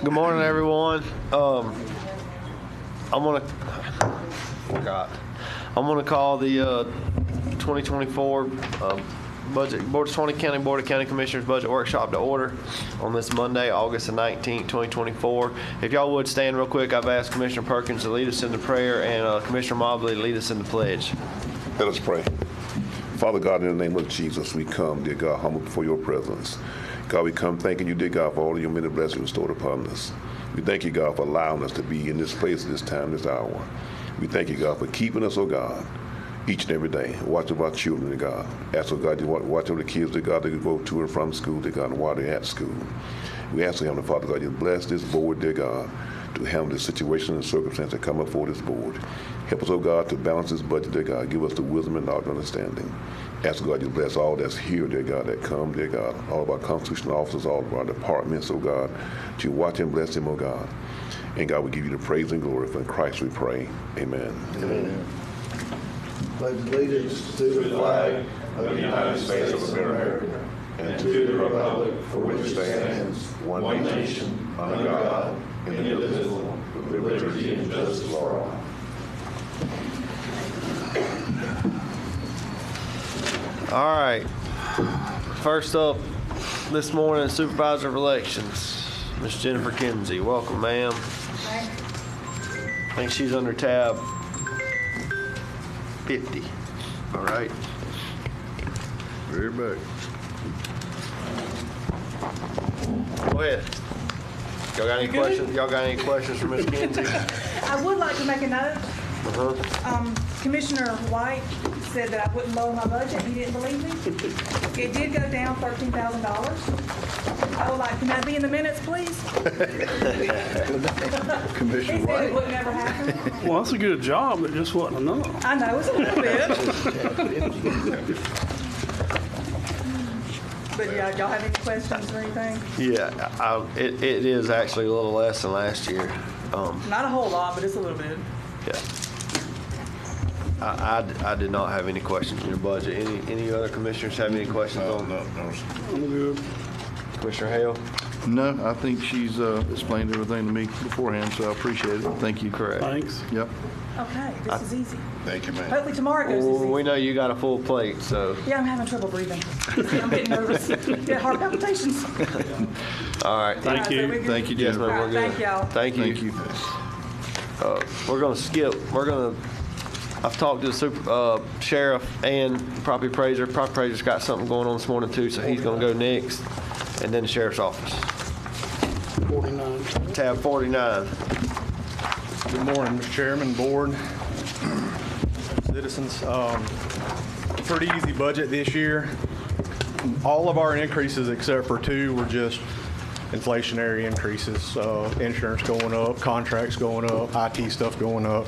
Good morning, everyone. I'm gonna call the 2024 budget Board of Suwannee County Board of County Commissioners Budget Workshop to order on this Monday, August the 19th, 2024. If y'all would stand real quick, I've asked Commissioner Perkins to lead us in the prayer and Commissioner Mobley to lead us in the pledge. Let us pray. Father God, in the name of Jesus, we come, dear God, humble before your presence. God, we come thanking you, dear God, for all of your many blessings restored upon us. We thank you, God, for allowing us to be in this place, this time, this hour. We thank you, God, for keeping us, oh God, each and every day. Watch over our children, dear God. Ask, oh God, you watch over the kids, dear God, that go to and from school, dear God, and while they're at school. We ask, Heavenly Father, God, you bless this board, dear God, to handle the situation and circumstance that come up for this board. Help us, oh God, to balance this budget, dear God. Give us the wisdom and knowledge and understanding. Ask, God, you bless all that's here, dear God, that come, dear God, all of our constitutional officers, all of our departments, oh God, that you watch and bless them, oh God. And God, we give you the praise and glory. For in Christ we pray. Amen. Amen. Pledge allegiance to the flag of the United States of America and to the republic for which it stands, one nation, under God, indivisible, with liberty and justice for all. All right. First up this morning, Supervisor of Elections, Ms. Jennifer Kinsey. Welcome, ma'am. Hi. I think she's under tab 50. All right. Very back. Go ahead. Y'all got any questions? Y'all got any questions for Ms. Kinsey? I would like to make a note. Commissioner White said that I wouldn't lower my budget. He didn't believe me. It did go down $13,000. I would like, can that be in the minutes, please? He said it would never happen. Well, that's a good job. It just wasn't enough. I know, it's a little bit. But yeah, y'all have any questions or anything? Yeah, it is actually a little less than last year. Not a whole lot, but it's a little bit. Yeah. I did not have any questions on your budget. Any other commissioners have any questions on? No. I'm good. Commissioner Hale? No, I think she's explained everything to me beforehand, so I appreciate it. Thank you. Correct. Thanks. Yep. Okay, this is easy. Thank you, ma'am. Hopefully tomorrow goes this We easy. know you got a full plate, so. Yeah, I'm having trouble breathing. I'm getting nervous. Get heart palpitations. All right. Thank you. Thank you, Yes, Jennifer. ma'am, we're good. Thank y'all. Thank you. Thank you. We're going to skip. I've talked to the sheriff and property appraiser. Property appraiser's got something going on this morning too, so he's going to go next. And then the sheriff's office. 49. Tab 49. Good morning, Mr. Chairman, Board, citizens. Pretty easy budget this year. All of our increases except for two were just inflationary increases. Insurance going up, contracts going up, IT stuff going up.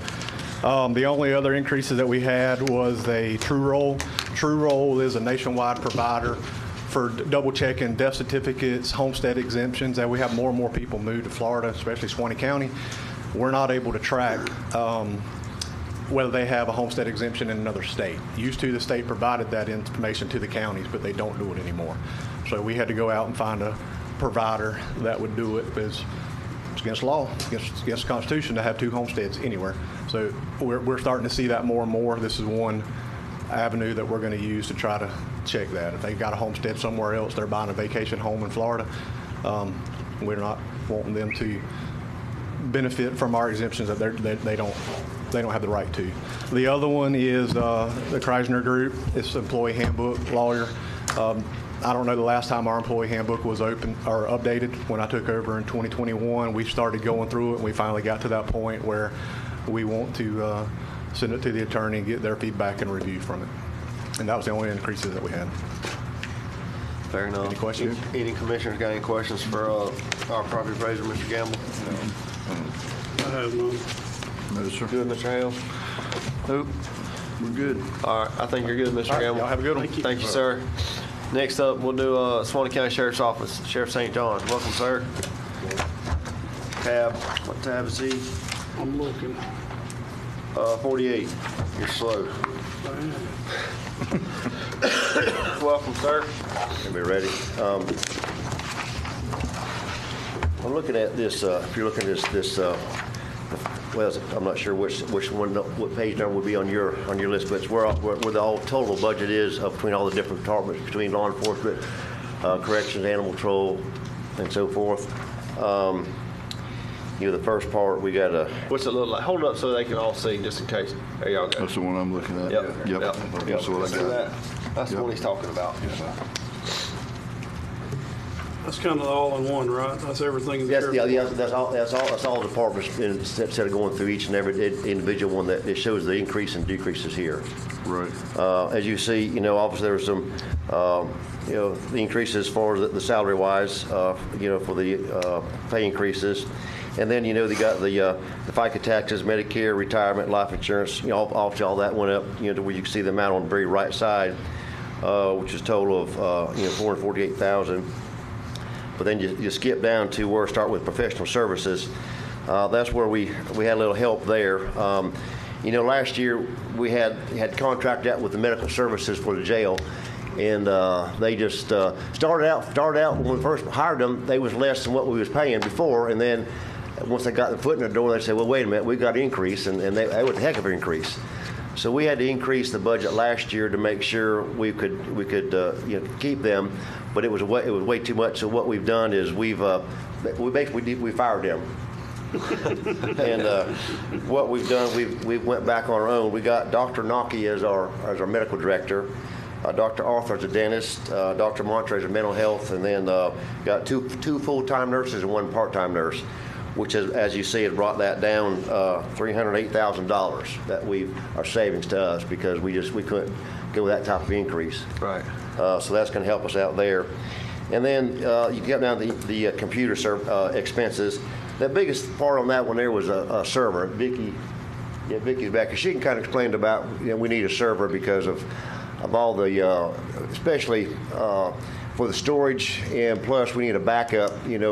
The only other increases that we had was a True Roll. True Roll is a nationwide provider for double checking death certificates, homestead exemptions, and we have more and more people move to Florida, especially Suwannee County. We're not able to track whether they have a homestead exemption in another state. Used to, the state provided that information to the counties, but they don't do it anymore. So we had to go out and find a provider that would do it because it's against law, against the Constitution to have two homesteads anywhere. So we're starting to see that more and more. This is one avenue that we're going to use to try to check that. If they've got a homestead somewhere else, they're buying a vacation home in Florida, we're not wanting them to benefit from our exemptions that they don't have the right to. The other one is the Kreisner Group. It's employee handbook lawyer. I don't know the last time our employee handbook was open or updated. When I took over in 2021, we started going through it, and we finally got to that point where we want to send it to the attorney and get their feedback and review from it. And that was the only increases that we had. Fair enough. Any questions? Any commissioners got any questions for our property appraiser, Mr. Gamble? I have none. No, sir. Good, Mr. Hale? Nope. We're good. All right, I think you're good, Mr. All right, Gamble. y'all have a good one. Thank you, sir. Next up, we'll do Suwannee County Sheriff's Office, Sheriff St. John. Welcome, sir. What tab is he? I'm looking. 48. You're slow. Welcome, sir. Everybody ready? I'm looking at this, if you're looking at this, well, I'm not sure which one, what page number would be on your list, but it's where the whole total budget is between all the different departments, between law enforcement, corrections, animal control, and so forth. The first part, we got a... What's it look like? Hold up so they can all see, just in case. There y'all go. That's the one I'm looking at. Yep. Yep. That's what I See got. that? That's the one he's talking about. That's kind of all in one, right? That's everything. Yes, that's all departments, instead of going through each and every individual one, that it shows the increase and decreases here. Right. As you see, obviously there was some, the increases as far as the salary wise, for the pay increases. And then, they got the FICA taxes, Medicare, retirement, life insurance, obviously all that went up, to where you can see the amount on the very right side, which is a total of, $448,000. But then you skip down to where start with professional services. That's where we had a little help there. Last year we had contracted out with the medical services for the jail, and they just started out when we first hired them, they was less than what we was paying before, and then once they got their foot in the door, they said, well, wait a minute, we got an increase, and that was a heck of an increase. So we had to increase the budget last year to make sure we could keep them, but it was way too much. So what we've done is we fired them. And what we've done, we went back on our own. We got Dr. Naki as our medical director, Dr. Arthur as a dentist, Dr. Montre as a mental health, and then got two full-time nurses and one part-time nurse, which is, as you see, it brought that down $308,000 that our savings to us, because we couldn't go with that type of increase. Right. So that's going to help us out there. And then you get down to the computer expenses. The biggest part on that one there was a server. Vicky's back. She can kind of explain about, we need a server because of all the, especially for the storage, and plus we need a backup,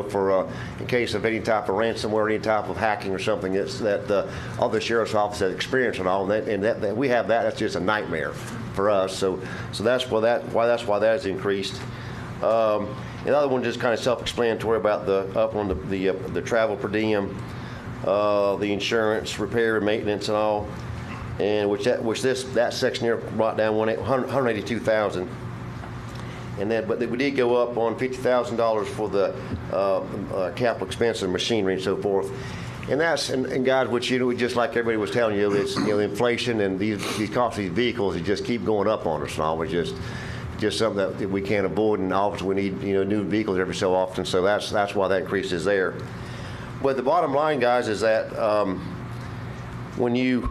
for in case of any type of ransomware, any type of hacking or something that all the sheriff's office has experience and all, and that we have that. That's just a nightmare for us. So that's why that has increased. The other one just kind of self-explanatory about the travel per diem, the insurance, repair and maintenance and all, and that section here brought down $182,000. And then, but we did go up on $50,000 for the capital expense and machinery and so forth. And that's, and guys, which, just like everybody was telling you, it's, inflation and these costs of these vehicles, it just keep going up on us and all. It's just something that we can't avoid, and obviously we need, new vehicles every so often. So that's why that increase is there. But the bottom line, guys, is that when you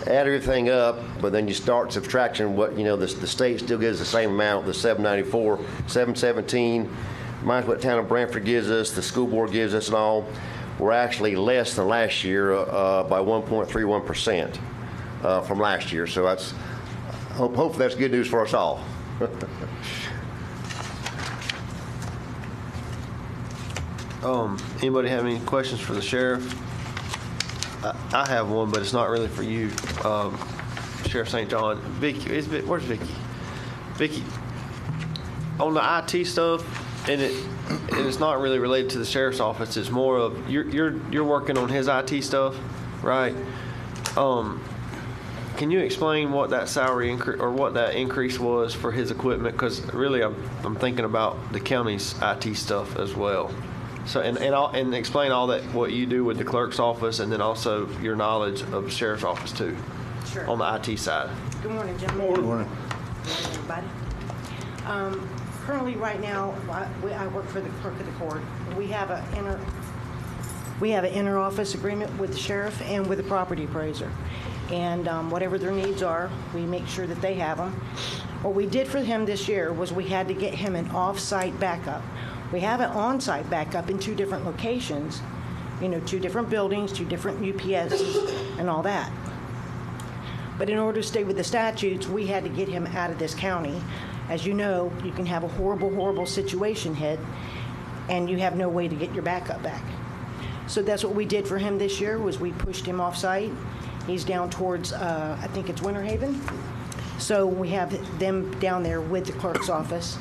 add everything up, but then you start subtraction, what the state still gives the same amount, the $794, $717, minus what town of Brantford gives us, the school board gives us and all. We're actually less than last year by 1.31% from last year. So that's hopefully that's good news for us all. Anybody have any questions for the sheriff? I have one, but it's not really for you, Sheriff St. John. Vicky, where's Vicky? Vicky, on the IT stuff, and it's not really related to the sheriff's office. It's more of you're working on his IT stuff, right? Can you explain what that salary increase or what that increase was for his equipment? Because really, I'm thinking about the county's IT stuff as well. So and explain all that, what you do with the clerk's office, and then also your knowledge of the sheriff's office too. Sure. On the IT side. Good morning, gentlemen. Good morning. Everybody. Currently, right now, I work for the clerk of the court. We have an inter-office agreement with the sheriff and with the property appraiser. And whatever their needs are, we make sure that they have them. What we did for him this year was we had to get him an off-site backup. We have an on-site backup in 2 different locations, 2 different buildings, 2 different UPSs, and all that. But in order to stay with the statutes, we had to get him out of this county. As you know, you can have a horrible, horrible situation hit, and you have no way to get your backup back. So that's what we did for him this year, was we pushed him off-site. He's down towards, I think it's Winter Haven. So we have them down there with the clerk's office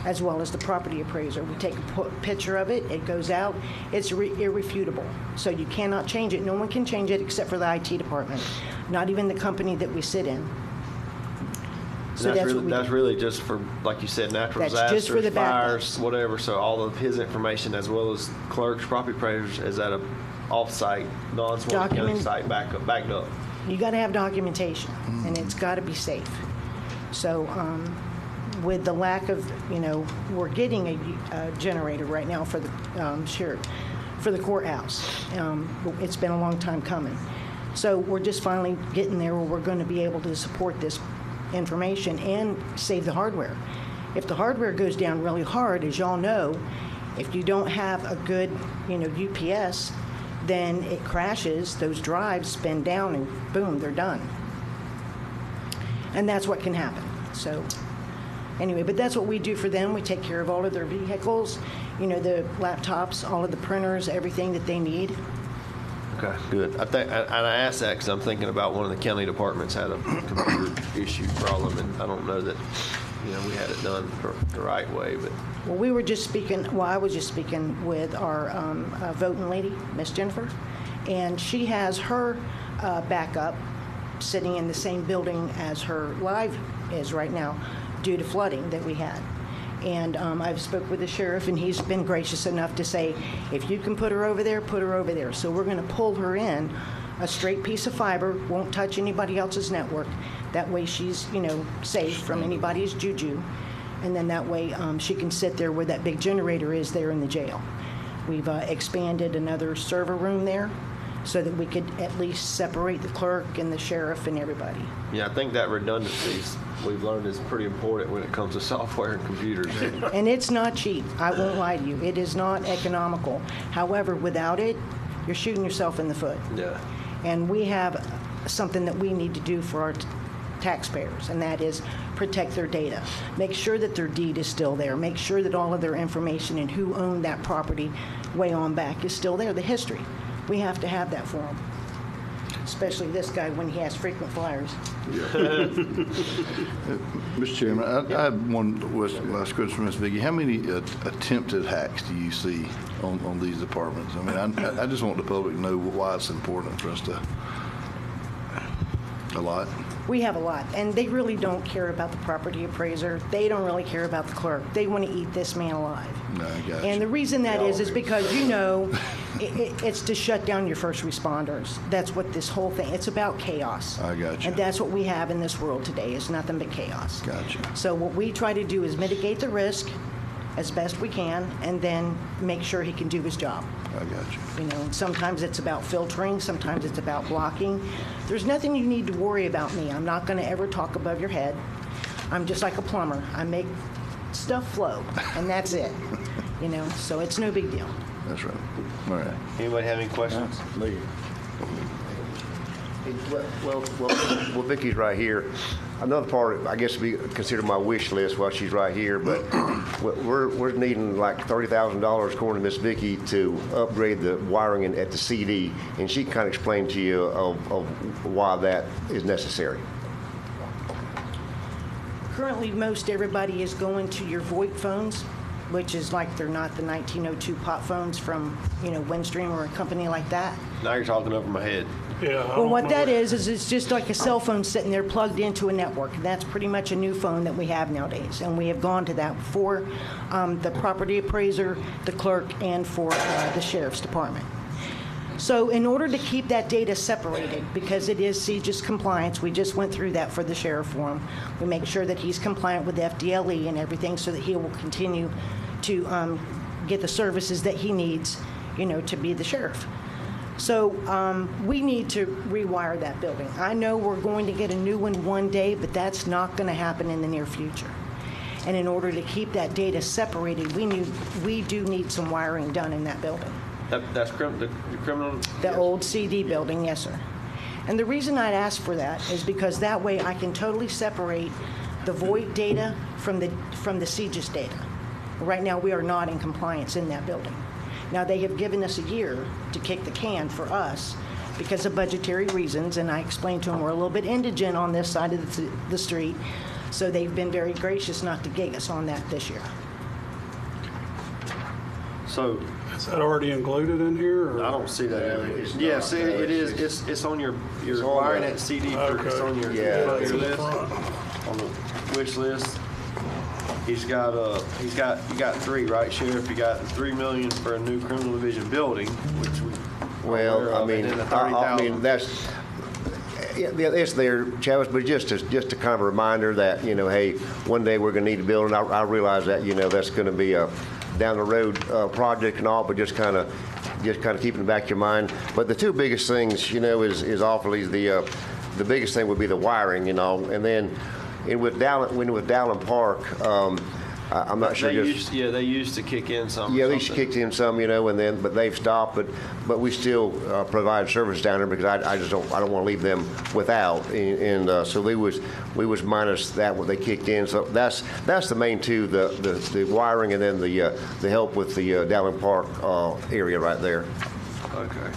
as well as the property appraiser. We take a picture of it, it goes out, it's irrefutable. So you cannot change it. No one can change it except for the IT department, not even the company that we sit in. So That's what we that's do. really just for, like you said, natural That's disasters, just for the fires, backups. whatever. So all of his information, as well as clerks, property appraisers, is at a off-site, non-Suwannee County Document- site backed up. You got to have documentation, and it's got to be safe. So with the lack of, we're getting a generator right now for the sheriff, for the courthouse. It's been a long time coming. So we're just finally getting there where we're going to be able to support this information and save the hardware. If the hardware goes down really hard, as y'all know, if you don't have a good, UPS, then it crashes, those drives spin down, and boom, they're done. And that's what can happen. So anyway, but that's what we do for them. We take care of all of their vehicles, the laptops, all of the printers, everything that they need. Okay, good. And I asked that because I'm thinking about one of the county departments had a computer issue problem, and I don't know that, we had it done the right way, but. Well, I was just speaking with our voting lady, Miss Jennifer, and she has her backup sitting in the same building as her live is right now due to flooding that we had. And I've spoke with the sheriff, and he's been gracious enough to say, if you can put her over there, put her over there. So we're going to pull her in, a straight piece of fiber, won't touch anybody else's network. That way she's, safe from anybody's juju. And then that way she can sit there where that big generator is there in the jail. We've expanded another server room there so that we could at least separate the clerk and the sheriff and everybody. Yeah, I think that redundancy we've learned is pretty important when it comes to software and computers. And it's not cheap. I won't lie to you. It is not economical. However, without it, you're shooting yourself in the foot. Yeah. And we have something that we need to do for our taxpayers, and that is protect their data. Make sure that their deed is still there. Make sure that all of their information and who owned that property way on back is still there, the history. We have to have that for them, especially this guy when he has frequent flyers. Mr. Chairman, I have one last question from Ms. Vicki. How many attempted hacks do you see on these departments? I mean, I just want the public to know why it's important for us to. A lot. We have a lot, and they really don't care about the property appraiser. They don't really care about the clerk. They want to eat this man alive. No, I got And the you. reason that is because, it's to shut down your first responders. That's what this whole thing, it's about chaos. I got you. And that's what we have in this world today. It's nothing but chaos. Gotcha. So what we try to do is mitigate the risk as best we can, and then make sure he can do his job. I got you. And sometimes it's about filtering, sometimes it's about blocking. There's nothing you need to worry about me. I'm not going to ever talk above your head. I'm just like a plumber. I make stuff flow, and that's it. So it's no big deal. That's right. All right. Anybody have any questions? Well, Vicki's right here. Another part, I guess, would be considered my wish list while she's right here, but we're needing like $30,000, according to Miss Vicki, to upgrade the wiring at the CD, and she can kind of explain to you of why that is necessary. Currently, most everybody is going to your VoIP phones, which is like they're not the 1902 pop phones from, Windstream or a company like that. Now you're talking over my head. Yeah. I Well, don't what know that is it's just like a cell phone sitting there plugged into a network. And that's pretty much a new phone that we have nowadays. And we have gone to that for the property appraiser, the clerk, and for the sheriff's department. So in order to keep that data separated, because it is CJIS compliance, we just went through that for the sheriff for him. We make sure that he's compliant with FDLE and everything so that he will continue to get the services that he needs, to be the sheriff. So we need to rewire that building. I know we're going to get a new one day, but that's not going to happen in the near future. And in order to keep that data separated, we do need some wiring done in that building. That's the criminal. The old CD building, yes, sir. And the reason I'd ask for that is because that way I can totally separate the VoIP data from the CJIS data. Right now, we are not in compliance in that building. Now, they have given us a year to kick the can for us because of budgetary reasons, and I explained to them we're a little bit indigent on this side of the street, so they've been very gracious not to gig us on that this year. So Is that already included in here? Or? I don't see that. in there. Yeah, see, it is. It's on your on wiring the- that CD. It's Okay. on your Yeah. list, on the wish list. You got three, right, Sheriff? You got 3 million for a new criminal division building, which we. are aware Well, I of, mean, and then the I mean, 30,000. that's, yeah, it's there, Travis, but just a kind of a reminder that, hey, one day we're gonna need a building. I realize that, that's gonna be a down the road project and all, but just kind of keeping in the back of your mind. But the two biggest things, is awfully the biggest thing would be the wiring, and then with Dowling Park, I'm not sure. They used to kick in some. Yeah, they kicked in some, but they've stopped. But we still provide service down there because I don't want to leave them without. And so we was minus that what they kicked in. So that's the main two: the wiring and then the help with the Dowling Park area right there. Okay.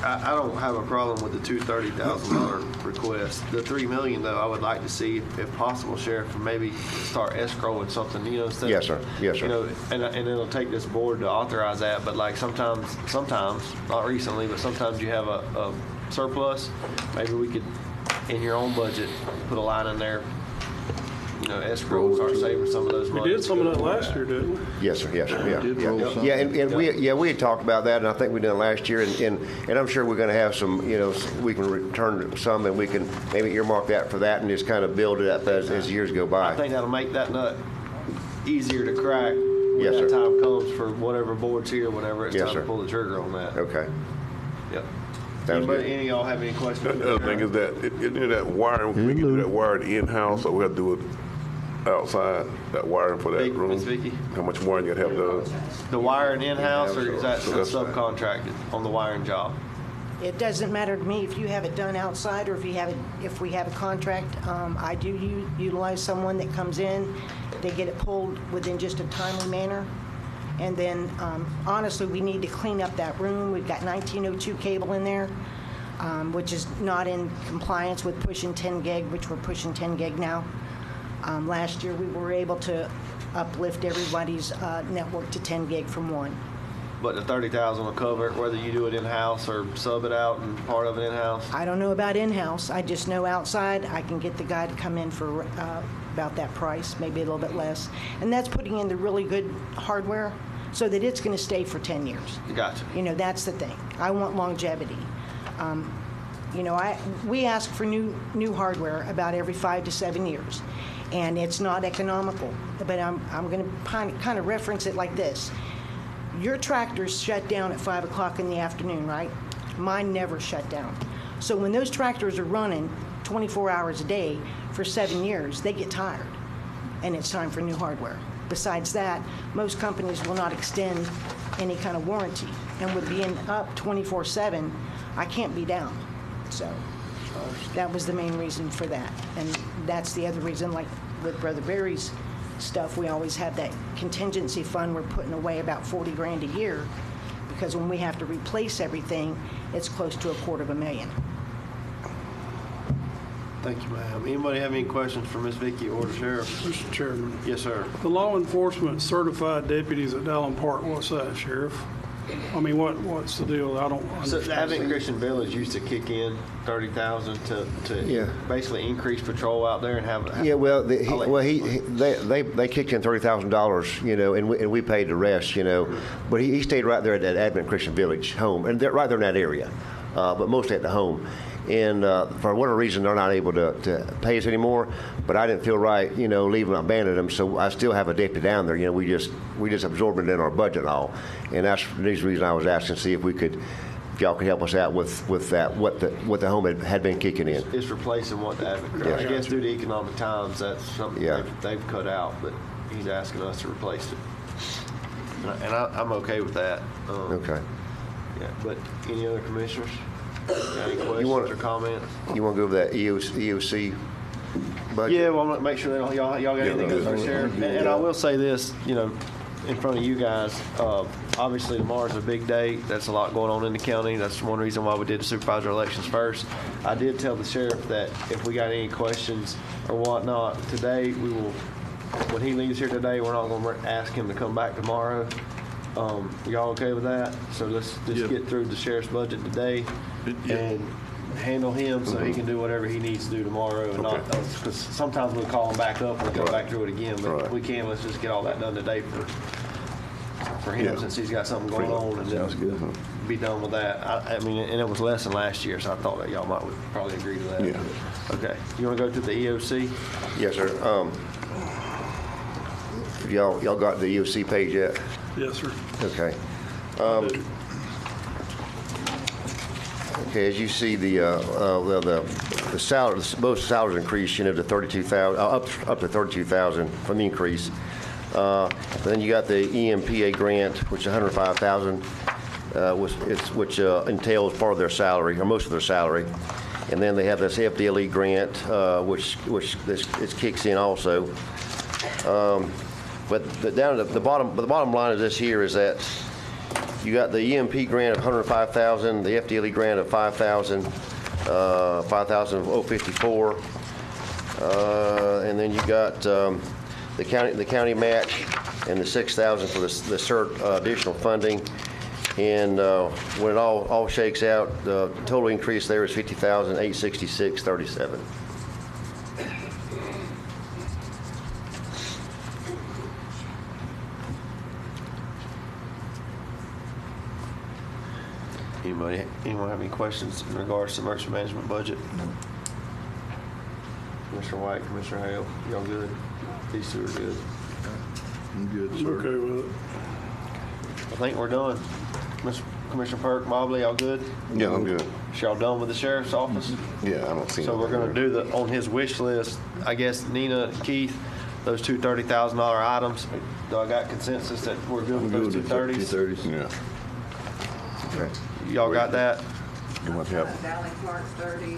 I don't have a problem with the two $30,000 request. The 3 million though, I would like to see, if possible, Sheriff, and maybe start escrowing something. Instead. Yes, sir. Yes, sir. And it'll take this board to authorize that. But like sometimes, not recently, but sometimes you have a surplus. Maybe we could, in your own budget, put a line in there. Escrow and start saving some of those We money. did some of that last year, didn't we? Yes, sir. Yes, sir. Yeah, did roll yeah. some. Yeah, and we had talked about that, and I think we did it last year, and I'm sure we're going to have some. We can return some, and we can maybe earmark that for that, and just kind of build it up as years go by. I think that'll make that nut easier to crack when Yes, that sir. time comes for whatever board's here, whenever it's Yes, time sir. to pull the trigger on that. Okay. Yep. Sounds good. Any of y'all have any questions? The other thing is that, that wiring, we can do that wiring in-house, or we have to do it outside, that wiring for that Vic- room? Miss Vicki? How much wiring you gotta have done? The wiring in-house, or is that So that's- subcontracted on the wiring job? It doesn't matter to me if you have it done outside or if we have a contract. I do utilize someone that comes in, they get it pulled within just a timely manner. And then, honestly, we need to clean up that room. We've got 1902 cable in there, which is not in compliance with pushing 10 gig, which we're pushing 10 gig now. Last year, we were able to uplift everybody's network to 10 gig from 1. But the 30,000 will cover it, whether you do it in-house or sub it out and part of it in-house? I don't know about in-house. I just know outside, I can get the guy to come in for about that price, maybe a little bit less. And that's putting in the really good hardware so that it's going to stay for 10 years. Gotcha. That's the thing. I want longevity. We ask for new hardware about every 5 to 7 years, and it's not economical. But I'm going to kind of reference it like this. Your tractors shut down at 5 o'clock in the afternoon, right? Mine never shut down. So when those tractors are running 24 hours a day for 7 years, they get tired, and it's time for new hardware. Besides that, most companies will not extend any kind of warranty, and with being up 24/7, I can't be down. So that was the main reason for that, and that's the other reason, like with Brother Barry's stuff, we always have that contingency fund. We're putting away about 40 grand a year, because when we have to replace everything, it's close to $250,000. Thank you, ma'am. Anybody have any questions for Ms. Vicki or the sheriff? Mr. Chairman. Yes, sir. The law enforcement certified deputies at Dowling Park, what's that, Sheriff? I mean, what's the deal? I don't So understand. Advent Christian Village used to kick in 30,000 to Yeah. basically increase patrol out there and have. Yeah, well, they kicked in $30,000, and we paid the rest, But he stayed right there at that Advent Christian Village home, and they're right there in that area, but mostly at the home. And for whatever reason, they're not able to pay us anymore. But I didn't feel right, leaving, abandon them. So I still have a deputy down there. We just absorbed it in our budget and all. And that's the reason I was asking to see if y'all could help us out with that, what the home had been kicking in. It's replacing what the Advent. Yeah. I guess due to economic times, that's something Yeah. they've cut out. But he's asking us to replace it, and I'm okay with that. Okay. Yeah. But any other commissioners? Got any questions want- or comments? You want to go over that EOC budget? Yeah, well, I'm gonna make sure that y'all got anything no, for the sheriff. And I will say this, in front of you guys, obviously tomorrow's a big day. That's a lot going on in the county. That's one reason why we did the supervisor elections first. I did tell the sheriff that if we got any questions or whatnot today, we will, when he leaves here today, we're not going to ask him to come back tomorrow. Y'all okay with that? So let's just get through the sheriff's budget today and handle him so he can do whatever he needs to do tomorrow, and not us, because sometimes we'll call him back up and go back through it again, but if we can, let's just get all that done today for him, since he's got something going on, and then be done with that. I mean, and it was less than last year, so I thought that y'all might would probably agree to that. Yeah. Okay, you want to go to the EOC? Yes, sir. Y'all got the EOC page yet? Yes, sir. Okay. Okay, as you see, the salary, both salaries increase, to 32,000, up to 32,000 from the increase. Then you got the EMPA grant, which is 105,000, which entails part of their salary, or most of their salary. And then they have this FDLE grant, which this kicks in also. But down at the bottom line of this here is that you got the EMP grant of 105,000, the FDLE grant of 5,000, 5,054, and then you got the county match and the 6,000 for the CERT additional funding. And when it all shakes out, the total increase there is 50,866.37. Anyone have any questions in regards to emergency management budget? Commissioner White, Commissioner Hale, y'all good? These two are good. I'm good, I'm sir. okay with it. I think we're done. Commissioner Perk, Mobley, y'all good? Yeah, I'm good. Is y'all done with the sheriff's office? Yeah, I don't see. So we're going to do on his wish list, I guess, Nina, Keith, those two $30,000 items. Do I got consensus that we're good with those 230s? Yeah. Okay. Y'all got that? You want to have, Valley Park's 30.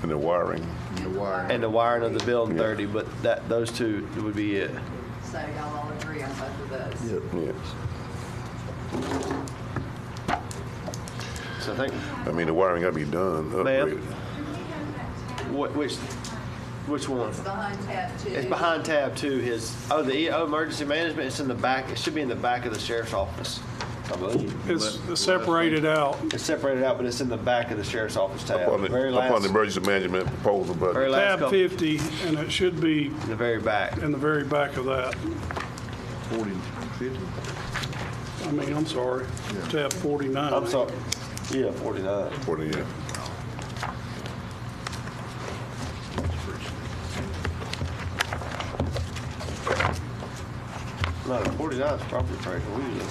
and the wiring. And the wiring of the building 30, but those two would be it. So y'all all agree on both of those? Yes. So I think, I mean, the wiring got to be done, Ma'am? upgraded. which one? It's behind tab 2. It's behind tab 2. The emergency management, it's in the back. It should be in the back of the sheriff's office, I believe. It's separated out. It's separated out, but it's in the back of the sheriff's office tab. Upon the Very upon last, the emergency management proposal very budget. last Tab couple- 50, and it should be in the very back. in the very back of that. 40, 50? I mean, I'm sorry, tab 49. I'm sorry. Yeah, 49. 40, yeah. No, 49 is property appraisal. We just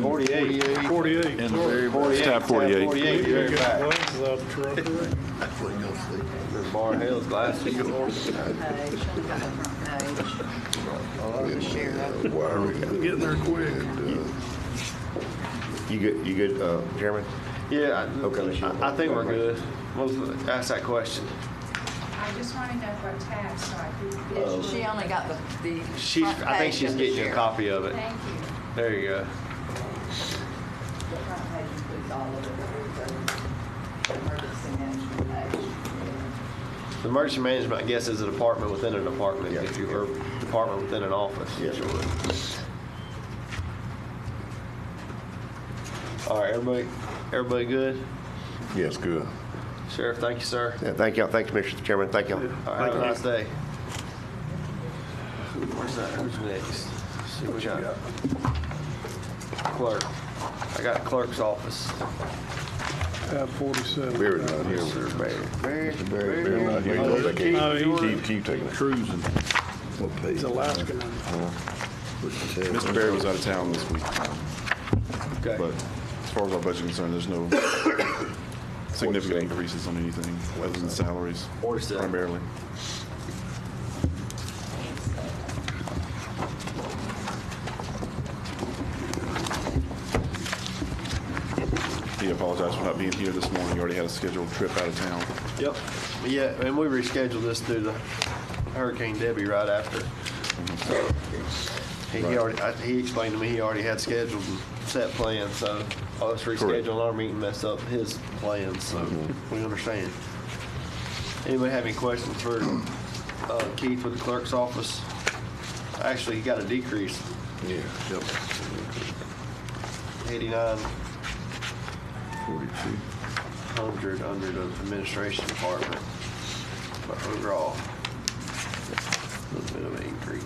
48. 48. In the very back. 48. Tab 48. 48, You very get back. glasses out of the truck, right? That's what you're going to see. There's Bar Hill's glasses. Page, only got the front page. The sheriff. Wiring. Getting there quick. You good, Chairman? Yeah, Okay. I think we're good. Ask that question. I just want to know what tab so I could She visually. only got the front I think page she's of the getting you a sheriff. copy of it. Thank you. There you go. The front page includes all of it. The emergency management page. The emergency management, I guess, is a department within a department. Yeah. If you were a department within an office. Yes, sir. All right, everybody good? Yes, good. Sheriff, thank you, sir. Yeah, thank y'all. Thanks, Mr. Chairman. Thank y'all. All right, have a nice day. Where's that? Who's next? Let's see what we got. Clerk. I got clerk's office. Tab 47. Barry's not here. Barry's not here. He goes back in. No, Keep taking it. Cruising. What page? It's Alaskan. What's the tab? Mr. Barry was out of town this week, Okay. but as far as our budget is concerned, there's no significant increases on anything other than salaries 47. primarily. He apologized for not being here this morning. He already had a scheduled trip out of town. Yep. Yeah, and we rescheduled this due to Hurricane Debbie right after. So He explained to me he already had scheduled and set plans, so all this rescheduling our meeting messed up his plans, so we understand. Anybody have any questions for Keith with the clerk's office? Actually, he got a decrease, Yeah. Yep. 8,900 under the administration department, but overall, a little bit of an increase.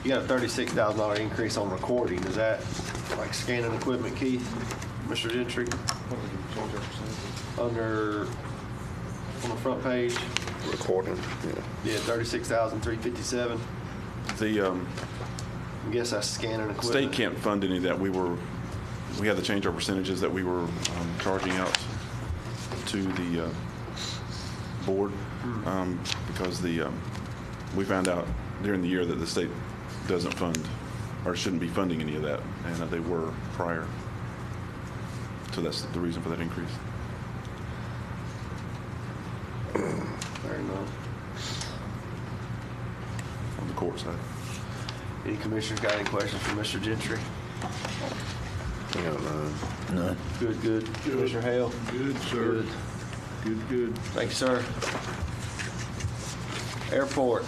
You got a $36,000 increase on recording. Is that like scanning equipment, Keith? Mr. Gentry? Under, on the front page? Recording, yeah. Yeah, 36,357. The I guess that's scanning equipment. state can't fund any of that. We had to change our percentages that we were charging out to the board because we found out during the year that the state doesn't fund or shouldn't be funding any of that, and they were prior. So that's the reason for that increase. Fair enough. On the court side. Any commissioners got any questions for Mr. Gentry? None. Good. Commissioner Hale? Good, sir. Good. Thank you, sir. Airport.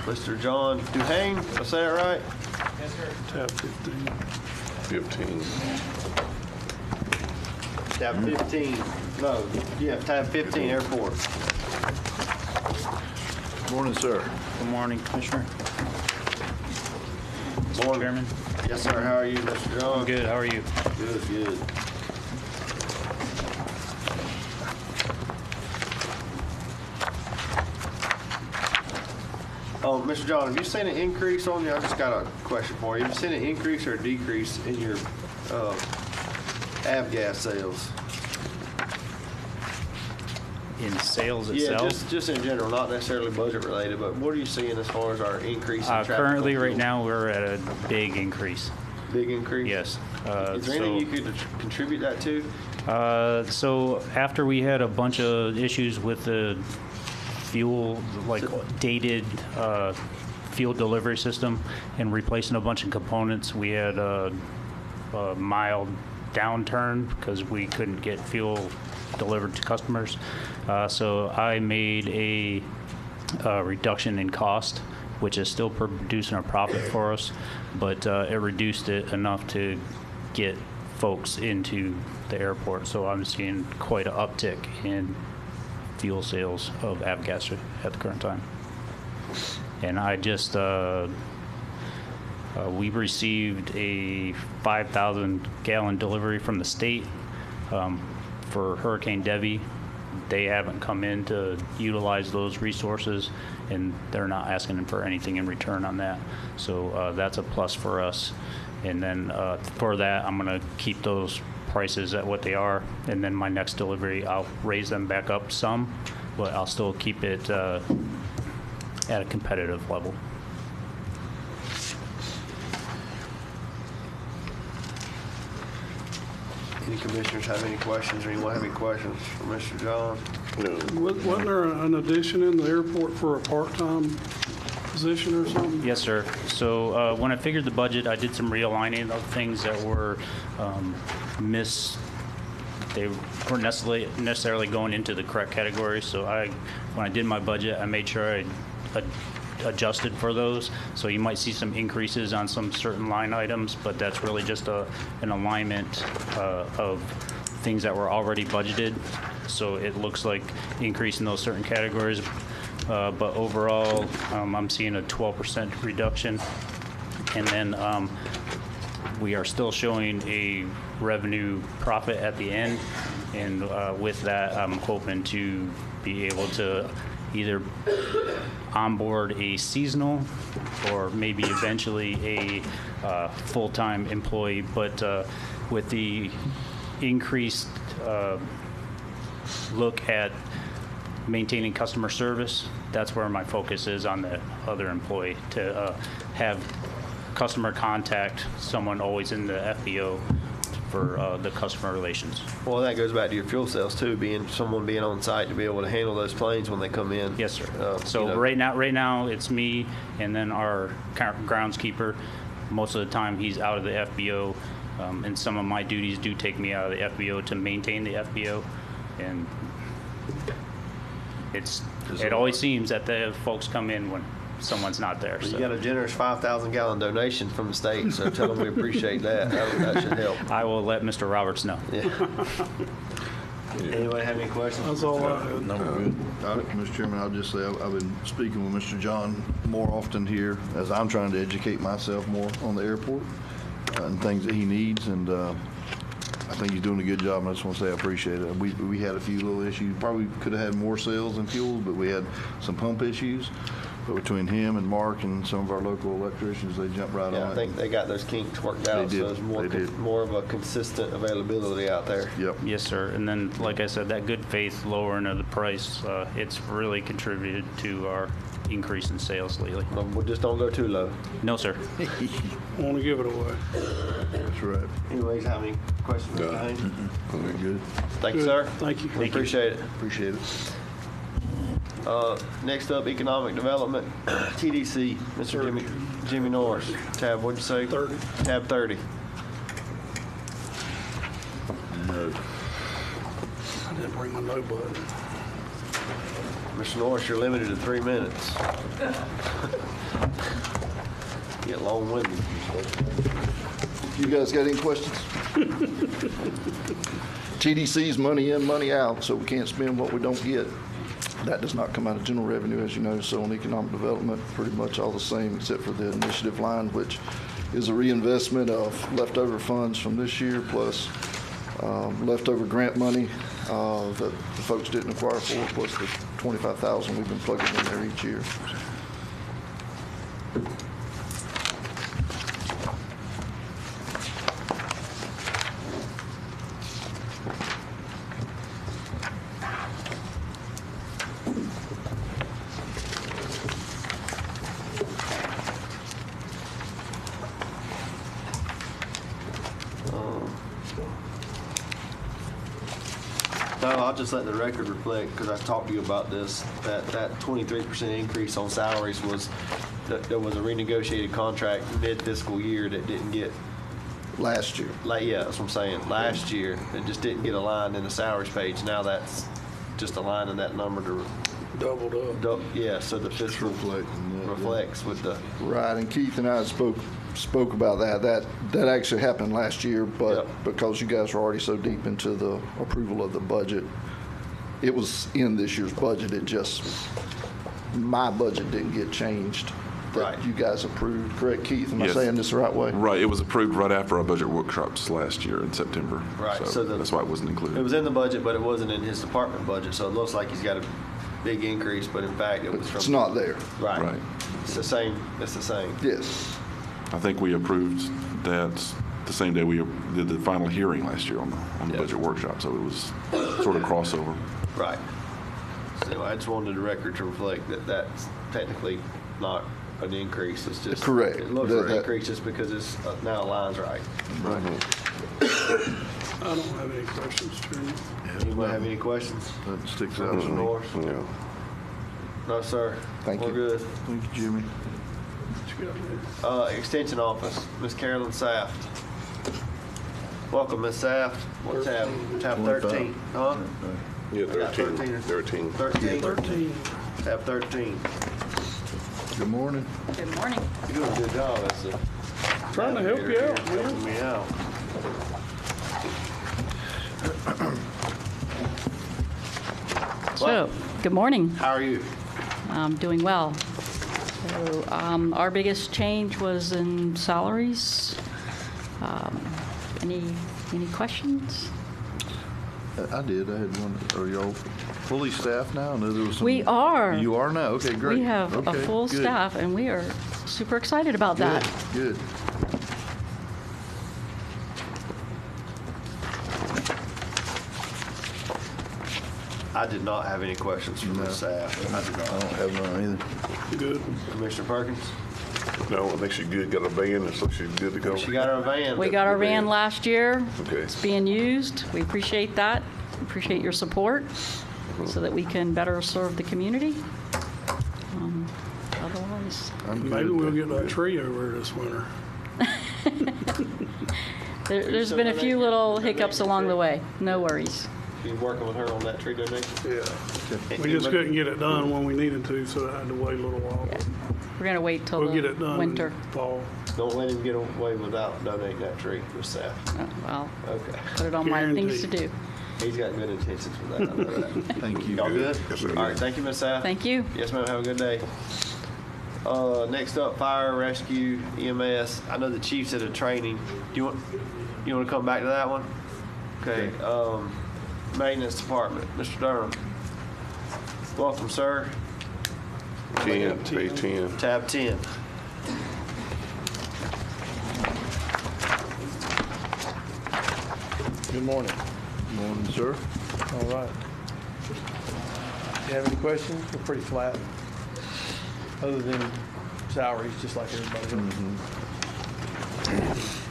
Mr. John Duhane, did I say that right? Tab 15. 15. Tab 15. No, yeah, tab 15, airport. Morning, sir. Good morning, Commissioner. Morning. Chairman. Yes, sir. How are you, Mr. John? I'm good. How are you? Good. Mr. John, have you seen an increase on you? I just got a question for you. Have you seen an increase or a decrease in your avgas sales? In sales Yeah, itself? just in general, not necessarily budget related, but what are you seeing as far as our increase in traffic? Currently, on right fuel? now, we're at a big increase. Big increase? Yes. Is there anything you could contribute that to? So after we had a bunch of issues with the fuel, like dated fuel delivery system and replacing a bunch of components, we had a mild downturn because we couldn't get fuel delivered to customers. So I made a reduction in cost, which is still producing a profit for us, but it reduced it enough to get folks into the airport. So I'm seeing quite an uptick in fuel sales of avgas at the current time. And I just, we received a 5,000 gallon delivery from the state for Hurricane Debbie. They haven't come in to utilize those resources, and they're not asking for anything in return on that. So that's a plus for us. And then for that, I'm going to keep those prices at what they are, and then my next delivery, I'll raise them back up some, but I'll still keep it at a competitive level. Any commissioners have any questions, or anyone have any questions for Mr. John? Wasn't there an addition in the airport for a part-time position or something? Yes, sir. So when I figured the budget, I did some realigning of things that were they weren't necessarily going into the correct category. So when I did my budget, I made sure I adjusted for those. So you might see some increases on some certain line items, but that's really just an alignment of things that were already budgeted. So it looks like increase in those certain categories. But overall, I'm seeing a 12% reduction. And then we are still showing a revenue profit at the end. And with that, I'm hoping to be able to either onboard a seasonal or maybe eventually a full-time employee. But with the increased look at maintaining customer service, that's where my focus is on the other employee, to have customer contact, someone always in the FBO for the customer relations. Well, that goes back to your fuel cells too, someone being on site to be able to handle those planes when they come in. Yes, sir. You know. Right now it's me and then our groundskeeper. Most of the time he's out of the FBO, and some of my duties do take me out of the FBO to maintain the FBO, and it always seems that the folks come in when someone's not there. You So got a generous 5,000-gallon donation from the state, so tell them we appreciate that. That should help. I will let Mr. Roberts know. Yeah. Anybody have any questions? That's all I had. Mr. Chairman, I'll just say I've been speaking with Mr. John more often here as I'm trying to educate myself more on the airport and things that he needs, and I think he's doing a good job, and I just want to say I appreciate it. We had a few little issues. Probably could have had more sales and fuel, but we had some pump issues. But between him and Mark and some of our local electricians, they jumped right Yeah, on I it. think they got those kinks worked out, They did. so there's They did. more of a consistent availability out there. Yep. Yes, sir. And then, like I said, that good faith lowering of the price, it's really contributed to our increase in sales lately. Well, just don't go too low. No, sir. I want to give it away. That's right. Anyways, have any questions, Mr. Haynes? Very good. Thank you, Good. sir. Thank you. We appreciate it. Appreciate it. Next up, Economic Development, TDC, Mr. Jimmy Norris. Tab, what'd you say? 30. Tab 30. I didn't bring my notebook. Mr. Norris, you're limited to 3 minutes. Get long-winded. You guys got any questions? TDC's money in, money out, so we can't spend what we don't get. That does not come out of general revenue, as you know, so on economic development, pretty much all the same except for the initiative line, which is a reinvestment of leftover funds from this year plus leftover grant money that the folks didn't acquire for, plus the $25,000 we've been plugging in there each year. No, I'll just let the record reflect, because I talked to you about this, that 23% increase on salaries was, there was a renegotiated contract mid-fiscal year that didn't get, Last year. yeah, that's what I'm saying, last year, it just didn't get aligned in the salaries page. Now that's just aligning that number to, Doubled up. yeah, so the fiscal reflecting that, yeah. reflects with the, Right, and Keith and I spoke about that. That actually happened last year, but Yep. because you guys were already so deep into the approval of the budget, it was in this year's budget. It just, my budget didn't get changed. Right. That you guys approved, correct, Keith? Am I Yes. saying this the right way? Right, it was approved right after our budget workshops last year in September. Right, so That's why it wasn't included. it was in the budget, but it wasn't in his department budget, so it looks like he's got a big increase, but in fact, it was from. It's not there. Right. Right. It's the same, it's the same. Yes. I think we approved that the same day we did the final hearing last year on the Yeah. budget workshop, so it was sort of crossover. Right. So I just wanted the record to reflect that that's technically not an increase, it's just. Correct. It looks like an That- increase just because it's now aligns right. Right. I don't have any questions, Chairman. Anybody have any questions? That sticks out to Mr. me. Norris? Yeah. No, sir. Thank We're you. good. Thank you, Jimmy. What you got there? Extension Office, Ms. Carolyn Saft. Welcome, Ms. Saft. What's tab? Tab 13, huh? Yeah, I got 13. 13. 13? 13. Tab 13. Good morning. Good morning. You're doing a good job as the. Trying to help you navigator out, here, man. helping me out. So, good morning. How are you? I'm doing well. So, our biggest change was in salaries. Any questions? I did. I had one. Are y'all fully staffed now? I know there was some. We are. You are now? Okay, great. We have a Okay, full good. staff, and we are super excited about that. Good. I did not have any questions from Ms. Saft. I did I not. don't have none either. Good. Commissioner Perkins? No, I think she's good, got a van, and so she's good to go. She got her van. We got our van last year. Okay. It's being used. We appreciate that. Appreciate your support so that we can better serve the community. Otherwise, Maybe we'll get that tree over this winter. there's been a few little hiccups along the way. No worries. You working with her on that tree donation? Yeah. We just couldn't get it done when we needed to, so I had to wait a little while. Yeah. We're going to wait till We'll get it the done winter. in fall. Don't let him get away without donating that tree, Miss Seth. Oh, well, Okay. put it on my things to do. He's got good intentions with that. I know that. Thank you. Y'all good? Yes, sir. All right, thank you, Miss Seth. Thank you. Yes, ma'am. Have a good day. Next up, fire, rescue, EMS. I know the chief's at a training. Do you want to come back to that one? Okay. Maintenance department, Mr. Durham. Welcome, sir. 10, page 10. Tab 10. Good morning. Morning, sir. All right. You have any questions? We're pretty flat, other than salaries, just like everybody else.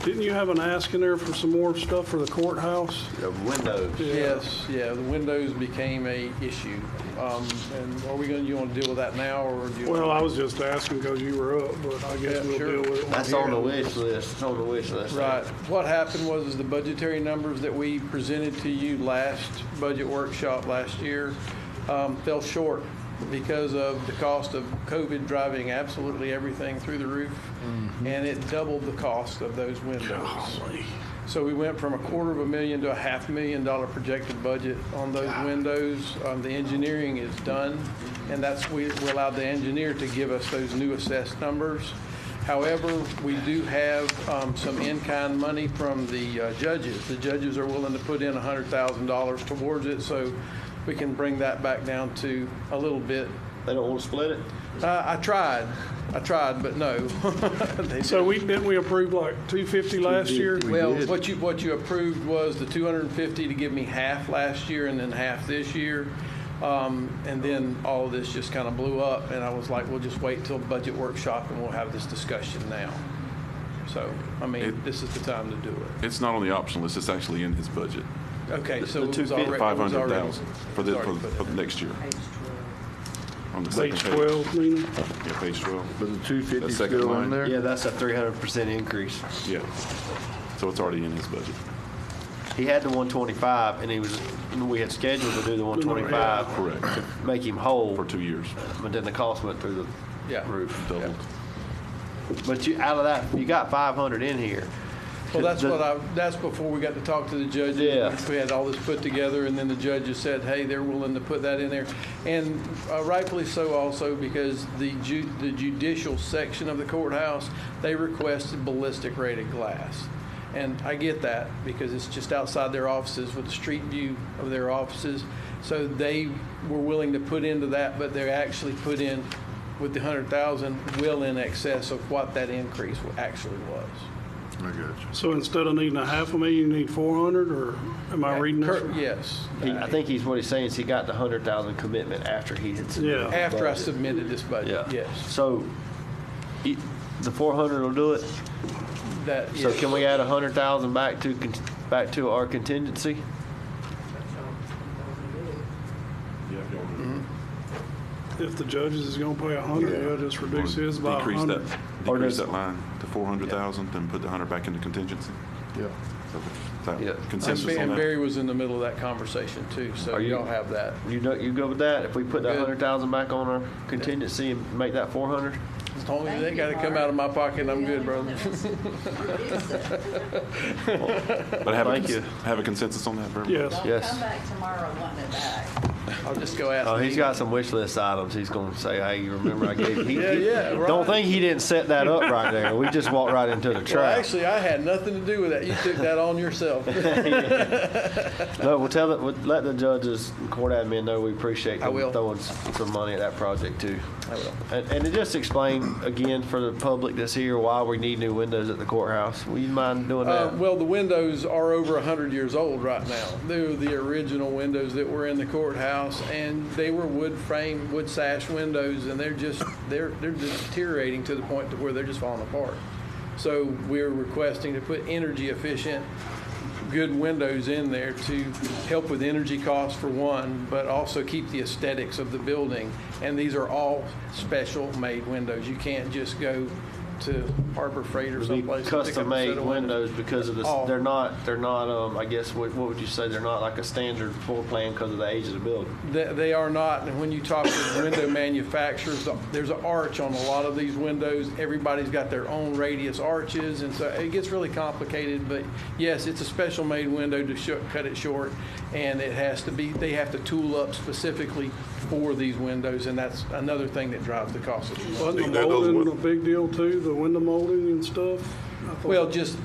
Didn't you have an ask in there for some more stuff for the courthouse? The windows. Yes, yeah, the windows became a issue. And are we you want to deal with that now, or do you? Well, I was just asking because you were up, but I guess Yeah, we'll sure. deal with it. That's on the wish list. It's on the wish list. Right. What happened was the budgetary numbers that we presented to you last budget workshop last year fell short because of the cost of COVID driving absolutely everything through the roof, and it doubled the cost of those windows. Golly. So we went from $250,000 to a $500,000 projected budget on those windows. The engineering is done, and we allowed the engineer to give us those new assessed numbers. However, we do have some in-kind money from the judges. The judges are willing to put in $100,000 towards it, so we can bring that back down to a little bit. They don't want to split it? I tried, but no. They So didn't we approve like 250 last year? Well, what you approved was the 250 to give me half last year and then half this year. And then all of this just kind of blew up, and I was like, we'll just wait till budget workshop and we'll have this discussion now. So, I mean, this is the time to do it. It's not on the option list, it's actually in his budget. Okay, so it was 500,000 for the next year. On the second Page 12, Nina? Yeah, page 12. But the 250 That is second still line. in there? Yeah, that's a 300% increase. Yeah. So it's already in his budget. He had the 125, and we had scheduled to do the 125. Correct. To make him whole. For 2 years. But then the cost went through the Yeah. roof. Doubled. But out of that, you got 500 in here. Well, that's before we got to talk to the judges. Yeah. We had all this put together, and then the judges said, hey, they're willing to put that in there. And rightfully so also, because the judicial section of the courthouse, they requested ballistic rated glass. And I get that, because it's just outside their offices with the street view of their offices. So they were willing to put into that, but they actually put in, with the 100,000, well in excess of what that increase actually was. I got you. So instead of needing $500,000, you need 400, or am I reading this? Yes. I think what he's saying is he got the 100,000 commitment after he had submitted. Yeah. the After I budget. submitted this budget, Yeah. yes. So the 400 will do it. So can we add 100,000 back to our contingency? If the judges is gonna pay 100, they'll just reduce his by Decrease 100. Decrease that line to 400,000, then put the 100 back into contingency. Yeah. So is that consensus on And that? Barry was in the middle of that conversation too, so y'all have that. You go with that? If we put that Good. 100,000 back on our contingency and make that 400? As long as they got to come out of my pocket, I'm good, brother. But Thank you. have a consensus on that, Bert? Yes. Yes. Come back tomorrow wanting it back. I'll just go ask. Oh, he's Nina. got some wish list items. He's going to say, hey, you remember I gave you. Yeah, right. Don't think he didn't set that up right there. We just walked right into the Well, trap. actually, I had nothing to do with that. You took that on yourself. No, we'll let the judges and court admin know we appreciate I them will. throwing some money at that project too. I will. And to just explain again for the public that's here why we need new windows at the courthouse. Will you mind doing that? Well, the windows are over 100 years old right now. They're the original windows that were in the courthouse. courthouse, and they were wood frame, wood sash windows, and they're deteriorating to the point to where they're just falling apart. So we're requesting to put energy efficient, good windows in there to help with energy costs for one, but also keep the aesthetics of the building. And these are all special made windows. You can't just go to Harbor Freight or someplace. and pick up a set Custom-made of windows because of the, Oh. they're not, I guess, what would you say, they're not like a standard floor plan because of the age of the building? They are not, and when you talk to window manufacturers, there's an arch on a lot of these windows. Everybody's got their own radius arches, and so it gets really complicated. But yes, it's a special made window to cut it short, and it has to be, they have to tool up specifically for these windows, and that's another thing that drives the cost of it. Wasn't the molding a big deal too, the window molding and stuff? I thought- Well, just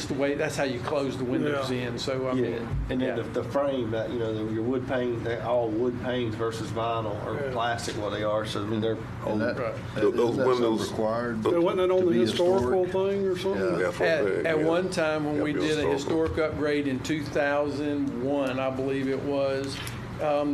the way, that's how you close the windows Yeah. in, so I mean. And then yeah. the frame, that, your wood pane, they're all wood panes versus vinyl or Yeah. plastic, what they are, so I mean, they're old. Right. Those windows required. Wasn't it on to the be historical historic? thing or something? That's what At one time, when Yeah, we be did a historical. historic upgrade in 2001, I believe it was,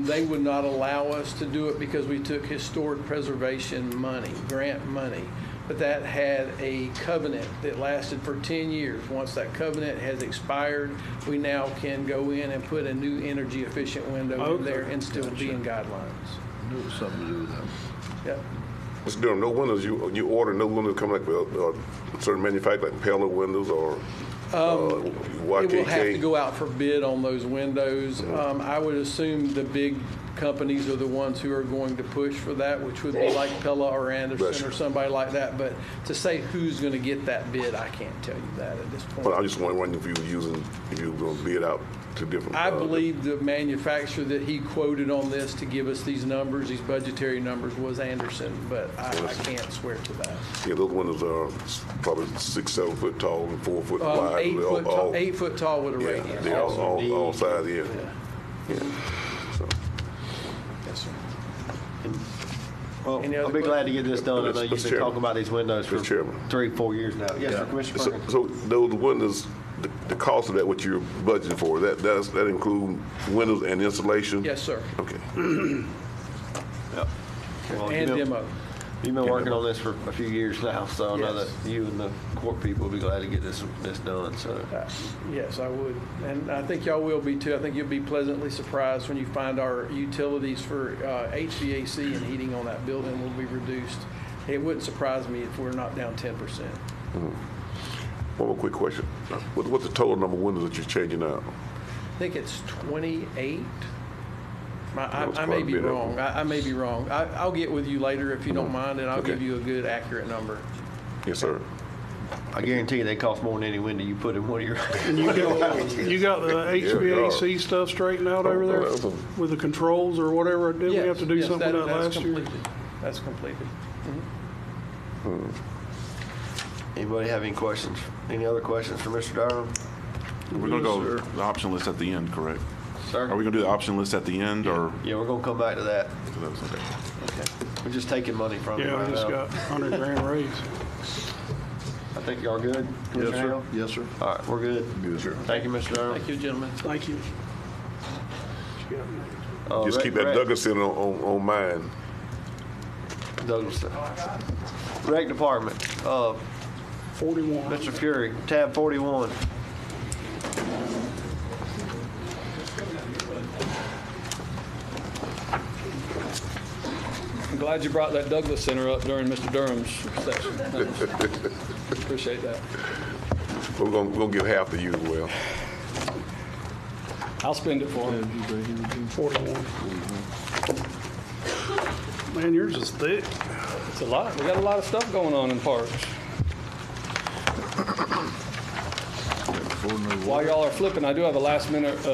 they would not allow us to do it because we took historic preservation money, grant money. But that had a covenant that lasted for 10 years. Once that covenant has expired, we now can go in and put a new energy efficient window in there and still be in guidelines. Knew it was something to do with that. Yep. Mr. Durham, no windows, you order no windows come like a certain manufacturer, like Pella windows or It will have to YKK? go out for bid on those windows. I would assume the big companies are the ones who are going to push for that, which would be like Pella or Anderson or somebody like that. But to say who's going to get that bid, I can't tell you that at this point. Well, I just wondering if you were going to bid out to different. I believe the manufacturer that he quoted on this to give us these numbers, these budgetary numbers, was Anderson, but I can't swear to that. Yeah, those windows are probably 6, 7 foot tall and 4 foot wide. 8 foot tall with a Yeah, radius. they're all sides, yeah. So, Yes, sir. Well, Any other I'll be glad to get this done. I know Mr. you've been Chairman. talking about these windows for Mr. Chairman. 3-4 years now. Yes, sir, Commissioner So, Perkins. so those windows, the cost of that, what you're budgeting for, that include windows and installation? Yes, sir. Okay. Yep. Well, And demo. You've been working on this for a few years now, so I know Yes. that you and the court people will be glad to get this done, so. Yes, I would. And I think y'all will be too. I think you'll be pleasantly surprised when you find our utilities for HVAC and heating on that building will be reduced. It wouldn't surprise me if we're not down 10%. One more quick question. What's the total number of windows that you're changing out? I think it's 28. That's I quite may a be bit of wrong. them. I may be wrong. I'll get with you later if you don't mind, and I'll Okay. give you a good, accurate number. Yes, sir. I guarantee you they cost more than any window you put in one of your. And you got the HVAC stuff straightened out over there with the controls or whatever? Didn't we Yes, have to do yes, something with that that's last year? completed. That's completed. Anybody have any questions? Any other questions for Mr. Durham? We're going to go the option list at the end, correct? Sir? Are we going to do the option list at the end, or? Yeah, we're gonna come back to that. Okay. Okay. We're just taking money from you Yeah, right we just now. got 100 grand raise. I think y'all good? Yes, Commissioner sir. Hale? Yes, sir. All right, we're good. Good, sir. Thank you, Mr. Durham. Thank you, gentlemen. Thank you. Just keep that Douglas Center on mind. Douglas. Rec Department, 41. Mr. Fury, tab 41. I'm glad you brought that Douglas Center up during Mr. Durham's section. Appreciate that. We're gonna give half to you as well. I'll spend it for him. 41. Man, yours is thick. It's a lot. We got a lot of stuff going on in parks. While y'all are flipping, I do have a last-minute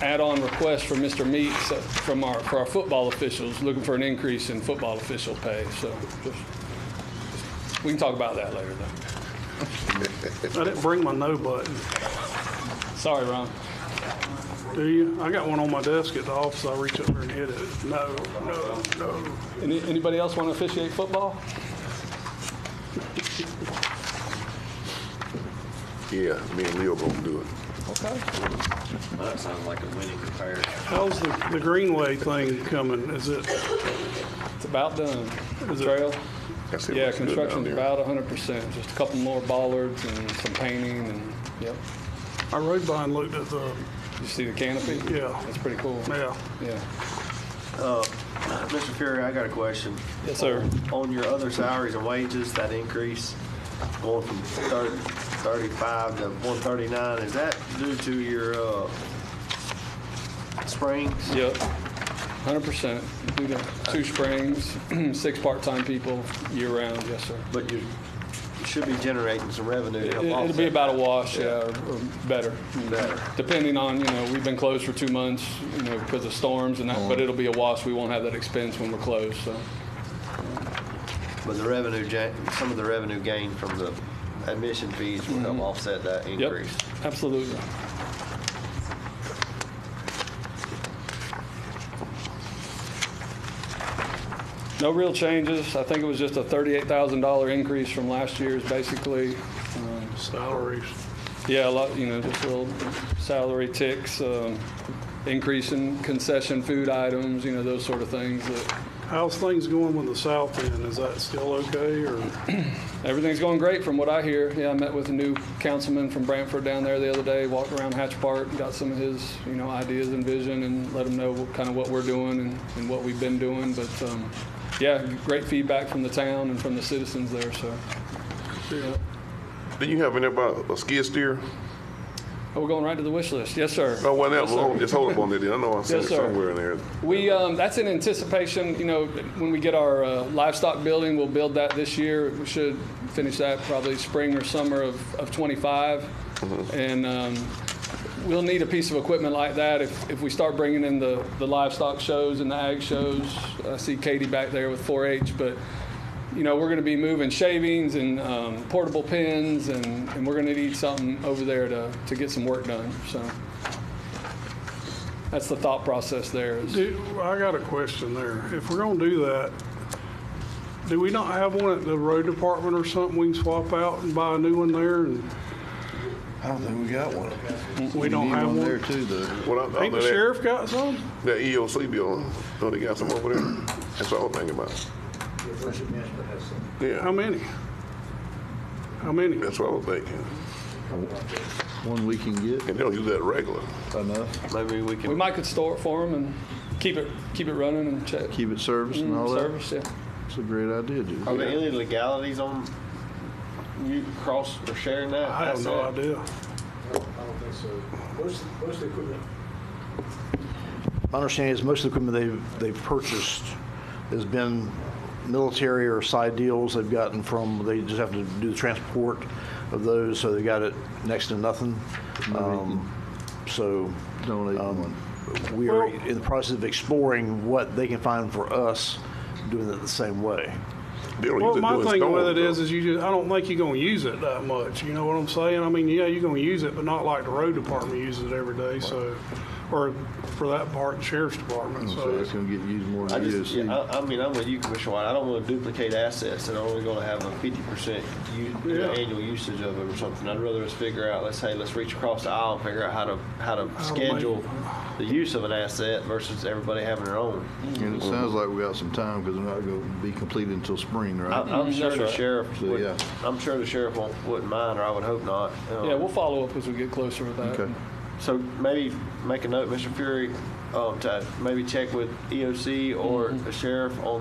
add-on request from Mr. Meeks for our football officials, looking for an increase in football official pay. So we can talk about that later, though. I didn't bring my no button. Sorry, Ron. Do you? I got one on my desk at the office. I'll reach up there and hit it. No. Anybody else want to officiate football? Yeah, me and Leo gonna do it. Okay. That sounds like a winning comparison. How's the Greenway thing coming? Is it, It's about done. Is it- Trail. That's it, Yeah, looks good down construction's there. about 100%. Just a couple more bollards and some painting and, yep. I rode by and looked at the, You see the canopy? Yeah. That's pretty cool. yeah. Yeah. Mr. Fury, I got a question. Yes, sir. On your other salaries and wages, that increase going from 35 to 139, is that due to your springs? Yep. 100%. We got 2 springs, 6 part-time people year-round, yes, sir. But you should be generating some revenue to help It'll offset be about a that. wash, yeah, or better. Better. Depending on, we've been closed for 2 months, because of storms and that, but it'll be a wash. We won't have that expense when we're closed, so. But the revenue, some of the revenue gained from the admission fees will help offset that Yep, increase. absolutely. No real changes. I think it was just a $38,000 increase from last year's, basically. Salaries. Yeah, a lot, just little salary ticks, increase in concession food items, those sort of things. How's things going with the south end? Is that still okay, or? Everything's going great from what I hear. Yeah, I met with a new councilman from Brantford down there the other day, walked around Hatch Park, got some of his, ideas and vision, and let him know what we're doing and what we've been doing. But, yeah, great feedback from the town and from the citizens there, so. Yeah. Do you have any about a skid steer? Oh, we're going right to the wish list. Yes, sir. Oh, well, Yes, sir. just hold up on there. I know I seen Yes, it sir. somewhere in there. We, that's in anticipation, when we get our livestock building, we'll build that this year. We should finish that probably spring or summer of 25. And we'll need a piece of equipment like that if we start bringing in the livestock shows and the ag shows. I see Katie back there with 4-H, but we're going to be moving shavings and portable pins, and we're going to need something over there to get some work done. So that's the thought process there. I got a question there. If we're going to do that, do we not have one at the road department or something we can swap out and buy a new one there? And I don't think we got one. we don't need have one there too, though. Well, Ain't the sheriff got some? That EOC bill, oh, they got some over there. That's what I was thinking about. Yeah. How many? How many? That's what I was thinking. One we can get. And they don't use that regular. Enough. Maybe we can. We might could store it for them and keep it running and check. Keep it serviced and all that. Service, yeah. It's a great idea, Jim. Are there any legalities on you cross or sharing that? I have no idea. I don't think so. Most of the equipment. My understanding is most of the equipment they've purchased has been military or side deals they've gotten from, they just have to do the transport of those, so they got it next to nothing. So Donate one. we are in the process of exploring what they can find for us doing it the same way. They don't Well, use it my doing thing with it storms, is I don't think you're going to use it that much. You know what I'm saying? I mean, yeah, you're going to use it, but not like the road department uses it every day. So, or for that part, the sheriff's department. So So it's going to get used more I than just, EOC. yeah, I'm with you, Commissioner White. I don't want to duplicate assets and only going to have a 50% annual usage of it or something. I'd rather us figure out, let's reach across the aisle and figure out how to schedule the use of an asset versus everybody having their own. And it sounds like we got some time because they're not going to be completed until spring, right? I'm sure the sheriff So, would, yeah. I'm sure the sheriff wouldn't mind, or I would hope not. Yeah, we'll follow up as we get closer with that. Okay. So maybe make a note, Mr. Fury, to maybe check with EOC or the sheriff on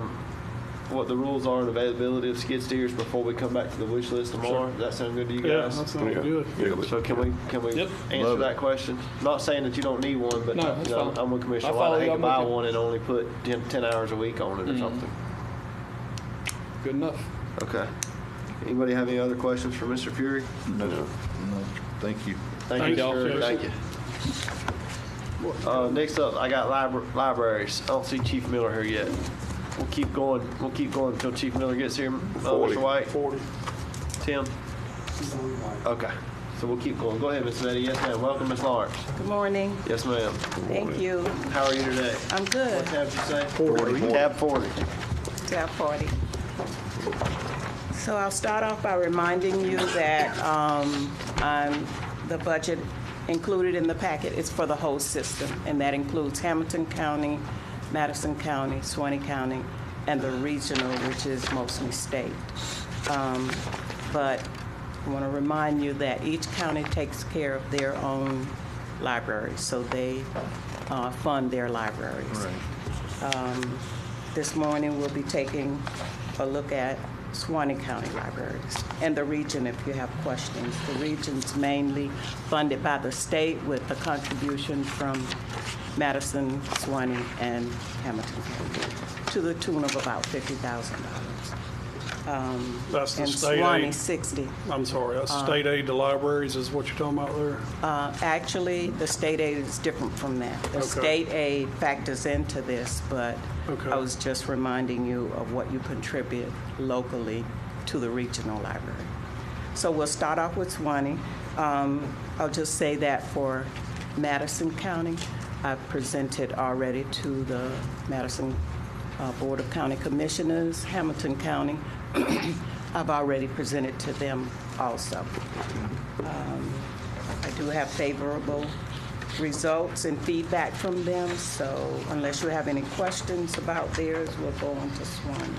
what the rules are and availability of skid steers before we come back to the wish list tomorrow. Does that sound good to you yeah, guys? that sounds good. Yeah. So can we Yep. answer Love that it. question? Not saying that you don't need one, but No, that's fine. I'm with Commissioner I'll White. follow I hate you. to I'm buy with you. one and only put 10 hours a week on it or something. Good enough. Okay. Anybody have any other questions for Mr. Fury? No. Thank you. Thank you, y'all. sir. Thank you. Next up, I got libraries. I don't see Chief Miller here yet. We'll keep going. We'll keep going until Chief Miller gets here. 40. Mr. White? 40. Tim? Okay. So we'll keep going. Go ahead, Ms. Betty. Yes, ma'am. Welcome, Ms. Lawrence. Good morning. Yes, ma'am. Thank you. How are you today? I'm good. What tab did you say? 40. Tab 40. Tab 40. So I'll start off by reminding you that the budget included in the packet is for the whole system, and that includes Hamilton County, Madison County, Suwannee County, and the regional, which is mostly state. But I want to remind you that each county takes care of their own libraries, so they fund their libraries. This morning, we'll be taking a look at Suwannee County libraries and the region if you have questions. The region's mainly funded by the state with a contribution from Madison, Suwannee, and Hamilton County to the tune of about $50,000. That's the and state Suwannee, aid. 60. I'm sorry, that's state aid to libraries is what you're talking about there? Actually, the state aid is different from that. The Okay. state aid factors into this, but Okay. I was just reminding you of what you contribute locally to the regional library. So we'll start off with Suwannee. I'll just say that for Madison County, I've presented already to the Madison Board of County Commissioners. Hamilton County, I've already presented to them also. I do have favorable results and feedback from them, so unless you have any questions about theirs, we'll go on to Suwannee.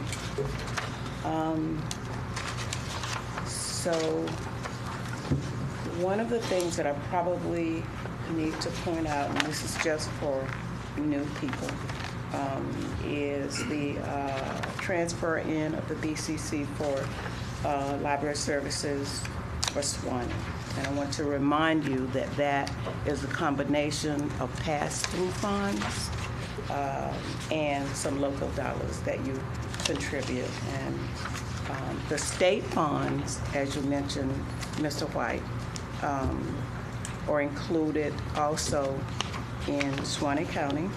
So one of the things that I probably need to point out, and this is just for new people, is the transfer in of the BCC for library services for Suwannee. And I want to remind you that that is a combination of pass-through funds and some local dollars that you contribute. And the state funds, as you mentioned, Mr. White, are included also in Suwannee County.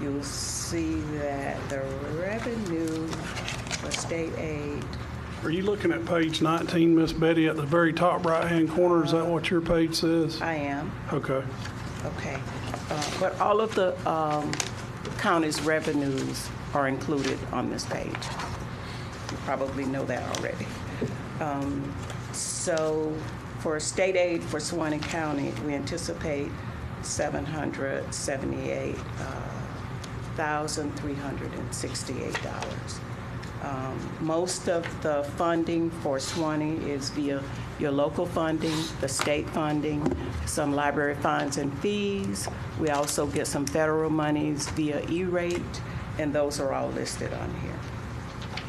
You'll see that the revenue for state aid. Are you looking at page 19, Miss Betty, at the very top right-hand corner? Is that what your page says? I am. Okay. Okay. But all of the county's revenues are included on this page. You probably know that already. So for state aid for Suwannee County, we anticipate $778,368. Most of the funding for Suwannee is via your local funding, the state funding, some library fines and fees. We also get some federal monies via E-rate, and those are all listed on here.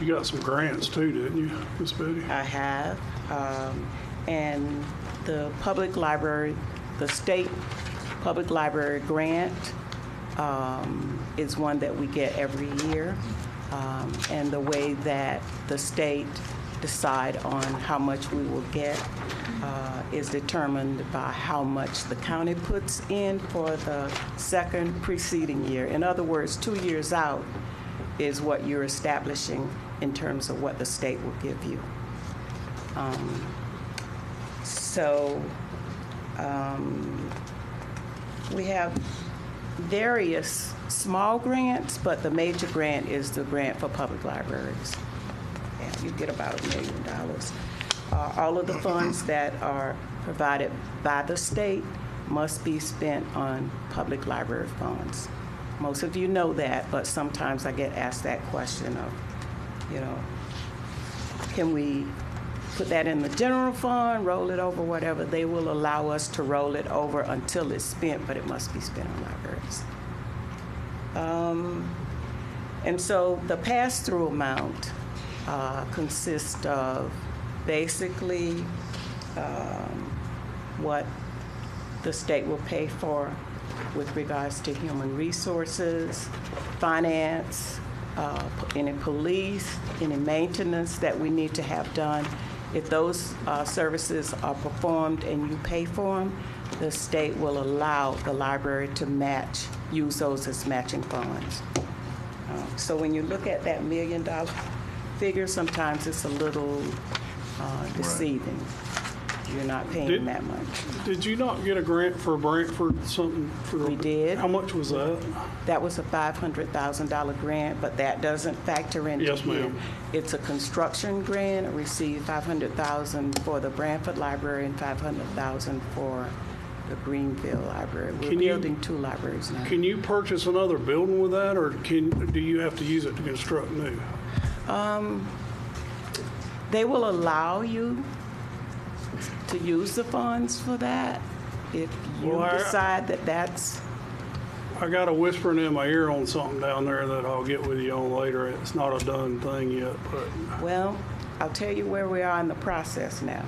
You got some grants too, didn't you, Miss Betty? I have. And the public library, the state public library grant is one that we get every year. And the way that the state decide on how much we will get is determined by how much the county puts in for the second preceding year. In other words, 2 years out is what you're establishing in terms of what the state will give you. We have various small grants, but the major grant is the grant for public libraries. And you get about $1 million. All of the funds that are provided by the state must be spent on public library funds. Most of you know that, but sometimes I get asked that question of, can we put that in the general fund, roll it over, whatever? They will allow us to roll it over until it's spent, but it must be spent on libraries. And so the pass-through amount consists of basically what the state will pay for with regards to human resources, finance, any police, any maintenance that we need to have done. If those services are performed and you pay for them, the state will allow the library to use those as matching funds. So when you look at that $1 million figure, sometimes it's a little deceiving. you're not paying that much. Did you not get a grant for Brantford, something? We did. How much was that? That was a $500,000 grant, but that doesn't factor into Yes, here. ma'am. It's a construction grant. I received $500,000 for the Brantford Library and $500,000 for the Greenville Library. We're building 2 libraries now. Can you purchase another building with that, or do you have to use it to construct new? They will allow you to use the funds for that if you Well, decide that that's. I got a whispering in my ear on something down there that I'll get with you on later. It's not a done thing yet, but. Well, I'll tell you where we are in the process now.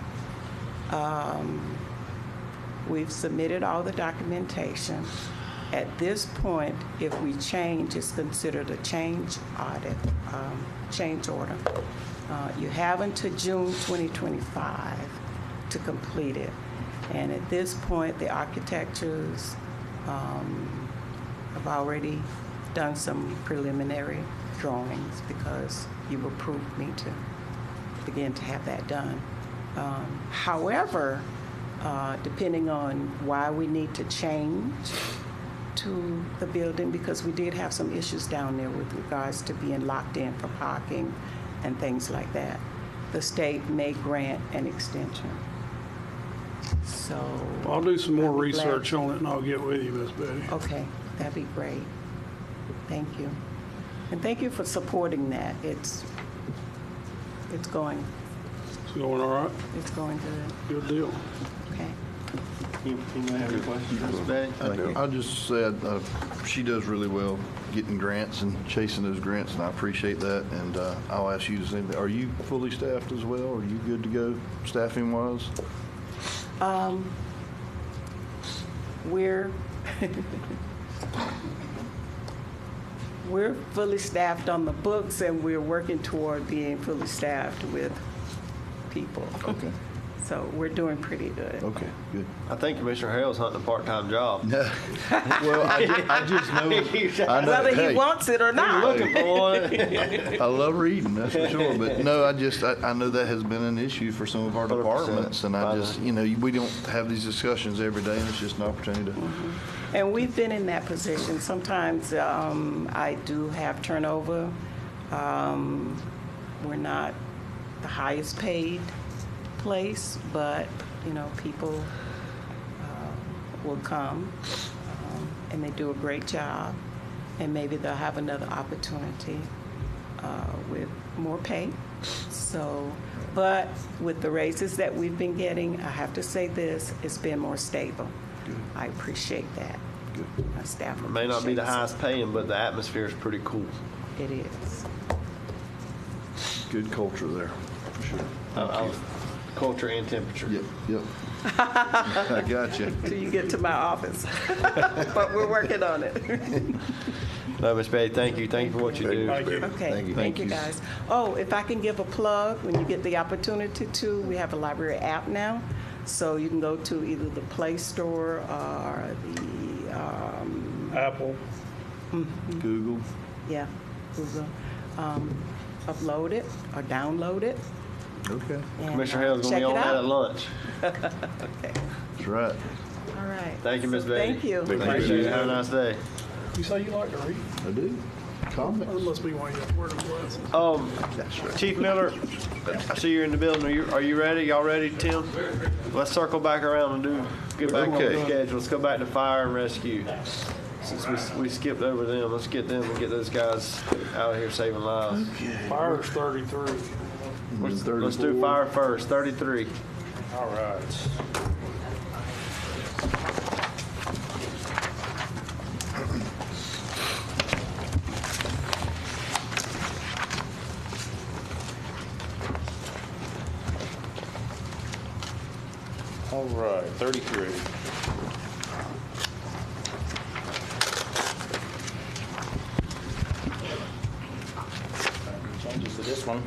We've submitted all the documentation. At this point, if we change, it's considered a change audit, change order. You have until June 2025 to complete it. And at this point, the architects have already done some preliminary drawings because you've approved me to begin to have that done. However, depending on why we need to change to the building, because we did have some issues down there with regards to being locked in for parking and things like that, the state may grant an extension. So I'll do some more I'll be glad research on it and I'll get with you, Miss Betty. Okay, that'd be great. Thank you. And thank you for supporting that. It's going. It's going all right? It's going good. Good deal. Okay. You may have any questions, Miss Betty? I'll just say she does really well getting grants and chasing those grants, and I appreciate that. And I'll ask you the same thing. Are you fully staffed as well? Are you good to go staffing-wise? We're fully staffed on the books, and we're working toward being fully staffed with people. Okay. So we're doing pretty good. Okay, good. I think Commissioner Hale's hunting a part-time job. Well, I just know. I know Whether he hey, wants it or not. Looking for one. I love reading, that's for sure. But no, I know that has been an issue for some of our 100%. departments, and I just, we don't have these discussions every day, and it's just an opportunity to. And we've been in that position. Sometimes I do have turnover. We're not the highest paid place, but people will come and they do a great job, and maybe they'll have another opportunity with more pay. So, but with the raises that we've been getting, I have to say this, it's been more stable. Good. I appreciate that. Good. My staff It may not be the appreciates highest paying, but the atmosphere is pretty cool. it. It is. Good culture there, for sure. Culture and temperature. Yep. I got you. Till you get to my office. But we're working on it. No, Miss Betty, thank you. Thank you for what you do. Thank you. Okay, thank you guys. Oh, if I can give a plug, when you get the opportunity to, we have a library app now. So you can go to either the Play Store or the, Apple. Google. yeah, Google. Upload it or download it. Okay. And, Commissioner Hale's going to check be on it that out. at lunch. Okay, That's right. all right. Thank you, Miss So Betty. Thank you. Appreciate it. Have a nice day. You say you like to read? I do. Comics. That must be why you have to wear the glasses. That's right. Chief Miller, I see you're in the building. Are you ready? Y'all ready, Tim? Let's circle back around and get back on the Okay. schedule. Let's go back to fire and rescue. Since we skipped over them, let's get them and get those guys out of here saving lives. Fire's 33. Let's do fire first. 33. All right. All right, 33. Changes to this one.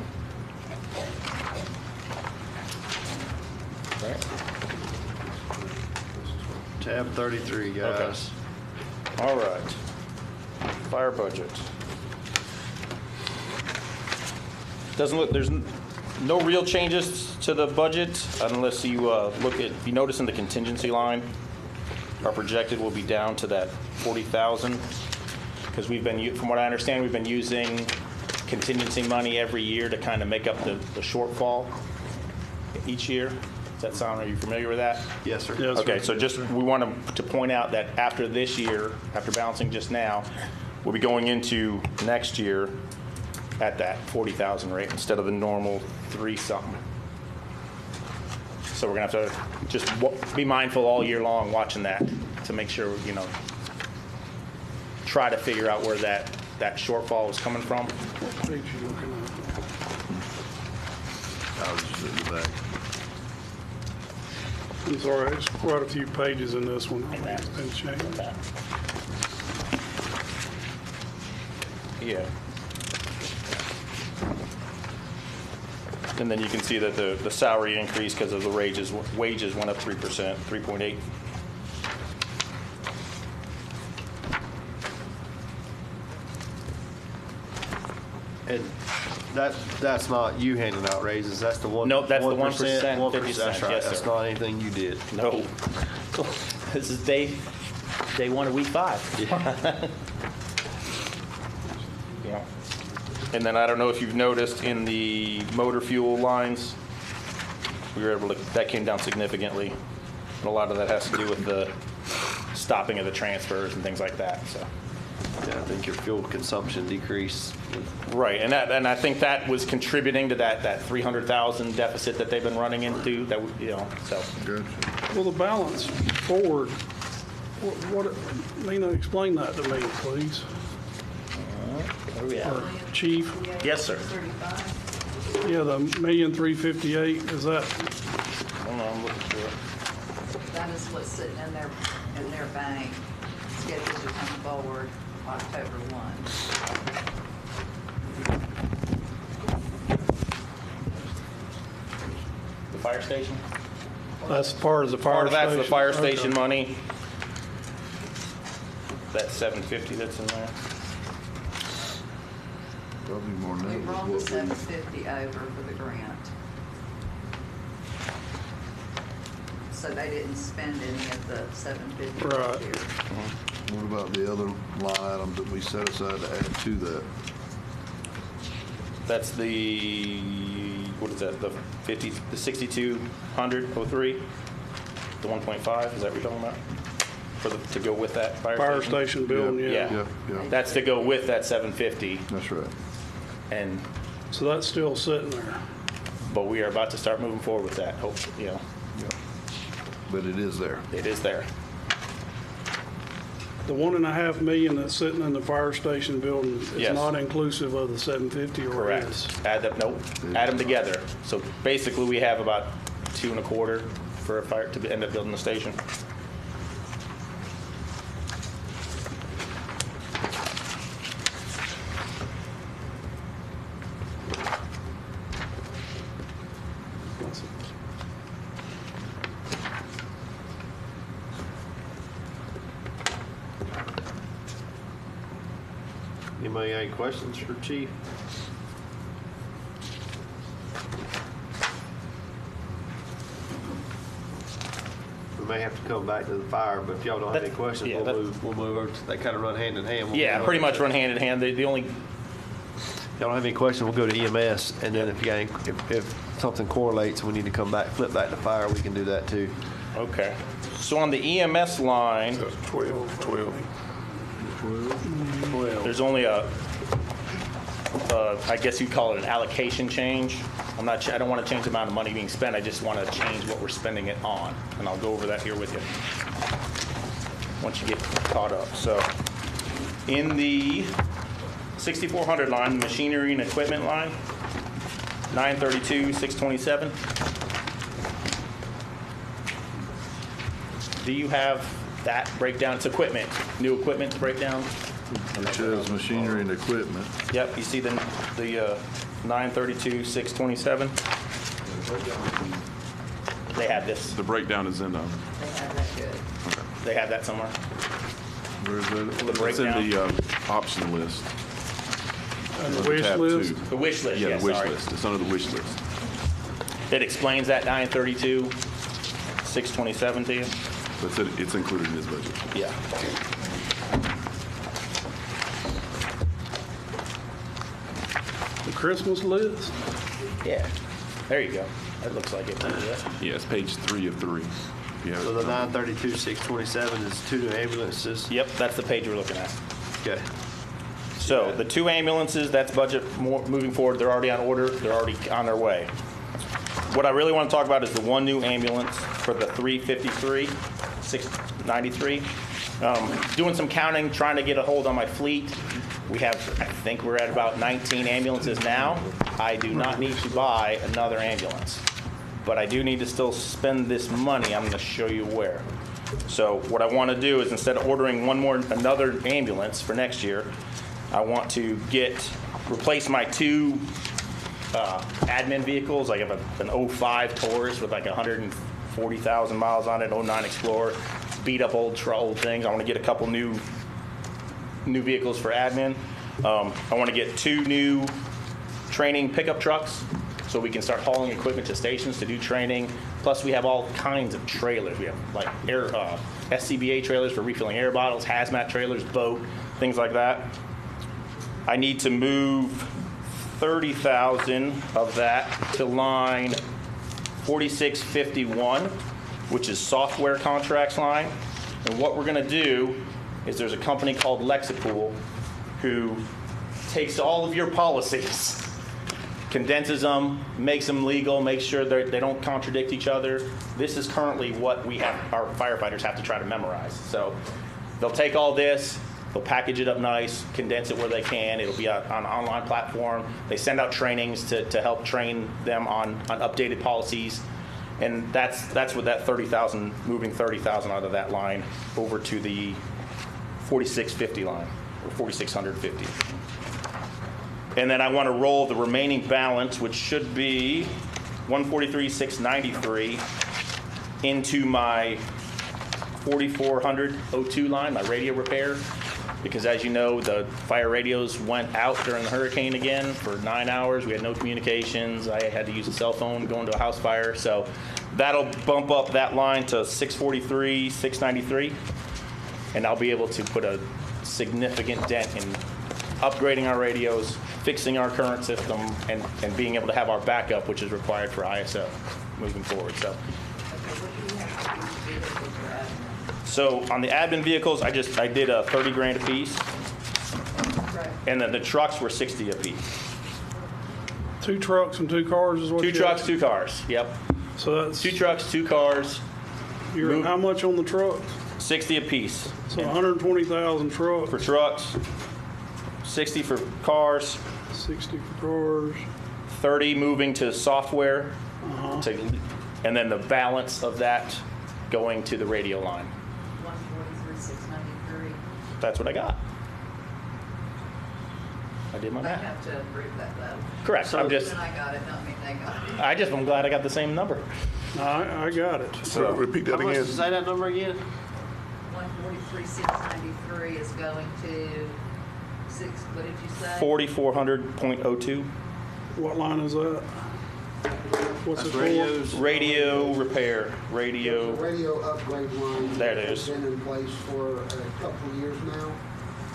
Right. Tab 33, guys. All right. Fire budget. Doesn't look, No real changes to the budget unless you if you notice in the contingency line, our projected will be down to that 40,000 because from what I understand, we've been using contingency money every year to kind of make up the shortfall each year. Does that sound, are you familiar with that? Yes, sir. Yes, Okay, sir. so just, we want to point out that after this year, after balancing just now, we'll be going into next year at that 40,000 rate instead of the normal 3-something. So we're going to have to just be mindful all year long watching that to make sure, try to figure out where that shortfall is coming from. What page are you looking at? I was just in the back. I'm sorry, there's quite a few pages in this one. It's been changed. Yeah. And then you can see that the salary increase because of the wages went up 3%, 3.8. And that's not you handing out raises, that's the one. Nope, that's the 1%, 1%, 50 that's cents, right, yes, that's sir. not anything you did. No. This is day 1 of week 5. Yeah. And then I don't know if you've noticed in the motor fuel lines, we were able to, that came down significantly. And a lot of that has to do with the stopping of the transfers and things like that, so. Yeah, I think your fuel consumption decreased. Right, and I think that was contributing to that 300,000 deficit that they've been running into, that, so. Good. Well, the balance forward, Lena, explain that to me, please. Where are we at? Or Chief? Yes, sir. Yeah, the $1,358,000, is that, Hold on, I'm looking for it. That is what's sitting in their bank, scheduled to come forward October 1. The fire station? that's part of the fire Part of station? that's the fire Okay. station money. That 750 that's in there. Probably more than We that. rolled the 750 over for the grant. So they didn't spend any of the 750 Right. this year. What about the other line items that we set aside to add to that? That's the, what is that, the 6,200.03? The 1.5, is that what you're talking about? To go with that fire station? Fire station building, yeah. Yeah. That's to go with that 750, That's right. and, So that's still sitting there. but we are about to start moving forward with that, hope, Yeah. But it is there. it is there. The $1.5 million that's sitting in the fire station building is Yes. not inclusive of the 750, or it is? Correct. Add them together. So basically, we have about 2.25 for a fire to end up building the station. Anybody got any questions for Chief? We may have to come back to the fire, but if y'all don't have any questions, yeah, we'll move over. They kind of run hand in hand. We'll Yeah, move pretty over much to- run hand in hand. The only, If y'all don't have any questions, we'll go to EMS, and then if you got any, if something correlates, we need to come back, flip back to fire, we can do that too. okay. So on the EMS line, 12. there's only I guess you'd call it an allocation change. I don't want to change the amount of money being spent. I just want to change what we're spending it on. And I'll go over that here with you once you get caught up. So in the 6400 line, the machinery and equipment line, 932, 627. Do you have that breakdown? It's equipment, new equipment breakdown. It says machinery and equipment. Yep, you see the 932, 627? They have this. The breakdown is in, They have that good. They have that somewhere. Where's that? The it's in breakdown. the option list. And the Under wish tab list? 2. The wish list, Yeah, yeah, the wish sorry. list. It's under the wish list. It explains that 932, 627 to you. But it's included in his budget. Yeah. The Christmas list? Yeah. There you go. That looks like it. Yeah, it's page 3 of 3. Yeah. So the 932, 627 is 2 new ambulances. Yep, that's the page we're looking at. Okay. So the 2 ambulances, that's budget moving forward. They're already on order. They're already on their way. What I really want to talk about is the 1 new ambulance for the 353, 693. Doing some counting, trying to get a hold on my fleet. We have, I think we're at about 19 ambulances now. I do not need to buy another ambulance, but I do need to still spend this money. I'm going to show you where. So what I want to do is, instead of ordering another ambulance for next year, I want to replace my 2 admin vehicles. I have an 05 Taurus with like 140,000 miles on it, 09 Explorer, beat up old things. I want to get a couple new vehicles for admin. I want to get 2 new training pickup trucks so we can start hauling equipment to stations to do training. Plus, we have all kinds of trailers. We have like SCBA trailers for refilling air bottles, hazmat trailers, boat, things like that. I need to move 30,000 of that to line 4651, which is software contracts line. And what we're going to do is, there's a company called Lexipool who takes all of your policies, condenses them, makes them legal, makes sure they don't contradict each other. This is currently what our firefighters have to try to memorize. So they'll take all this, they'll package it up nice, condense it where they can. It'll be on an online platform. They send out trainings to help train them on updated policies. And that's what that 30,000, moving 30,000 out of that line over to the 4650 line, or 4650. And then I want to roll the remaining balance, which should be 143,693, into my 4400-02 line, my radio repair. Because as you know, the fire radios went out during the hurricane again for 9 hours. We had no communications. I had to use a cell phone going to a house fire. So that'll bump up that line to 643,693. And I'll be able to put a significant dent in upgrading our radios, fixing our current system, and being able to have our backup, which is required for ISO moving forward. So on the admin vehicles, I did a 30 grand a piece, and then the trucks were 60 a piece. 2 trucks and 2 cars is what 2 trucks, 2 cars. Yep. So that's 2 trucks, 2 cars. You're how much on the trucks? 60 a piece. So 120,000 trucks. For trucks, 60 for cars. 60 for cars. 30 moving to software, and then the balance of that going to the radio line. 143,693. That's what I got. I did my They math. have to approve that though. Correct. I'm just. When I got it, don't mean they got it. I'm glad I got the same number. I got it. So repeat that How much again. to say that number again? 143,693 is going to what did you say? 4400.02. What line is that? What's it for? Radios. Radio repair. Radio. The radio upgrade line There it is. has been in place for a couple of years now.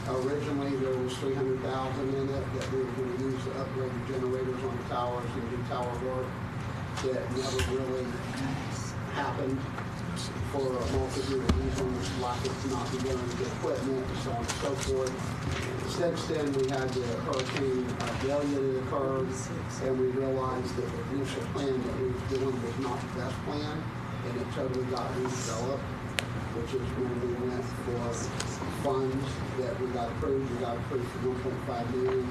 Originally, there was 300,000 in it that we were going to use to upgrade the generators on the towers and do tower work. That never really happened for a multitude of reasons, like it's not being able to get equipment and so on and so forth. Since then, we had the Hurricane Delia that occurred, and we realized that the initial plan that we were doing was not the best plan, and it totally got redeveloped, which is when we went for funds that we got approved. We got approved for 1.5 million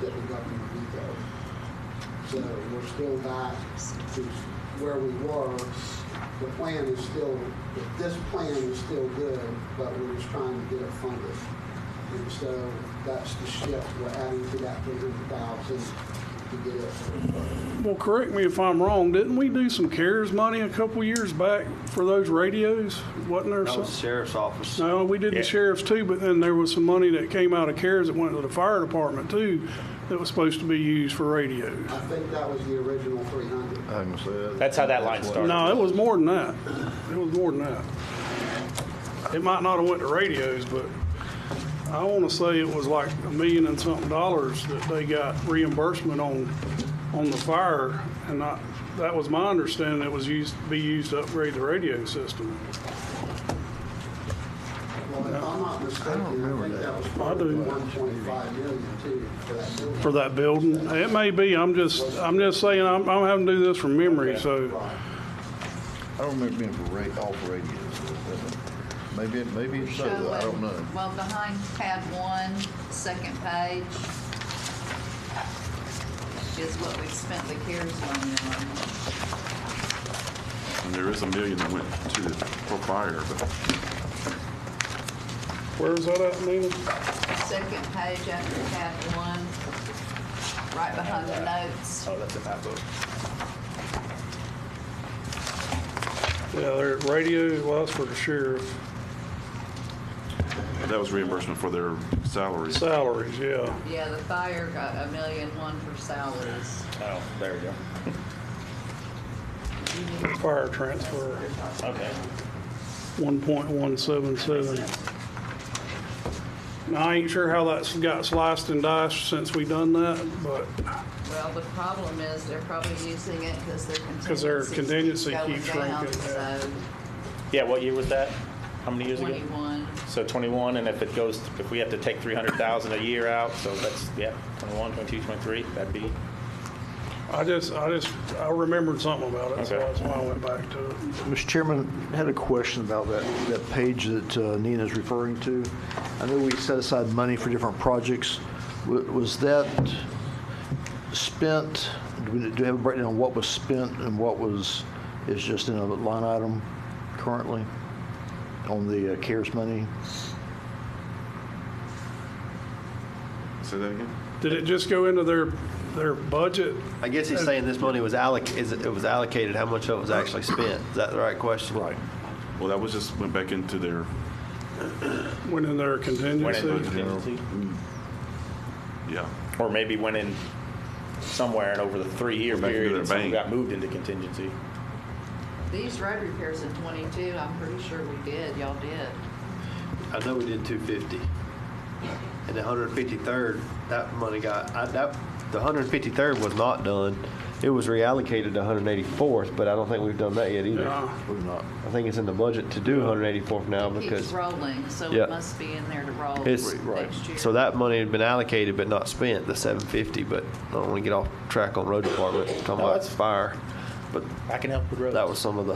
that the government vetoed. So we're still back to where we were. The plan is still, this plan is still good, but we're just trying to get it funded. And so that's the shift. We're adding to that 300,000 to get it. Well, correct me if I'm wrong, didn't we do some CARES money a couple years back for those radios? Wasn't there That some? was the sheriff's office. No, we did the sheriff's too, but then there was some money that came out of CARES that went to the fire department too, that was supposed to be used for radios. I think that was the original 300. I'm gonna say that. That's how that line started. No, it was more than that. It was more than that. It might not have went to radios, but I want to say it was like $1 million and something that they got reimbursement on the fire, and that was my understanding. It was used to upgrade the radio system. Well, if I'm not mistaken, I think that was part of the 1.5 million too for that building. For that building, it may be. I'm just saying. I'm having to do this from memory, so. I don't remember being for all for radios. Maybe it's so, though. I don't know. Well, behind tab 1, second page, is what we've spent the CARES money on. And there is $1 million that went to the for fire, but Where is that at, Nina? Second page after tab 1, right behind the notes. Oh, that's in that book. Yeah, they're at radio. Well, that's for the sheriff. that was reimbursement for their salaries. Salaries, yeah. Yeah, the fire got $1.1 million for salaries. Oh, there we go. Fire transfer, Okay. 1.177. Now, I ain't sure how that's got sliced and diced since we done that, but Well, the problem is they're probably using it because their contingency contingency going keeps down, shrinking, yeah. so Yeah, what year was that? How many years ago? 21. So 21, and if we have to take 300,000 a year out, so that's, 21, 22, 23, that'd be. I remembered something about it, so Okay. that's why I went back to it. Mr. Chairman, I had a question about that page that Nina's referring to. I know we set aside money for different projects. Was that spent, do we have a breakdown on what was spent and what is just in a line item currently on the CARES money? Say that again? Did it just go into their budget? I guess he's saying this money was allocated, how much of it was actually spent. Is that the right question? Right. Well, that was just went back into their. Went in their contingency? Contingency? Yeah. Or maybe went in somewhere and over the 3-year Back into period, their and some bank. got moved into contingency. These road repairs in 22, I'm pretty sure we did. Y'all did. I know we did 250. And the 153rd, that money the 153rd was not done. It was reallocated to 184th, but I don't think we've done that yet either. No. We've not. I think it's in the budget to do 184th now It keeps because rolling, so Yeah. it must be in there to roll it's, next year. so that money had been allocated but not spent, the 750, but I don't want to get off track on road department, talking No, about that's- fire. But I can help with roads. that was some of the.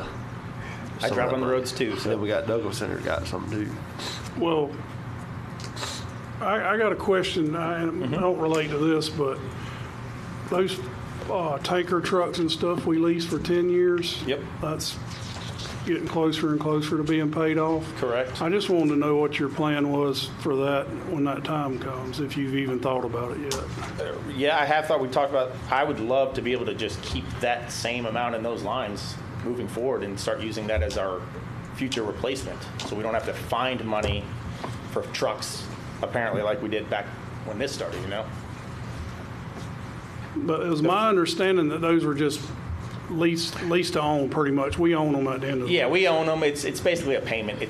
I some drive of on the money. roads too, And so. then we got Douglas Center got something due. Well, I got a question, and I don't relate to this, but those tanker trucks and stuff we leased for 10 years. Yep. That's getting closer and closer to being paid off. Correct. I just wanted to know what your plan was for that when that time comes, if you've even thought about it yet. Yeah, I have thought we talked about, I would love to be able to just keep that same amount in those lines moving forward and start using that as our future replacement. So we don't have to find money for trucks, apparently like we did back when this started, you know? But it was my understanding that those were just leased to own pretty much. We own them at the end of the Yeah, we own them. It's basically a payment.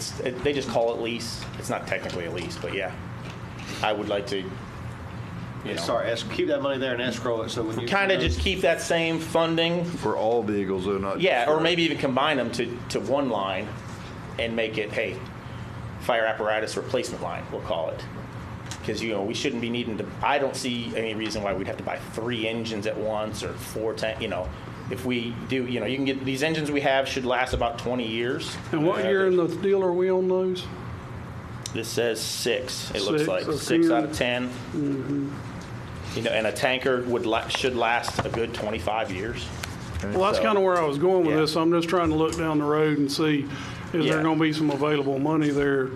They just call it lease. It's not technically a lease, but yeah. I would like to, Keep that money there and escrow it so when you. kind of just keep that same funding. For all vehicles, though, not. Yeah, just or for- maybe even combine them to one line and make it, hey, fire apparatus replacement line, we'll call it. Because, we shouldn't be needing to, I don't see any reason why we'd have to buy 3 engines at once or 4 if we do, you can get, these engines we have should last about 20 years. And what year in the deal are we on those? This says 6, it looks 6 like. of 6 out 10. of 10. Mm-hmm. And a tanker should last a good 25 years. Well, that's kind of where I was going with this. I'm just trying to look down the road and see, is there going to be some available money there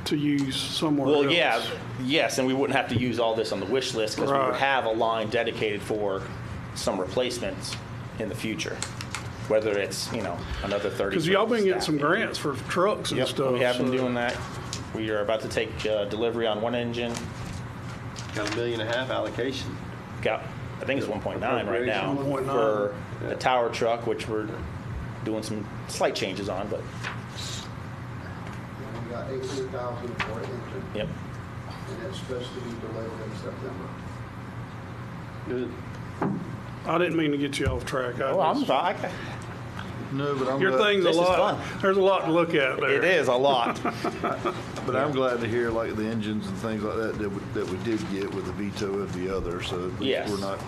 to use somewhere else? Yes, and we wouldn't have to use all this on the wish list because we Right. would have a line dedicated for some replacements in the future, whether it's, another 30. Because y'all been getting staff. some grants for trucks and Yep, stuff. we have been so- doing that. We are about to take delivery on one engine. Got $1.5 million allocation. Got, I think it's 1.9 right now 1.9. for the tower truck, which we're doing some slight changes on, but And we got 800,000 for an engine, yep. and it's supposed to be delivered in September. Good. I didn't mean to get you off track. Oh, I'm fine. No, but I'm Your glad, thing's a This is lot. fun. There's a lot to look at there. It is a lot. but I'm glad to hear like the engines and things like that we did get with the veto of the other. So at least Yes. we're not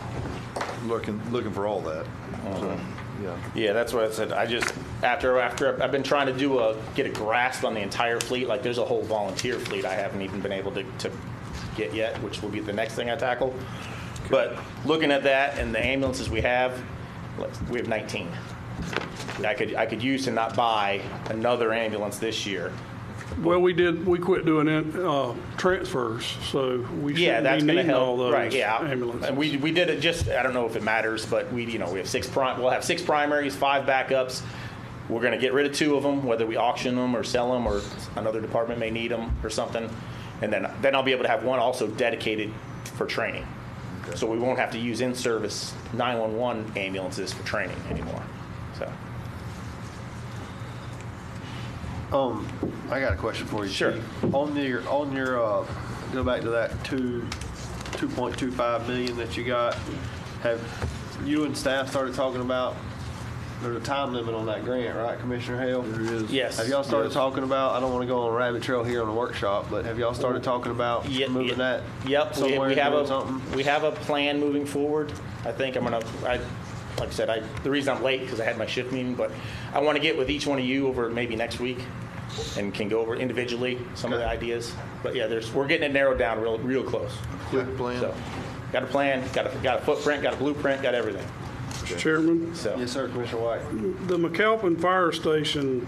looking for all that. So, yeah. Yeah, that's what I said. I just, after I've been trying to get a grasp on the entire fleet. Like there's a whole volunteer fleet I haven't even been able to get yet, which will be the next thing I tackle. But looking at that and the ambulances we have 19. I could use to not buy another ambulance this year. Well, we quit doing transfers, so we Yeah, shouldn't that's be going to needing all help. those Right, yeah. ambulances. And we did it just, I don't know if it matters, but we have we'll have 6 primaries, 5 backups. We're going to get rid of 2 of them, whether we auction them or sell them or another department may need them or something. And then I'll be able to have one also dedicated for training. Okay. So we won't have to use in-service 911 ambulances for training anymore. So. I got a question for you. Sure. Chief. On your go back to that 2.25 million that you got. Have you and staff started talking about? There's a time limit on that grant, right, Commissioner Hale? There is. Yes. Have y'all started talking about? I don't want to go on a rabbit trail here on the worked,shop, but have y'all started talking about moving that? Yep. Somewhere We have doing something? we have a plan moving forward. I think like I said, the reason I'm late because I had my shift meeting, but I want to get with each one of you over maybe next week and can go over individually some of the ideas. But yeah, we're getting it narrowed down real close. Quick plan. So, got a plan, got a footprint, got a blueprint, got everything. Mr. Chairman, So Yes, sir, Commissioner White. the McAlpin Fire Station,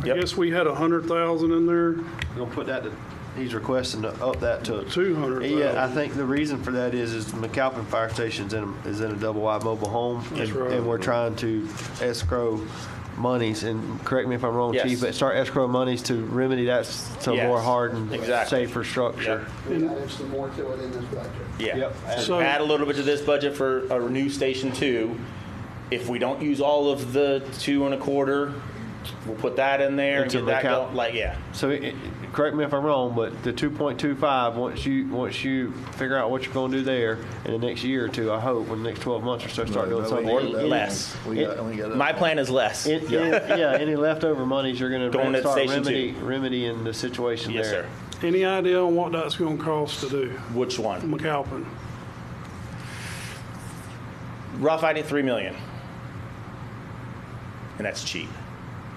I Yep. guess we had 100,000 in there, We're gonna put that to. He's requesting to up that to 200,000. Yeah, I think the reason for that is McAlpin Fire Station's is in a double wide mobile home, That's right. and we're trying to escrow monies. And correct me if I'm wrong, Yes. Chief, but start escrow monies to remedy that to a Yes, more hardened, exactly. safer structure. We added some more to it in this budget. yeah. Yep. So- Add a little bit to this budget for a new Station 2. If we don't use all of the 2.25, we'll put that in there and Into get that account. going. Like, yeah. So correct me if I'm wrong, but the 2.25, once you figure out what you're going to do there in the next year or two, I hope in the next 12 months or so, start doing something. Or less. We got that. My plan is less. Any leftover monies you're going Going to to start Station remedying the situation Yes, there. sir. Any idea on what that's going to cost to do? Which one? McAlpin. Rough idea, $3 million. And that's cheap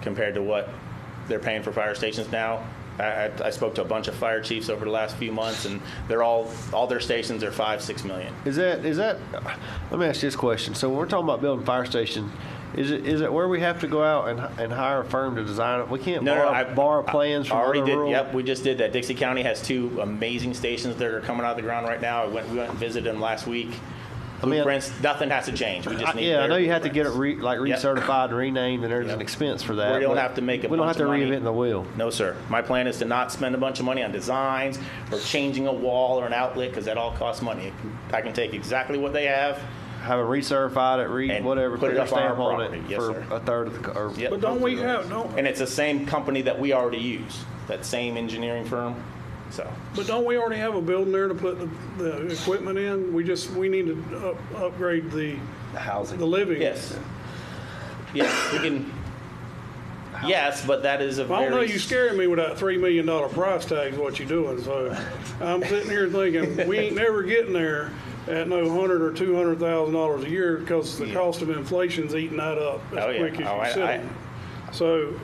compared to what they're paying for fire stations now. I spoke to a bunch of fire chiefs over the last few months, and they're all their stations are $5-6 million. Is that? Let me ask you this question. So when we're talking about building fire stations, is it where we have to go out and hire a firm to design it? We can't borrow plans from already other did. rural. Yep, we just did that. Dixie County has 2 amazing stations that are coming out of the ground right now. We went and visited them last week. Blueprints, nothing has to change. We just need I know you have to get it blueprints. recertified and renamed, and there's an expense for that. We don't but have to make We don't have to reinvent the wheel. No, sir. My plan is to not spend a bunch of money on designs or changing a wall or an outlet because that all costs money. I can take exactly what they have. Have it recertified, And whatever, put it their up on our stamp on property. it Yes, for sir. a third of the. Or Yep. But don't we have, And it's the same company that we already use, that same engineering firm. So but don't we already have a building there to put the equipment in? We need to upgrade the housing, the living. yes, yes, we can. Yes, but that is a I don't know, very. you scaring me with that $3 million price tag is what you're doing. So I'm sitting here thinking we ain't never getting there at no $100,000 or $200,000 a year because the cost of inflation's eating that up as Oh, yeah. quick as Oh, you said. So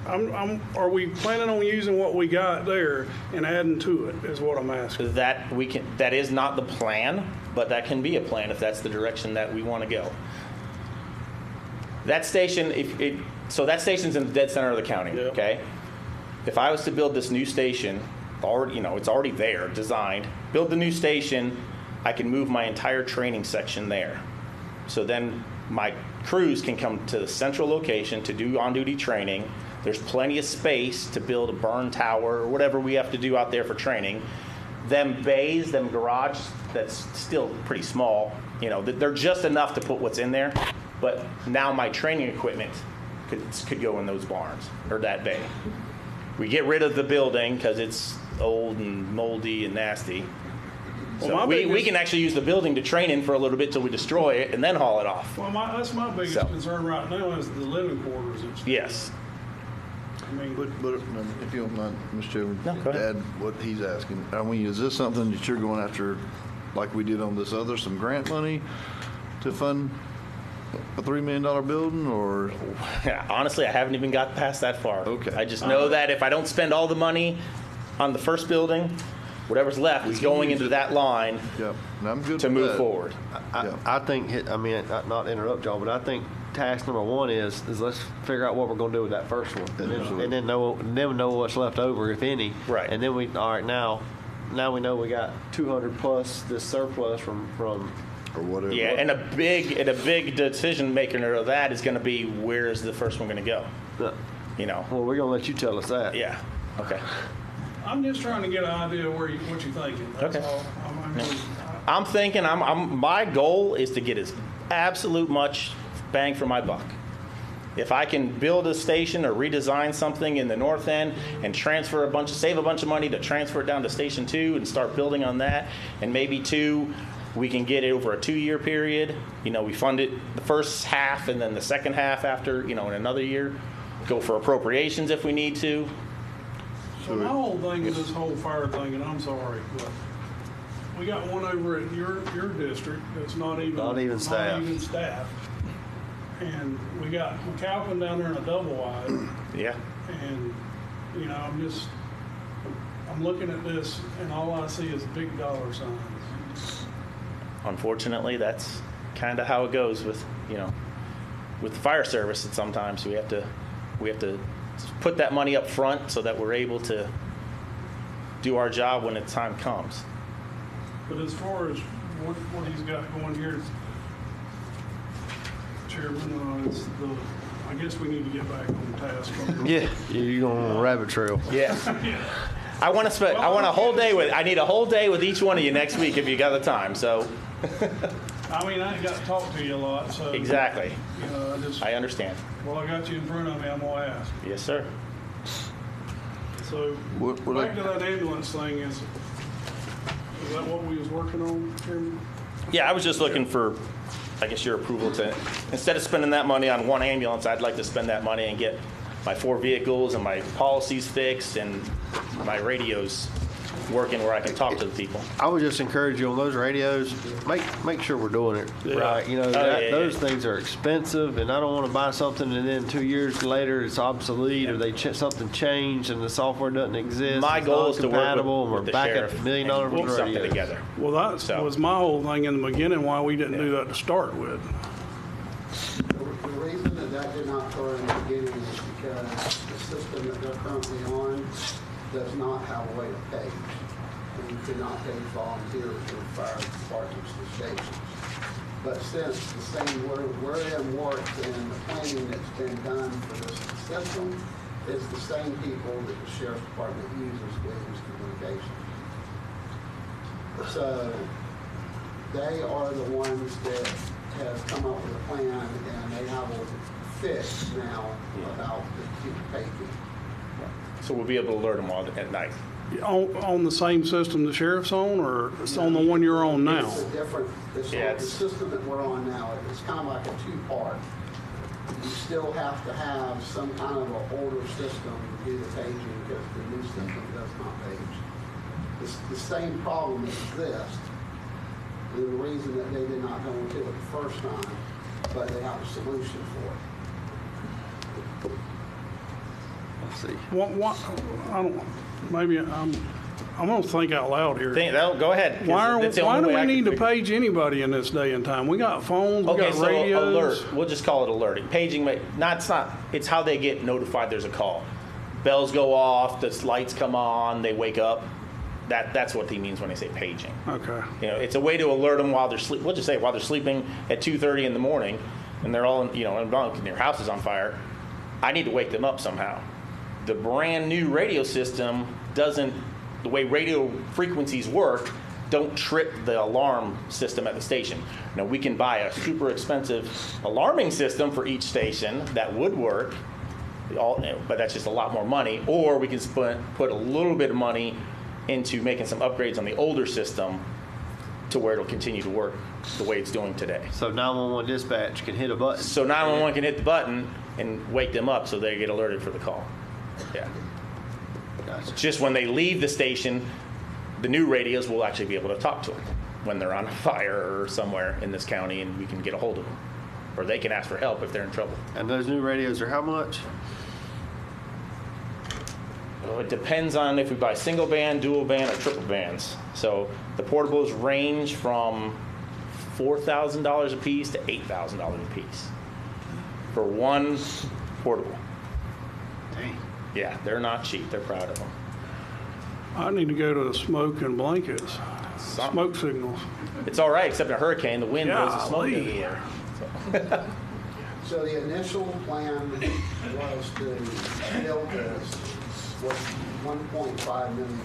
are we planning on using what we got there and adding to it is what I'm asking. That is not the plan, but that can be a plan if that's the direction that we want to go. That station, so that station's in the dead center of the county. Yep. Okay. If I was to build this new station, it's already there, designed. Build the new station, I can move my entire training section there. So then my crews can come to the central location to do on-duty training. There's plenty of space to build a burn tower or whatever we have to do out there for training. Them bays, them garage, that's still pretty small. You know, they're just enough to put what's in there. But now my training equipment could go in those barns or that bay. We get rid of the building because it's old and moldy and nasty. So we can actually use the building to train in for a little bit till we destroy it and then haul it off. Well, that's my biggest concern right now is the living quarters. Yes. I mean, But if you don't mind, Mr. Chairman, No, go ahead. add what he's asking. I mean, is this something that you're going after, like we did on this other, some grant money to fund a $3 million building, or? Honestly, I haven't even got past that far. Okay. I just know that if I don't spend all the money on the first building, whatever's left is going into that line I'm good to with move that. forward. I think, I mean, not to interrupt y'all, but I think task number one is let's figure out what we're going to do with that first one, and then know what's left over, if any. Right. And then now we know we got 200 plus this surplus from or whatever. Yeah, and a big decision maker of that is going to be where is the first one going to go? You know. Well, we're going to let you tell us that. Yeah. Okay. I'm just trying to get an idea of what you're thinking. That's Okay. all. I'm thinking my goal is to get as absolute much bang for my buck. If I can build a station or redesign something in the north end and save a bunch of money to transfer it down to Station 2 and start building on that, and maybe 2, we can get it over a 2-year period. You know, we fund it the first half and then the second half after, in another year. Go for appropriations if we need to. So my whole thing is this whole fire thing, and I'm sorry, but we got one over at your district that's not even staffed. And we got McAlpin down there in a double wide. Yeah. And, I'm looking at this and all I see is big dollar signs. Unfortunately, that's kind of how it goes with the fire service. And sometimes we have to put that money up front so that we're able to do our job when the time comes. But as far as what he's got going here, Chairman, I guess we need to get back on task. Yeah, you're going on a rabbit trail. Yeah. I want I need a whole day with each one of you next week if you got the time. So. I mean, I ain't got to talk to you a lot, so. Exactly. I understand. Well, I got you in front of me, I'm gonna ask. Yes, sir. So, back to that ambulance thing, is that what we was working on, Chairman? Yeah, I was just looking for, I guess, your approval to, instead of spending that money on one ambulance, I'd like to spend that money and get my 4 vehicles and my policies fixed and my radios working where I can talk to the people. I would just encourage you on those radios, make sure we're doing it right. Those things are expensive, and I don't want to buy something and then 2 years later it's obsolete or something changed and the software doesn't exist. My goal is to work with we're the back sheriff at $1 million worth and of something radios. together. Well, that was my whole thing in the beginning, why we didn't do that to start with. The reason that did not occur in the beginning is because the system that they're currently on does not have a way to page. And you cannot page volunteers for fire departments to stations. But since the same where them works and the planning that's been done for this system is the same people that the sheriff's department uses with these communications. So they are the ones that have come up with a plan, and they have a fix now about the paging. So we'll be able to alert them all at night. On the same system the sheriff's on, or it's on the one you're on now? It's a different, the system that we're on now, it's kind of like a 2-part. You still have to have some kind of an older system to do the paging because the new system does not page. The same problem exists. And the reason that they did not go into it the first time, but they have a solution for it. Let's see. What, I don't, maybe I'm going to think out loud here. Go ahead. Why do we need to page anybody in this day and time? We got phones, we got radios. Alert. We'll just call it alerting. Paging, it's how they get notified there's a call. Bells go off, the lights come on, they wake up. That's what he means when they say paging. Okay. You know, it's a way to alert them while they're sleep. We'll just say while they're sleeping at 2:30 in the morning, and they're all in bunk and their house is on fire. I need to wake them up somehow. The brand new radio system doesn't. The way radio frequencies work, don't trip the alarm system at the station. Now we can buy a super expensive alarming system for each station that would work. But that's just a lot more money. Or we can put a little bit of money into making some upgrades on the older system to where it'll continue to work the way it's doing today. So 911 dispatch can hit a button. So 911 can hit the button and wake them up so they get alerted for the call. Yeah. Gotcha. Just when they leave the station, the new radios will actually be able to talk to them when they're on a fire or somewhere in this county, and we can get a hold of them. Or they can ask for help if they're in trouble. And those new radios are how much? Well, it depends on if we buy single band, dual band, or triple bands. So the portables range from $4,000 a piece to $8,000 a piece for one portable. Dang. Yeah, they're not cheap. They're proud of them. I need to go to the smoke and blankets. Smoke signals. It's all right, except in a hurricane, the wind blows the smoke in the air. So the initial plan was to build this with $1.5 million.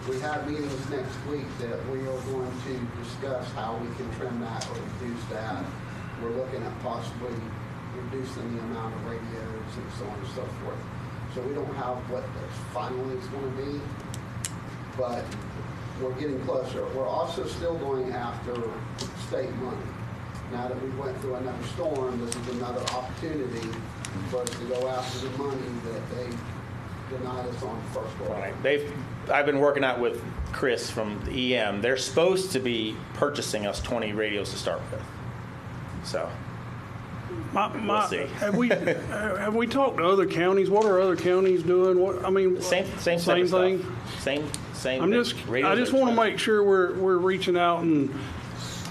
We have meetings next week that we are going to discuss how we can trim that or reduce that. We're looking at possibly reducing the amount of radios and so on and so forth. So we don't have what the finally is going to be, but we're getting closer. We're also still going after state money. Now that we went through another storm, this is another opportunity for us to go after the money that they denied us on the first go. Right. I've been working out with Chris from the EM. They're supposed to be purchasing us 20 radios to start with. So we'll see. Have we talked to other counties? What are other counties doing? What I mean, same thing. Same. I just want to make sure we're reaching out and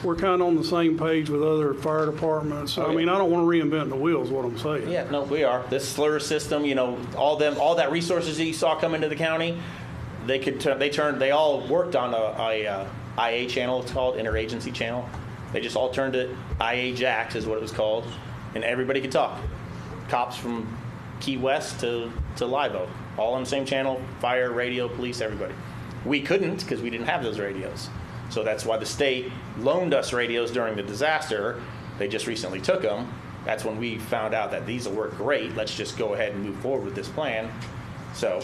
we're kind of on the same page with other fire departments. I mean, I don't want to reinvent the wheel is what I'm saying. Yeah, no, we are. This slur system, all that resources that you saw come into the county, they all worked on a IA channel. It's called interagency channel. They just all turned it IA Jacks is what it was called, and everybody could talk. Cops from Key West to Live Oak, all on the same channel. Fire, radio, police, everybody. We couldn't because we didn't have those radios. So that's why the state loaned us radios during the disaster. They just recently took them. That's when we found out that these will work great. Let's just go ahead and move forward with this plan. So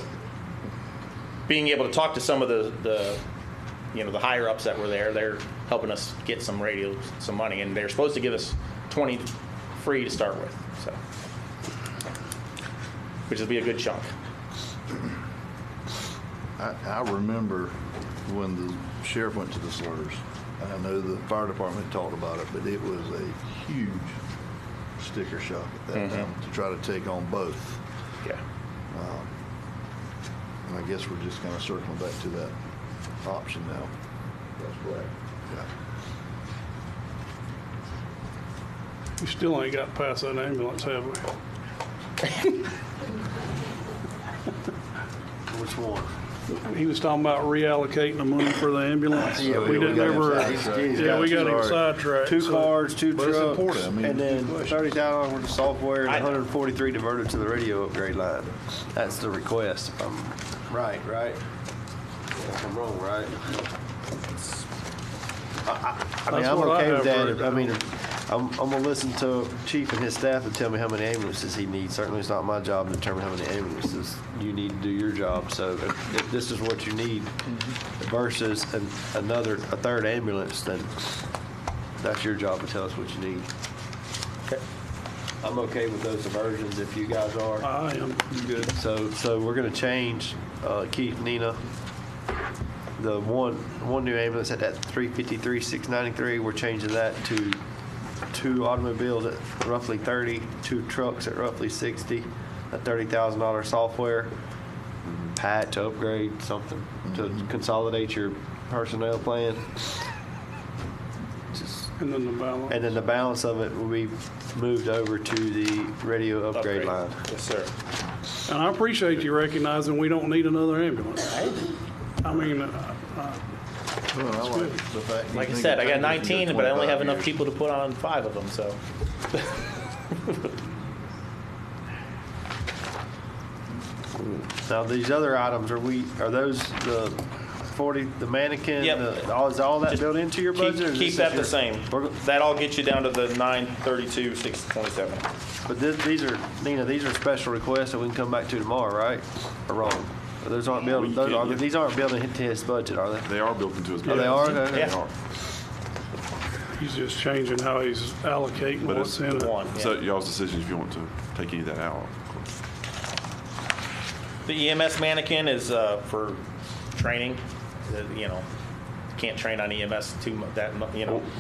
being able to talk to some of the higher ups that were there, they're helping us get some radios, some money, and they're supposed to give us 20 free to start with. So, which will be a good chunk. I remember when the sheriff went to the slurs. I know the fire department talked about it, but it was a huge sticker shock at that time to try to take on both. Yeah. And I guess we're just kind of circling back to that option now. That's correct. Yeah. We still ain't got past that ambulance, have we? Which one? He was talking about reallocating the money for the ambulance. Yeah, we didn't ever. Yeah, we got him sidetracked. 2 cars, 2 But it's trucks, important. I mean, and then $30,000 worth of software and I know. 143 diverted to the radio upgrade line. That's the request. If I'm right? If I'm wrong, right? I mean, That's I'm what I okay with have that. I mean, I'm gonna listen to Chief and his staff and tell me how many ambulances he needs. Certainly, it's not my job to determine how many ambulances you need to do your job. So, if this is what you need versus a third ambulance, then that's your job to tell us what you need. Okay. I'm okay with those diversions if you guys are. I am. Good. So we're gonna change Keith, Nina. The one new ambulance at that 353,693. We're changing that to 2 automobiles at roughly 30, 2 trucks at roughly 60, a $30,000 software patch to upgrade something to consolidate your personnel plan. And then the balance of it will be moved over to the radio upgrade line. Yes, sir. And I appreciate you recognizing we don't need another ambulance. I mean, Well, I like the fact you Like I think said, it I got takes us 19, to but I only have 25 enough years. people to put on 5 of them, so. Now, these other items, are those the 40, the mannequin? Yep. Is all that built into your budget? or is Keep this that the your- same. That all gets you down to the 932, 627. But these are, Nina, these are special requests that we can come back to tomorrow, right? Or wrong? Or those aren't built, these aren't built into his budget, are they? They are built into his Oh, budget. they are? Okay. They Yeah. are. he's just changing how he's allocating But what's it's in it. so y'all's decision if you want to take any of that out. The EMS mannequin is for training. You know, can't train on EMS too much.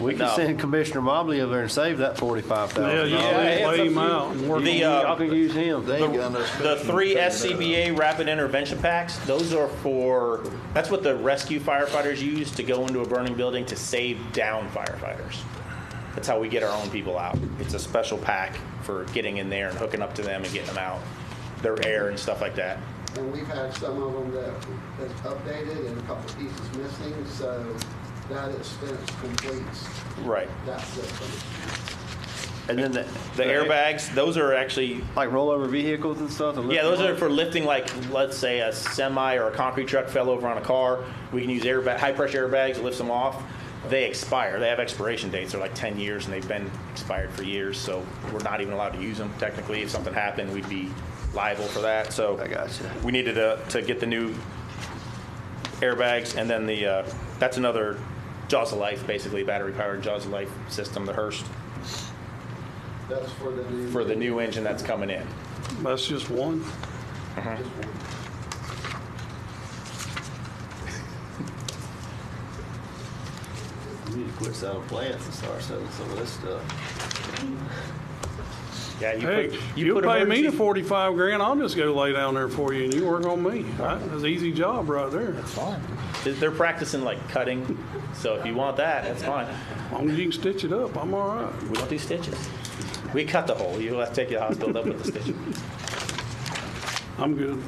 We can no. send Commissioner Mobley over there and save that $45,000. Yeah, you Yeah, lay it's him up to you. out and work The, on Y'all can use him. They ain't got no The special 3 to take it out. SCBA rapid intervention packs, those are that's what the rescue firefighters use to go into a burning building to save down firefighters. That's how we get our own people out. It's a special pack for getting in there and hooking up to them and getting them out. Their air and stuff like that. And we've had some of them that's updated and a couple pieces missing, so that expense completes Right. that system. And then The airbags, those are actually, like rollover vehicles and stuff? yeah, those are for lifting, like, let's say a semi or a concrete truck fell over on a car. We can use high pressure airbags that lifts them off. They expire. They have expiration dates. They're like 10 years and they've been expired for years. So we're not even allowed to use them. Technically, if something happened, we'd be liable for that. So I gotcha. we needed to get the new airbags, and then that's another Jaws of Life, basically battery powered Jaws of Life system, the Hearst, That's for the new engine that's coming in. That's just one. We need to quit selling plants and start selling some of this stuff. Yeah, Hey, you pay me the 45 grand, I'll just go lay down there for you and you work on me. That's an easy job right there. That's fine. They're practicing like cutting, so if you want that, that's fine. As long as you can stitch it up, I'm all right. We don't do stitches. We cut the hole. You'll have to take your hospital up with the stitches. I'm good.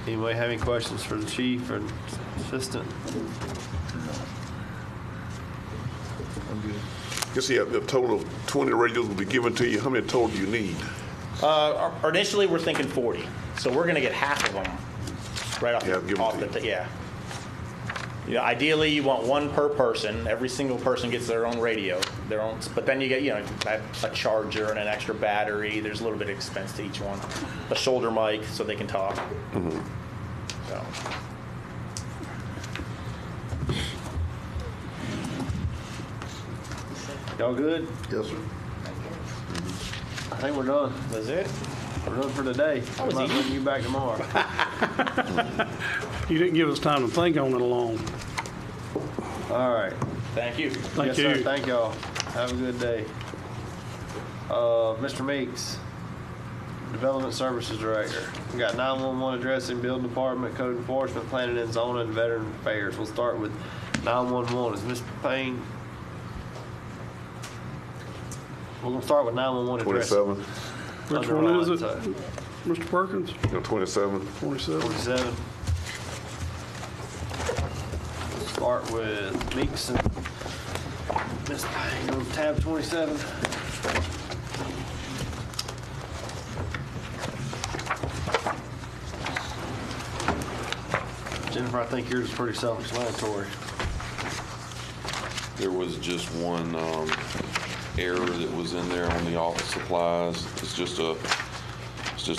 Anybody have any questions for the chief or assistant? I'm good. You see, a total of 20 radios will be given to you. How many total do you need? Initially, we're thinking 40, so we're going to get half of them right off, Yeah, give 'em off to the yeah. You know, ideally, you want one per person. Every single person gets their own radio, their own. But then you get, a charger and an extra battery. There's a little bit of expense to each one. A shoulder mic so they can talk. Mm-hmm. So. Y'all good? Yes, sir. I think we're done. That's it? We're done for today. That was We might easy. bring you back tomorrow. You didn't give us time to think on it long. All right. Thank you. Thank Yes, you. sir. Thank y'all. Have a good day. Mr. Meeks, Development Services Director. We got 911 addressing, building department, code enforcement, planning and zoning, and veteran affairs. We'll start with 911. Is Mr. Payne? We're gonna start with 911 addressing. 27. Which Under one is on, it, so Mr. Perkins? 27. 27. 47. Start with Meeks and Ms. Payne on tab 27. Jennifer, I think yours is pretty self-explanatory. There was just one error that was in there on the office supplies. It's just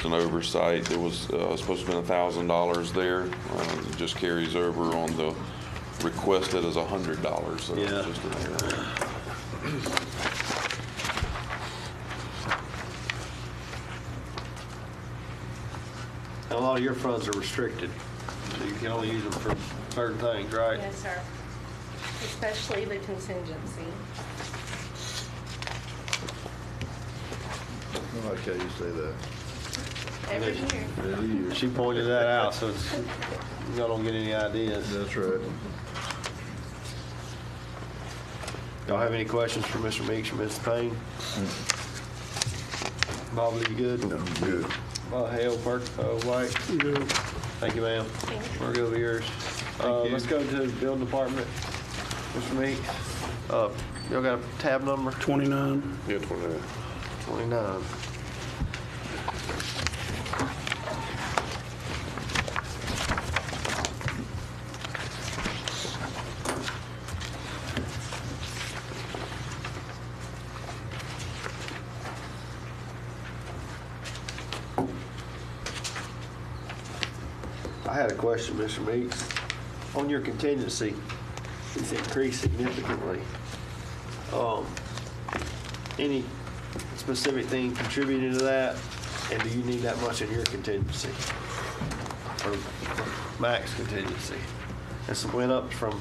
an oversight. There was supposed to have been $1,000 there. It just carries over on the requested as $100. So Yeah. it's just an error. A lot of your funds are restricted, so you can only use them for certain things, right? Yes, sir. Especially the contingency. I like how you say that. Every year. Every year. She pointed that out, so y'all don't get any ideas. That's right. Y'all have any questions for Mr. Meeks or Ms. Payne? Bob, you good? No, good. Hale, White. Good. Thank you, ma'am. We're good with yours. Let's go to the building department. Mr. Meeks, y'all got a tab number? 29. Yeah, 29. 29. I had a question, Mr. Meeks. On your contingency, it's increased significantly. Any specific thing contributing to that? And do you need that much in your contingency? Or max contingency? This went up from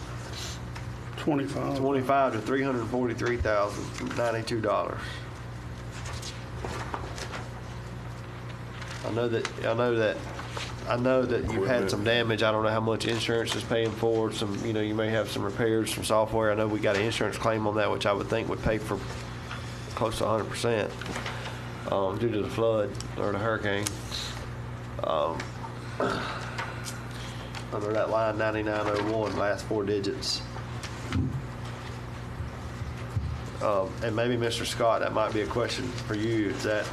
25. to $343,092. I know that you've had some damage. I don't know how much insurance is paying for. You may have some repairs, some software. I know we got an insurance claim on that, which I would think would pay for close to 100% due to the flood or the hurricane. Under that line 9901, last 4 digits. And maybe Mr. Scott, that might be a question for you. Is that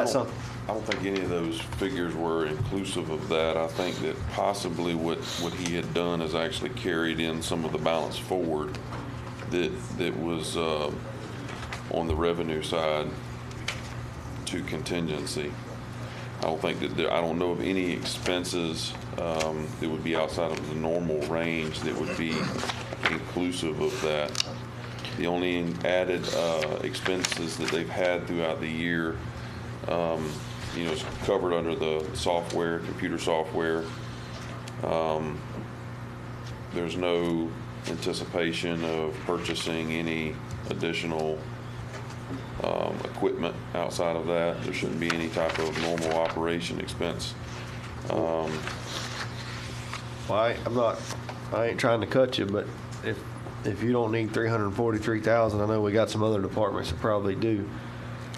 something? I don't think any of those figures were inclusive of that. I think that possibly what he had done is actually carried in some of the balance forward that was on the revenue side to contingency. I don't think that I don't know of any expenses that would be outside of the normal range that would be inclusive of that. The only added expenses that they've had throughout the year is covered under the software, computer software. There's no anticipation of purchasing any additional equipment outside of that. There shouldn't be any type of normal operation expense. Well, I ain't trying to cut you, but if you don't need $343,000, I know we got some other departments that probably do.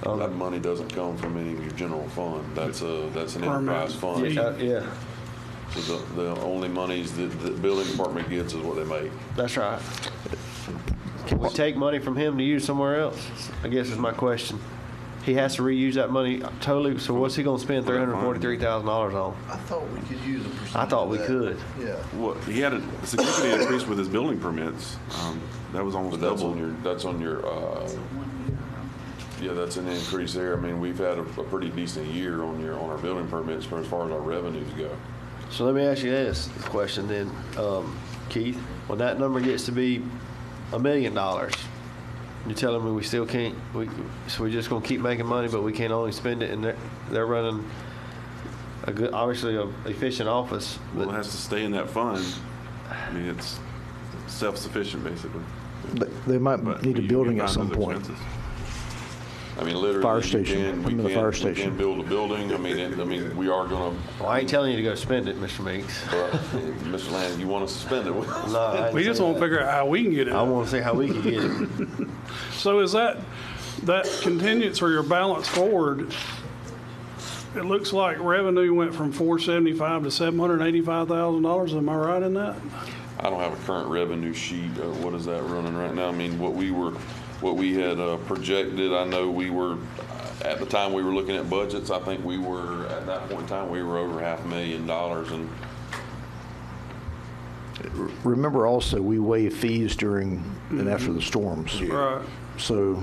That money doesn't come from any of your general fund. That's an enterprise fund. Yeah. So the only monies that the building department gets is what they make. That's right. Can we take money from him to use somewhere else? I guess is my question. He has to reuse that money totally. So what's he going to spend $343,000 on? I thought we could use a percentage. I thought we of that. could. Yeah. Well, he had a significant increase with his building permits. That was almost But that's double. on your yeah, that's an increase there. I mean, we've had a pretty decent year on our building permits as far as our revenues go. So let me ask you this question then, Keith. When that number gets to be $1 million, you're telling me we still can't? So we're just going to keep making money, but we can't only spend it, and they're running obviously a efficient office. Well, it has to stay in that fund. I mean, it's self-sufficient basically. They might need a building at find some those point. expenses. I mean, literally, Fire station. we The fire can station. build a building. I mean, we are going to. Well, I ain't telling you to go spend it, Mr. Meeks. Mr. Land, you want us to spend it? No, We just want to figure out how we can get it. I want to see how we can get it. So is that contingency or your balance forward? It looks like revenue went from $475 to $785,000. Am I right in that? I don't have a current revenue sheet. What is that running right now? I mean, what we had projected, I know we were, at the time we were looking at budgets, I think we were, at that point in time, we were over $500,000. And Remember also, we waive fees during and after the storms. Right. So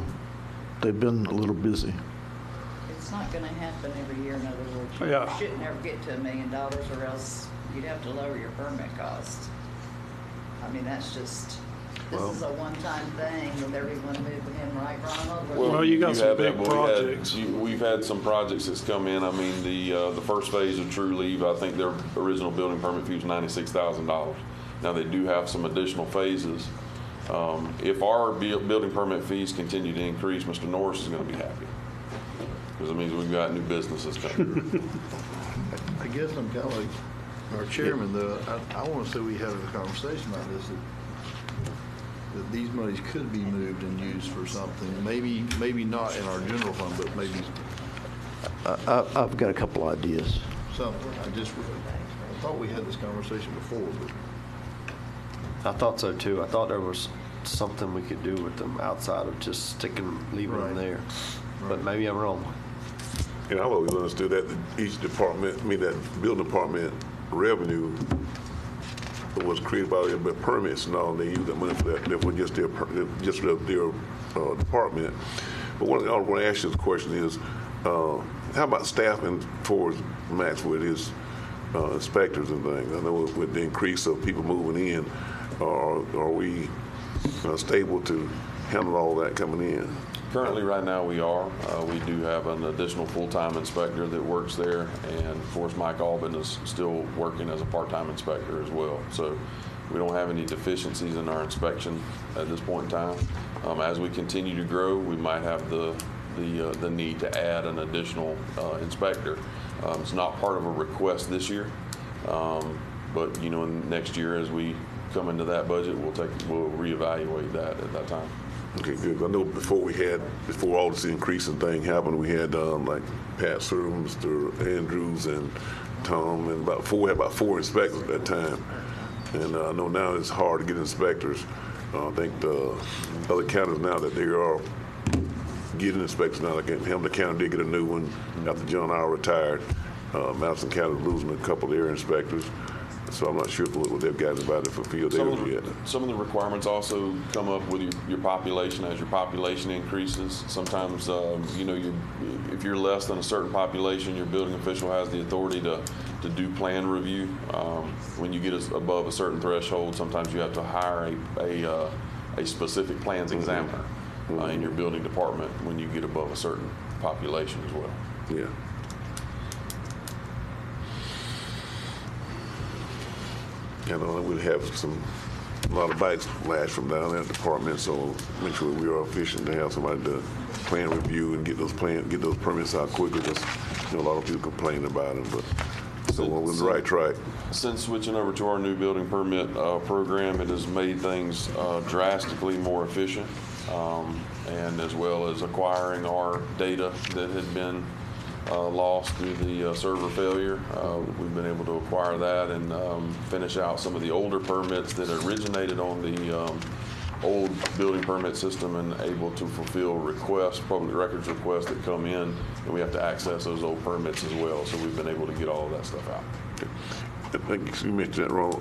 they've been a little busy. It's not going to happen every year, in other words. Yeah. You shouldn't ever get to $1 million, or else you'd have to lower your permit costs. I mean, that's just, this is a one-time thing with everyone moving in, right, Ronald? Well, you got some have big that, but projects. We've had some projects that's come in. I mean, the first phase of True Leave, I think their original building permit fee was $96,000. Now, they do have some additional phases. If our building permit fees continue to increase, Mr. Norris is going to be happy, because it means we've got new businesses coming. I guess I'm kind of like our chairman, though. I want to say we have a conversation like this, that these monies could be moved and used for something. Maybe not in our general fund, but maybe I've got a couple ideas. So I thought we had this conversation before, but I thought so too. I thought there was something we could do with them outside of just leaving them there. But maybe I'm wrong. And I've always understood that each department, that building department revenue was created by the permits and all. They use that money for that. That was just their department. But what I want to ask you the question is, how about staffing for Max with his inspectors and things? I know with the increase of people moving in, are we stable to handle all that coming in? Currently, right now, we are. We do have an additional full-time inspector that works there, and of course, Mike Albin is still working as a part-time inspector as well. So we don't have any deficiencies in our inspection at this point in time. As we continue to grow, we might have the need to add an additional inspector. It's not part of a request this year, but next year as we come into that budget, we'll reevaluate that at that time. Okay, good. I know before all this increasing thing happened, we had like Pat Sir, Mr. Andrews, and Tom, and we had about four inspectors at that time. And I know now it's hard to get inspectors. I think the other counties now that they are getting inspectors now, like Hamilton County did get a new one after John R. retired. Madison County is losing a couple of their inspectors. So I'm not sure what they've got invited to fulfill theirs yet. Some of the requirements also come up with your population. As your population increases, sometimes if you're less than a certain population, your building official has the authority to do plan review. When you get above a certain threshold, sometimes you have to hire a specific plans examiner in your building department when you get above a certain population as well. Yeah. We'll have a lot of backlash from down there in the department, so make sure we are efficient to have somebody to plan review and get those permits out quickly, because a lot of people complain about them, but so we're on the right track. Since switching over to our new building permit program, it has made things drastically more efficient, and as well as acquiring our data that had been lost through the server failure. We've been able to acquire that and finish out some of the older permits that originated on the old building permit system, and able to fulfill public records requests that come in, and we have to access those old permits as well. So we've been able to get all of that stuff out. I think you mentioned that wrong.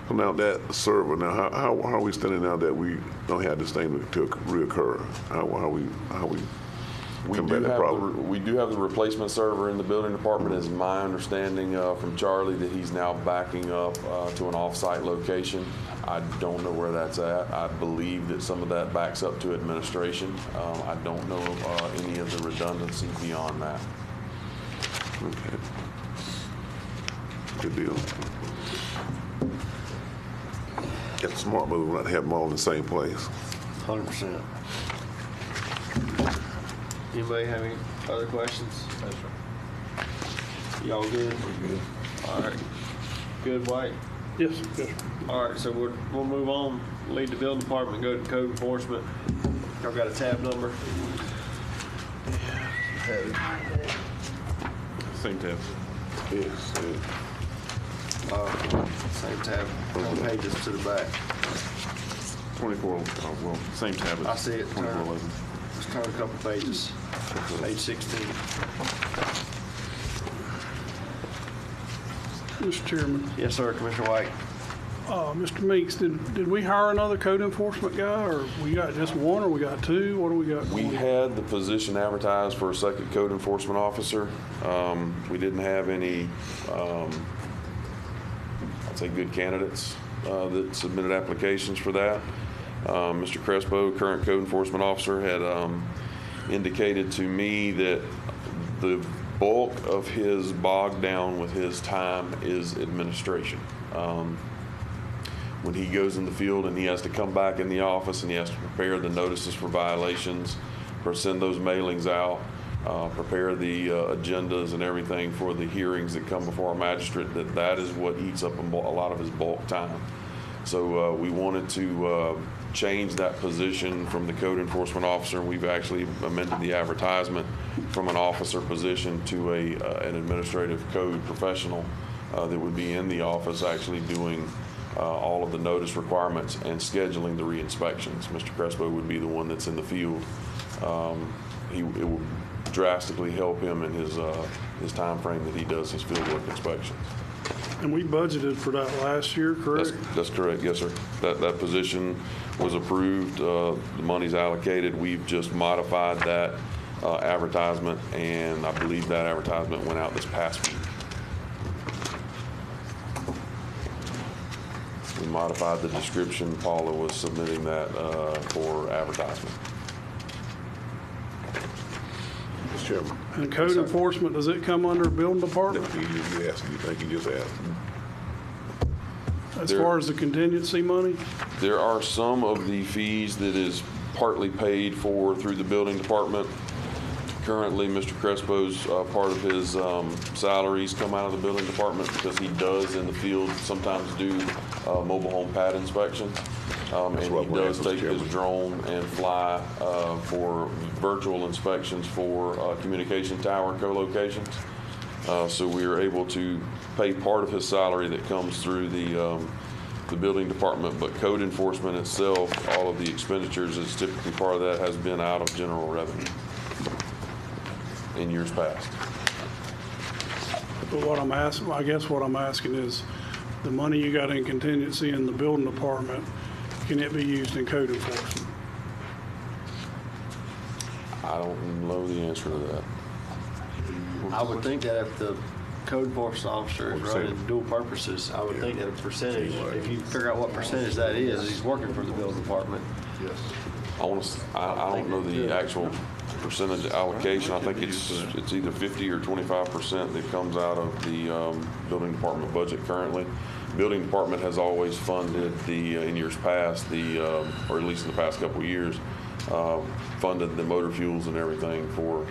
Now that server, now how are we standing now that we don't have this thing to reoccur? How we combat that problem? We do have the replacement server in the building department. It's my understanding from Charlie that he's now backing up to an off-site location. I don't know where that's at. I believe that some of that backs up to administration. I don't know of any of the redundancy beyond that. Okay. Good deal. That's a smart move, not to have them all in the same place. 100%. Anybody have any other questions? Yes, sir. Y'all good? We're good. All right. Good, White? Yes, yes. All right, so we'll move on, leave the building department, go to code enforcement. Y'all got a tab number? Same tab. Yes. Same tab, on pages to the back. 24, same tab. I see it. 2411. Let's turn a couple pages. Page 16. Mr. Chairman, Yes, sir, Commissioner White. Mr. Meeks, did we hire another code enforcement guy, or we got just one, or we got two? What do we got? We had the position advertised for a second code enforcement officer. We didn't have any, I'd say, good candidates that submitted applications for that. Mr. Crespo, current code enforcement officer, had indicated to me that the bulk of his bogged down with his time is administration. When he goes in the field and he has to come back in the office and he has to prepare the notices for violations, or send those mailings out, prepare the agendas and everything for the hearings that come before a magistrate, that is what eats up a lot of his bulk time. So we wanted to change that position from the code enforcement officer, and we've actually amended the advertisement from an officer position to an administrative code professional that would be in the office actually doing all of the notice requirements and scheduling the re-inspections. Mr. Crespo would be the one that's in the field. It would drastically help him in his time frame that he does his fieldwork inspections. And we budgeted for that last year, correct? That's correct, yes, sir. That position was approved, the money's allocated. We've just modified that advertisement, and I believe that advertisement went out this past week. We modified the description. Paula was submitting that for advertisement. Mr. Chairman. And code enforcement, does it come under building department? You asked, you think you just asked. As far as the contingency money? There are some of the fees that is partly paid for through the building department. Currently, Mr. Crespo's part of his salaries come out of the building department because he does in the field sometimes do mobile home pad inspections. And he does take his drone and fly for virtual inspections for communication tower co-locations. So we are able to pay part of his salary that comes through the building department, but code enforcement itself, all of the expenditures is typically part of that has been out of general revenue in years past. But what I'm asking, I guess what I'm asking is, the money you got in contingency in the building department, can it be used in code enforcement? I don't know the answer to that. I would think that if the code enforcement officer is running dual purposes, I would think that a percentage, if you figure out what percentage that is, he's working for the building department. Yes. I don't know the actual percentage allocation. I think it's either 50 or 25% that comes out of the building department budget currently. Building department has always funded in years past, or at least in the past couple of years, funded the motor fuels and everything for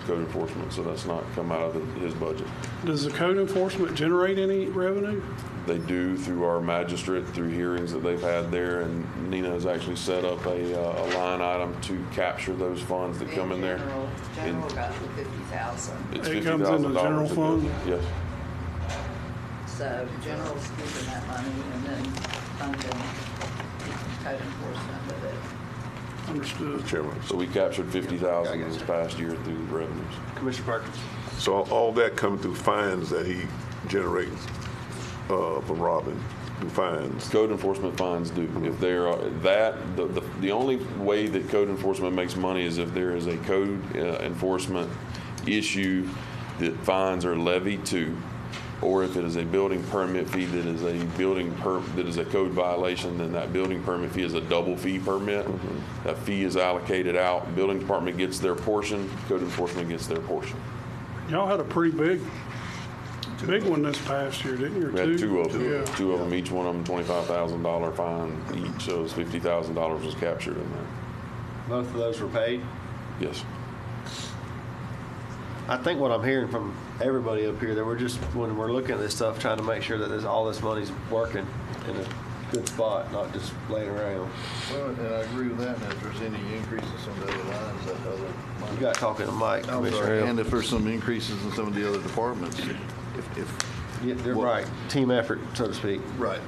code enforcement, so that's not come out of his budget. Does the code enforcement generate any revenue? They do through our magistrate, through hearings that they've had there, and Nina has actually set up a line item to capture those funds that come in there. General got the 50,000. It's It comes in the general fund? Yes. So general's keeping that money and then funding code enforcement with it. Understood. Chairman. So we captured 50,000 this past year through the revenues. Commissioner Perkins. So all that coming through fines that he generates from robbing, through fines? Code enforcement fines do. If there are the only way that code enforcement makes money is if there is a code enforcement issue that fines are levied to, or if it is a building permit fee that is a code violation, then that building permit fee is a double fee permit. Mm-hmm. That fee is allocated out. Building department gets their portion. Code enforcement gets their portion. Y'all had a pretty big one this past year, didn't you? We had two of them. Yeah. Two of them, each one of them $25,000 fine each. So $50,000 was captured in there. Both of those were paid? Yes. I think what I'm hearing from everybody up here, that we're just, when we're looking at this stuff, trying to make sure that all this money's working in a good spot, not just laying around. Well, and I agree with that, and if there's any increases on the other lines, that other money. You got talking to Mike, I'm Commissioner sorry, Hill. and if there's some increases in some of the other departments, Yeah, they're right. Team effort, so to speak. Right.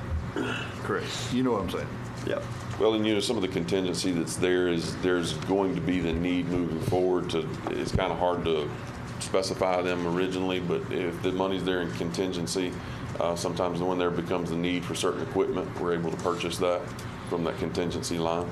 Correct. You know what I'm saying? Yep. Well, and some of the contingency that's there is there's going to be the need moving forward it's kind of hard to specify them originally, but if the money's there in contingency, sometimes when there becomes the need for certain equipment, we're able to purchase that from that contingency line.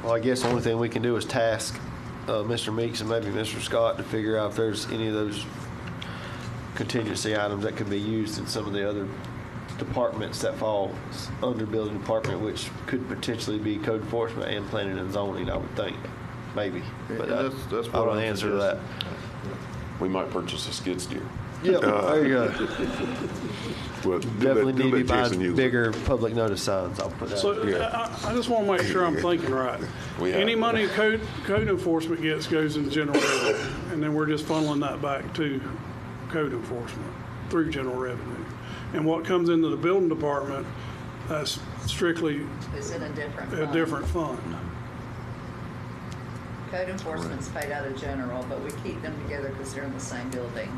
Well, I guess the only thing we can do is task Mr. Meeks and maybe Mr. Scott to figure out if there's any of those contingency items that could be used in some of the other departments that fall under building department, which could potentially be code enforcement and planning and zoning, I would think, maybe. But I don't know the answer to that. We might purchase a skid steer. Yep, there you go. Well, do definitely let- do need to be let Jason buying use it. bigger public notice signs. I'll put that So here. I just want to make sure I'm thinking right. Any money code enforcement gets goes in general revenue, and then we're just funneling that back to code enforcement through general revenue. And what comes into the building department, that's strictly It's in a different a fund. different fund. Code enforcement's paid out of general, but we keep them together because they're in the same building.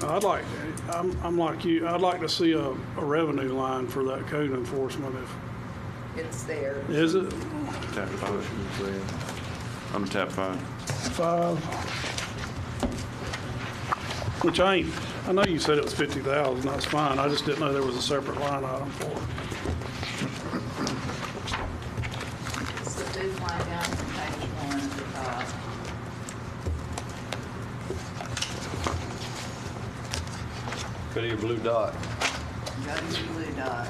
I'm like you, I'd like to see a revenue line for that code enforcement It's there. is it? Tab 5. Under tab 5. 5? Which I know you said it was 50,000, that's fine, I just didn't know there was a separate line item for it. It's the big line down from page 1 at the top. Go to your blue dot. Go to your blue dot.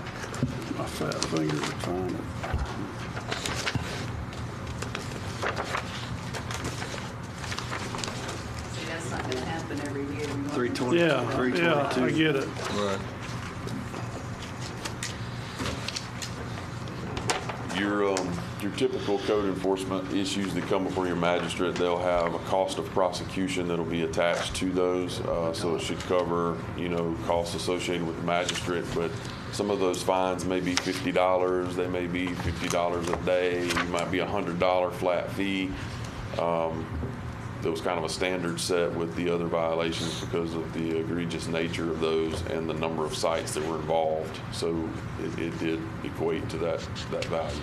My fat fingers are trying to. See, that's not gonna happen every year. 320. Yeah, I get it. Right. Your typical code enforcement issues that come before your magistrate, they'll have a cost of prosecution that'll be attached to those. So it should cover, costs associated with the magistrate, but some of those fines may be $50. They may be $50 a day. It might be a $100 flat fee. There was kind of a standard set with the other violations because of the egregious nature of those and the number of sites that were involved. So it did equate to that value.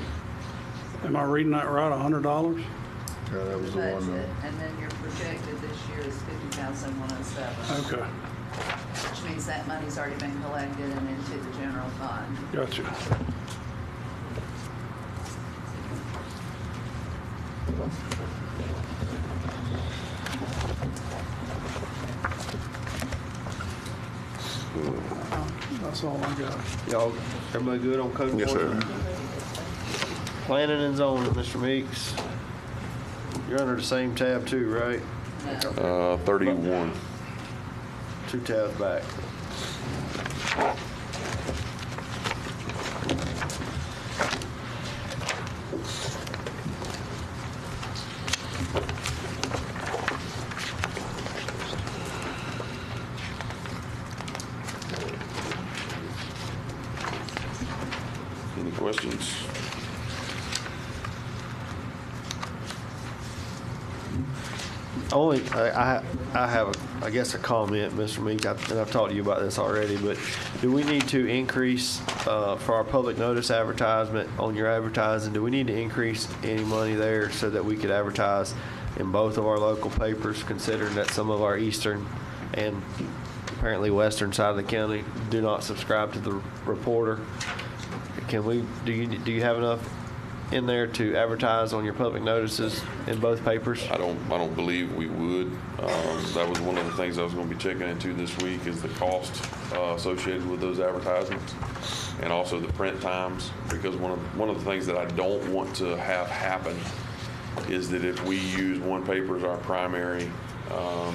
Am I reading that right, $100? Yeah, that was the one. Budget, and then your projected this year is 50,107. Okay, Which means that money's already been collected and into the general fund. gotcha. That's all I got. Y'all, everybody good on code Yes, sir. enforcement? Planning and zoning, Mr. Meeks. You're under the same tab too, right? 31. 2 tabs back. Any questions? Only, I have, I guess, a comment, Mr. Meeks, and I've talked to you about this already, but do we need to increase, for our public notice advertisement on your advertising, do we need to increase any money there so that we could advertise in both of our local papers, considering that some of our eastern and apparently western side of the county do not subscribe to the Reporter? Can we, do you have enough in there to advertise on your public notices in both papers? I don't believe we would. That was one of the things I was going to be checking into this week is the cost associated with those advertisements and also the print times, because one of the things that I don't want to have happen is that if we use one paper as our primary, I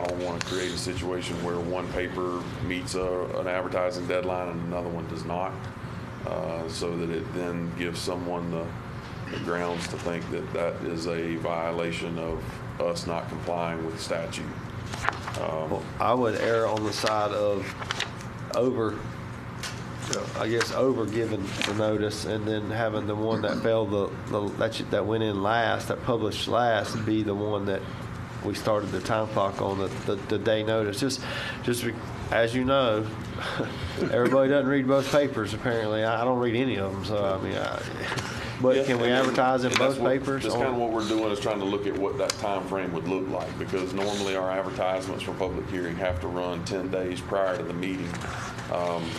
don't want to create a situation where one paper meets an advertising deadline and another one does not. So that it then gives someone the grounds to think that that is a violation of us not complying with the statute. Well, I would err on the side of over giving the notice and then having the one that failed that went in last, that published last, be the one that we started the time clock on the day notice. Just as you know, everybody doesn't read both papers. Apparently, I don't read any of them. So I mean, but can we advertise in both papers? That's kind of what we're doing is trying to look at what that time frame would look like, because normally our advertisements for public hearing have to run 10 days prior to the meeting.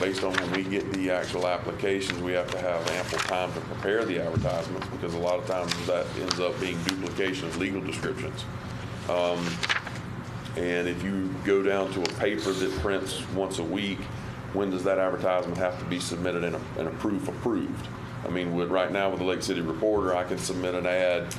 Based on when we get the actual applications, we have to have ample time to prepare the advertisements, because a lot of times that ends up being duplication of legal descriptions. And if you go down to a paper that prints once a week, when does that advertisement have to be submitted and a proof approved? I mean, right now with the Lake City Reporter, I can submit an ad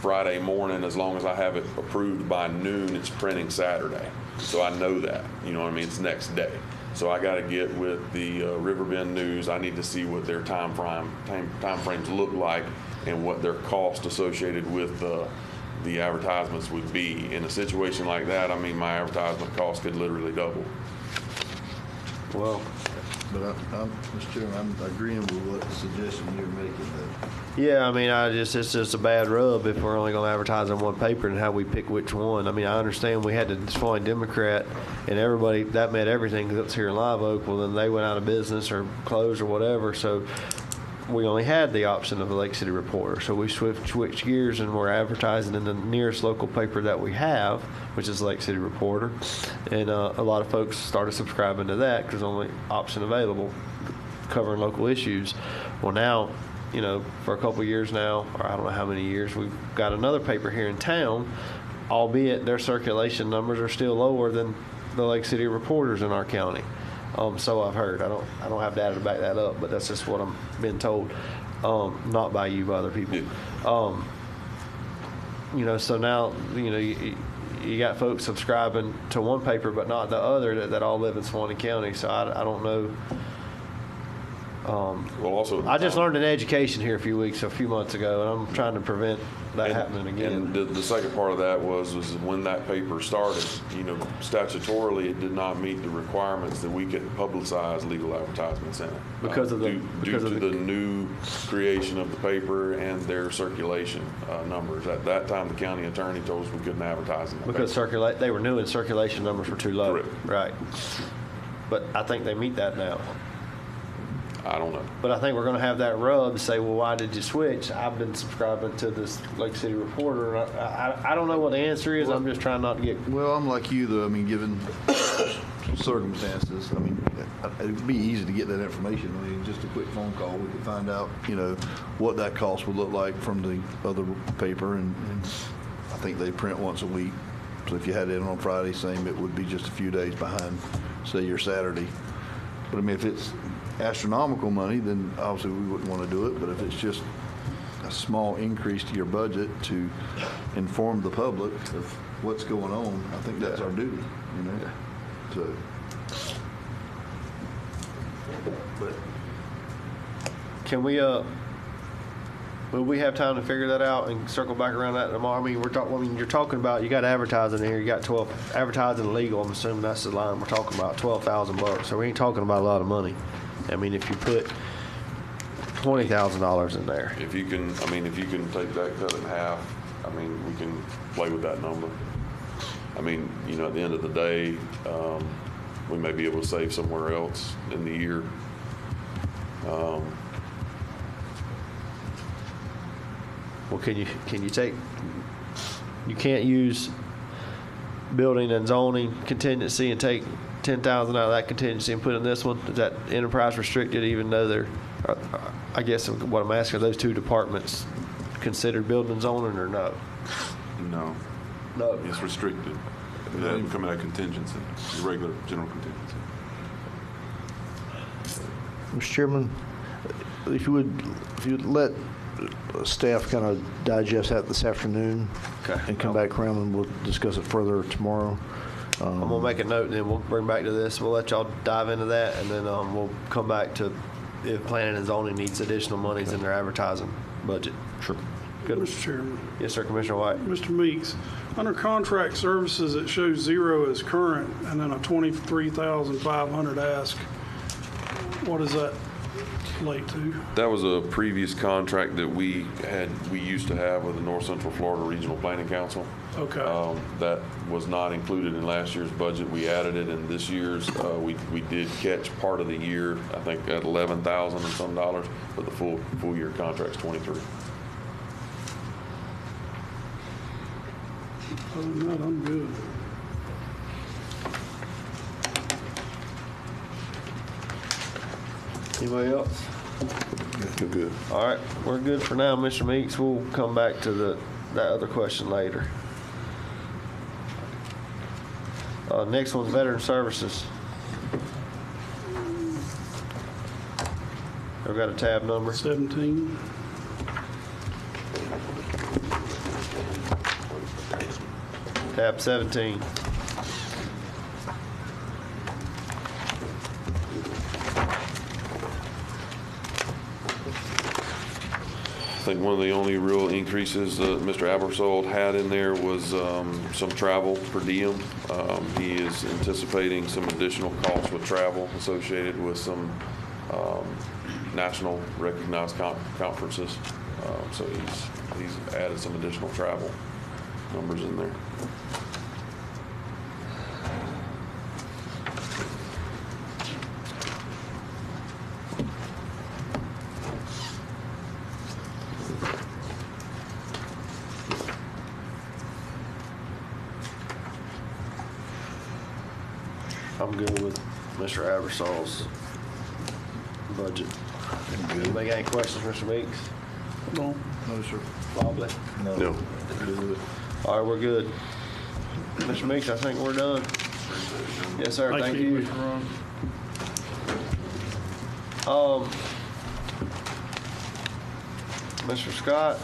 Friday morning as long as I have it approved by noon. It's printing Saturday. So I know that, you know what I mean? It's next day. So I got to get with the Riverbend News. I need to see what their time frames look like and what their cost associated with the advertisements would be. In a situation like that, I mean, my advertisement cost could literally double. Well, But Mr. Chairman, I'm agreeing with what the suggestion you're making, that yeah, I mean, it's just a bad rub if we're only going to advertise on one paper and how we pick which one. I mean, I understand we had the Suwannee Democrat and everybody, that meant everything that's here in Live Oak. Well, then they went out of business or closed or whatever. So we only had the option of the Lake City Reporter. So we switched gears and we're advertising in the nearest local paper that we have, which is Lake City Reporter. And a lot of folks started subscribing to that because the only option available covering local issues. Well, now, you know, for a couple of years now, or I don't know how many years, we've got another paper here in town, albeit their circulation numbers are still lower than the Lake City Reporters in our county. So I've heard. I don't have data to back that up, but that's just what I'm being told. Not by you, by other people. You know, so now, you know, you got folks subscribing to one paper but not the other that all live in Suwannee County. So I don't know. Well, also, I just learned an education here a few months ago, and I'm trying to prevent that happening again. And the second part of that was when that paper started, you know, statutorily it did not meet the requirements that we could publicize legal advertisements in it. Because of the new creation of the paper and their circulation numbers. At that time, the county attorney told us we couldn't advertise in that Because paper. they were new and circulation numbers were too low. Correct. Right. But I think they meet that now. I don't know. But I think we're going to have that rub to say, well, why did you switch? I've been subscribing to this Lake City Reporter. And I don't know what the answer is. I'm just trying not to get... Well, I'm like you, though. I mean, given circumstances, I mean, it'd be easy to get that information. I mean, just a quick phone call, we could find out, you know, what that cost would look like from the other paper. And I think they print once a week. So if you had it on Friday, same, it would be just a few days behind, say, your Saturday. But, I mean, if it's astronomical money, then obviously we wouldn't want to do it. But if it's just a small increase to your budget to inform the public of what's going on, I think that's our duty, you know. So, But can we, will we have time to figure that out and circle back around that tomorrow? I mean, you're talking about, you got advertising here, you got 12, advertising legal, I'm assuming that's the line we're talking about, $12,000. So we ain't talking about a lot of money. I mean, if you put $20,000 in there. If you can take that, cut it in half, I mean, we can play with that number. I mean, you know, at the end of the day, we may be able to save somewhere else in the year. Well, can you take, you can't use building and zoning contingency and take 10,000 out of that contingency and put in this one? Is that enterprise restricted, even though they're, I guess what I'm asking, are those two departments considered building and zoning or no? No. No. It's restricted. It doesn't come out of contingency, regular general contingency. Mr. Chairman, if you would let staff kind of digest that this afternoon and come back around and we'll discuss it further tomorrow. I'm going to make a note and then we'll bring back to this. We'll let y'all dive into that and then we'll come back to if planning and zoning needs additional monies in their advertising budget. Sure. Good. Mr. Chairman. Yes, sir, Commissioner White. Mr. Meeks, under contract services, it shows 0 as current and then a $23,500 ask. What does that relate to? That was a previous contract that we used to have with the North Central Florida Regional Planning Council. Okay. That was not included in last year's budget. We added it in this year's. We did catch part of the year, I think at $11,000 and some dollars, but the full year contract's 23. Other than that, I'm good. Anybody else? You're good. All right, we're good for now, Mr. Meeks. We'll come back to that other question later. Next one's Veteran Services. I've got a tab number. 17. Tab 17. think one of the only real increases that Mr. Abersold had in there was some travel per diem. He is anticipating some additional costs with travel associated with some national recognized conferences. So he's added some additional travel numbers in there. I'm good with Mr. Abersol's budget. Anybody got any questions, Mr. Meeks? No. No, sir. Bobley? No. All right, we're good. Mr. Meeks, I think we're done. Yes, sir, thank you. Mr. Ron. Mr. Scott?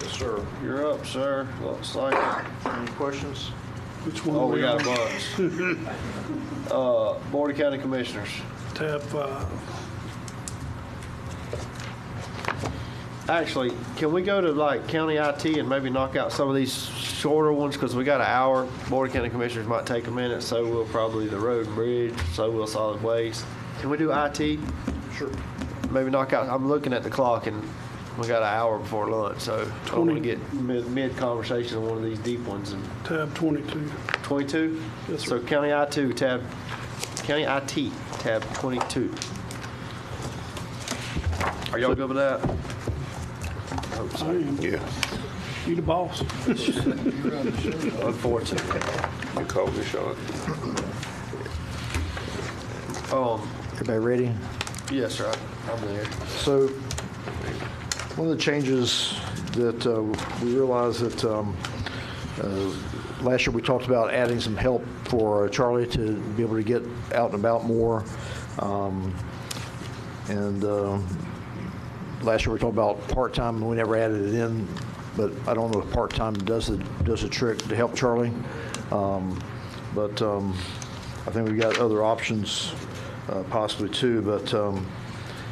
Yes, sir. You're up, sir. Looks like it. Any questions? Which one? Oh, are we got a on? bunch. Board of County Commissioners. Tab 5. Actually, can we go to like county IT and maybe knock out some of these shorter ones? Because we got an hour. Board of County Commissioners might take a minute, so will probably the road and bridge, so will solid waste. Can we do IT? Sure. Maybe knock out, I'm looking at the clock and we got an hour before lunch, so I don't want to get mid-conversation on one of these deep ones. And Tab 22. 22? Yes, sir. So county IT, county IT, tab 22. Are y'all good with that? I hope so. I am. Yeah. You the boss. Unfortunately. You called me, Sean. Everybody ready? Yes, sir. I'm there. So, one of the changes that we realized that last year we talked about adding some help for Charlie to be able to get out and about more. Last year we talked about part-time, and we never added it in, but I don't know if part-time does the trick to help Charlie. But I think we've got other options possibly too, but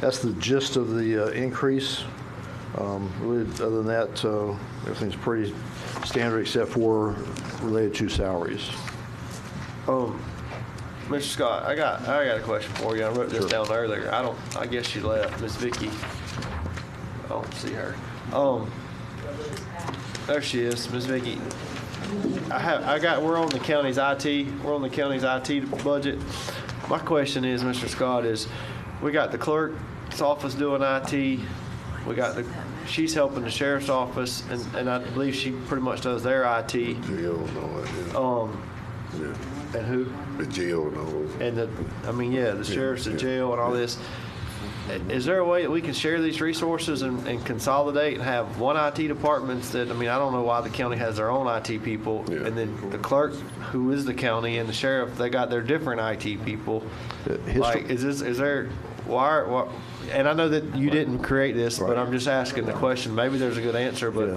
that's the gist of the increase. Really, other than that, everything's pretty standard except for related to salaries. Mr. Scott, I got a question for you. I wrote this down earlier. I guess she left. Miss Vicky. I don't see her. There she is, Miss Vicky. We're on the county's IT. We're on the county's IT budget. My question is, Mr. Scott, is we got the clerk's office doing IT. We got she's helping the sheriff's office, and I believe she pretty much does their IT. Jail and all that, yeah. And who? The jail and all that. And the sheriff's, the jail, and all this. Is there a way that we can share these resources and consolidate and have one IT department that, I don't know why the county has their own IT people, and then the clerk, who is the county, and the sheriff, they got their different IT people. Like, why, and I know that you didn't create this, but I'm just asking the question. Maybe there's a good answer, but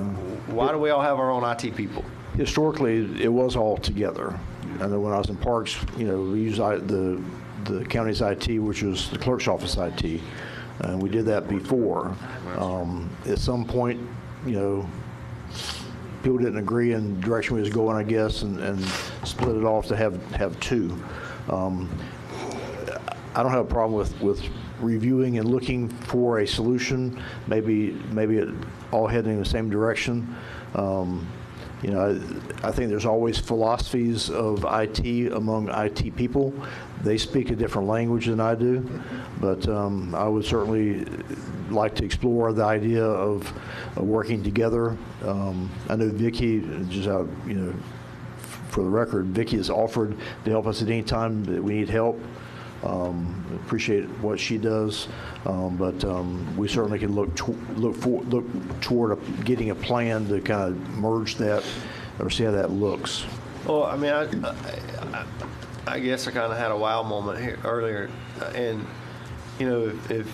why do we all have our own IT people? Historically, it was all together. I know when I was in Parks, we used the county's IT, which was the clerk's office IT, and we did that before. At some point, people didn't agree in the direction we was going, I guess, and split it off to have two. I don't have a problem with reviewing and looking for a solution. Maybe it all heading in the same direction. I think there's always philosophies of IT among IT people. They speak a different language than I do, but I would certainly like to explore the idea of working together. I know Vicki, just out, for the record, Vicki has offered to help us at any time that we need help. Appreciate what she does, but we certainly can look toward getting a plan to kind of merge that or see how that looks. Well, I guess I kind of had a wow moment here earlier, and if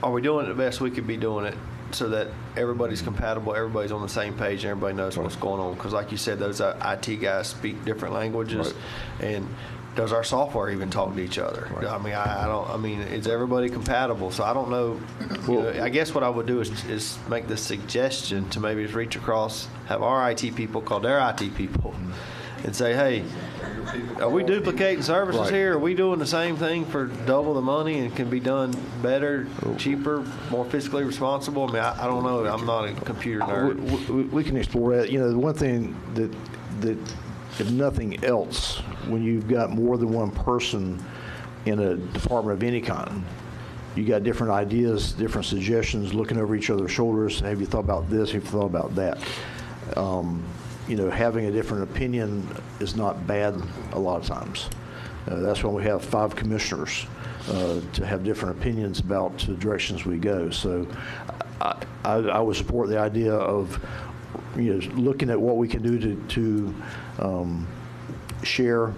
are we doing it the best we could be doing it so that everybody's compatible, everybody's on the same page, and everybody knows what's going on? Because like you said, those IT guys speak different languages, and does our software even talk to each other? I mean, I don't. I mean, is everybody compatible? So I don't know. You know, I guess what I would do is make the suggestion to maybe just reach across, have our IT people call their IT people, and say, hey, are we duplicating services Right. here? Are we doing the same thing for double the money and can be done better, cheaper, more fiscally responsible? I mean, I don't know. I'm not a computer nerd. We can explore that. You know, the one thing that if nothing else, when you've got more than one person in a department of any kind, you got different ideas, different suggestions, looking over each other's shoulders. Have you thought about this? Have you thought about that? You know, having a different opinion is not bad a lot of times. That's why we have 5 commissioners to have different opinions about the directions we go. So I would support the idea of, you know, looking at what we can do to share,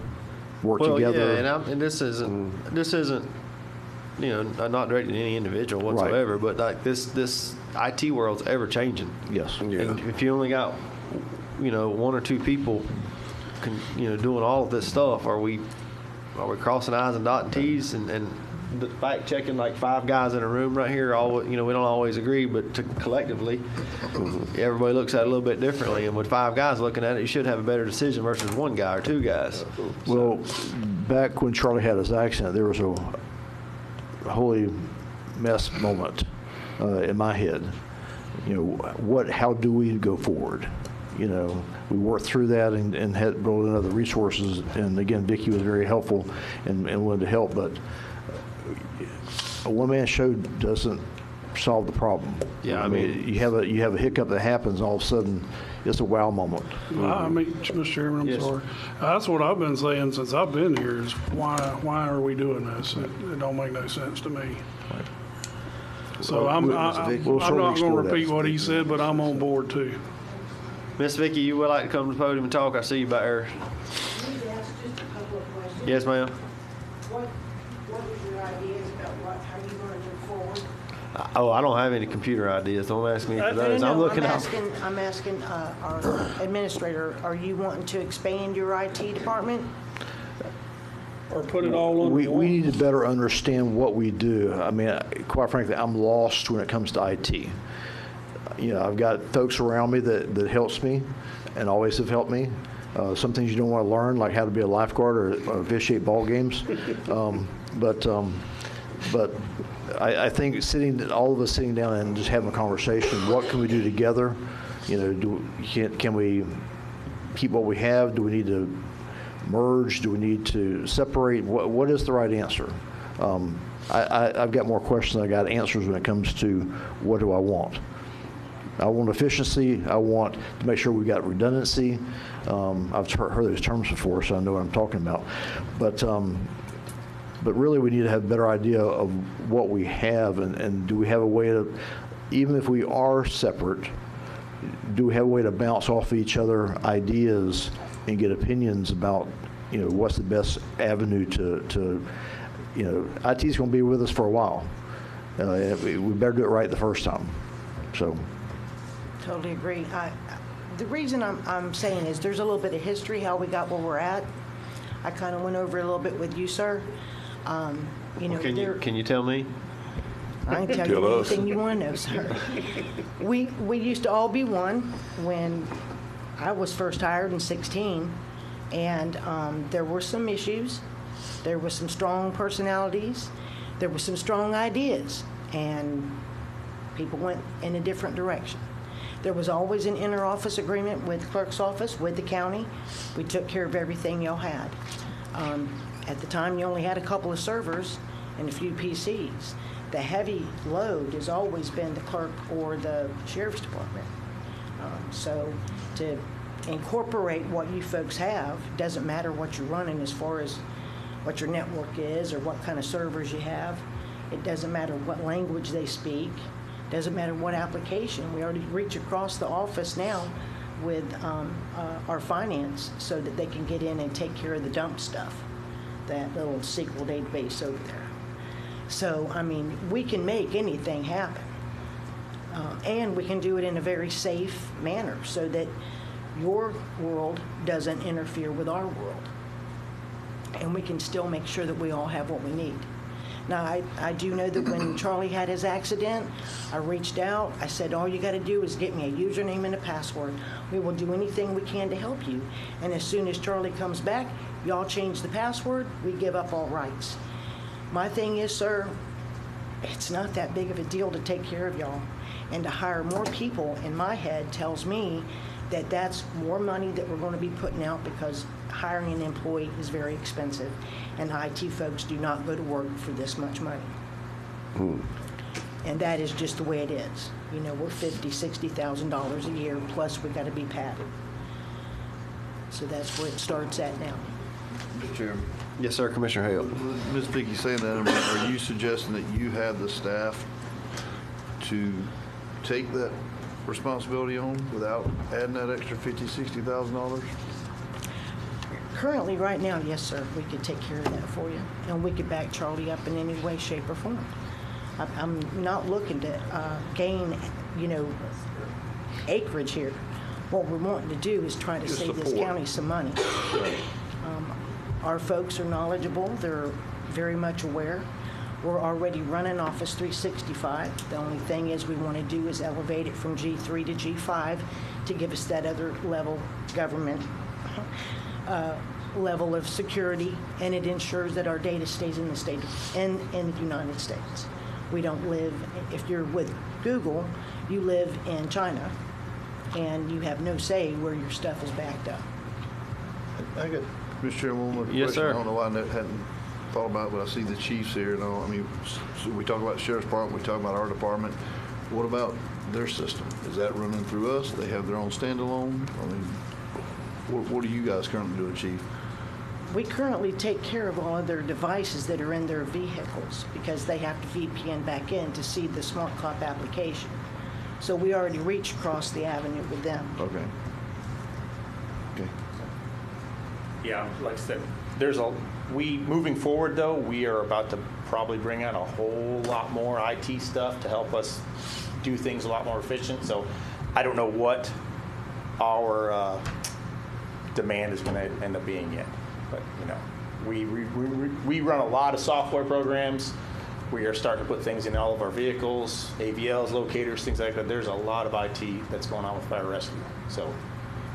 work together. Yeah, and this isn't, you know, not directed at any individual whatsoever, but like this IT world's ever changing. Yes. And if you only got, you know, 1 or 2 people, you know, doing all of this stuff, are we crossing I's and dotting T's and the fact checking like 5 guys in a room right here? All, you know, we don't always agree, but collectively, everybody looks at it a little bit differently. And with 5 guys looking at it, you should have a better decision versus 1 guy or 2 guys. Well, back when Charlie had his accident, there was a holy mess moment in my head. You know, how do we go forward? You know, we worked through that and had rolled in other resources. And again, Vicki was very helpful and wanted to help, but a one-man show doesn't solve the problem. Yeah, I mean, you have a hiccup that happens, all of a sudden, it's a wow moment. I mean, Mr. Chairman, I'm sorry. That's what I've been saying since I've been here is why are we doing this? It don't make no sense to me. So I'm not going to repeat what he said, but I'm on board too. Miss Vicki, you would like to come to the podium and talk? I see you back there. Yes, ma'am. What is your ideas about how you're going to move forward? Oh, I don't have any computer ideas. Don't ask me for those. No, I'm looking out. I'm asking our administrator, are you wanting to expand your IT department? Or put it all on We need to better understand what we do. I mean, quite frankly, I'm lost when it comes to IT. You know, I've got folks around me that helps me and always have helped me. Some things you don't want to learn, like how to be a lifeguard or officiate ball games. But I think all of us sitting down and just having a conversation, what can we do together? You know, can we keep what we have? Do we need to merge? Do we need to separate? What is the right answer? I've got more questions than I got answers when it comes to what do I want. I want efficiency. I want to make sure we got redundancy. I've heard those terms before, so I know what I'm talking about. But really, we need to have a better idea of what we have, and do we have a way to, even if we are separate, do we have a way to bounce off each other ideas and get opinions about, you know, what's the best avenue to you know, IT's going to be with us for a while. We better do it right the first time. So. Totally agree. The reason I'm saying is there's a little bit of history how we got where we're at. I kind of went over it a little bit with you, sir. You know, Well, can you tell me? I can tell you anything you want to know, sir. We used to all be one when I was first hired in '16, and there were some issues. There were some strong personalities. There were some strong ideas, and people went in a different direction. There was always an inter-office agreement with the clerk's office, with the county. We took care of everything y'all had. At the time, you only had a couple of servers and a few PCs. The heavy load has always been the clerk or the sheriff's department. So to incorporate what you folks have, doesn't matter what you're running as far as what your network is or what kind of servers you have. It doesn't matter what language they speak. Doesn't matter what application. We already reach across the office now with our finance so that they can get in and take care of the dump stuff, that little SQL database over there. So, I mean, we can make anything happen. And we can do it in a very safe manner so that your world doesn't interfere with our world. and we can still make sure that we all have what we need. Now, I do know that when Charlie had his accident, I reached out. I said, all you got to do is get me a username and a password. We will do anything we can to help you. And as soon as Charlie comes back, y'all change the password, we give up all rights. My thing is, sir, it's not that big of a deal to take care of y'all. And to hire more people, in my head, tells me that that's more money that we're going to be putting out, because hiring an employee is very expensive, and IT folks do not go to work for this much money. And that is just the way it is. You know, we're $50,000, $60,000 a year, plus we got to be padded. So that's where it starts at now. Mr. Chairman. Yes, sir, Commissioner Hale. Ms. Vicki saying that, are you suggesting that you have the staff to take that responsibility on without adding that extra $50,000, $60,000? Currently, right now, yes, sir, we could take care of that for you, and we could back Charlie up in any way, shape, or form. I'm not looking to gain, you know, acreage here. What we're wanting to do is try to Just save this support. county some money. Our folks are knowledgeable. They're very much aware. We're already running Office 365. The only thing is we want to do is elevate it from G3 to G5 to give us that other level government level of security, and it ensures that our data stays in the state in the United States. We don't live, if you're with Google, you live in China, and you have no say where your stuff is backed up. I got, Mr. Chairman, one more question. Yes, sir. I don't know why I hadn't thought about it, but I see the chiefs here and all. I mean, so we talk about the sheriff's department, we talk about our department. What about their system? Is that running through us? They have their own standalone? I mean, what are you guys currently doing, Chief? We currently take care of all of their devices that are in their vehicles, because they have to VPN back in to see the Smart Cop application. So we already reached across the avenue with them. Okay. Okay. Yeah, like I said, moving forward though, we are about to probably bring out a whole lot more IT stuff to help us do things a lot more efficient. So I don't know what our demand is going to end up being yet. But, you know, we run a lot of software programs. We are starting to put things in all of our vehicles, AVLs, locators, things like that. There's a lot of IT that's going on with fire rescue. So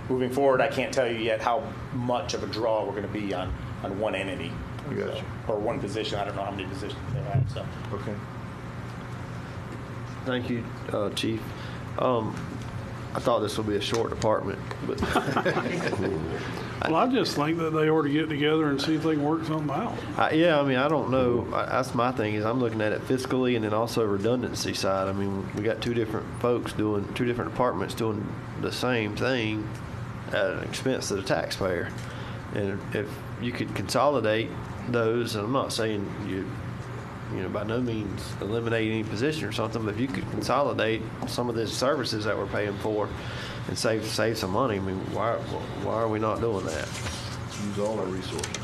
moving forward, I can't tell you yet how much of a draw we're going to be on one entity. Gotcha. Or one position. I don't know how many positions they have. So. Okay. Thank you, Chief. I thought this would be a short department, but Well, I just think that they ought to get together and see if they can work something out. yeah, I mean, I don't know. That's my thing, is I'm looking at it fiscally and then also redundancy side. I mean, we got two different folks doing, two different departments doing the same thing at an expense to the taxpayer. And if you could consolidate those, and I'm not saying you know, by no means eliminate any position or something, but if you could consolidate some of the services that we're paying for and save some money, I mean, why are we not doing that? Use all our resources.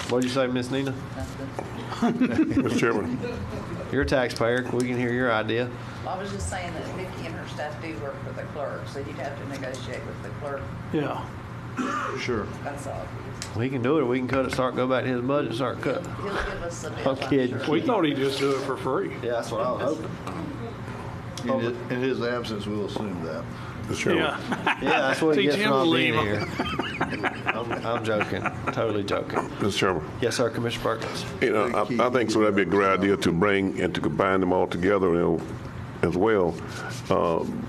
What'd you say, Miss Nina? Mr. Chairman. You're a taxpayer. We can hear your idea. Well, I was just saying that Vicki and her staff do work with the clerk, so you'd have to negotiate with the clerk. Yeah. Sure. That's all. We can do it, or we can go back to his budget and start cutting. He'll give us a bit. I'm kidding. We thought he'd just do it for free. Yeah, that's what I was hoping. In his absence, we'll assume that. Mr. Chairman. Yeah. Yeah, that's what he Teach gets him for to not being leave here. I'm joking. Totally joking. Mr. Chairman. Yes, sir, Commissioner Perkins. You know, I think so that'd be a great idea to bring and to combine them all together, you know, as well.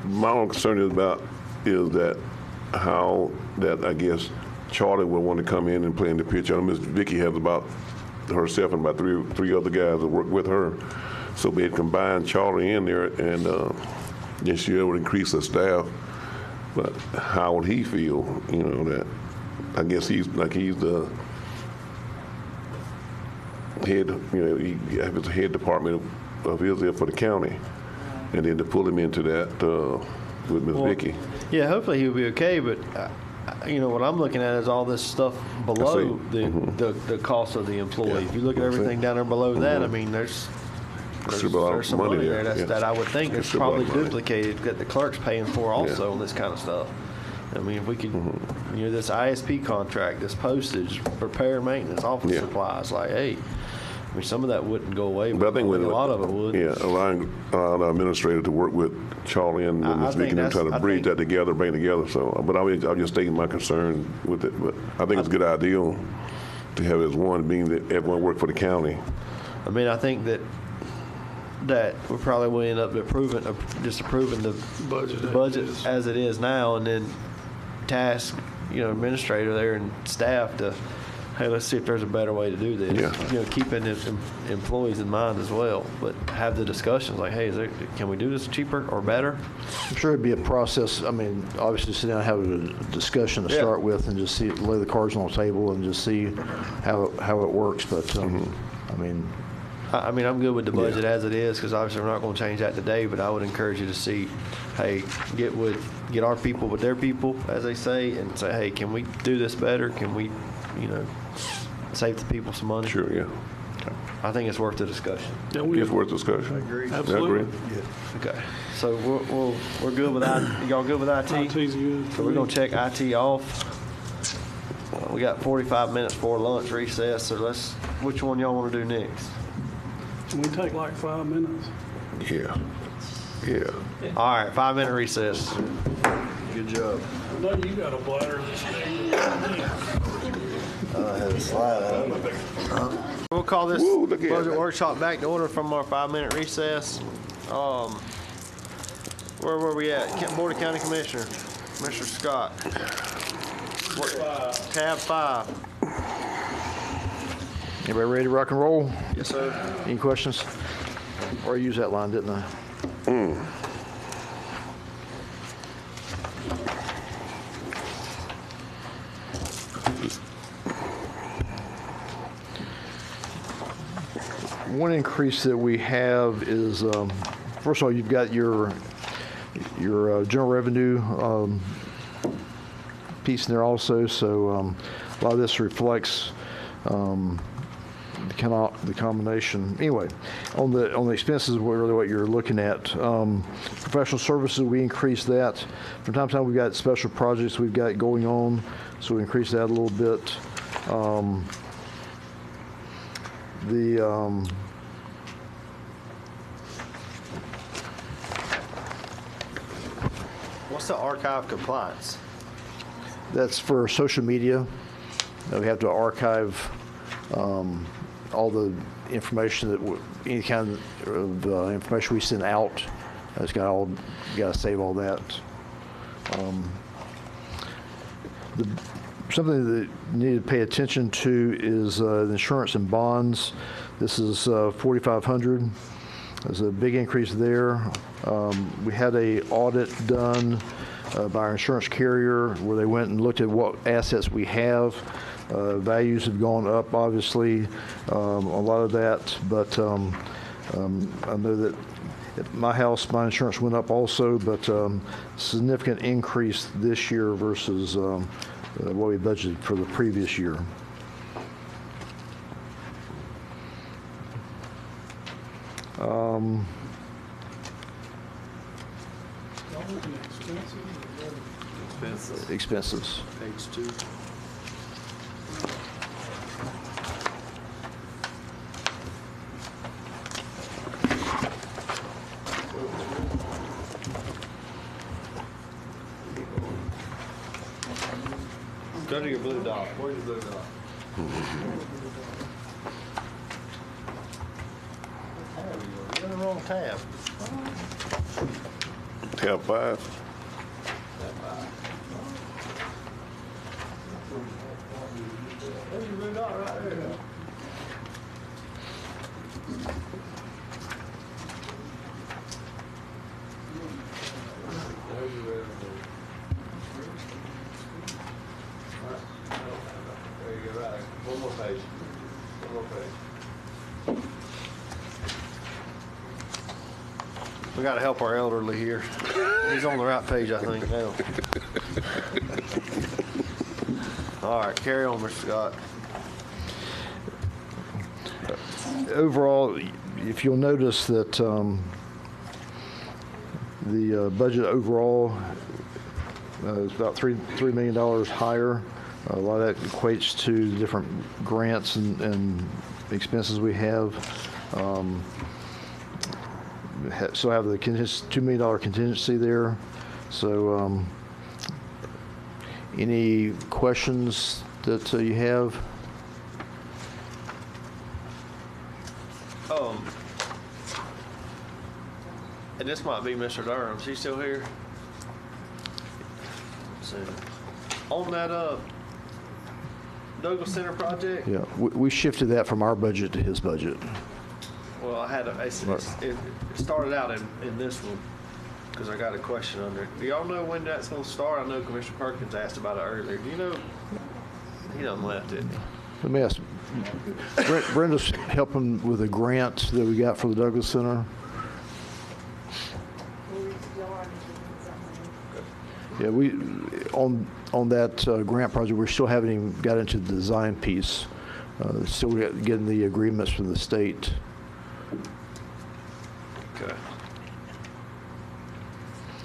My own concern is that how that, I guess, Charlie will want to come in and play in the picture. Miss Vicki has about herself and about three other guys that work with her. So we had combined Charlie in there, and then she would increase the staff. But how would he feel? You know, that I guess he's the head. You know, he has the head department of Israel for the county, and then to pull him into that with Miss Vicki. Yeah, hopefully he'll be okay, but you know, what I'm looking at is all this stuff below the cost of the employee. Yeah. If you look at everything down there below that, I mean, there's some money there that I would think is probably duplicated that the clerk's paying for also on this kind of stuff. I mean, if we could, you know, this ISP contract, this postage, repair, maintenance, office Yeah. supplies, like, hey, I mean, some of that wouldn't go away, But but I think a lot of it would. Yeah, allowing the administrator to work with Charlie and I Ms. think Vicky and try that's- to I bridge think- that together, bring it together. So, but I'm just stating my concern with it. But I think it's a good idea to have it as one, being that everyone work for the county. I mean, I think that we probably will end up just approving the budget as it is now, and then task, you know, administrator there and staff to, hey, let's see if there's a better way to do this. Yeah. You know, keeping the employees in mind as well, but have the discussions like, hey, can we do this cheaper or better? I'm sure it'd be a process. I mean, obviously sit down and have a discussion to Yeah. start with and just lay the cards on the table and just see how it works. But, I mean, I'm good with the budget as it is, because obviously we're not going to change that today, but I would encourage you to see, hey, get our people with their people, as they say, and say, hey, can we do this better? Can we, you know, save the people some money? Sure, yeah. I think it's worth the discussion. It's worth discussion. I agree. Absolutely. I agree. Okay. So we're good with IT. Y'all good with IT? IT's good. So we're going to check IT off. We got 45 minutes for lunch recess, so which one y'all want to do next? Can we take like 5 minutes? Yeah. Yeah. All right, 5-minute recess. Good job. I know you got a bladder this thing. I had a slide out. We'll call this Woo, look at budget that. workshop back to order from our 5-minute recess. Where were we at? Board of County Commissioner, Mr. Scott. Tab 5. Everybody ready to rock and roll? Yes, sir. Any questions? Or I used that line, didn't I? One increase that we have is, first of all, you've got your general revenue piece in there also. So a lot of this reflects the combination. Anyway, on the expenses, really what you're looking at. Professional services, we increased that. From time to time, we've got special projects we've got going on, so we increased that a little bit. What's the archive compliance? That's for social media. We have to archive all the information any kind of information we send out. It's got to save all that. Something that you need to pay attention to is the insurance and bonds. This is $4,500. There's a big increase there. We had a audit done by our insurance carrier where they went and looked at what assets we have. Values have gone up, obviously, a lot of that, but I know that at my house, my insurance went up also, but significant increase this year versus what we budgeted for the previous year. Expenses. Page 2. Go to your blue dot. Where's your blue dot? You're in the wrong tab. Tab 5. There's your blue dot right there. There's your revenue. There you go, right. One more page. One more page. We got to help our elderly here. He's on the right page, I think, now. All right, carry on, Mr. Scott. Overall, if you'll notice that the budget overall It's about $3 million higher. A lot of that equates to different grants and expenses we have. So I have the $2 million contingency there. So any questions that you have? And this might be Mr. Durham. Is he still here? Let's see. On that Douglas Center project? Yeah, we shifted that from our budget to his budget. Well, I had it started out in this one because I got a question under it. Do y'all know when that's going to start? I know Commissioner Perkins asked about it earlier. Do you know? He done left, didn't he? Let me ask. Brenda's helping with a grant that we got for the Douglas Center. Yeah, we on that grant project, we still haven't even got into the design piece. Still getting the agreements from the state. Okay.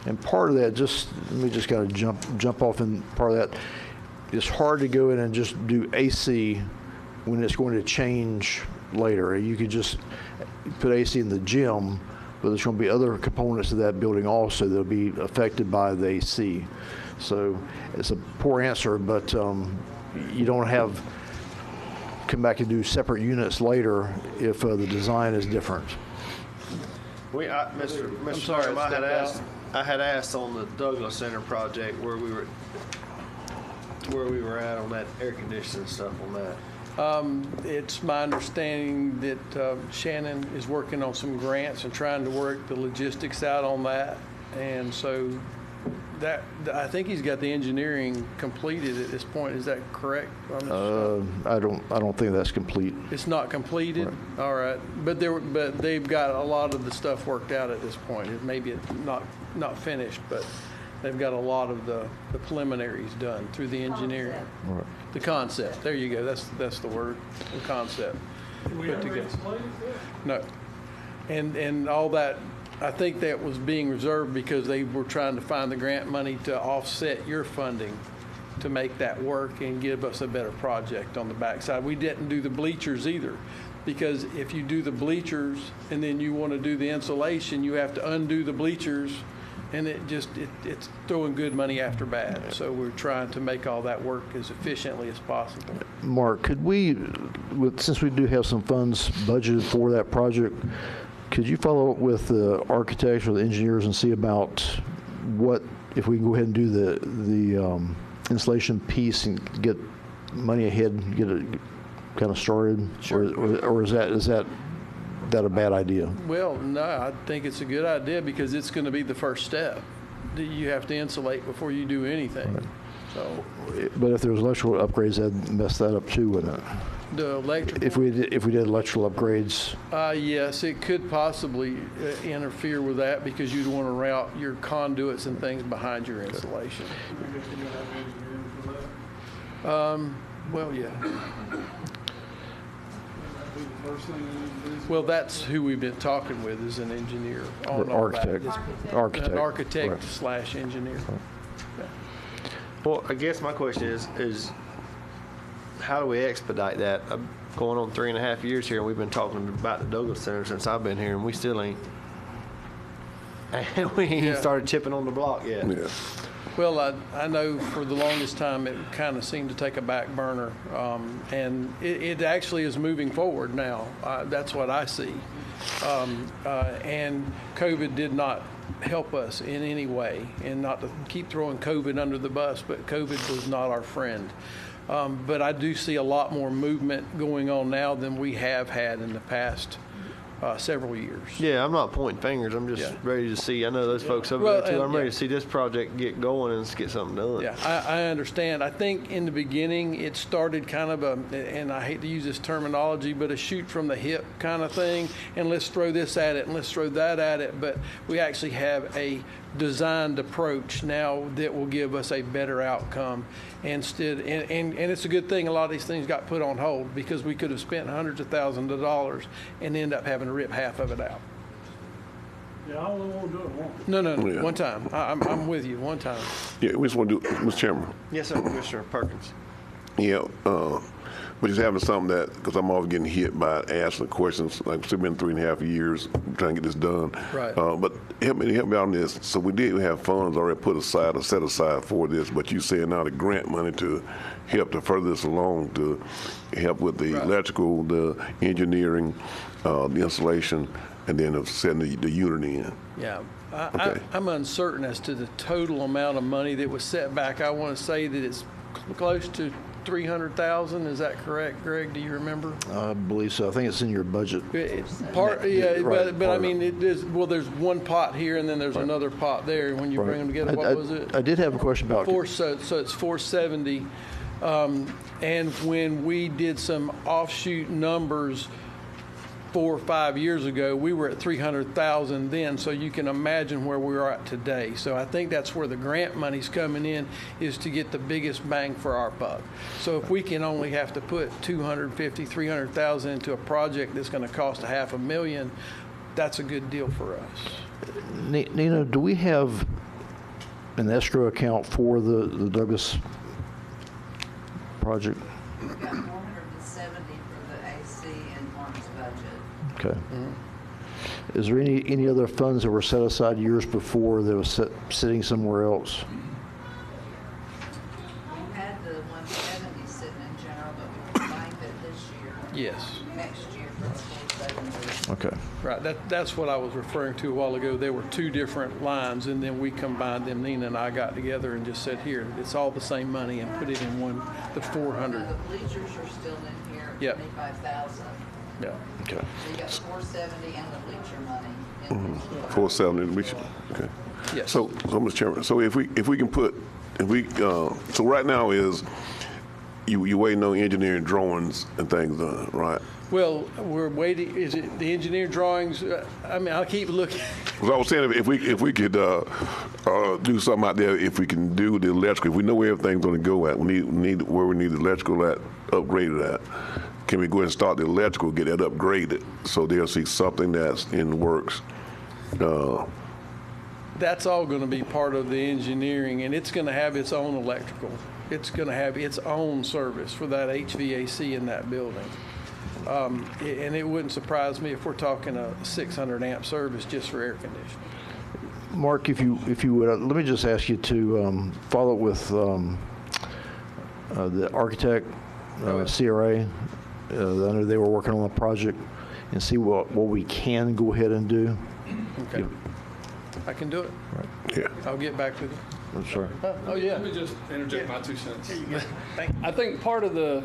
And part of that, we just got to jump off in part of that. It's hard to go in and just do AC when it's going to change later. You could just put AC in the gym, but there's going to be other components of that building also that will be affected by the AC. So it's a poor answer, but you don't have come back and do separate units later if the design is different. Mr. Durham, I had asked on the Douglas Center project where we were at on that air conditioning stuff on that. It's my understanding that Shannon is working on some grants and trying to work the logistics out on that. And so that I think he's got the engineering completed at this point. Is that correct? I don't think that's complete. It's not completed? Right. All right. But they've got a lot of the stuff worked out at this point. It may be not finished, but they've got a lot of the preliminaries done through the engineering. Right. The concept. There you go. That's the word. The concept. We Put haven't together. explained it yet? No. And all that, I think that was being reserved because they were trying to find the grant money to offset your funding to make that work and give us a better project on the backside. We didn't do the bleachers either, because if you do the bleachers and then you want to do the insulation, you have to undo the bleachers, and it's throwing good money after bad. So we're trying to make all that work as efficiently as possible. Mark, could we, since we do have some funds budgeted for that project, could you follow up with the architects or the engineers and see about what, if we can go ahead and do the installation piece and get money ahead and get it kind of started? Sure. Or is that a bad idea? Well, no, I think it's a good idea because it's going to be the first step. You have to insulate before you do anything. Right. So, but if there was electrical upgrades, that'd mess that up too, wouldn't it? The electrical? If we did electrical upgrades? Yes, it could possibly interfere with that because you'd want to route your conduits and things behind your insulation. Well, yeah. Well, that's who we've been talking with, is an engineer. Architect. An architect / engineer. Right. Yeah. Well, I guess my question is how do we expedite that? I'm going on 3.5 years here, and we've been talking about the Douglas Center since I've been here, and we still ain't. We ain't even started chipping on the block yet. Yeah. Well, I know for the longest time it kind of seemed to take a back burner, and it actually is moving forward now. That's what I see. And COVID did not help us in any way, and not to keep throwing COVID under the bus, but COVID was not our friend. But I do see a lot more movement going on now than we have had in the past several years. Yeah, I'm not pointing fingers. I'm just ready to see. I know those folks over there too. I'm ready to see this project get going and get something done. Yeah, I understand. I think in the beginning it started kind of and I hate to use this terminology, but a shoot from the hip kind of thing. And let's throw this at it and let's throw that at it. But we actually have a designed approach now that will give us a better outcome. And it's a good thing a lot of these things got put on hold, because we could have spent hundreds of thousands of dollars and end up having to rip half of it out. Yeah, I only want to do it once. No, Yeah. one time. I'm with you, one time. Yeah, we just want to do, Mr. Chairman. Yes, sir, Commissioner Perkins. Yeah, but just having something that, because I'm always getting hit by asking questions, like it's been 3.5 years trying to get this done. Right. But help me out on this. So we did have funds already put aside or set aside for this, but you saying now the grant money to help to further this along, to help with the electrical, the engineering, the installation, and then of setting the unit in. Yeah. Okay. I'm uncertain as to the total amount of money that was set back. I want to say that it's close to 300,000. Is that correct, Greg? Do you remember? I believe so. I think it's in your budget. Yeah, Right, but I mean, it is, well, there's one pot here and then there's another pot there. When you bring them together, what was it? I did have a question about So it's 470. And when we did some offshoot numbers 4 or 5 years ago, we were at 300,000 then, so you can imagine where we are at today. So I think that's where the grant money's coming in, is to get the biggest bang for our buck. So if we can only have to put 250, 300,000 into a project that's going to cost $500,000, that's a good deal for us. Nina, do we have an escrow account for the Douglas project? We've got 470 for the AC and Mark's budget. Okay. Is there any other funds that were set aside years before that was sitting somewhere else? We had the 170 sitting in general, but we combined it this year. Yes. Next year for the 470. Okay. Right, that's what I was referring to a while ago. There were two different lines, and then we combined them. Nina and I got together and just said, here, it's all the same money, and put it in one, the 400. The bleachers are still in here at Yep. 25,000. Yeah. Okay. So you got 470 and the bleacher money. 470, we should, okay. Yes. So, Mr. Chairman, so if we can put, so right now is, you waiting on engineering drawings and things done, right? Well, we're waiting, is it the engineer drawings? I mean, I'll keep looking. Because I was saying, if we could do something out there, if we can do the electrical, if we know where everything's going to go at, we need where we need the electrical at, upgraded at. Can we go ahead and start the electrical, get that upgraded, so they'll see something that's in the works? That's all going to be part of the engineering, and it's going to have its own electrical. It's going to have its own service for that HVAC in that building. And it wouldn't surprise me if we're talking a 600 amp service just for air conditioning. Mark, if you would, let me just ask you to follow up with the architect, CRA. I know they were working on a project, and see what we can go ahead and do. Okay. I can do it. Right. Yeah. I'll get back with you. I'm sorry. Oh, yeah. Let me just interject my 2 cents. Thank you. I think part of the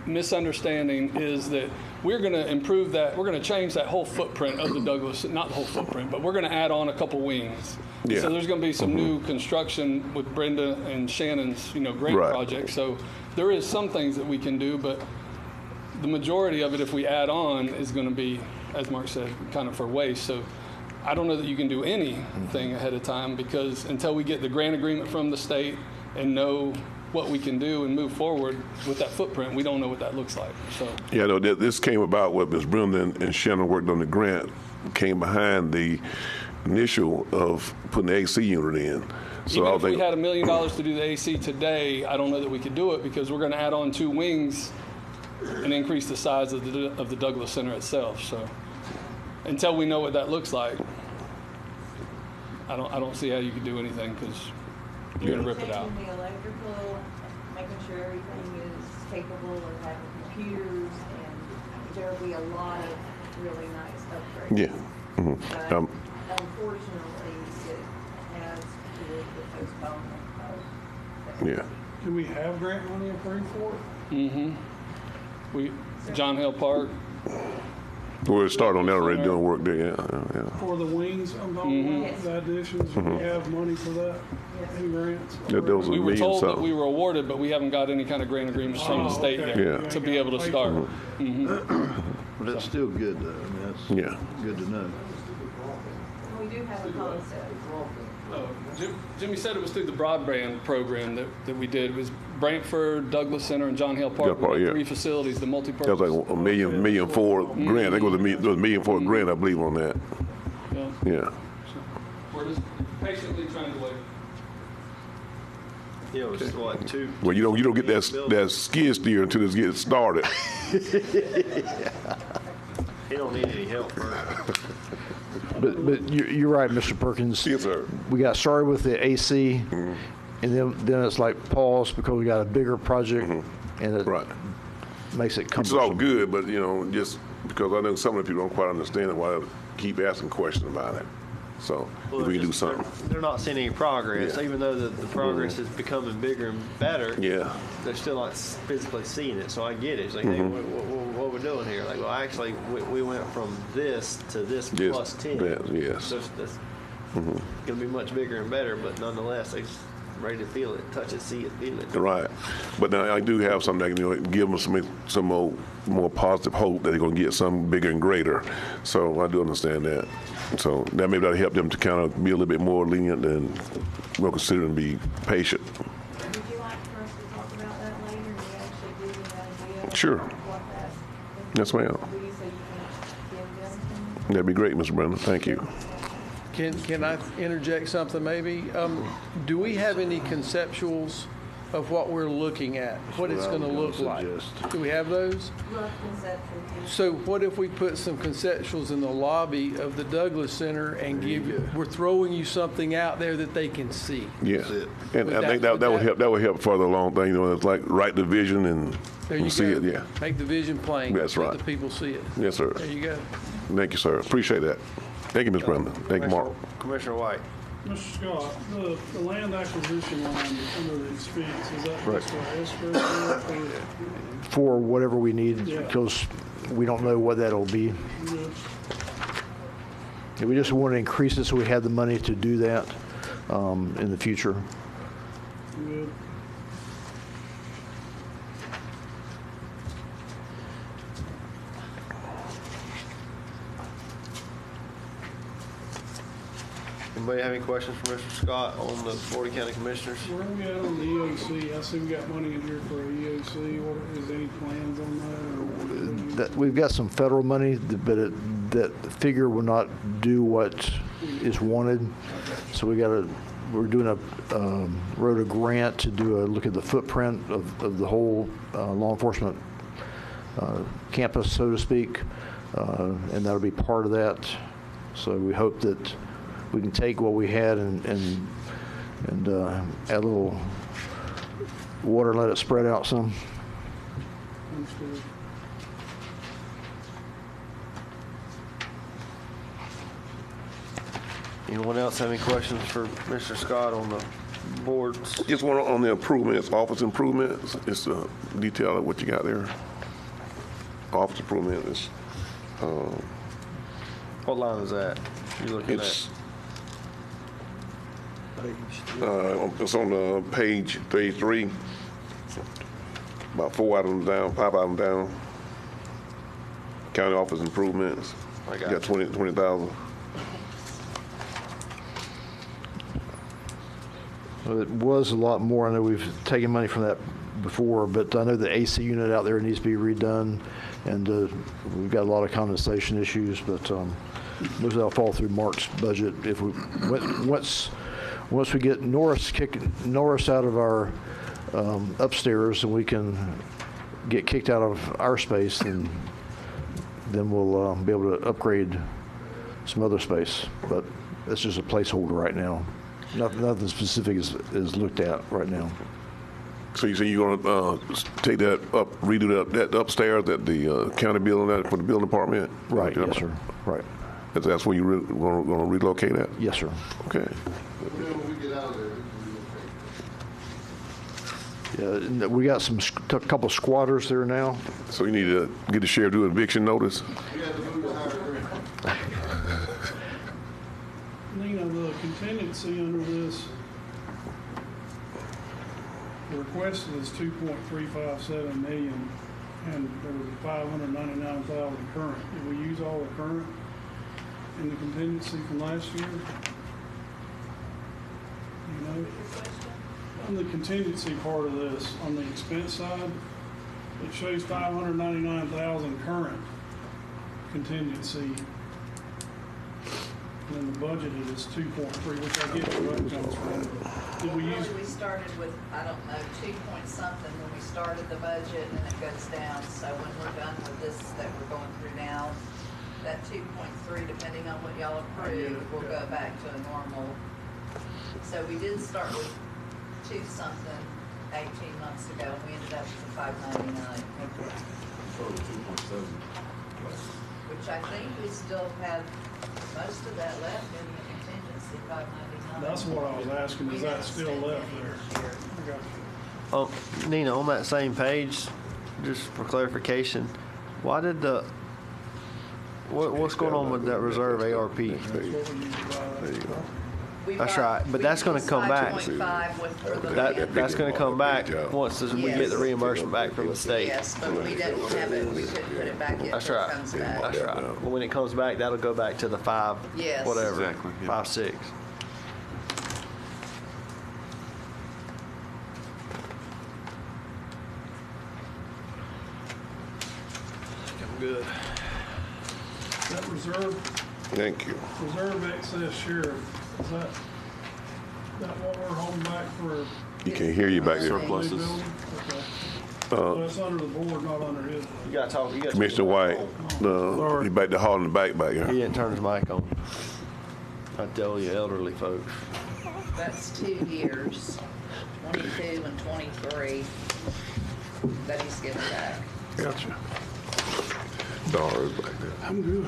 misunderstanding is that we're going to improve that. We're going to change that whole footprint of the Douglas, not the whole footprint, but we're going to add on a couple wings. Yeah. So there's going to be some new construction with Brenda and Shannon's, great Right. project. So there is some things that we can do, but the majority of it, if we add on, is going to be, as Mark said, kind of for waste. So I don't know that you can do anything ahead of time, because until we get the grant agreement from the state and know what we can do and move forward with that footprint, we don't know what that looks like. So Yeah, no, this came about what Ms. Brenda and Shannon worked on the grant, came behind the initial of putting the AC unit in. So even if we had $1 million to do the AC today, I don't know that we could do it, because we're going to add on 2 wings and increase the size of the Douglas Center itself. So until we know what that looks like, I don't see how you could do anything, because you're going to rip it out. Checking the electrical, making sure everything is capable of having computers, and there'll be a lot of really nice upgrades. Yeah. Mhm. But unfortunately, it has to do with the postponement of Yeah. Do we have grant money approved for it? Mm-hmm. John Hill Park. We'll start on that already, doing work there, yeah. For the wings, I'm talking about, the additions, do we have money for that in grants? Yeah, there was a We were million told that something. we were awarded, but we haven't got any kind of grant agreements from the state yet Yeah. to be able to start. But that's still good, though. I mean, that's Yeah. good to know. We do have a concept. Jimmy said it was through the broadband program that we did. It was Brantford, Douglas Center, and John Hill Park. Yeah, Park, We had yeah. 3 facilities, the That was like a million for grant. I think it was a million for a grant, I believe, on that. Yeah. We're just patiently trying to wait. Yeah, it was what, two? Well, you don't get that skid steer until it gets started. He don't need any help. But you're right, Mr. Perkins. Yes, sir. We got started with the AC, and then it's like pause because we got a bigger project, and it makes it It's cumbersome. all good, but just because I know some of the people don't quite understand it, why they keep asking questions about it. So if we can do something. They're not seeing any progress, Yeah. even though the progress is becoming bigger and better. Yeah. They're still not physically seeing it, so I get it. It's like, hey, what we're doing here? Like, well, actually, we went from this to this Yes. plus 10. Yes. So that's going to be much bigger and better, but nonetheless, they're ready to feel it, touch it, see it, feel it. Right. But now I do have something that can give them some more positive hope that they're going to get something bigger and greater. So I do understand that. So that maybe that'll help them to kind of be a little bit more lenient and more considerate and be patient. Would you like for us to talk about that later and actually give you an idea of Sure. what that? Yes, ma'am. So you can give them some? That'd be great, Mr. Brandon. Thank you. Can I interject something maybe? Do we have any conceptuals of what we're looking at, what it's going to look like? Do we have those? Rough conceptual. So what if we put some conceptuals in the lobby of the Douglas Center and we're throwing you something out there that they can see? Yeah. And I think that would help. That would help further along thing. It's like write the vision and There you see go. it. Yeah. Make the vision plain. That's Let right. the people see it. Yes, sir. There you go. Thank you, sir. Appreciate that. Thank you, Mr. Brandon. Thank you, Mark. Commissioner White. Mr. Scott, the land acquisition line under the expense, is that Right. just our escrow for? For whatever we need, Yeah. because we don't know what that'll be. And we just want to increase it so we have the money to do that in the future. Good. Anybody have any questions for Mr. Scott on the Board of County Commissioners? Where are we at on the EOC? I see we got money in here for a EOC. What, is any plans on that? That we've got some federal money, but that figure will not do what is wanted. So we're doing wrote a grant to do a look at the footprint of the whole law enforcement campus, so to speak, and that'll be part of that. So we hope that we can take what we had and add a little water and let it spread out some. Understood. Anyone else have any questions for Mr. Scott on the boards? Just one on the improvements, office improvements. It's a detail of what you got there. Office improvements. What line is that you're looking It's it's on page 33. About 5 items down. County office improvements. I You got got 20,000. Well, it was a lot more. I know we've taken money from that before, but I know the AC unit out there needs to be redone, and we've got a lot of condensation issues, but those will fall through Mark's budget. If we once we get Norris out of our upstairs and we can get kicked out of our space, then we'll be able to upgrade some other space. But it's just a placeholder right now. Nothing specific is looked at right now. So you say you're going to take that up, redo that upstairs at the county building for the building department? Right, yes, sir. Right. That's where you're going to relocate at? Yes, sir. Okay. When we get out of there, Yeah, we got a couple squatters there now. So you need to get the sheriff to do an eviction notice? we had to move to higher ground. Nina, the contingency under this requested is 2.357 million, and there was 599,000 current. Did we use all the current in the contingency from last year? You know, on the contingency part of this, on the expense side, it shows 599,000 current contingency. And then the budgeted is 2.3, which I get where that comes from. Did we use, We started with, I don't know, 2 point something when we started the budget, and then it goes down. So when we're done with this that we're going through now, that 2.3, depending on what y'all approve, will go back to a normal. So we did start with 2 something 18 months ago, and we ended up with 599. Which I think we still have most of that left in the contingency, 599. that's what I was asking, is that still left there? I got you. Oh, Nina, on that same page, just for clarification, why did what's going on with that reserve ARP? There you go. That's right, but that's going to come back. That's going to come back once we get the reimbursement back from the state. Yes, but we didn't have it, we couldn't put it back in That's until it right. comes back. That's right. Well, when it comes back, that'll go back to the 5, Yes. whatever, Exactly, yeah. 5, 6. I'm good. That reserve, Thank you. reserve excess sheriff, is that what we're holding back for? You can hear you back there. Surpluses. new building? Okay. So that's under the board, not under his. You got to talk. You got Commissioner White, Sorry. you back to hauling the back He here. didn't turn his mic on. I tell you, elderly folks. That's 2 years, 22 and 23, that he's giving back. Gotcha. Dollars back there. I'm good.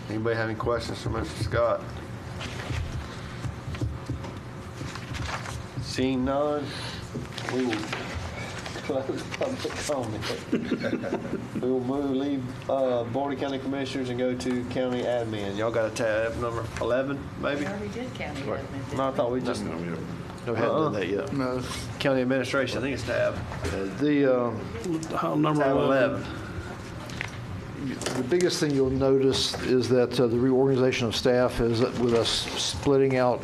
Anybody have any questions for Mr. Scott? Seeing none, we will close public comment. We will leave Board of County Commissioners and go to County Admin. Y'all got a tab number 11, maybe? We already did county admin, No, I thought we just, No, we haven't done that yet. No. County Administration, I think it's tab. How number Tab 11? 11. The biggest thing you'll notice is that the reorganization of staff is that with us splitting out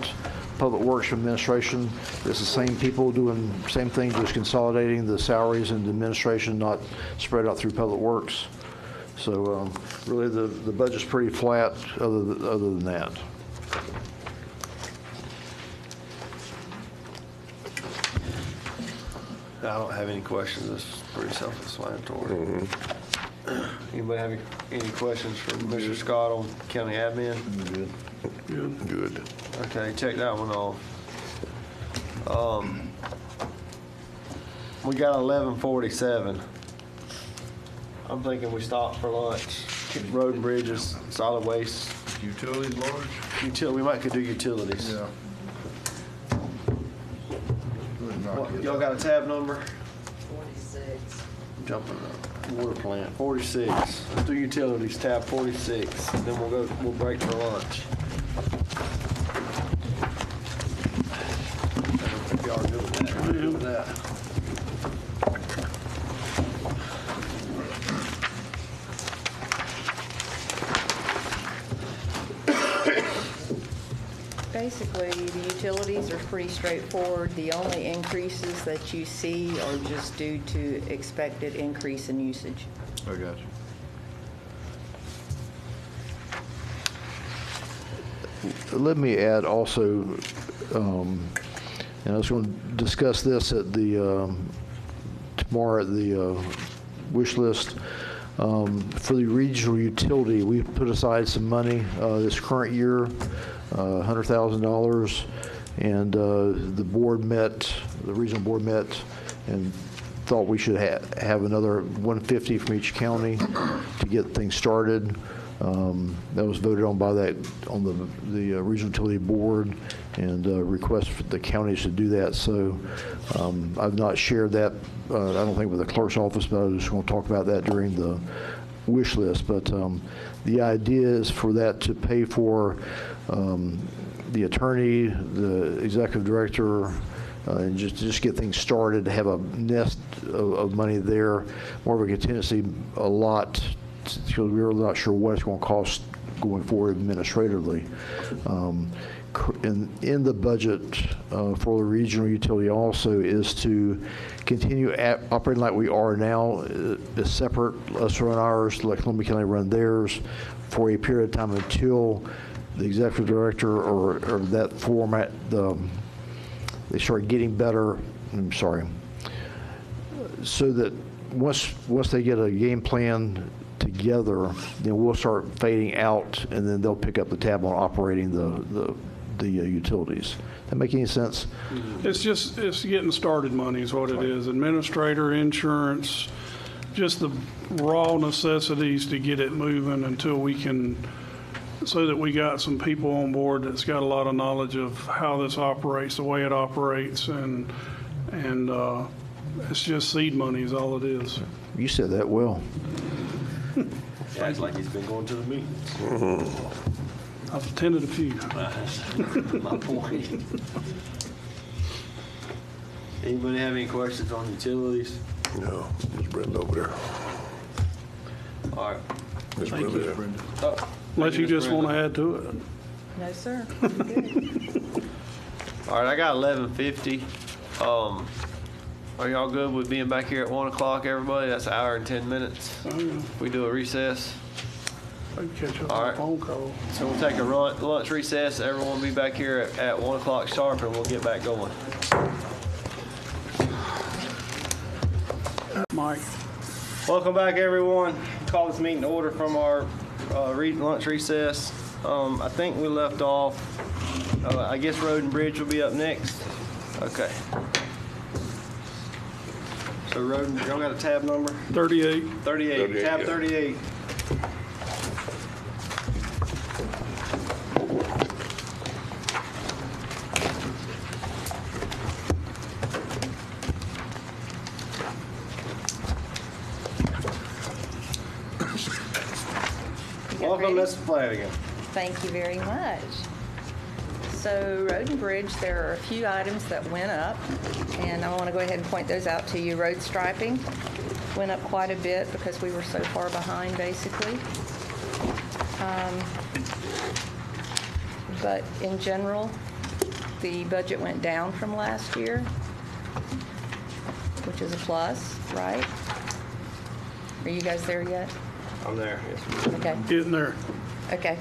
Public Works from Administration. It's the same people doing the same thing, just consolidating the salaries and the administration, not spread out through Public Works. So really the budget's pretty flat other than that. I don't have any questions. It's pretty self-explanatory. Anybody have any questions for Mr. Scott on County Admin? Good. Okay, check that one off. We got 1147. I'm thinking we stop for lunch. Road and bridges, solid waste. Utilities large? We might could do utilities. Yeah. Y'all got a tab number? 46. Jumping up. Water plant, 46. Let's do utilities, tab 46. Then we'll break for lunch. If y'all are good with that, I'm good with that. Basically, the utilities are pretty straightforward. The only increases that you see are just due to expected increase in usage. I got you. Let me add also, and I was going to discuss this at the tomorrow at the wish list. For the regional utility, we put aside some money this current year, $100,000, and the board met, the regional board met, and thought we should have another $150 from each county to get things started. That was voted on by on the regional utility board, and request for the counties to do that. So I've not shared that, I don't think with the clerk's office, but I was just going to talk about that during the wish list. But the idea is for that to pay for the attorney, the executive director, and just get things started, to have a nest of money there, more of a contingency, a lot, because we're not sure what it's going to cost going forward administratively. in the budget for the regional utility also is to continue operating like we are now, separate. Let's run ours, let Columbia County run theirs for a period of time until the executive director or that format, they start getting better. I'm sorry. So that once they get a game plan together, then we'll start fading out, and then they'll pick up the tab on operating the utilities. That make any sense? It's getting started money is what it is. Administrator, insurance, just the raw necessities to get it moving until we can, so that we got some people on board that's got a lot of knowledge of how this operates, the way it operates, and it's just seed money is all it is. You said that well. Sounds like he's been going to the meetings. I've attended a few. My point. Anybody have any questions on utilities? No, Ms. Brenda over there. All right. Ms. Brenda there. Oh, Unless you just want to add to it. No, sir. I'm good. all right, I got 11:50. Are y'all good with being back here at 1 o'clock, everybody? That's an hour and 10 minutes. Oh, yeah. We do a recess. I can catch up All on right. a phone call. So we'll take a lunch recess. Everyone will be back here at 1 o'clock sharp, and we'll get back going. Mike. Welcome back, everyone. Call this meeting to order from our lunch recess. I think we left off, I guess Road and Bridge will be up next. Okay. So Road, y'all got a tab number? 38. 38, tab yeah. 38. Welcome, Ms. Flanagan. Thank you very much. So Road and Bridge, there are a few items that went up, and I want to go ahead and point those out to you. Road striping went up quite a bit because we were so far behind, basically. But in general, the budget went down from last year, which is a plus, right? Are you guys there yet? I'm there, yes. Okay. Getting there. Okay.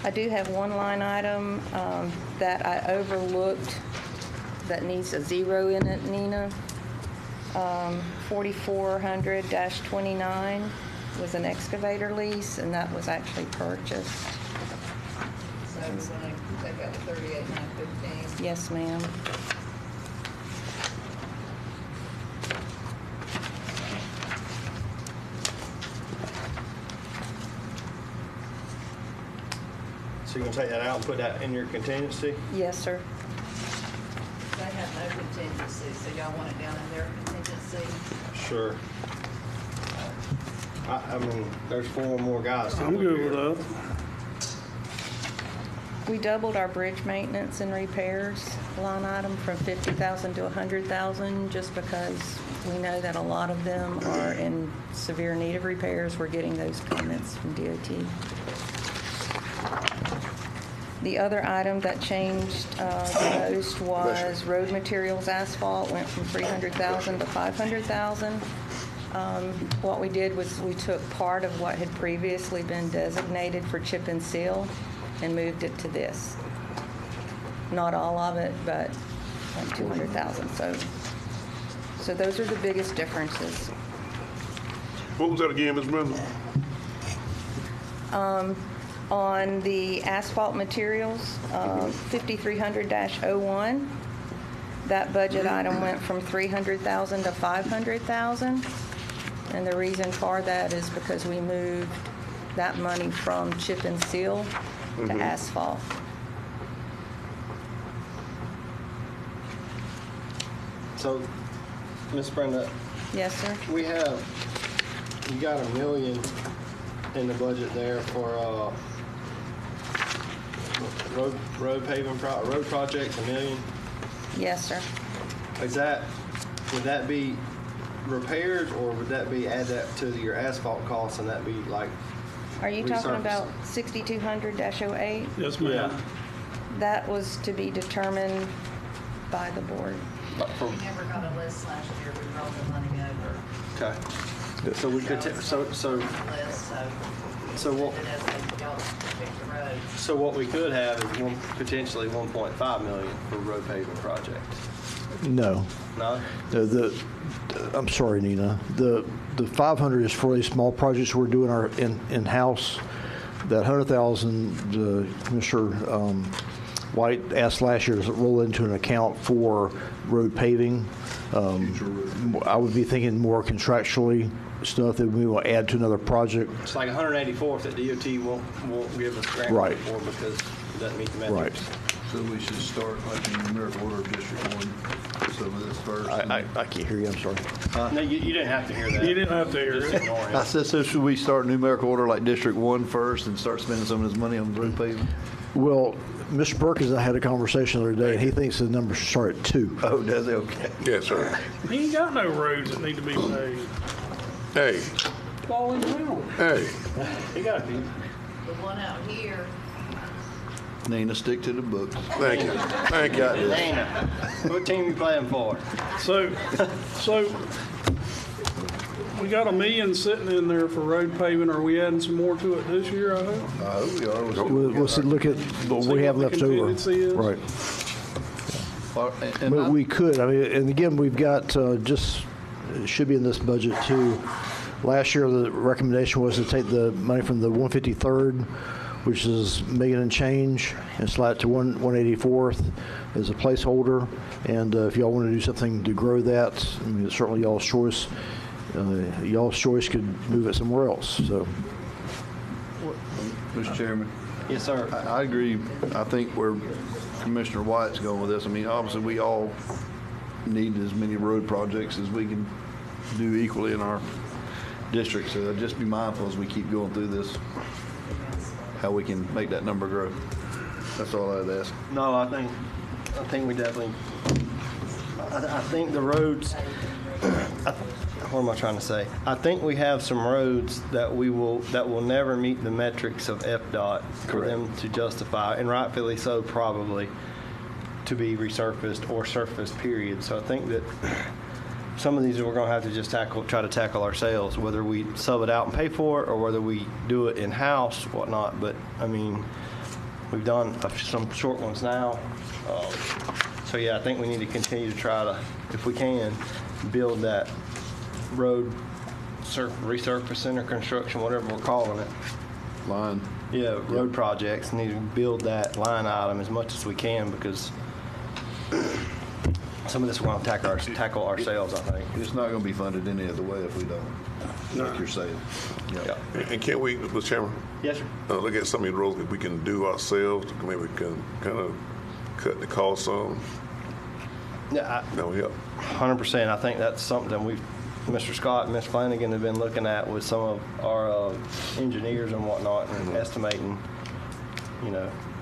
I do have one line item that I overlooked that needs a zero in it, Nina. 4400-29 was an excavator lease, and that was actually purchased. So we're going to take out the 38,915. Yes, ma'am. So you're gonna take that out and put that in your contingency? Yes, sir. They have no contingency, so y'all want it down in their contingency? Sure. I mean, there's 4 more guys. I'm good with that. We doubled our bridge maintenance and repairs line item from 50,000 to 100,000, just because we know that a lot of them are in severe need of repairs. We're getting those comments from DOT. The other item that changed the most was road materials. Asphalt went from 300,000 to 500,000. What we did was we took part of what had previously been designated for chip and seal and moved it to this. Not all of it, but like 200,000. So those are the biggest differences. What was that again, Ms. Brenda? On the asphalt materials, 5300-01, that budget item went from 300,000 to 500,000. And the reason for that is because we moved that money from chip and seal to asphalt. So, Ms. Brenda, Yes, sir. you got $1 million in the budget there for road paving road projects, $1 million. Yes, sir. Would that be repairs, or would that be add that to your asphalt costs and that be like? Are you talking resurface? about 6200-08? Yes, ma'am. That was to be determined by the board. We never got a list last year, we rolled the money over. Okay. So we could, List, so what, it as they y'all pick the roads. so what we could have is potentially 1.5 million for road paving projects. No. No? I'm sorry, Nina. The 500 is for these small projects we're doing our in-house. That 100,000, Commissioner White asked last year, does it roll into an account for road paving? I would be thinking more contractually stuff that we will add to another project. It's like 184th that DOT won't give us grant money for because it doesn't meet the metrics. Right. So we should start like in numerical order of District 1. So this first. I can't hear you, I'm sorry. No, you didn't have to hear that. You didn't have to hear Just it. ignore I it. said, so should we start numerical order like District 1 first and start spending some of this money on road paving? Well, Mr. Perkins and I had a conversation the other day, and he thinks the number should start at 2. Oh, does it? Okay. Yes, sir. He ain't got no roads that need to be paved. Hey, Falling down. hey. You got to. The one out here, Nina, stick to the books. Thank you. Thank you. Dana, what team you playing for? So we got $1 million sitting in there for road paving. Are we adding some more to it this year, I hope? I hope we are. We'll see, look at what we have left over. contingency is. Right. And But we could, I mean, and again, we've got it should be in this budget too. Last year, the recommendation was to take the money from the 153rd, which is $1 million and change, and slide it to 184th as a placeholder. And if y'all want to do something to grow that, I mean, it's certainly y'all's choice. Y'all's choice could move it somewhere else. So, Mr. Chairman. Yes, sir. I agree. I think where Commissioner White's going with this, I mean, obviously, we all need as many road projects as we can do equally in our district. So just be mindful as we keep going through this, how we can make that number grow. That's all I'd ask. No, I think we definitely. I think the roads. What am I trying to say? I think we have some roads that will never meet the metrics of FDOT for them to justify, and rightfully so, probably, to be resurfaced or surfaced. Period. So I think that some of these we're going to have to just try to tackle ourselves, whether we sub it out and pay for it or whether we do it in house, whatnot. But I mean, we've done some short ones now. So yeah, I think we need to continue to try to, if we can, build that road resurfacing or construction, whatever we're calling it. Line. Yeah, road projects, need to build that line item as much as we can because some of this we're going to tackle ourselves, I think. It's not going to be funded any other way if we don't, like you're saying. Yeah. And can we, Mr. Chairman? Yes, sir. Look at some of these roads that we can do ourselves. Maybe we can kind of cut the cost some. Yeah, That will help. 100%. I think that's something Mr. Scott and Ms. Flanagan have been looking at with some of our engineers and whatnot and estimating,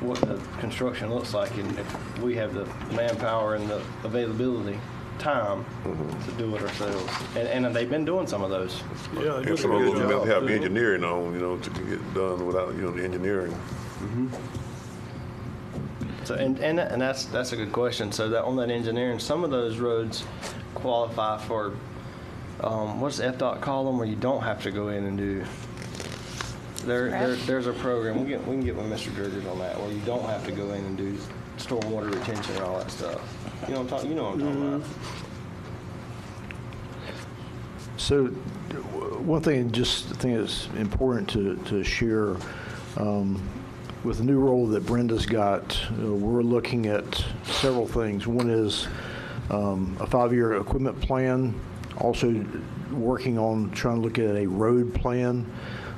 what the construction looks like and if we have the manpower and the availability time to do it ourselves. And they've been doing some of those. Yeah, And some of those we have to have the engineering on, to get done without, the engineering. So and that's a good question. So that on that engineering, some of those roads qualify for what's FDOT call them, where you don't have to go in and do. There's a program we can get with Mr. Gergers on that, where you don't have to go in and do stormwater retention and all that stuff. You know what I'm talking about. So one thing, I think is important to share, with the new role that Brenda's got, we're looking at several things. One is a 5-year equipment plan, also working on trying to look at a road plan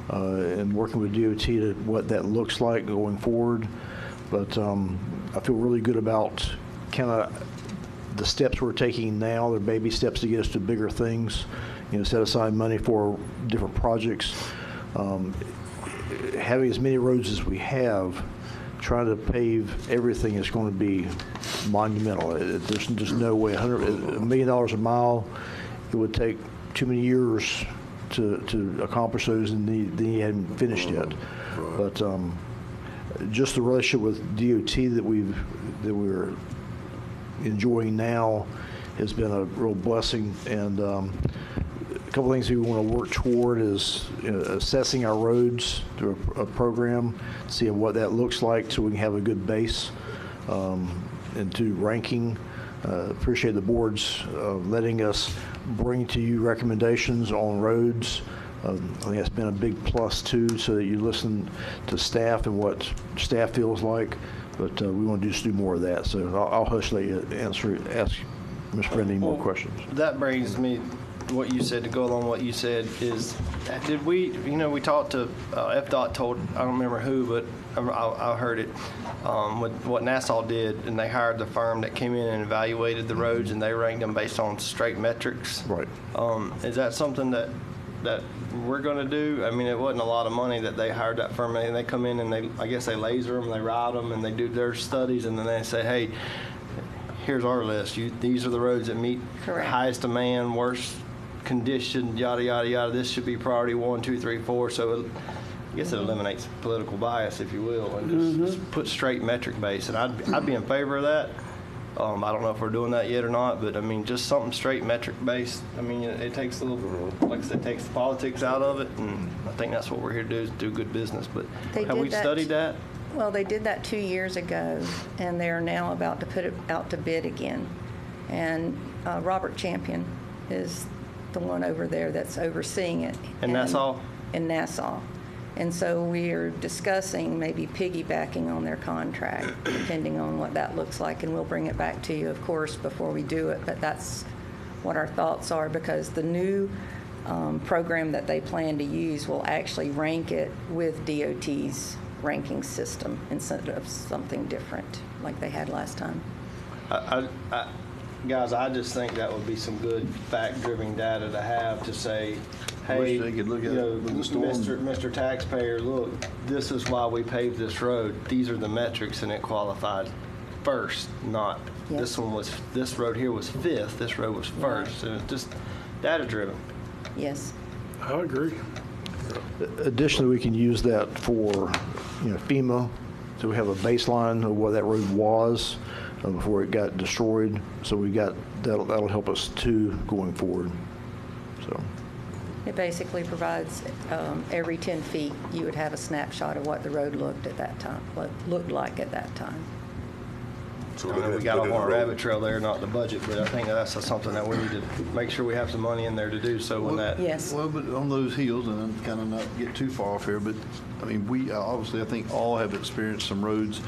and working with DOT to what that looks like going forward. But I feel really good about kind of the steps we're taking now. They're baby steps to get us to bigger things. Set aside money for different projects. Having as many roads as we have, trying to pave everything is going to be monumental. There's just no way. $1 million a mile it would take too many years to accomplish those, and he hadn't finished yet. But just the relationship with DOT that we're enjoying now has been a real blessing. And a couple things we want to work toward is assessing our roads through a program, seeing what that looks like, so we can have a good base, and to ranking. Appreciate the board's letting us bring to you recommendations on roads. I think that's been a big plus too, so that you listen to staff and what staff feels like. But we want to just do more of that. So I'll hush, let you ask Ms. Brenda any more questions. That brings me, what you said, to go along what you said is, did we, we talked to, FDOT told, I don't remember who, but I heard it, what Nassau did, and they hired the firm that came in and evaluated the roads, and they ranked them based on straight metrics. Right. Is that something that we're going to do? I mean, it wasn't a lot of money that they hired that firm, and they come in and I guess they laser them, they ride them, and they do their studies, and then they say, hey, here's our list. These are the roads that meet highest demand, worst condition, yada, yada, yada. This should be priority 1, 2, 3, 4. So I guess it eliminates political bias, if you will, and just put straight metric base. And I'd be in favor of that. I don't know if we're doing that yet or not, but I mean, just something straight metric based. I mean, it takes a little, like I said, takes the politics out of it, and I think that's what we're here to do, is do good business. But have we studied that? Well, they did that 2 years ago, and they're now about to put it out to bid again. And Robert Champion is the one over there that's overseeing it. In Nassau? In Nassau. And so we are discussing maybe piggybacking on their contract, depending on what that looks like. And we'll bring it back to you, of course, before we do it. But that's what our thoughts are, because the new program that they plan to use will actually rank it with DOT's ranking system instead of something different like they had last time. Guys, I just think that would be some good fact-driven data to have, to say, hey, they could look at it with the storm. Mr. Taxpayer, look, this is why we paved this road. These are the metrics, and it qualified first, not this road here was fifth, this road was first. And it's just data-driven. Yes. I agree. Additionally, we can use that for FEMA, so we have a baseline of what that road was before it got destroyed. So we got that'll help us too going forward. So it basically provides every 10 feet you would have a snapshot of what the road looked at that time, what looked like at that time. So we got off on a rabbit trail there, not the budget, but I think that's something that we need to make sure we have some money in there to do. So when that well, but on those hills, and then kind of not get too far off here, but I mean, we obviously, I think all have experienced some roads.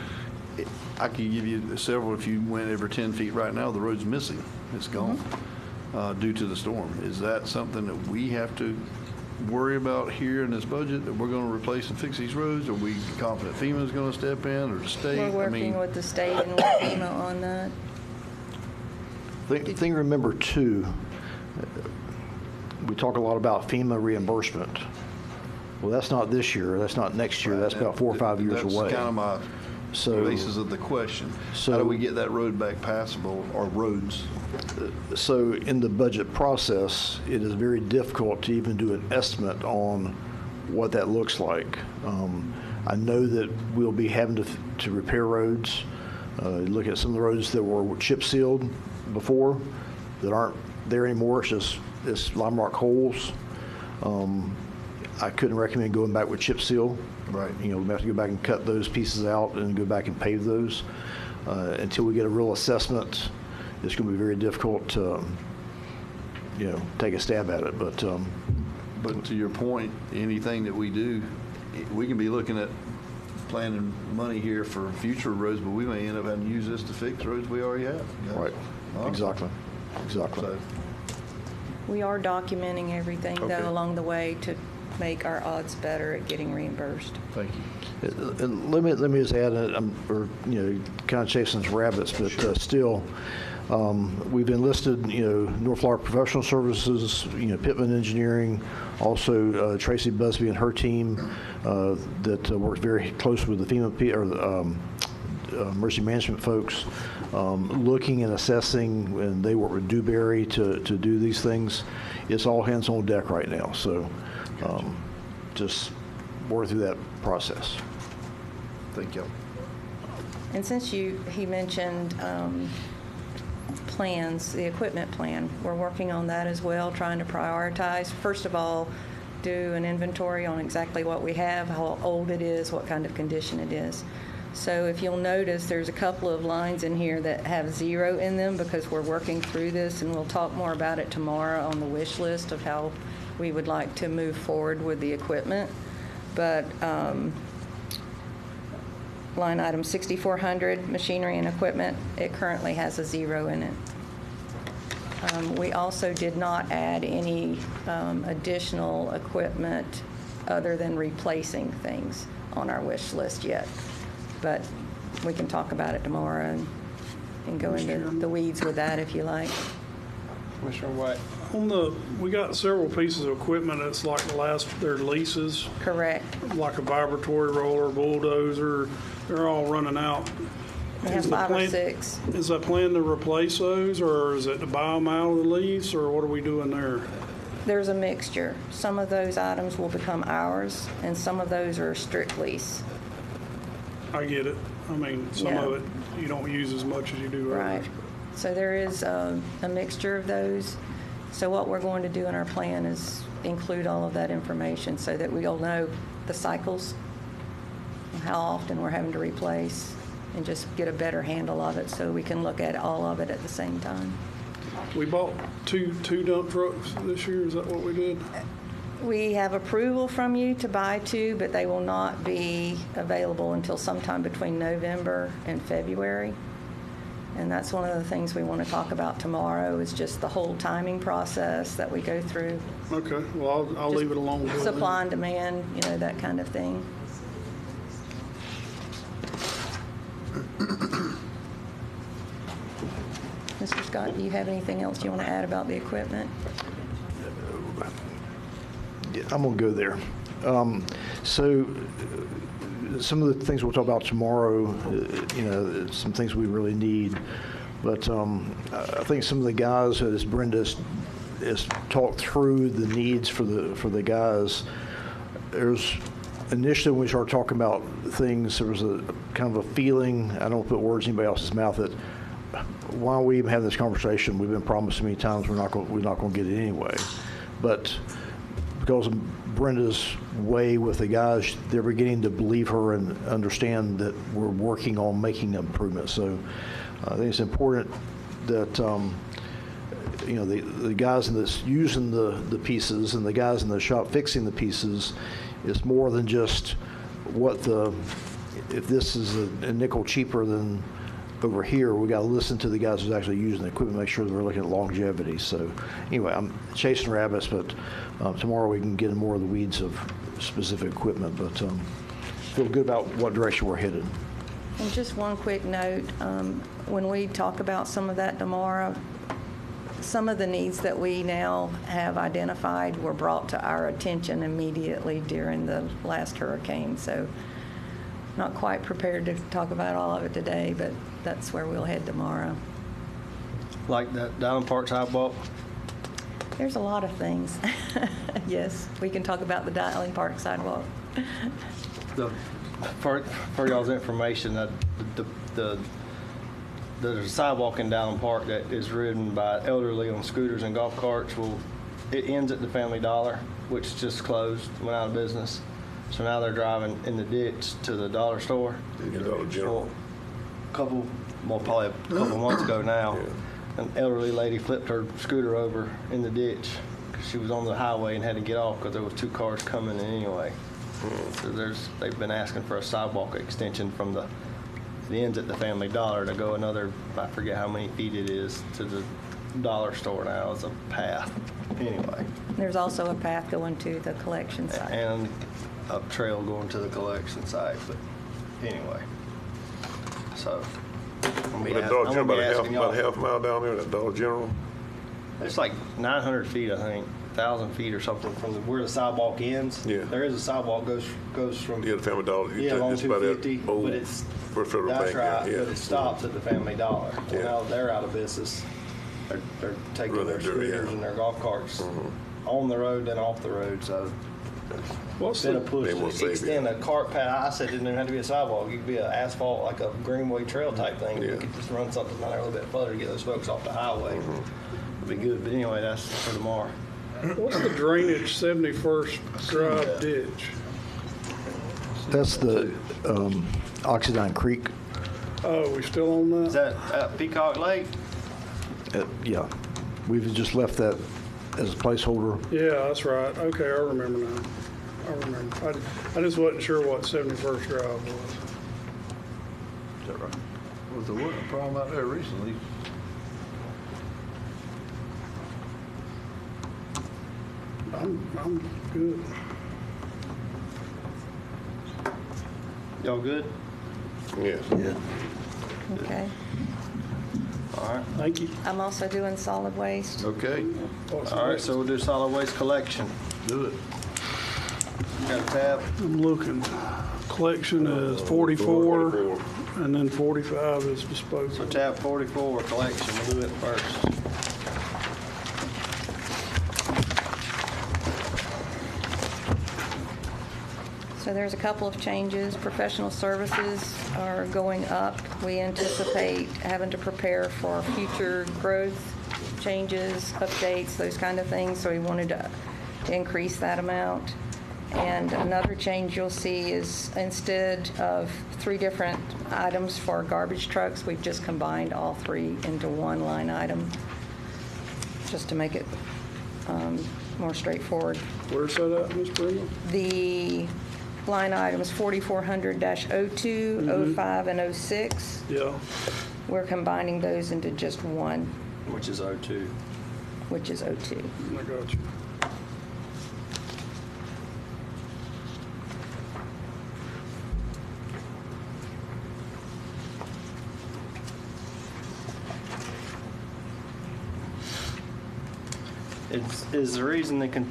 I could give you several. If you went every 10 feet right now, the road's missing. It's gone due to the storm. Is that something that we have to worry about here in this budget, that we're going to replace and fix these roads? Are we confident FEMA's going to step in, or the state? We're working with the state and with FEMA on that. Thing to remember too, we talk a lot about FEMA reimbursement. Well, that's not this year. That's not next year. That's about 4 or 5 years away. That's kind of my basis of the question. How do we get that road back passable, or roads? So in the budget process, it is very difficult to even do an estimate on what that looks like. I know that we'll be having to repair roads. Look at some of the roads that were chip sealed before that aren't there anymore. It's lime rock holes. I couldn't recommend going back with chip seal. Right. We have to go back and cut those pieces out and go back and pave those. Until we get a real assessment, it's going to be very difficult to, take a stab at it. But to your point, anything that we do, we can be looking at planning money here for future roads, but we may end up having to use this to fix roads we already have. Right. Exactly. So, we are documenting everything, Okay. though, along the way to make our odds better at getting reimbursed. Thank you. And let me just add, kind of chasing some rabbits, but still, we've enlisted, North Florida Professional Services, Pittman Engineering, also Tracy Busby and her team that works very close with the FEMA emergency management folks, looking and assessing, and they work with Dewberry to do these things. It's all hands on deck right now, so just work through that process. Thank you. And since he mentioned plans, the equipment plan, we're working on that as well, trying to prioritize. First of all, do an inventory on exactly what we have, how old it is, what kind of condition it is. So if you'll notice, there's a couple of lines in here that have 0 in them because we're working through this, and we'll talk more about it tomorrow on the wish list of how we would like to move forward with the equipment. But line item 6400, machinery and equipment, it currently has a 0 in it. We also did not add any additional equipment other than replacing things on our wish list yet. But we can talk about it tomorrow and go into the weeds with that if you like. Commissioner White. We got several pieces of equipment that's like their leases. Correct. Like a vibratory roller, bulldozer, they're all running out. We have 5 or 6. Is that plan to replace those, or is it to buy them out of the lease, or what are we doing there? There's a mixture. Some of those items will become ours, and some of those are strict lease. I get it. I mean, some of it you don't use as much as you do Right. others. So there is a mixture of those. So what we're going to do in our plan is include all of that information so that we'll know the cycles, how often we're having to replace, and just get a better handle of it so we can look at all of it at the same time. We bought two dump trucks this year. Is that what we did? We have approval from you to buy 2, but they will not be available until sometime between November and February. And that's one of the things we want to talk about tomorrow is just the whole timing process that we go through. Okay. Well, I'll leave it alone. Supply and demand, that kind of thing. Mr. Scott, do you have anything else you want to add about the equipment? Yeah, I'm going to go there. So some of the things we'll talk about tomorrow, some things we really need. But I think some of the guys, as Brenda has talked through the needs for the guys, there's initially when we started talking about things, there was a kind of a feeling, I don't put words in anybody else's mouth, that why we even have this conversation, we've been promised many times we're not going to get it anyway. But because of Brenda's way with the guys, they're beginning to believe her and understand that we're working on making improvements. So I think it's important that the guys that's using the pieces and the guys in the shop fixing the pieces is more than just if this is a nickel cheaper than over here, we got to listen to the guys who's actually using the equipment, make sure that we're looking at longevity. So anyway, I'm chasing rabbits, but tomorrow we can get in more of the weeds of specific equipment, but feel good about what direction we're headed. And just one quick note, when we talk about some of that tomorrow, some of the needs that we now have identified were brought to our attention immediately during the last hurricane. So not quite prepared to talk about all of it today, but that's where we'll head tomorrow. Like that Diamond Park sidewalk? There's a lot of things. Yes, we can talk about the Diamond Park sidewalk. For y'all's information, there's a sidewalk in Diamond Park that is ridden by elderly on scooters and golf carts. Well, it ends at the Family Dollar, which just closed, went out of business. So now they're driving in the ditch to the dollar store. Probably a couple months ago now, an elderly lady flipped her scooter over in the ditch because she was on the highway and had to get off because there was 2 cars coming in anyway. So they've been asking for a sidewalk extension from the ends at the Family Dollar to go another, I forget how many feet it is, to the dollar store now as a path. Anyway. There's also a path going to the collection site. And a trail going to the collection site, but anyway. So, That Dollar General, about a half mile down there, that Dollar General? It's like 900 feet, I think. 1,000 feet or something from where the sidewalk ends. Yeah. There is a sidewalk goes from. Yeah, the Family Dollar. Yeah, along It's by that 250, old but it's, Federal that's Bank, right, yeah. but it stops at the Family Dollar. Well, Yeah. now they're out of business. They're taking Running their dirt, yeah. scooters and their golf carts on the road and off the road, so. What's Been a the, push They will to save extend a cart path. I said it didn't even have to be a sidewalk. It could be an asphalt, like a greenway trail type thing. Yeah. You could just run something down there a little bit further to get those folks off the highway. It'd be good, but anyway, that's for tomorrow. what's the drainage 71st Drive ditch? That's the Oxidine Creek. Oh, we still on that? Is that at Peacock Lake? Yeah, we've just left that as a placeholder. Yeah, that's right. Okay, I remember now. I remember. I just wasn't sure what 71st Drive was. Is that right? Was there wasn't a problem out there recently? I'm good. Y'all good? Yes. Yeah. Okay. All right. Thank you. I'm also doing solid waste. Okay, All right, so we'll do solid waste collection. do it. Got a tab? I'm looking. Collection is 44, and then 45 is So disposal. tab 44, collection. We'll do it first. So there's a couple of changes. Professional services are going up. We anticipate having to prepare for future growth, changes, updates, those kind of things, so we wanted to increase that amount. And another change you'll see is instead of 3 different items for garbage trucks, we've just combined all 3 into one line item, just to make it more straightforward. Where's that at, Ms. Brenda? The line items 4400-02, 05, and 06, Yeah. we're combining those into just one, Which is 02. which is 02. I got you. Is the reason they can,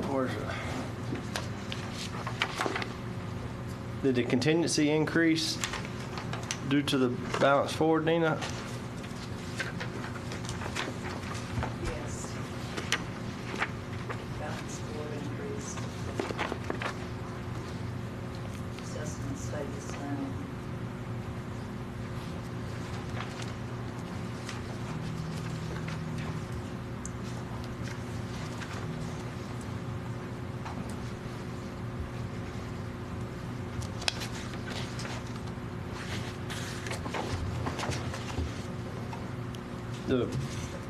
where's it? Did the contingency increase due to the balance forward, Nina? Yes. Balance forward increased. Assessment stayed the same.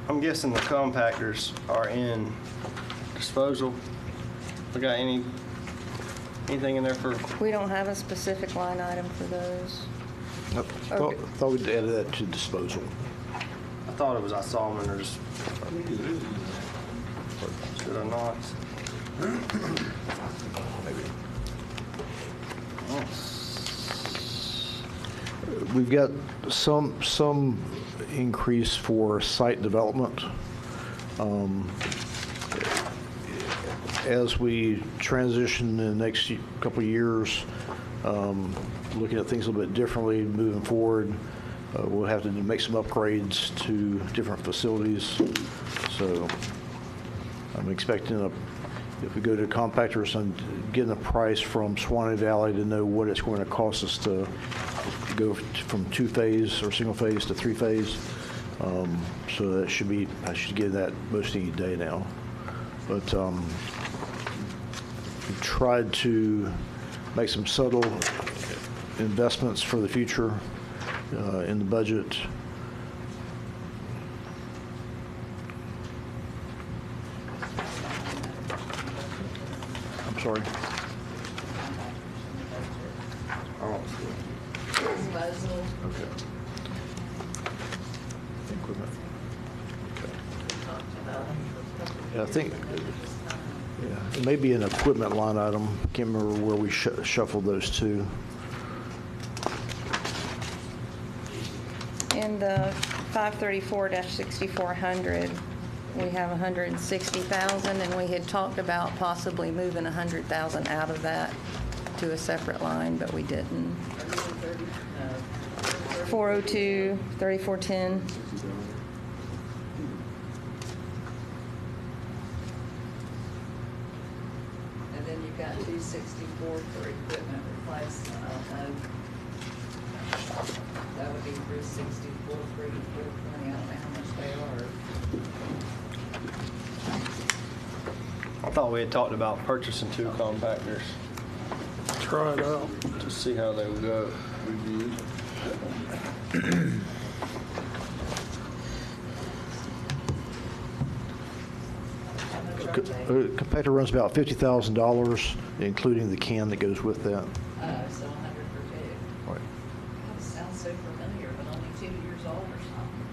I'm guessing the compactors are in disposal. We got anything in there for, We don't have a specific line item for those. Thought we'd add that to disposal. I thought it was, I saw them and they're just, should I not? We've got some increase for site development. As we transition in the next couple of years, looking at things a little bit differently moving forward, we'll have to make some upgrades to different facilities. So I'm expecting if we go to compactors and getting a price from Suwannee Valley to know what it's going to cost us to go from 2-phase or single phase to 3-phase. So that should be, I should get that most any day now. But we tried to make some subtle investments for the future in the budget. I'm sorry. Disposal. Okay. Equipment. Okay. Yeah, I think, yeah, it may be an equipment line item. Can't remember where we shuffled those two. In the 534-6400, we have 160,000, and we had talked about possibly moving 100,000 out of that to a separate line, but we didn't. 402, 3410. And then you've got 264 for equipment replacement. I don't know. That would be 364, 420. I don't know how much they are. I thought we had talked about purchasing 2 compactors. Try it out. To see how they would go. Compactor runs about $50,000, including the can that goes with that. So 100 for 2. Right. That sounds so familiar, but only 2 years old or something.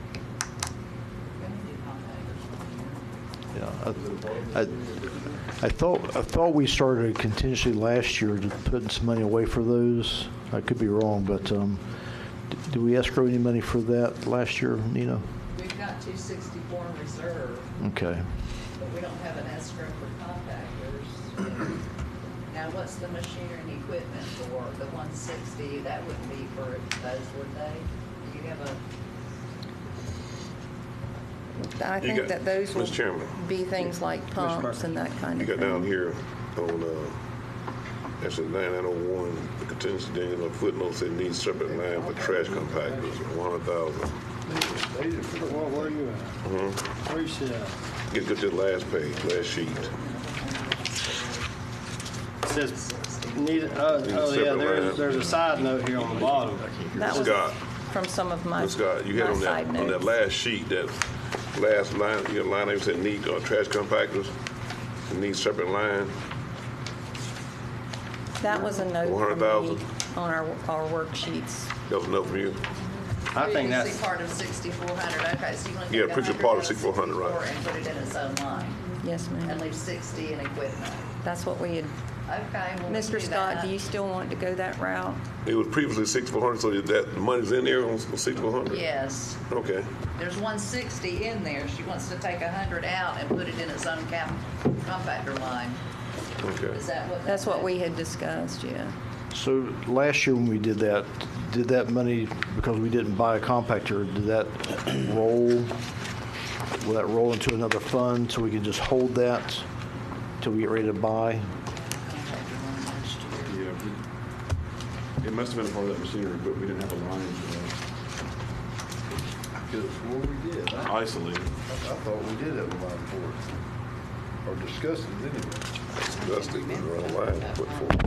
We're gonna do compactors. Yeah, I thought we started a contingency last year to put some money away for those. I could be wrong, but did we escrow any money for that last year, Nina? We've got 264 in reserve, Okay. but we don't have an escrow for compactors. Now, what's the machinery and equipment for the 160? That wouldn't be for those, would they? Do you have a? I think that those will Mr. Chairman. be things like pumps and that kind You of got thing. down here on, actually 9901, the contingency, then in the footnote said needs separate line for trash compactors, 100,000. Where are you at? Where you sit at? Get to the last page, last sheet. It says, there's a side note here on the bottom. That was Scott. from some of my Scott, you had my on side that notes. last sheet, that last line, your line item said need trash compactors, need separate line. That was a note from 100,000. me on our worksheets. That was enough for you? I think Previously that's, part of 6,400. Okay, so you want to Yeah, take put your 100 part out of 6,400, right. 64 and put it in its own line Yes, ma'am. and leave 60 in equipment. That's what we had. Okay, well, we can Mr. do Scott, that. do you still want to go that route? It was previously 6,400, so that the money's in there on 6,400? Yes. Okay. There's 160 in there. She wants to take 100 out and put it in its own compactor line. Okay. Is that what? That's what we had discussed, yeah. So last year when we did that money, because we didn't buy a compactor, did that will that roll into another fund so we can just hold that till we get ready to buy? Yeah, it must have been part of that machinery, but we didn't have a line for I could have swore we did. that. Isolated. I thought we did have a line for it. Or discussed it anyway. Discussed it, we were on line, put forward.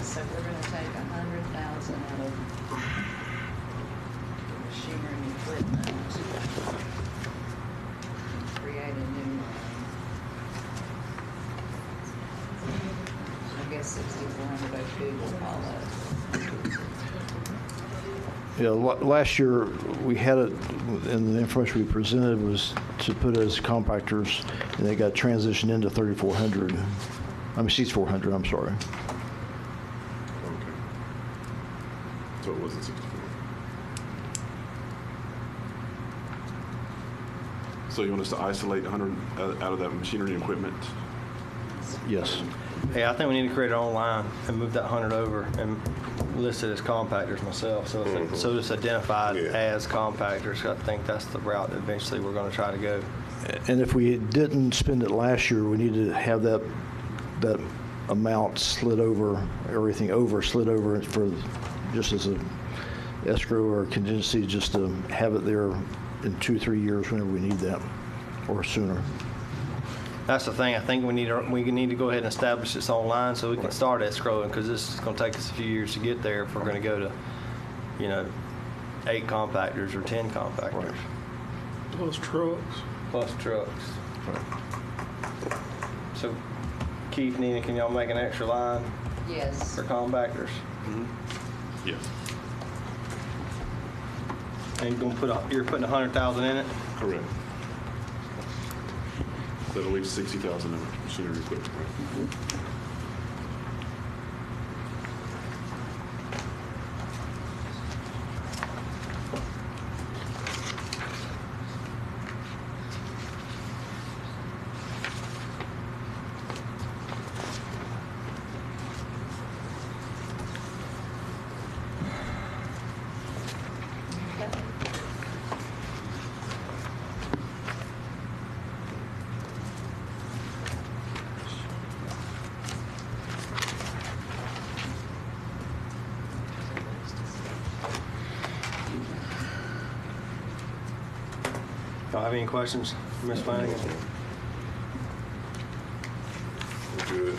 So we're going to take 100,000 out of machinery and equipment. Create a new line. I guess 6,402 will follow. Yeah, last year we had it, and the information we presented was to put as compactors, and they got transitioned into 3,400. I mean, C400, I'm sorry. Okay. So it wasn't 64. So you want us to isolate 100 out of that machinery and equipment? Yes. yeah, I think we need to create our own line and move that 100 over and list it as compactors myself. So so it's identified as compactors. I think that's the route that eventually we're going to try to go. And if we didn't spend it last year, we need to have that amount slid over, everything slid over for just as a escrow or contingency, just to have it there in 2-3 years whenever we need that, or sooner. That's the thing. I think we need to go ahead and establish this online so we can start escrowing, because this is going to take us a few years to get there if we're going to go to, 8 compactors or 10 compactors. Right. Plus trucks. Plus trucks. So, Keith, Nina, can y'all make an extra line Yes. for compactors? Yes. And you're putting 100,000 in it? Correct. That'll leave 60,000 in machinery and equipment. Y'all have any questions, Ms. Flanagan? Good.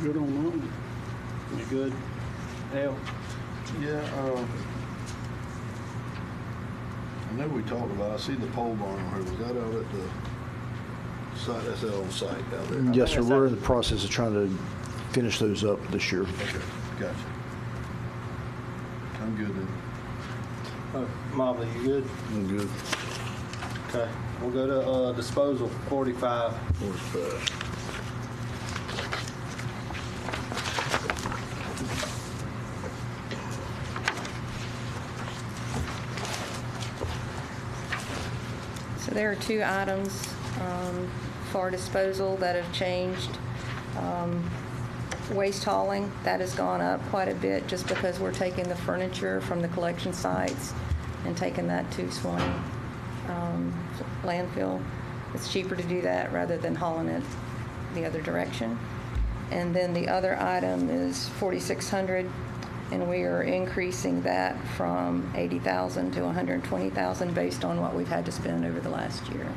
Good on that one. You good? Hale? Yeah, I know we talked about, I see the pole barn on here, was that out at the site, that's out on site out there? Yes, sir. We're in the process of trying to finish those up this year. Okay, gotcha. I'm good then. Mobley, you good? I'm good. Okay, we'll go to disposal, 45. 45. So there are two items for disposal that have changed. Waste hauling, that has gone up quite a bit just because we're taking the furniture from the collection sites and taking that to Suwannee landfill. It's cheaper to do that rather than hauling it the other direction. And then the other item is 4,600, and we are increasing that from 80,000 to 120,000 based on what we've had to spend over the last year.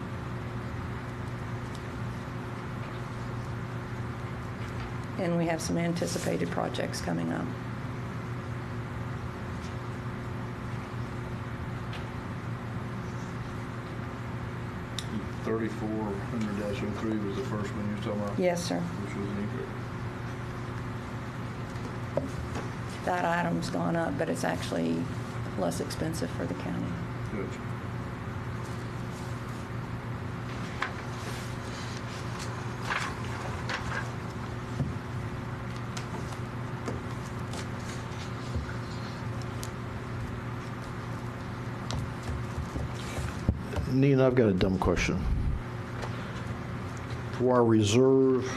And we have some anticipated projects coming up. $3,400-03 was the first one you were talking about? Yes, sir. Which was an increase. That item's gone up, but it's actually less expensive for the county. Gotcha. Nina, I've got a dumb question. For our reserve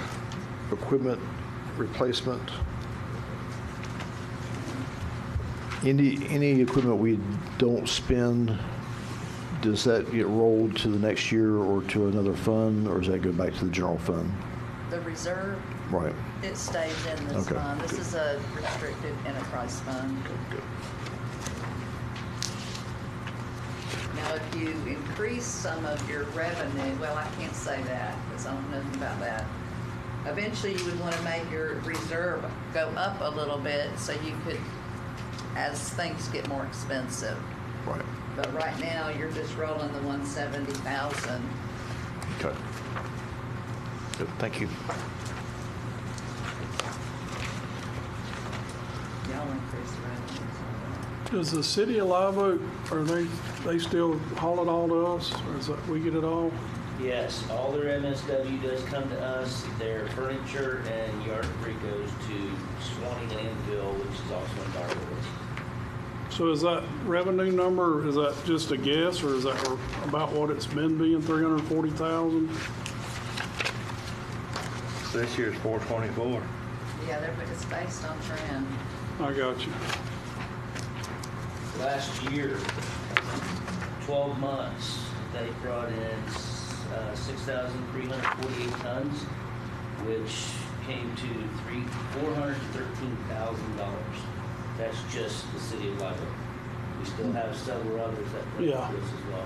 equipment replacement, any equipment we don't spend, does that get rolled to the next year or to another fund, or does that go back to the general fund? The reserve, Right. it stays in this Okay. fund. This is a restricted enterprise fund. Good. Now, if you increase some of your revenue, well, I can't say that because I don't know nothing about that. Eventually, you would want to make your reserve go up a little bit so you could, as things get more expensive. Right. But right now, you're just rolling the 170,000. Okay. Good. Thank you. Y'all increase the revenue. Does the city of Live Oak, are they still haul it all to us, or is that we get it all? Yes, all their MSW does come to us. Their furniture and yard debris goes to Suwannee landfill, which is also in Darwood. So is that revenue number, is that just a guess, or is that about what it's been being, 340,000? This year's 424. Yeah, it's based on trend. I got you. Last year, 12 months, they brought in 6,348 tons, which came to $413,000. That's just the city of Live Oak. We still have several others that bring this as well.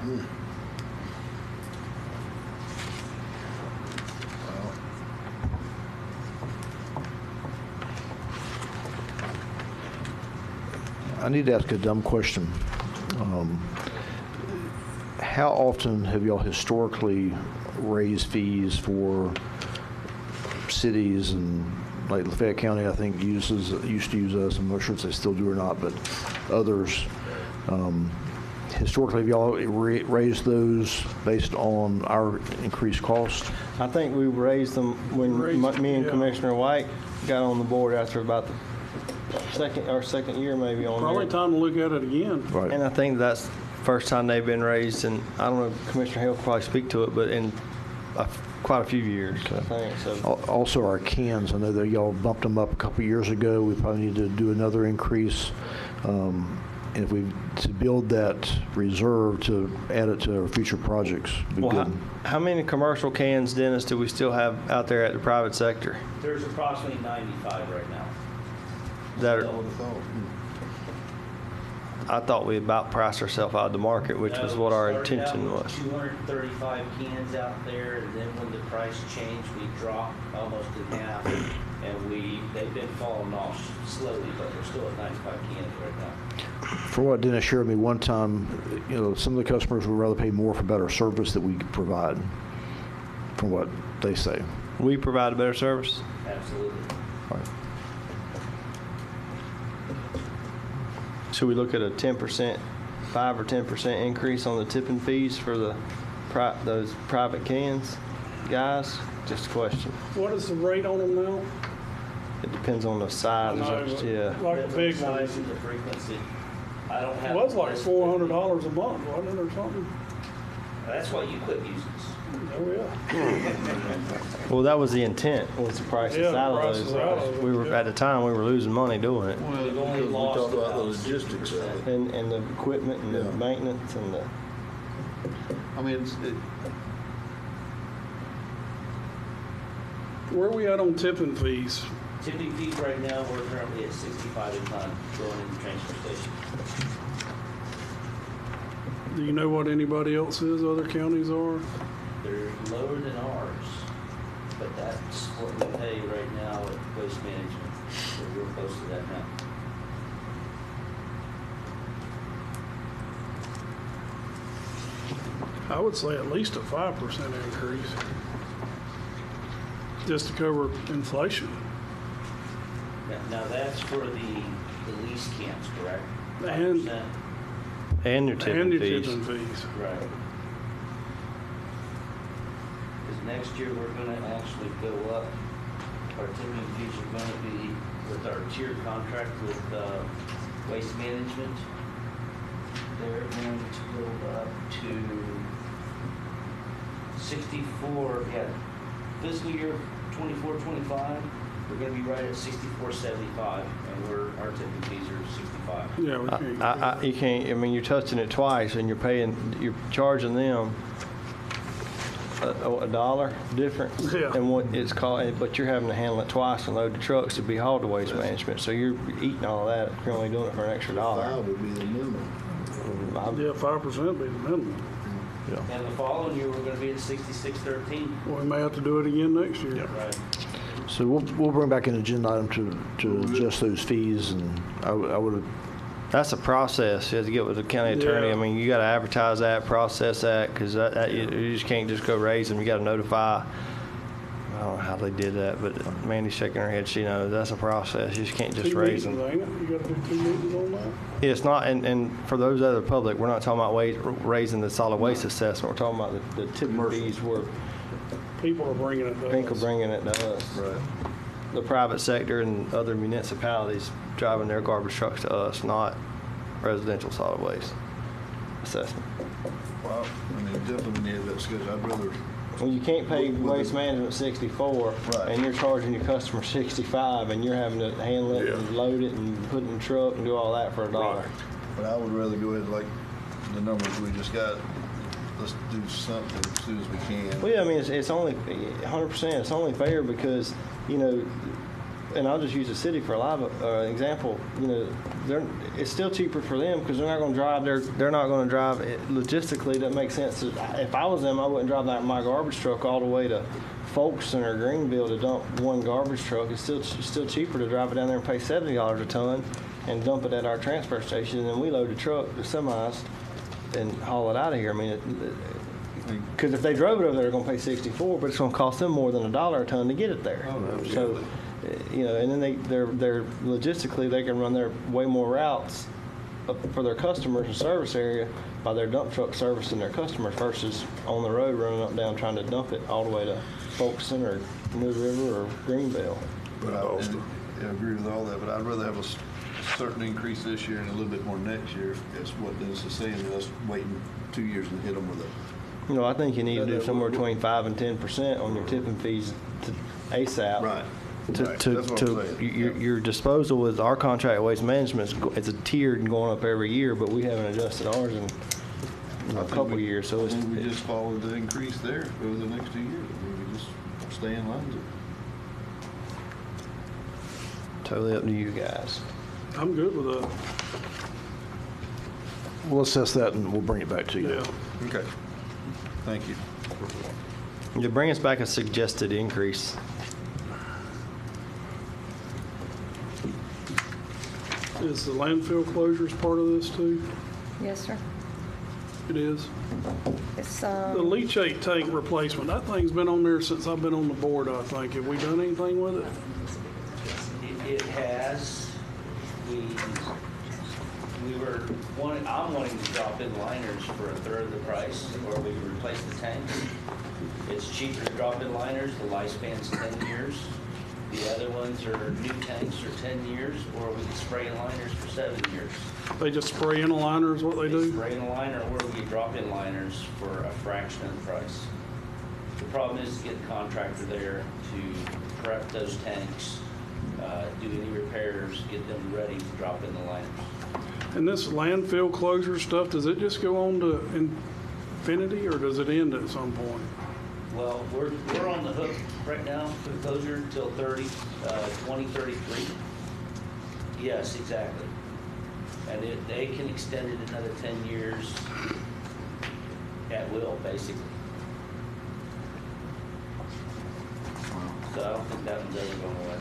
I need to ask a dumb question. How often have y'all historically raised fees for cities, and like Lafayette County, I think used to use us. I'm not sure if they still do or not, but others. Historically, have y'all raised those based on our increased cost? I think we raised them when me and Commissioner White got on the board after about the second year maybe on Probably there. time to look at it again. Right. And I think that's the first time they've been raised, and I don't know, Commissioner Hill could probably speak to it, but in quite a few years, I think. So. Also, our cans, I know that y'all bumped them up a couple years ago. We probably need to do another increase. And if we to build that reserve to add it to our future projects, would be good. How many commercial cans, Dennis, do we still have out there at the private sector? There's approximately 95 right now. That are, I thought we about priced ourselves out of the market, which was what our intention was. 235 cans out there, and then when the price changed, we dropped almost in half, and they've been falling off slowly, but we're still at 95 cans right now. For what Dennis shared with me one time, some of the customers would rather pay more for better service that we provide, from what they say. We provide a better service? Absolutely. Right. Should we look at a 10%, 5 or 10% increase on the tipping fees for those private cans, guys? Just a question. What is the rate on them now? It depends on the size. Yeah. Like the big ones. The frequency. I don't have. It was like $400 a month, wasn't it, or something? That's why you quit using us. Oh, yeah. Well, that was the intent, was the prices Yeah, the out of prices those. out of it, We were, at the time, we were losing money doing it. Well, We've only because we lost talked about the about logistics of it. And the equipment and the Yeah. maintenance and the, I mean, Where are we at on tipping fees? Tipping fees right now, we're currently at 65 a ton going in the transfer station. Do you know what anybody else is, other counties are? They're lower than ours, but that's what we pay right now at Waste Management. So we're close to that now. I would say at least a 5% increase, just to cover inflation. Now that's for the lease cans, correct? And- 5%? and your tipping And your fees. tipping fees. Right. Because next year, we're gonna actually go up. Our tipping fees are gonna be, with our tiered contract with Waste Management, they're going to go up to 64, fiscal year 24-25, we're gonna be right at 64.75, and our tipping fees are 65. Yeah, we can't. You can't, I mean, you're touching it twice and you're charging them a dollar difference Yeah. in what it's called, but you're having to handle it twice and load the trucks to be hauled to Waste Management. So you're eating all of that, you're only doing it for an extra dollar. 5 would be the minimum. Yeah, 5% be the minimum. And the following year, we're gonna be at 66.13. Well, we may have to do it again next year. Right. So we'll bring back an agenda item to adjust those fees, and I would have. That's a process. You have to get with the county attorney. Yeah. I mean, you got to advertise that, process that, because you just can't just go raise them. You got to notify. I don't know how they did that, but Mandy's shaking her head. She knows that's a process. You just can't just 2 raise meetings, them. ain't it? You gotta do 2 meetings on that? It's not, and for those other public, we're not talking about raising the solid waste assessment. We're talking about the tipping fees where People are bringing it to people are us. bringing it to us. Right. The private sector and other municipalities driving their garbage trucks to us, not residential solid waste assessment. Well, I mean, definitely need that schedule. I'd rather, Well, you can't pay Waste Management 64, Right. and you're charging your customer 65, and you're having to handle it and load it and put it in the truck and do all that for a dollar. but I would rather go ahead like the numbers we just got. Let's do something as soon as we can. Well, yeah, I mean, it's only 100%. It's only fair because, and I'll just use the city for a live example. It's still cheaper for them because they're not going to drive. They're not going to drive. Logistically, that makes sense. If I was them, I wouldn't drive my garbage truck all the way to Folkestone or Greenville to dump one garbage truck. It's still cheaper to drive it down there and pay $70 a ton and dump it at our transfer station, and then we load the truck, the semis, and haul it out of here. I mean, because if they drove it over there, they're going to pay 64, but it's going to cost them more than $1 a ton to get it there. So, and then they're logistically they can run their way more routes for their customers and service area by their dump truck servicing their customers versus on the road running up and down trying to dump it all the way to Folkestone or New River or Greenville. But I agree with all that, but I'd rather have a certain increase this year and a little bit more next year. That's what Dennis is saying, than us waiting 2 years and hit them with it. I think you need to do somewhere between 5 and 10% on your tipping fees to ASAP. Right. That's what I'm saying. Your disposal with our contract with Waste Management is a tiered and going up every year, but we haven't adjusted ours in a couple of years. So I think we just follow the increase there over the next 2 years. I mean, we just stay in line with it. Totally up to you guys. I'm good with that. we'll assess that and we'll bring it back to you. Yeah. Okay. Thank you. You bring us back a suggested increase. Is the landfill closures part of this too? Yes, sir. It is. It's, The leachate tank replacement, that thing's been on there since I've been on the board, I think. Have we done anything with it? It has. I'm wanting to drop in liners for a third of the price, or we can replace the tanks. It's cheaper to drop in liners, the lifespan's 10 years. The other ones are new tanks for 10 years, or we can spray in liners for 7 years. They just spray in a liner is what they do? Spray in a liner, or we can drop in liners for a fraction of the price. The problem is to get the contractor there to prep those tanks, do any repairs, get them ready to drop in the liners. And this landfill closure stuff, does it just go on to infinity or does it end at some point? Well, we're on the hook right now for the closure until 2033. Yes, exactly. And they can extend it another 10 years at will, basically. So I don't think that one's ever going away.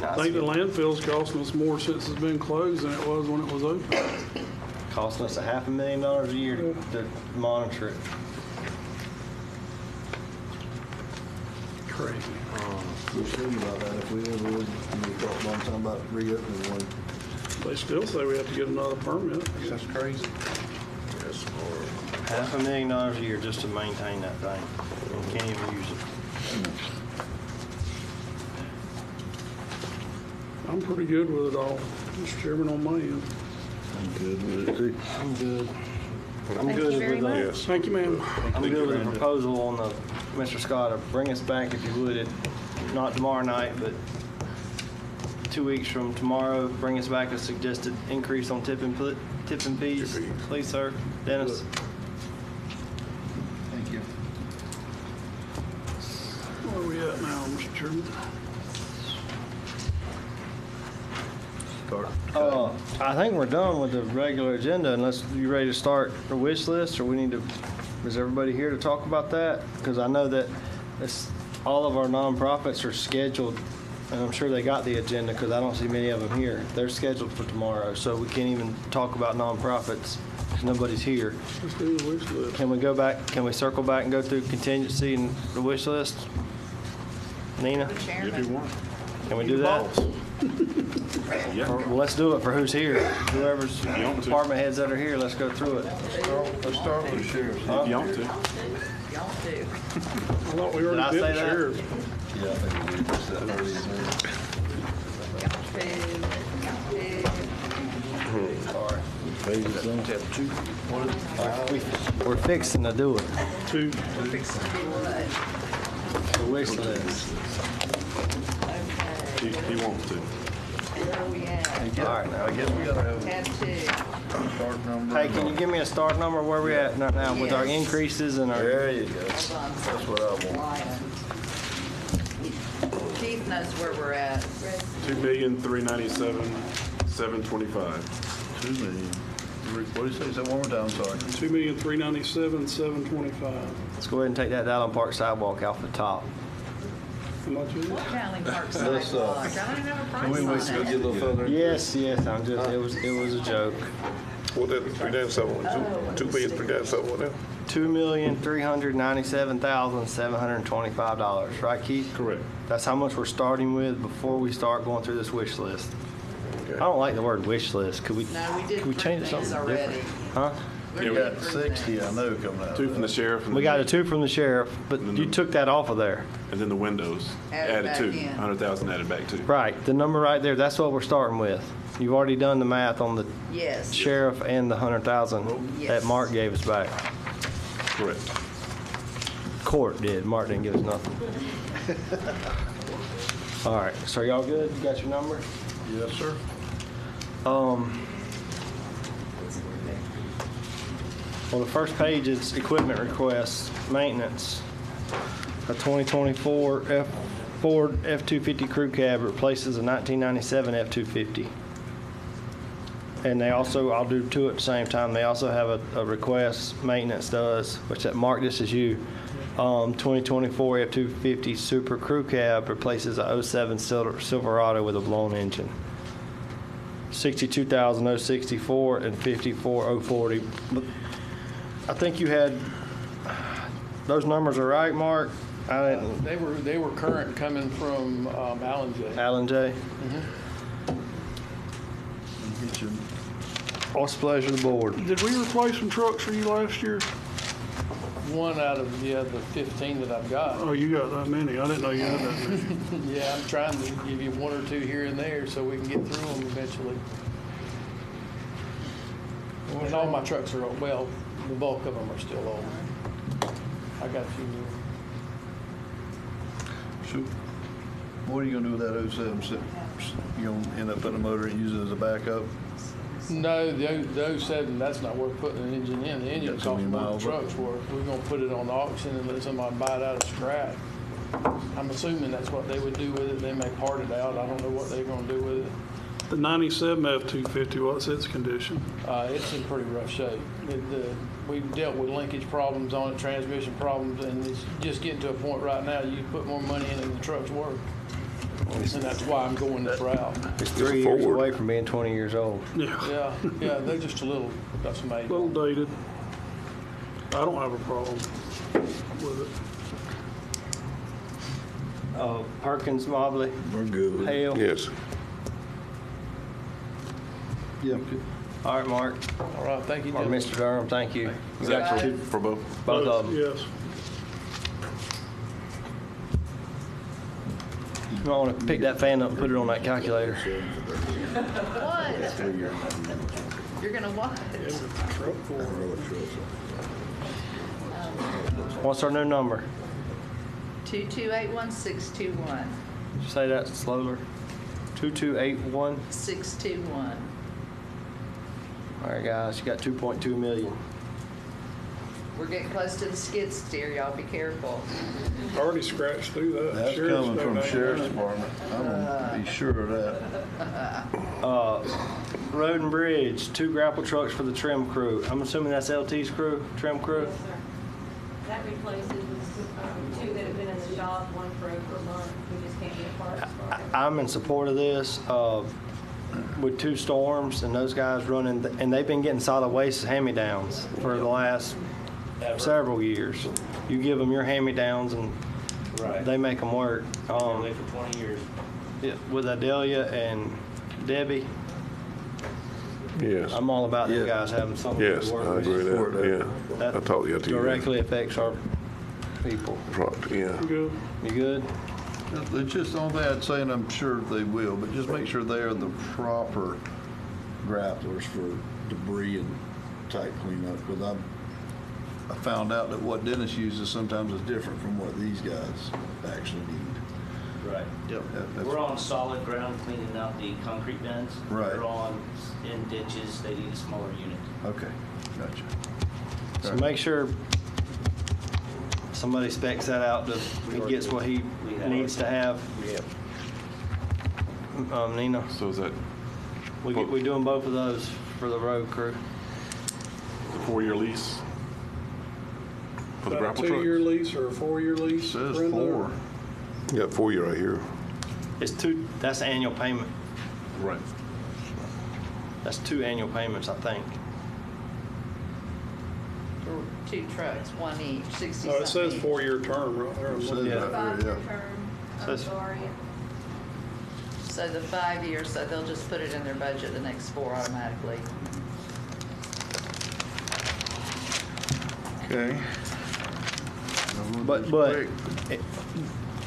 I think the landfill's costing us more since it's been closed than it was when it was open. Costing us $500,000 a year to monitor it. Crazy. We'll see about that if we ever would. We talked a long time about reopening one. They still say we have to get another permit. That's crazy. Yes, Lord. $500,000 a year just to maintain that thing. And can't even use it. I'm pretty good with it all, Mr. Chairman, on my end. I'm good with it too. I'm good. I'm Thank you good very with much. Yes. Thank you, ma'am. I'm good with the proposal on the, Mr. Scott, to bring us back, if you would, not tomorrow night, but 2 weeks from tomorrow, bring us back a suggested increase on tipping fees. Please, sir. Dennis? Thank you. Where are we at now, Mr. Chairman? I think we're done with the regular agenda unless you're ready to start the wish list, or we need to, is everybody here to talk about that? Because I know that all of our nonprofits are scheduled, and I'm sure they got the agenda because I don't see many of them here. They're scheduled for tomorrow, so we can't even talk about nonprofits because nobody's here. Let's do the wish list. Can we go back, can we circle back and go through contingency and the wish list? Nina? If you want. Can we do that? Yeah. Well, let's do it for who's here. Whoever's department heads that are here, let's go through it. Let's start with the sheriff. Huh? If you want to. Y'all do. I thought we Did I already did say the that? sheriff. Yeah, I think we just that already in there. We're fixing to do it. Two. The wish list. He wants to. Where are we at? All right, now I guess we gotta have. Tab 2. Start number. Hey, can you give me a start number where we at now with our Yes. increases and our? There you go. Hold on. That's what I want. Keith knows where we're at. $2,397,725. 2 million. What do you say? Is that one more time? I'm sorry. 2,397,725. Let's go ahead and take that Dowling Park sidewalk off the top. How much is it? Dowling Park Let's, sidewalk. I don't even have a Can we wait price till on we get a it. little further? Yes, I'm just, it was a joke. What that, 397, 2,397, what now? $2,397,725, right, Keith? Correct. That's how much we're starting with before we start going through this wish list. I don't like the word wish list. Could we? No, we did Could we change it to things something already. different? Huh? We got 60, I know, coming out. 2 from the sheriff. And We got a 2 from the sheriff, but you took that off of there. And then the windows, Added added 2, back in. 100,000 added back 2. Right, the number right there, that's what we're starting with. You've already done the math on the Yes. sheriff and the 100,000 Yes. that Mark gave us back. Correct. Court did, Mark didn't give us nothing. All right, so are y'all good? You got your number? Yes, sir. Well, the first page is equipment requests, maintenance. A 2024 Ford F-250 crew cab replaces a 1997 F-250. And they also, I'll do two at the same time, they also have a request maintenance does, which that, Mark, this is you. 2024 F-250 Super Crew Cab replaces a 07 Silverado with a blown engine. 62,064 and 54,040. I think you had, those numbers are right, Mark? I didn't. They were current coming from Allen J. Allen J. What's the pleasure of the board? Did we replace some trucks for you last year? One out of the 15 that I've got. Oh, you got that many. I didn't know you had that many. Yeah, I'm trying to give you one or two here and there so we can get through them eventually. And all my trucks are old. Well, the bulk of them are still old. I got a few new. So, what are you gonna do with that 07? You gonna end up putting a motor and use it as a backup? No, the 07, that's not worth putting an engine in. The engine Got so costs many more than miles the on it. truck's worth. We're gonna put it on the auction and let somebody buy it out of scrap. I'm assuming that's what they would do with it. They may part it out. I don't know what they're gonna do with it. The 97 F-250, what's its condition? It's in pretty rough shape. We've dealt with linkage problems on it, transmission problems, and it's just getting to a point right now, you put more money in it than the truck's worth. And that's why I'm going this route. It's 3 years away from being 20 years old. Yeah, they're just a little, that's amazing. A little dated. I don't have a problem with it. Perkins, Mobley. We're good with it. Hale. Yes. Yeah. All right, Mark. All right, thank you, Or gentlemen. Mr. Durham, thank you. Is that for both? Both of them. Yes. You might want to pick that fan up and put it on that calculator. What? You're gonna what? What's our new number? 2281621. Say that slower. 2281. 621. All right, guys, you got 2.2 million. We're getting close to the skid steer, y'all be careful. I already scratched through that. That's Sheriff's coming from the donation. sheriff's department. I'm gonna be sure of that. Road and Bridge, 2 grapple trucks for the trim crew. I'm assuming that's LT's crew, trim crew? That replaces two that have been in the shop, one for over a month. We just can't get parts for it. I'm in support of this. With 2 storms and those guys running, and they've been getting solid waste hand-me-downs for the last several years. You give them your hand-me-downs and they make them work. For 20 years. With Adelia and Debbie, Yes. I'm all about you guys having something Yes, to work I with. agree with that. Yeah. That I totally got to you. directly affects our people. Yeah. Good. You good? It's just the only thing I'd say, and I'm sure they will, but just make sure they are the proper grapplers for debris and type cleanup. Because I found out that what Dennis uses sometimes is different from what these guys actually need. Right. That's- We're on solid ground cleaning out the concrete bins. Right. They're on in ditches. They need a smaller unit. Okay, gotcha. So make sure somebody specs that out, that he gets what he needs to have. Nina, So is that we doing both of those for the road crew. a 4-year lease for the Is that a grapple truck? 2-year lease or a 4-year lease? Says Brenda? 4. You got 4 year right here. It's 2, that's annual payment. Right. That's 2 annual payments, I think. For 2 trucks, one each, 60 No, it says something. 4-year term right there. It says Yeah. right there, 5-year yeah. term, I'm Says- sorry. So the 5 years, so they'll just put it in their budget the next 4 automatically. Okay. But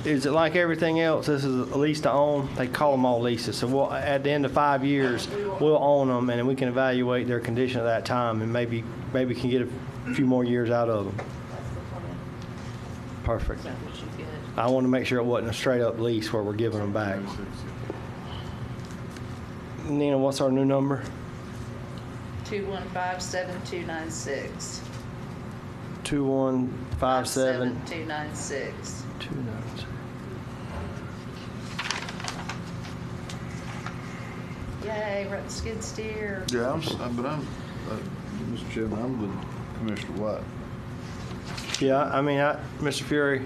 is it like everything else? This is a lease to own. They call them all leases. So we'll, at the end of 5 years, we'll own them, and then we can evaluate their condition at that time, and maybe can get a few more years out of them. That's the plan. Perfect. Is that what you get? I want to make sure it wasn't a straight up lease where we're giving them back. Nina, what's our new number? 2157296. 2157 7296. 296. Yay, we're at the skid steer. Yeah, Mr. Chairman, I'm with Commissioner White. Yeah, I mean, Mr. Fury,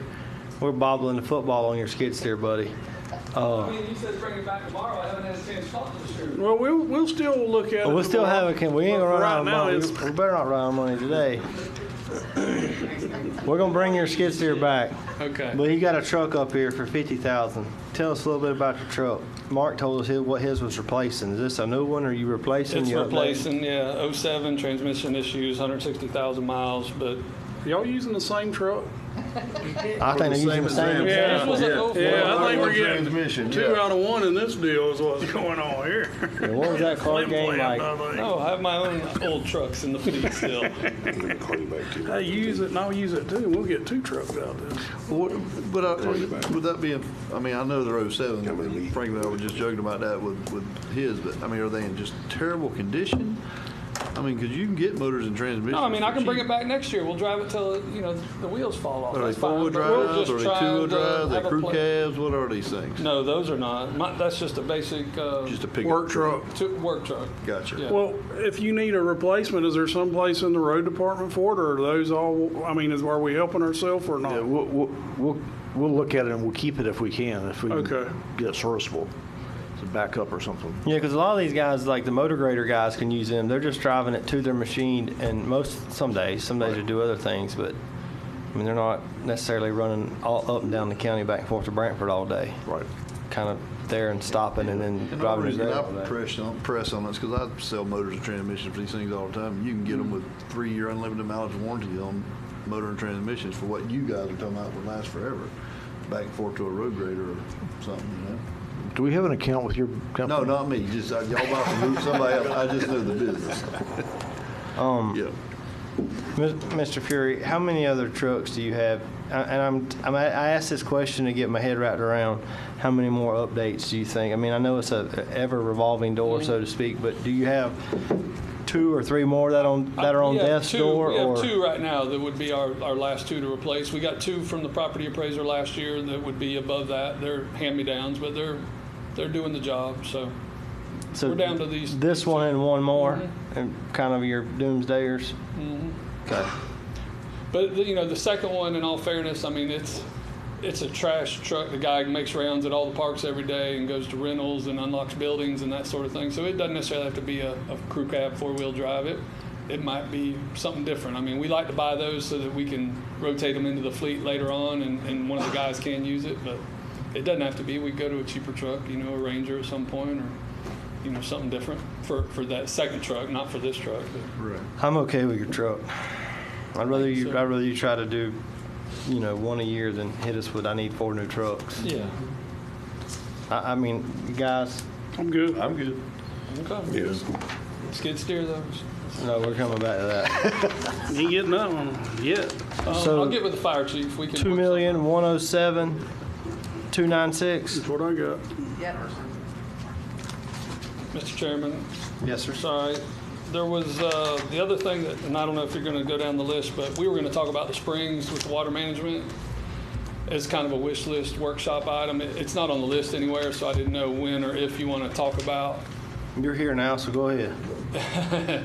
we're bobbling the football on your skid steer, buddy. You said bring it back tomorrow. I haven't had a chance to talk to the sheriff. Well, we'll still look at it. We'll still tomorrow. have it. We ain't gonna run out of Right now, money. it's- We better not run out of money today. We're gonna bring your skid steer back. Okay. But he got a truck up here for $50,000. Tell us a little bit about your truck. Mark told us what his was replacing. Is this a new one, or are you replacing? It's You updating? replacing, yeah, 07 transmission issues, 160,000 miles, but Y'all using the same truck? I think they're using the same. Yeah, This was a 04. yeah, I think we're getting Transmission, two out of one in this deal is what's going on here. Yeah, what was that car Slim game plant, like? I think. no, I have my own old trucks in the fleet still. Hey, use it and I'll use it too. We'll get two trucks out of this. But with that being, I mean, I know they're 07. Frankly, I was just joking about that with his, but I mean, are they in just terrible condition? I mean, because you can get motors and transmissions. No, I mean, I for can bring cheap. it back next year. We'll drive it till, the wheels fall off. Are they That's fine, four-wheel but we'll drives, just or are they try two-wheel to drives, are they have a crew plan. cabs? What are these things? No, those are not. That's just a basic Just a pickup Work truck. work truck. Gotcha. Yeah. Well, if you need a replacement, is there some place in the road department for it, or are those all, I mean, are we helping ourselves or not? Yeah, we'll look at it and we'll keep it if we can, if we can Okay. get it serviceable to back up or something. Yeah, because a lot of these guys, like the motor grader guys, can use them. They're just driving it to their machine, and some days they do other things, but I mean, they're not necessarily running all up and down the county back and forth to Brantford all day. Right. Kind of there and stopping and then And the driving only the reason grader all I day. press on this because I sell motors and transmissions for these things all the time. You can get them with 3-year unlimited mileage warranty on motor and transmissions for what you guys are talking about would last forever, back and forth to a road grader or something. Do we have an account with your company? No, not me. Just y'all about to move somebody else. I just know the business. Yeah. Mr. Fury, how many other trucks do you have? And I asked this question to get my head wrapped around. How many more updates do you think? I mean, I know it's a ever revolving door, so to speak, but do you have 2 or 3 more that are on death's door? We have or 2 right now that would be our last 2 to replace. We got 2 from the property appraiser last year that would be above that. They're hand-me-downs, but they're doing the job, so we're down to these. This one and one more, Mm-hmm. and kind of your doomsdayers. Okay. But the second one, in all fairness, I mean it's a trash truck. The guy makes rounds at all the parks every day and goes to rentals and unlocks buildings and that sort of thing. So it doesn't necessarily have to be a crew cab 4-wheel drive. It might be something different. I mean, we like to buy those so that we can rotate them into the fleet later on, and one of the guys can use it. But it doesn't have to be. We go to a cheaper truck, a Ranger at some point, or something different for that second truck, not for this truck. But. Right. I'm okay with your truck. I'd rather you try to do, 1 a year than hit us with I need 4 new trucks. Yeah. I mean, guys. I'm good. I'm good. Okay. Yes. Skid steer those. No, we're coming back to that. You ain't getting that one yet. So I'll get with the fire chief. We can. 2,107,296. That's what I got. Yep. Mr. Chairman. Yes, sir. Sorry. There was the other thing that, and I don't know if you're going to go down the list, but we were going to talk about the springs with the water management as kind of a wish list workshop item. It's not on the list anywhere, so I didn't know when or if you want to talk about. You're here now, so go ahead.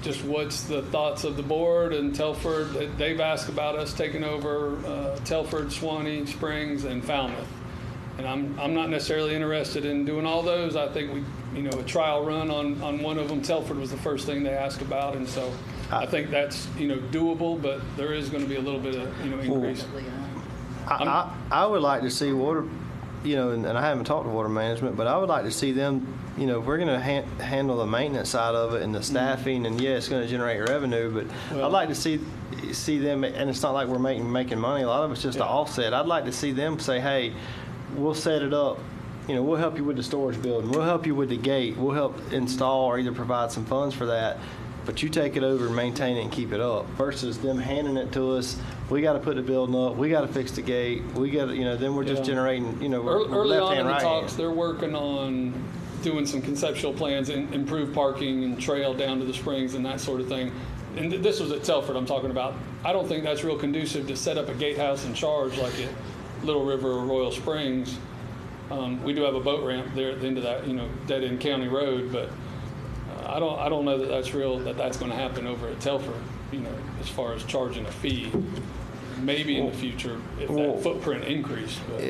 Just what's the thoughts of the board and Telford. They've asked about us taking over Telford, Suwannee, Springs, and Falmouth. And I'm not necessarily interested in doing all those. I think a trial run on one of them. Telford was the first thing they asked about, and so I think that's doable. But there is going to be a little bit of increase. I would like to see water, and I haven't talked to water management, but I would like to see them. If we're going to handle the maintenance side of it and the staffing, and it's going to generate revenue, but I'd like to see them. And it's not like we're making money. A lot of it's just an offset. I'd like to see them say, hey, we'll set it up. We'll help you with the storage building. We'll help you with the gate. We'll help install or either provide some funds for that. But you take it over and maintain it and keep it up versus them handing it to us. We got to put the building up. We got to fix the gate. We got to, then we're just generating, Early on in the right talks, hand. they're working on doing some conceptual plans and improve parking and trail down to the springs and that sort of thing. And this was at Telford I'm talking about. I don't think that's real conducive to set up a gatehouse and charge like at Little River or Royal Springs. We do have a boat ramp there at the end of that, dead end county road, but I don't know that that's real, that's going to happen over at Telford, as far as charging a fee. Maybe in the future if that footprint increased. But.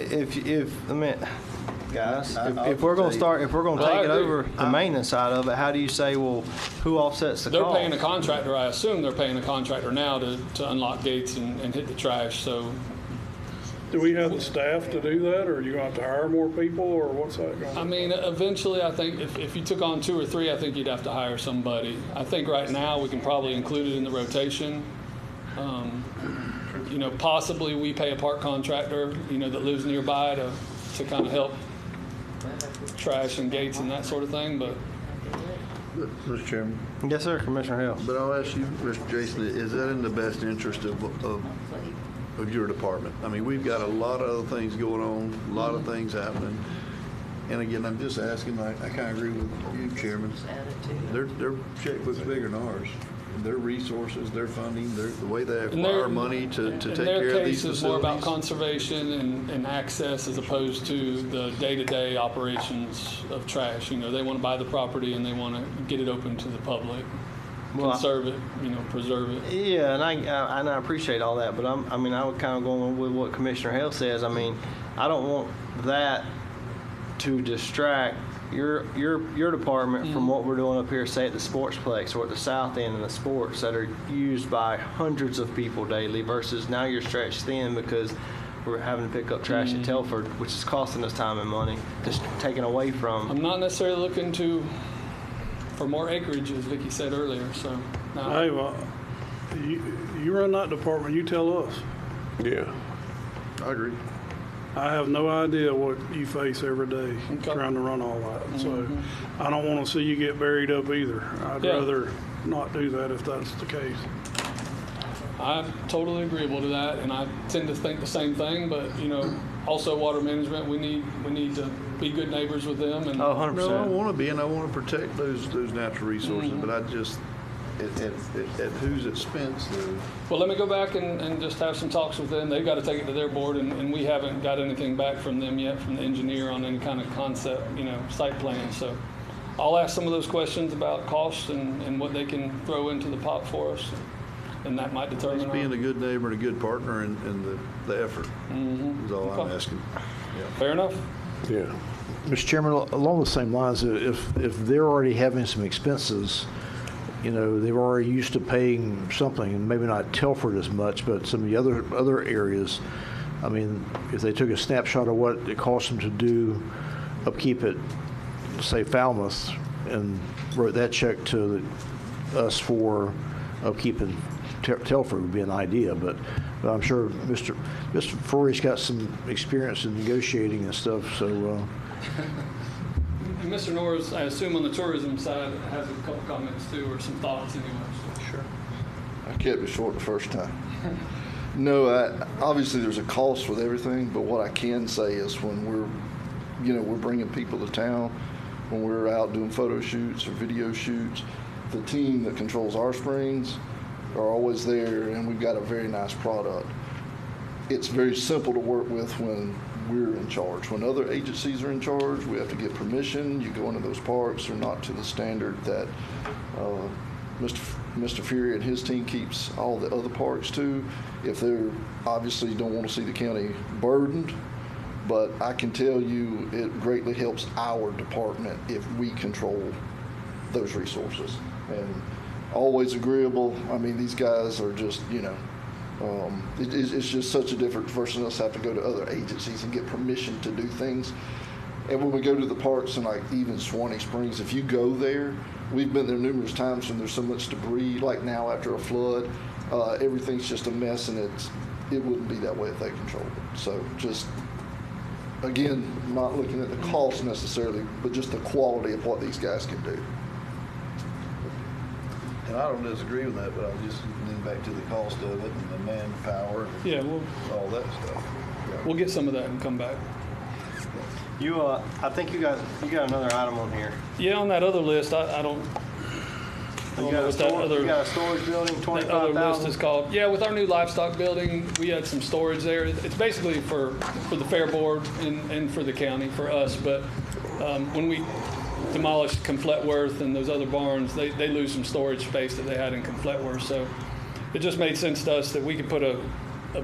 Guys, if we're going to take it over the maintenance side of it, how do you say, well, who offsets the cost? They're paying a contractor. I assume they're paying a contractor now to unlock gates and hit the trash. So, do we have the staff to do that, or are you going to have to hire more people, or what's that going to? I mean, eventually, I think if you took on 2 or 3, I think you'd have to hire somebody. I think right now we can probably include it in the rotation. Possibly we pay a park contractor, that lives nearby to kind of help trash and gates and that sort of thing, but. Mr. Chairman. Yes, sir, Commissioner Hill. But I'll ask you, Mr. Jason, is that in the best interest of your department? I mean, we've got a lot of other things going on, a lot of things happening. And again, I'm just asking, I kind of agree with you, Chairman. Their checkbook's bigger than ours. Their resources, their funding, the way they acquire money to take care of these facilities. In their case, it's more about conservation and access as opposed to the day-to-day operations of trash. They want to buy the property and they want to get it open to the public, conserve it, preserve it. Yeah, and I appreciate all that, but I would kind of go on with what Commissioner Hale says. I mean, I don't want that to distract your department from what we're doing up here, say at the Sportsplex or at the south end of the sports that are used by hundreds of people daily, versus now you're stretched thin because we're having to pick up trash at Telford, which is costing us time and money, just taken away from. I'm not necessarily looking for more acreage, as Vicki said earlier. So, no. Hey, well, you run that department. You tell us. Yeah, I agree. I have no idea what you face every day trying to run all that. So I don't want to see you get buried up either. I'd rather not do that if that's the case. I'm totally agreeable to that, and I tend to think the same thing. But also water management, we need to be good neighbors with them. And 100%. No, I want to be, and I want to protect those natural resources. But I just at whose expense though? Well, let me go back and just have some talks with them. They've got to take it to their board, and we haven't got anything back from them yet, from the engineer, on any kind of concept, site plan. So I'll ask some of those questions about cost and what they can throw into the pot for us, and that might determine. Just being a good neighbor and a good partner in the effort is all I'm asking. Yeah. Fair enough. Yeah. Mr. Chairman, along the same lines, if they're already having some expenses, they're already used to paying something, and maybe not Telford as much, but some of the other areas. I mean, if they took a snapshot of what it costs them to do upkeep at, say, Falmouth, and wrote that check to us for upkeep in Telford, would be an idea. But I'm sure Mr. Furry's got some experience in negotiating and stuff, so. Mr. Norris, I assume on the tourism side, has a couple comments too, or some thoughts anyway. Sure. I kept it short the first time. No, obviously there's a cost with everything, but what I can say is when we're bringing people to town, when we're out doing photo shoots or video shoots, the team that controls our springs are always there, and we've got a very nice product. It's very simple to work with when we're in charge. When other agencies are in charge, we have to get permission. You go into those parks, they're not to the standard that Mr. Fury and his team keeps all the other parks to. If they're obviously don't want to see the county burdened, but I can tell you it greatly helps our department if we control those resources. And always agreeable. I mean, these guys are just, it's just such a difference versus us have to go to other agencies and get permission to do things. And when we go to the parks and like even Suwannee Springs, if you go there, we've been there numerous times when there's so much debris, like now after a flood, everything's just a mess, and it wouldn't be that way if they controlled it. So just, again, not looking at the cost necessarily, but just the quality of what these guys can do. And I don't disagree with that, but I'll just lean back to the cost of it and the manpower and all that stuff. We'll get some of that and come back. I think you got another item on here. Yeah, on that other list, I don't. I don't know what that other, You got a storage building, that other list 25,000? is called. Yeah, with our new livestock building, we had some storage there. It's basically for the fair board and for the county, for us. But when we demolished Confletworth and those other barns, they lose some storage space that they had in Confletworth. So it just made sense to us that we could put a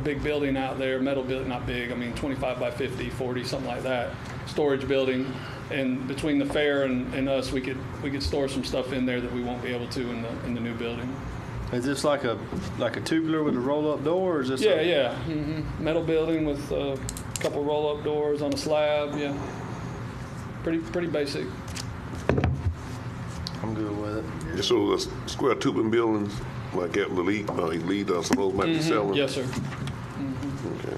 big building out there, metal building, not big, I mean 25 by 50, 40, something like that, storage building. And between the fair and us, we could store some stuff in there that we won't be able to in the new building. Is this like a tubular with a roll-up door, or is this? Yeah. Metal building with a couple roll-up doors on a slab. Yeah, pretty basic. I'm good with it. Just so the square tubing buildings like at Elite, some of those might be selling. Yes, sir. Okay.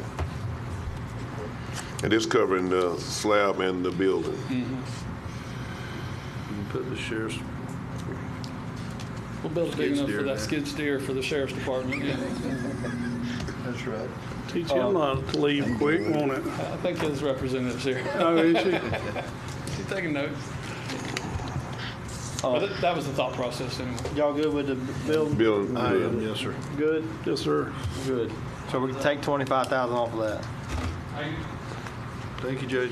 And this covering the slab and the building. You can put the sheriff's. We'll build it big enough Skid for that steer skid steer for the sheriff's department. Yeah. That's right. Teach him not to leave quick, won't it? I think his representative's here. Oh, is she? She's taking notes. But that was the thought process anyway. Y'all good with the building? Building. I am, yes, sir. Good? Yes, sir. Good. So we can take 25,000 off of that. Thank you, Judge.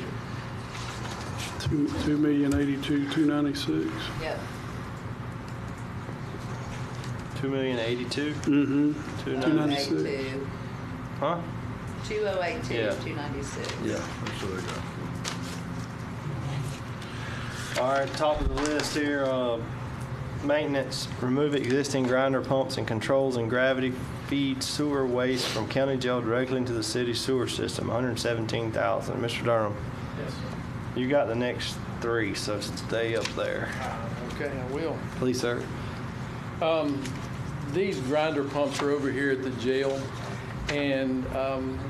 2,082,296. Yep. 2,082,000? Mm-hmm. 296. 282, Huh? 2082, Yeah. 296. Yeah, that's what I got. All right, top of the list here, maintenance, remove existing grinder pumps and controls and gravity feed sewer waste from county jail directly into the city sewer system, $117,000. Mr. Durham, Yes. you got the next three, so stay up there. Okay, I will. Please, sir. These grinder pumps are over here at the jail, and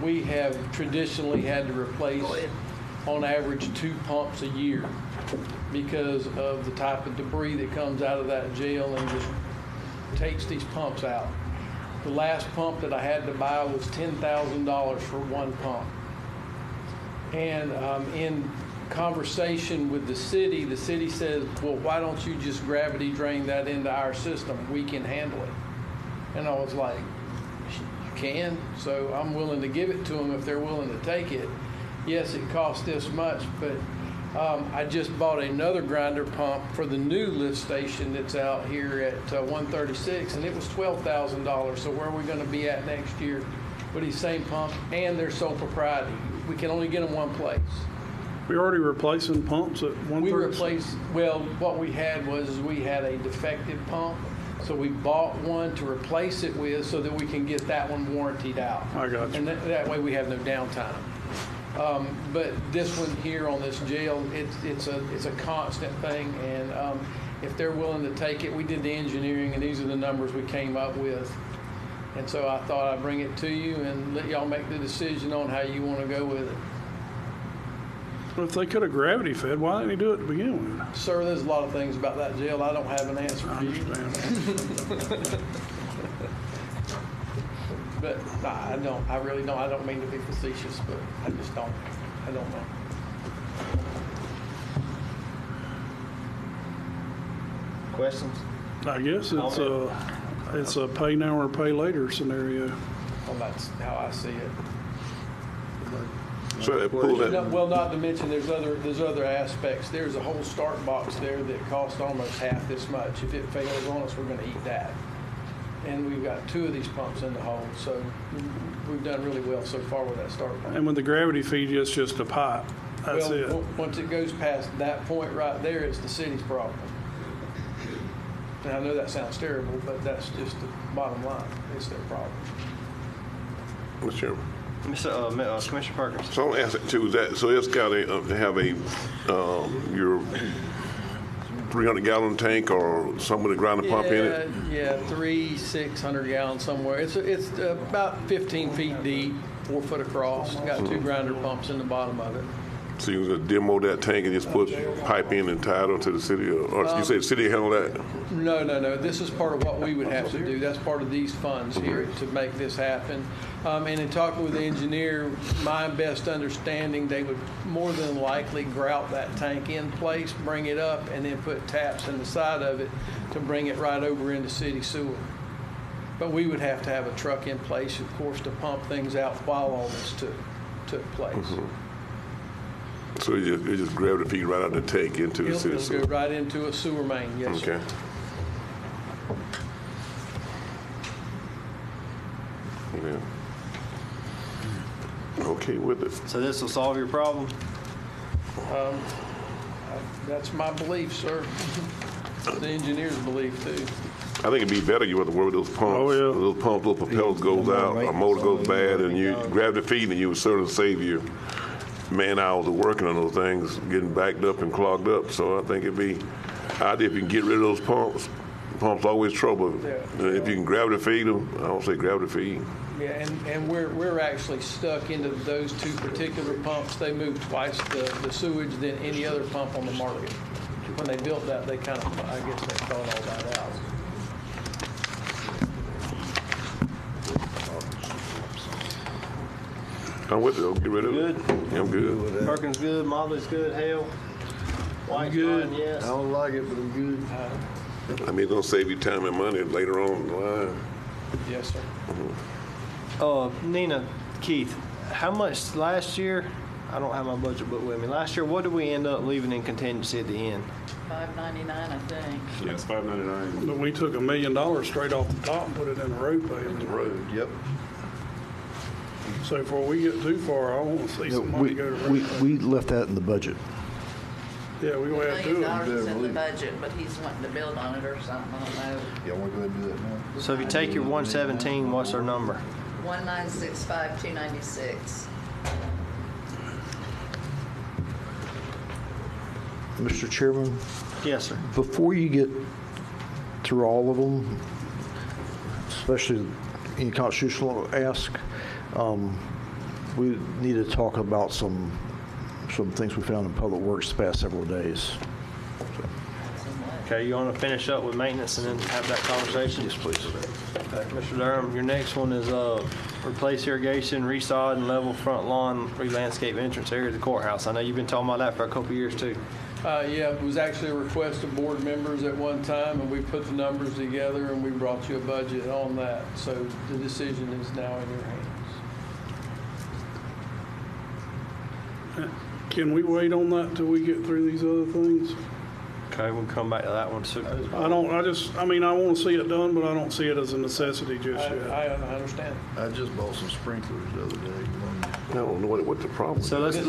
we have traditionally had to replace, on average, 2 pumps a year because of the type of debris that comes out of that jail and just takes these pumps out. The last pump that I had to buy was $10,000 for one pump. And in conversation with the city says, well, why don't you just gravity drain that into our system? We can handle it. And I was like, you can? So I'm willing to give it to them if they're willing to take it. Yes, it costs this much, but I just bought another grinder pump for the new lift station that's out here at 136, and it was $12,000. So where are we going to be at next year with these same pumps? And they're sole propriety. We can only get them one place. We already replacing pumps at 136. We replaced, well, what we had was we had a defective pump, so we bought one to replace it with so that we can get that one warrantied out. I got you. And that way we have no downtime. But this one here on this jail, it's a constant thing, and if they're willing to take it, we did the engineering, and these are the numbers we came up with. And so I thought I'd bring it to you and let y'all make the decision on how you want to go with it. Well, if they could have gravity fed, why didn't he do it to begin with? Sir, there's a lot of things about that jail I don't have an answer I for you. understand. But I really don't. I don't mean to be facetious, but I just don't. I don't know. Questions? I guess it's a pay now or pay later scenario. Well, that's how I see it. So they pull that. Well, not to mention there's other aspects. There's a whole start box there that costs almost half this much. If it fails on us, we're going to eat that. And we've got 2 of these pumps in the hole, so we've done really well so far with that start box. And with the gravity feed, it's just a pipe. That's Well, it. once it goes past that point right there, it's the city's problem. And I know that sounds terrible, but that's just the bottom line. It's their problem. Mr. Chairman. Commissioner Perkins. So I'm asking too, is that, so it's got to have your 300-gallon tank or some with a grinder pump in it? Yeah, 600 gallons somewhere. It's about 15 feet deep, 4 foot across. It's got 2 grinder pumps in the bottom of it. So you're gonna demo that tank and just put pipe in and tie it onto the city, or you say the city handle that? No. This is part of what we would have to do. That's part of these funds here to make this happen. And in talking with the engineer, my best understanding, they would more than likely grout that tank in place, bring it up, and then put taps in the side of it to bring it right over into city sewer. But we would have to have a truck in place, of course, to pump things out while all this took place. So you just grab the feed right out of the tank into the city It'll sewer? go right into a sewer main, yes, sir. Okay. Yeah. Okay with it. So this will solve your problem? That's my belief, sir. The engineer's belief, too. I think it'd be better you have to work with those pumps. Oh, yeah. Those pumps, those propellers goes out, a motor goes bad, and you grab the feed and you would certainly save you man hours of working on those things, getting backed up and clogged up. So I think it'd be ideal if you can get rid of those pumps. Pumps always trouble. Yeah. If you can gravity feed them, I don't say gravity feed. Yeah, and we're actually stuck into those two particular pumps. They move twice the sewage than any other pump on the market. When they built that, they kind of, I guess they thought all that out. I'm with it. I'll get rid of it. Good? Yeah, I'm good. Perkins good, Mobley's good, Hale? White's good. fine, yes. I don't like it, but I'm good. I mean, it's gonna save you time and money later on in the line. Yes, sir. Nina, Keith, how much last year? I don't have my budget book with me. Last year, what did we end up leaving in contingency at the end? $599, I think. Yeah, it's $599. But we took $1 million straight off the top and put it in the road payment. The road, yep. So before we get too far, I want to see some money go to road payment. We left that in the budget. Yeah, we gonna have to do $1 million is it. in the budget, but he's wanting to build on it or something, I don't know. Yeah, we're going to do that now. So if you take your 117, what's our number? 1965296. Mr. Chairman, Yes, sir. before you get through all of them, especially any constitutional ask, we need to talk about some things we found in Public Works the past several days. Okay, you want to finish up with maintenance and then have that conversation? Yes, please. Okay, Mr. Durham, your next one is replace irrigation, resod, and level front lawn, re-landscape entrance area of the courthouse. I know you've been talking about that for a couple of years, too. Yeah, it was actually a request of board members at one time, and we put the numbers together, and we brought you a budget on that. So the decision is now in your hands. Can we wait on that till we get through these other things? Okay, we'll come back to that one soon. I want to see it done, but I don't see it as a necessity just yet. I understand. I just bought some sprinklers the other day. I don't know what the problem is. So let's your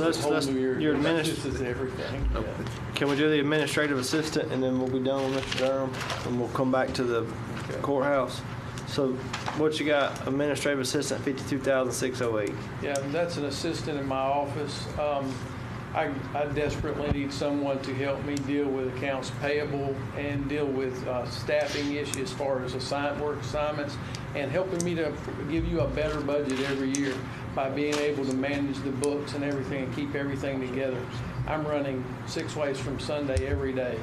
This is everything. Yeah. Can we do the administrative assistant and then we'll be done with Mr. Durham and we'll come back to the courthouse. So what you got? Administrative assistant, $52,608. Yeah, that's an assistant in my office. I desperately need someone to help me deal with accounts payable and deal with staffing issues as far as work assignments and helping me to give you a better budget every year by being able to manage the books and everything and keep everything together. I'm running 6 ways from Sunday every day.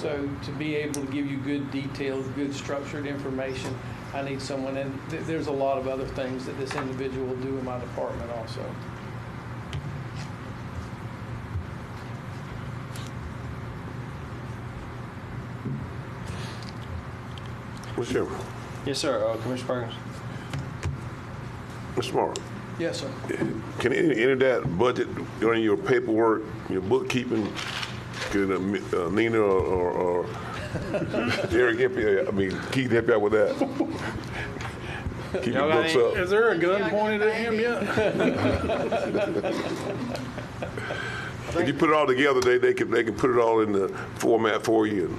So to be able to give you good detailed, good structured information, I need someone, and there's a lot of other things that this individual will do in my department also. Whichever. Yes, sir. Commissioner Perkins. Mr. Mark, Yes, sir. can any of that budget, on your paperwork, your bookkeeping, can Nina or Eric help you? I mean, Keith help you out with that? Keep your books up. Is there a gun pointed at him yet? If you put it all together, they can put it all in the format for you and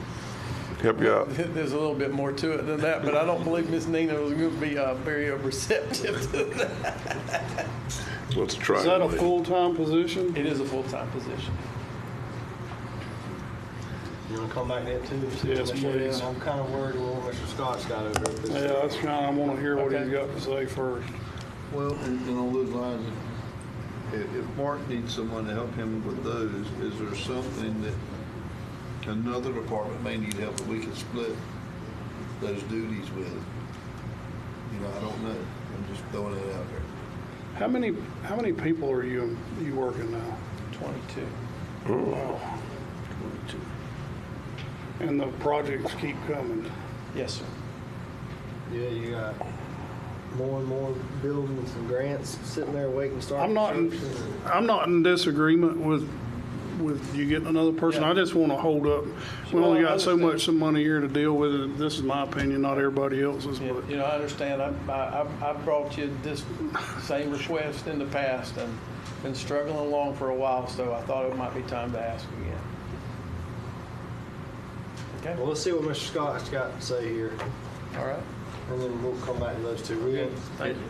help you out. There's a little bit more to it than that, but I don't believe Miss Nina was going to be very receptive to that. Let's try. Is that a full-time position? It is a full-time position. You want to come back to that too? Yes, please. I'm kind of worried what Mr. Scott's got over there. Yeah, that's kind of, I want to hear what he's got to say first. Well, and on those lines, if Mark needs someone to help him with those, is there something that another department may need help that we can split those duties with? You know, I don't know. I'm just throwing it out there. How many people are you working now? 22. Wow. 22. And the projects keep coming. Yes, sir. Yeah, you got more and more buildings and grants sitting there waiting to start. I'm not in disagreement with you getting another person. Yeah. I just want to hold up. We Well, only I got so understand. much money here to deal with it. This is my opinion, not everybody else's. Yeah, But you know, I understand. I brought you this same request in the past and been struggling along for a while, so I thought it might be time to ask again. Okay. Well, let's see what Mr. Scott's got to say here, All right. and then we'll come back to those two.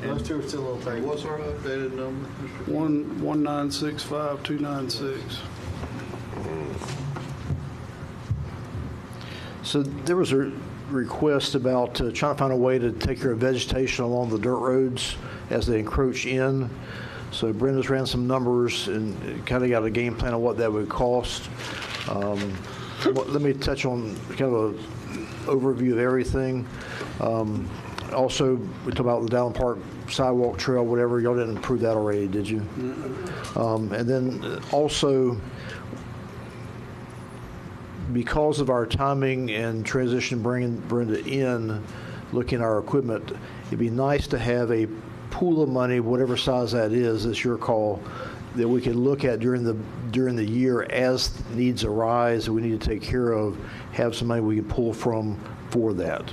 Those two are still on the table. What's our updated number, Mr. 1965296. So there was a request about trying to find a way to take care of vegetation along the dirt roads as they encroach in. So Brenda's ran some numbers and kind of got a game plan of what that would cost. Let me touch on kind of an overview of everything. Also, we talked about the Dowland Park sidewalk trail, whatever. Y'all didn't approve that already, did you? And then also, because of our timing and transition bringing Brenda in, looking at our equipment, it'd be nice to have a pool of money, whatever size that is, it's your call, that we can look at during the year as needs arise that we need to take care of, have some money we can pull from for that.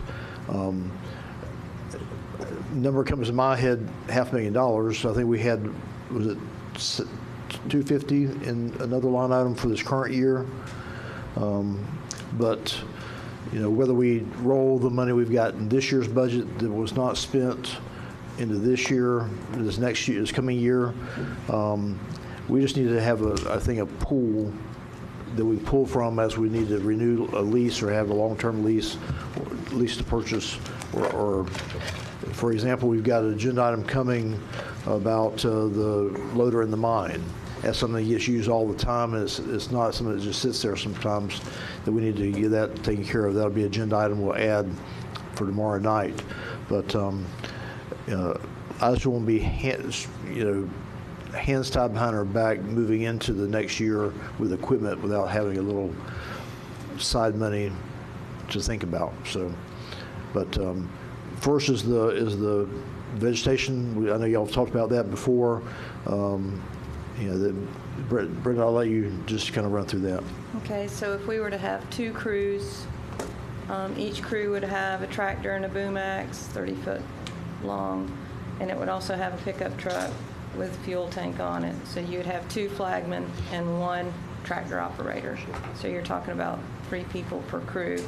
Number comes to my head, $500,000. I think we had, was it $250 in another line item for this current year? But you know, whether we roll the money we've got in this year's budget that was not spent into this year, this next year, this coming year, we just need to have I think a pool that we pull from as we need to renew a lease or have a long-term lease, or lease to purchase, or for example, we've got an agenda item coming about the loader in the mine. That's something that gets used all the time. It's not something that just sits there sometimes, that we need to get that taken care of. That'll be an agenda item we'll add for tomorrow night. But I just won't be hands tied behind our back moving into the next year with equipment without having a little side money to think about. So, but first is the vegetation. I know y'all have talked about that before. Brenda, I'll let you just kind of run through that. Okay, so if we were to have two crews, each crew would have a tractor and a boom axe, 30 foot long, and it would also have a pickup truck with fuel tank on it. So you'd have two flagmen and one tractor operator. So you're talking about 3 people per crew.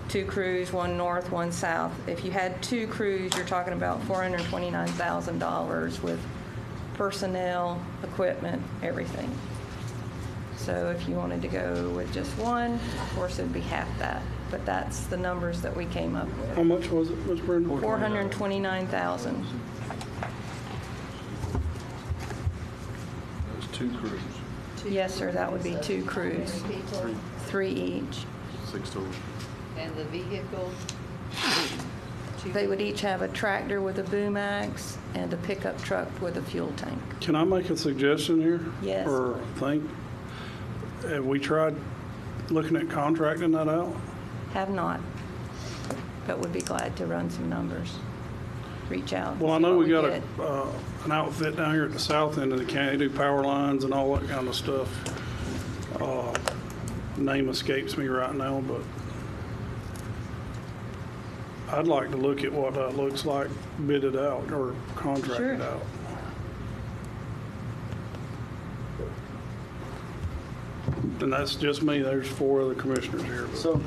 2 crews, one north, one south. If you had 2 crews, you're talking about $429,000 with personnel, equipment, everything. So if you wanted to go with just one, of course it'd be half that. But that's the numbers that we came up with. How much was it, Ms. Brenda? $429,000. That's 2 crews. Yes, sir, that would be 2 crews, 3 each. 6 total. And the vehicle? They would each have a tractor with a boom axe and a pickup truck with a fuel tank. Can I make a suggestion here? Yes. Or think? Have we tried looking at contracting that out? Have not, but would be glad to run some numbers. Reach out. Well, I see know what we got get. an outfit down here at the south end of the county, do power lines and all that kind of stuff. Name escapes me right now, but I'd like to look at what that looks like, bid it out or contract Sure. it out. And that's just me. There's 4 other commissioners here. So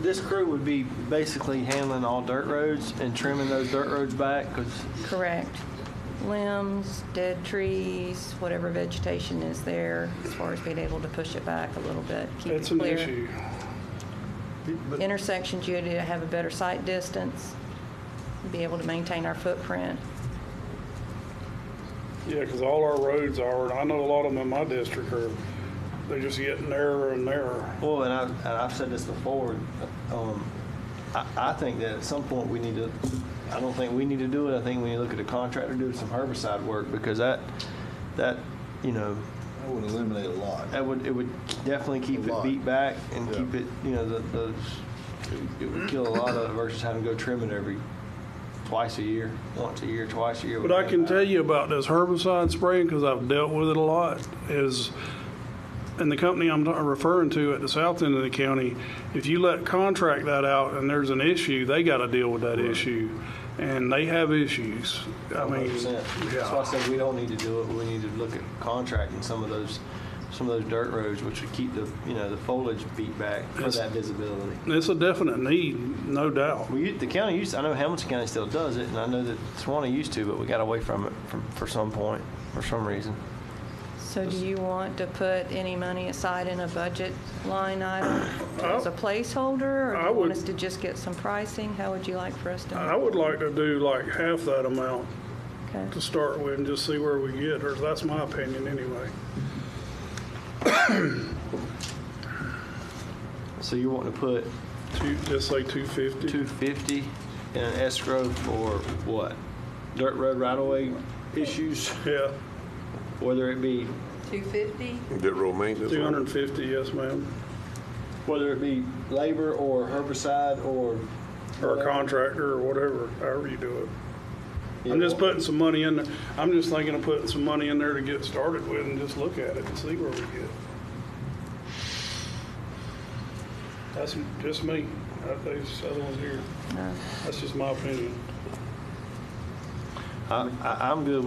this crew would be basically handling all dirt roads and trimming those dirt roads back? Correct. Limbs, dead trees, whatever vegetation is there, as far as being able to push it back a little bit, keep It's it an clear. issue. Intersections, you had to have a better sight distance, be able to maintain our footprint. Yeah, because all our roads are, and I know a lot of them in my district they just get narrower and narrower. Well, and I've said this before, I think that at some point we need to, I don't think we need to do it. I think we need to look at a contractor doing some herbicide work, because that, you know. That would eliminate a lot. It would definitely keep it beat back and keep it, you know, it would kill a lot of it versus having to go trim it every twice a year, once a year, twice a year. But I can tell you about this herbicide spraying, because I've dealt with it a lot, is, and the company I'm referring to at the south end of the county, if you let contract that out and there's an issue, they got to deal with that issue. And they have issues. I mean, 100%. That's why I said we don't need to do it. We need to look at contracting some of those dirt roads, which would keep the, you know, the foliage beat back for that visibility. It's a definite need, no doubt. The county I know Hamilton County still does it, and I know that Suwannee used to, but we got away from it for some point, for some reason. So do you want to put any money aside in a budget line item as a placeholder, or do you want us to just get some pricing? How would you like for us to? I would like to do like half that amount to start with and just see where we get, or that's my opinion anyway. So you want to put just say 250? 250 in an escrow for what? Dirt road right-of-way issues? Yeah. Whether it be 250? Dirt road maintenance? 250, yes, ma'am. Whether it be labor or herbicide or a contractor or whatever, however you do it. I'm just putting some money in there. I'm just thinking of putting some money in there to get started with and just look at it and see where we get. That's just me. These other ones here. No. That's just my opinion. I'm good.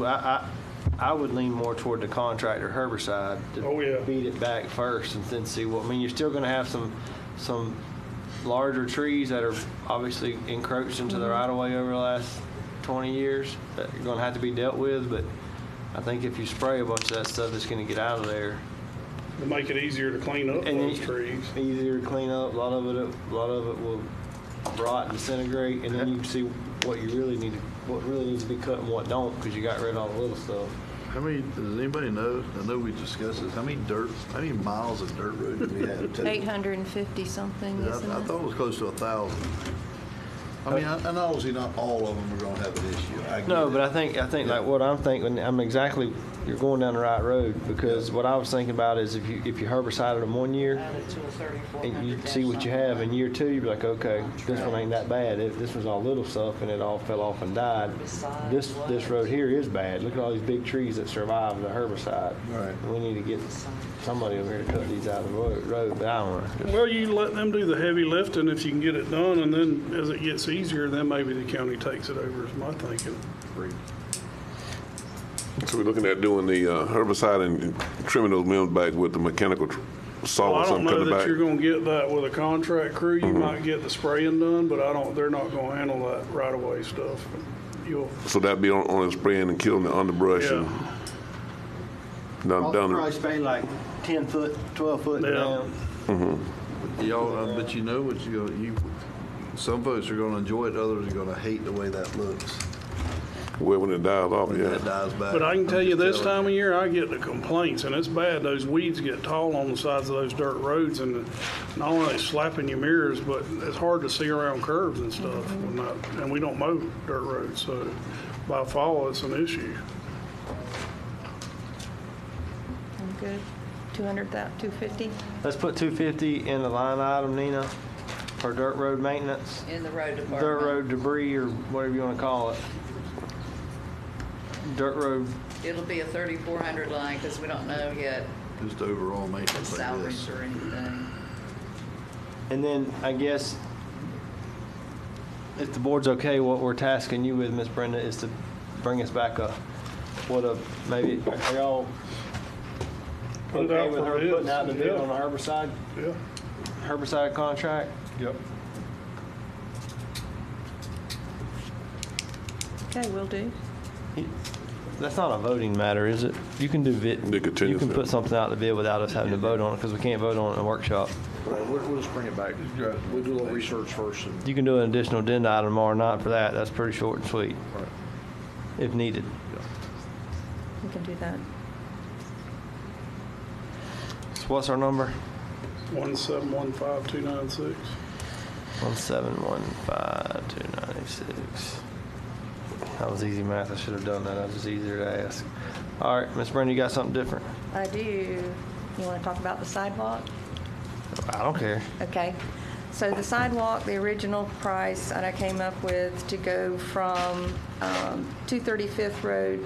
I would lean more toward the contractor herbicide to beat it back first and then see what. I mean, you're still going to have some larger trees that are obviously encroached into the right of way over the last 20 years that are going to have to be dealt with. But I think if you spray a bunch of that stuff, it's going to get out of there. To make it easier to clean up those trees. Easier to clean up. A lot of it will rot and disintegrate, and then you can see what you really need, what really needs to be cut and what don't, because you got rid of all the little stuff. How many, does anybody know, I know we discussed this, how many miles of dirt road do we have? 850 something, isn't I it? thought it was close to 1,000. I mean, and obviously not all of them are gonna have an issue. No, but I think like what I'm thinking, I'm exactly, you're going down the right road, because what I was thinking about is if you herbicided them 1 year and you see what you have in year 2, you'd be like, okay, this one ain't that bad. This was all little stuff and it all fell off and died. This road here is bad. Look at all these big trees that survived the herbicide. Right. We need to get somebody over here to cut these out of the road, but I don't know. Well, you let them do the heavy lifting if you can get it done, and then as it gets easier, then maybe the county takes it over, is my thinking. So we're looking at doing the herbicide and trimming those limbs back with the mechanical saw or I don't something, know cutting it that back. you're gonna get that with a contract crew. You might get the spraying done, but they're not gonna handle that right-of-way stuff. So that'd be on the spraying and killing the underbrush and down. Probably spray like 10 foot, 12 foot down. Y'all, but you know what some folks are gonna enjoy it, others are gonna hate the way that looks. Well, when it dies off, When that dies back. But I can tell you this time of year, I get the complaints, and it's bad. Those weeds get tall on the sides of those dirt roads, and not only are they slapping your mirrors, but it's hard to see around curves and stuff. And we don't mow dirt roads, so by fall, it's an issue. I'm good. 250? Let's put 250 in the line item, Nina, for dirt road maintenance. In the road department. Dirt road debris, or whatever you want to call it. Dirt road. It'll be a 3,400 line, because we don't know yet Just overall maintenance like salaries this. or anything. And then I guess if the board's okay, what we're tasking you with, Miss Brenda, is to bring us back maybe, are y'all Put it okay out with for her bids. putting out the bid Yeah. on the herbicide? Yeah. Herbicide contract? Yep. Okay, will do. That's not a voting matter, is it? You can do you can put something out to bid without us having to vote on it, because we can't vote on it in a workshop. Right, we'll just bring it back. We'll do a little research first. And You can do an additional agenda item tomorrow night for that. That's pretty short and sweet. Right. If needed. we can do that. So what's our number? 1715296. 1715296. That was easy math. I should have done that. That was just easier to ask. All right, Miss Brenda, you got something different? I do. You want to talk about the sidewalk? I don't care. Okay. So the sidewalk, the original price that I came up with to go from 235th Road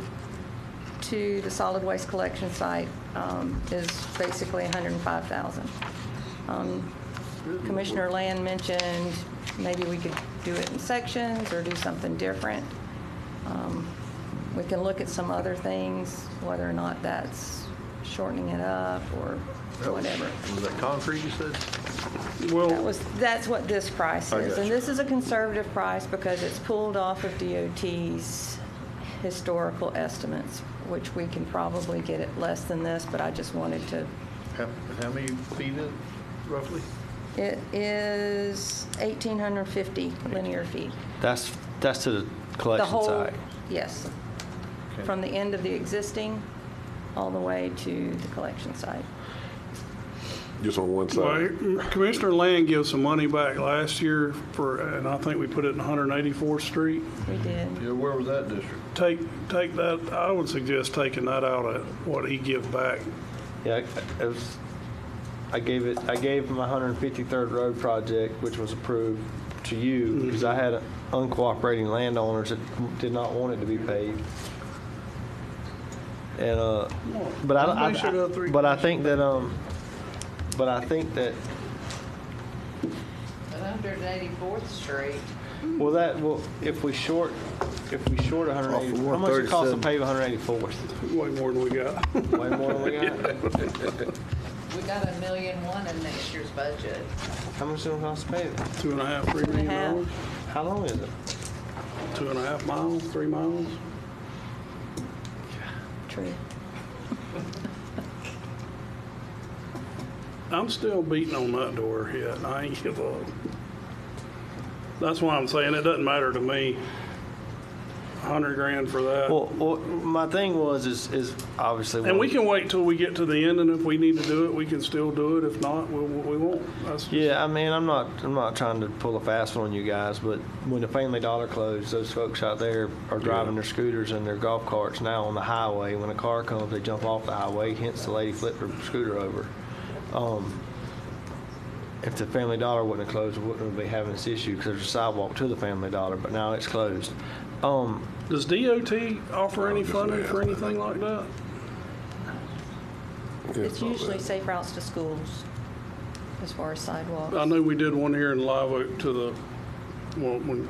to the solid waste collection site is basically $105,000. Commissioner Land mentioned maybe we could do it in sections or do something different. We can look at some other things, whether or not that's shortening it up or whatever. Was that concrete you said? Well, That's what this price I is. got And you. this is a conservative price because it's pulled off of DOT's historical estimates, which we can probably get it less than this, but I just wanted to. How many feet is it, roughly? It is 1,850 linear feet. That's to the The collection whole, site. yes. Okay. From the end of the existing all the way to the collection site. Just on one side. well, Commissioner Land gave some money back last year and I think we put it in 184th Street. We did. Yeah, where was that district? Take that, I would suggest taking that out of what he gives back. Yeah, I gave him my 153rd Road project, which was approved to you because I had uncooperating landowners that did not want it to be paved. And but I think that 184th Street. well if we short 180, how much it costs to pave 184th? Way more than we got. Way more than we got. We got $1.1 million in next year's budget. How much does it cost to pave it? 2.5, $3 million. How long is it? 2.5 miles, 3 miles. True. I'm still beating on that door yet, and I ain't give up. That's why I'm saying it doesn't matter to me. $100,000 for that. Well, my thing is obviously. And we can wait till we get to the end, and if we need to do it, we can still do it. If not, we won't. That's just, Yeah, I mean, I'm not trying to pull a fast one on you guys, but when the Family Dollar closed, those folks out there are driving their scooters and their golf carts now on the highway. When a car comes, they jump off the highway. Hence, the lady flipped her scooter over. If the Family Dollar wouldn't have closed, we wouldn't be having this issue because there's a sidewalk to the Family Dollar, but now it's closed. Does DOT offer any funding for anything like that? It's usually safe routes to schools as far as sidewalks. I know we did one here in Live Oak when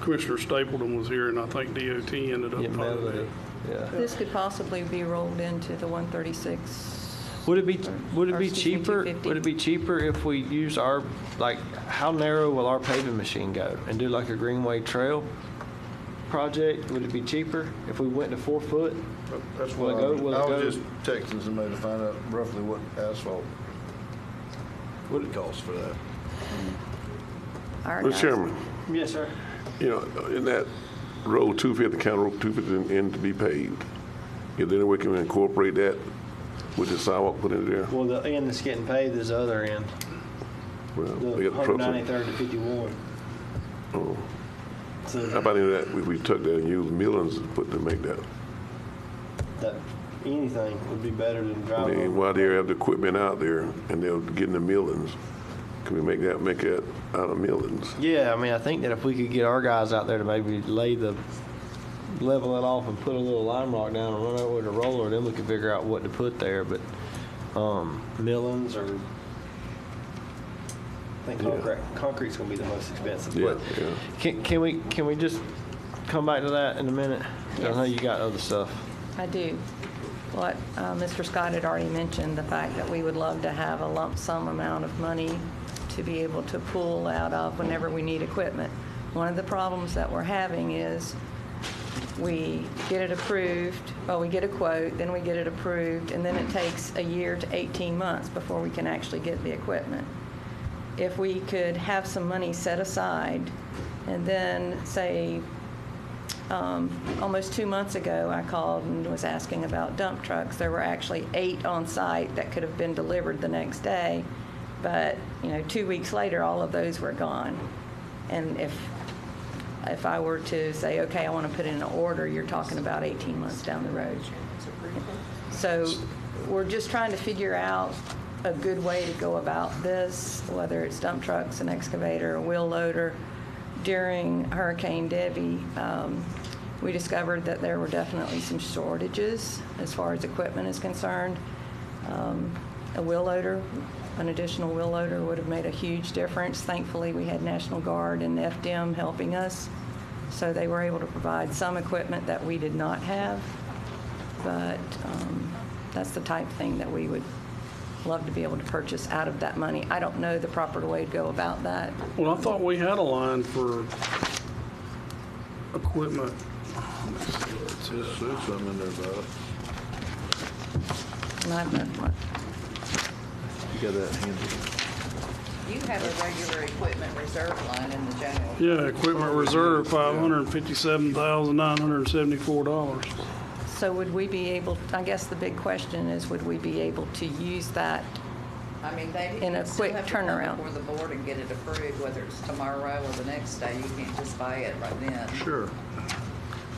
Commissioner Stapleton was here, and I think DOT ended up funding it. Yeah. This could possibly be rolled into the 136. Would it be Or excuse me, cheaper? 250. Would it be cheaper if we use our how narrow will our paving machine go and do like a Greenway Trail project? Would it be cheaper if we went to 4 foot? That's Will what it go? Will it I go? was just texting somebody to find out roughly what asphalt would it cost for that. Mr. Chairman, Yes, sir. in that road 250, County Road 250 end to be paved, is there any way can we incorporate that with the sidewalk put in there? Well, the end that's getting paved is the other end. Well, The they got the trucks. 193rd to 51. Oh. So How about any of that, we took that and used millions to make that? that anything would be better than I driving. mean, while they have the equipment out there and they're getting the millions, can we make that out of millions? Yeah, I mean, I think that if we could get our guys out there to maybe level it off and put a little lime rock down and run over with a roller, then we could figure out what to put there. But millings or I think concrete's going to be the most expensive. Yeah, But yeah. can we just come back to that in a minute? I know you got other stuff. I do. What Mr. Scott had already mentioned, the fact that we would love to have a lump sum amount of money to be able to pull out of whenever we need equipment. One of the problems that we're having is we get it approved, well, we get a quote, then we get it approved, and then it takes a year to 18 months before we can actually get the equipment. If we could have some money set aside and then say almost 2 months ago, I called and was asking about dump trucks. There were actually 8 on site that could have been delivered the next day, but 2 weeks later, all of those were gone. And if I were to say, okay, I want to put in an order, you're talking about 18 months down the road. So we're just trying to figure out a good way to go about this, whether it's dump trucks, an excavator, a wheel loader. During Hurricane Debbie, we discovered that there were definitely some shortages as far as equipment is concerned. A wheel loader, an additional wheel loader would have made a huge difference. Thankfully, we had National Guard and FDM helping us, so they were able to provide some equipment that we did not have. But that's the type of thing that we would love to be able to purchase out of that money. I don't know the proper way to go about that. Well, I thought we had a line for equipment. There's something in there about it. You got that handy? You have a regular equipment reserve line in the general. Yeah, equipment reserve, $557,974. So would we be able, I guess the big question is, would we be able to use that I mean, they in a quick turnaround? before the board and get it approved, whether it's tomorrow or the next day. You can't just buy it right then. Sure.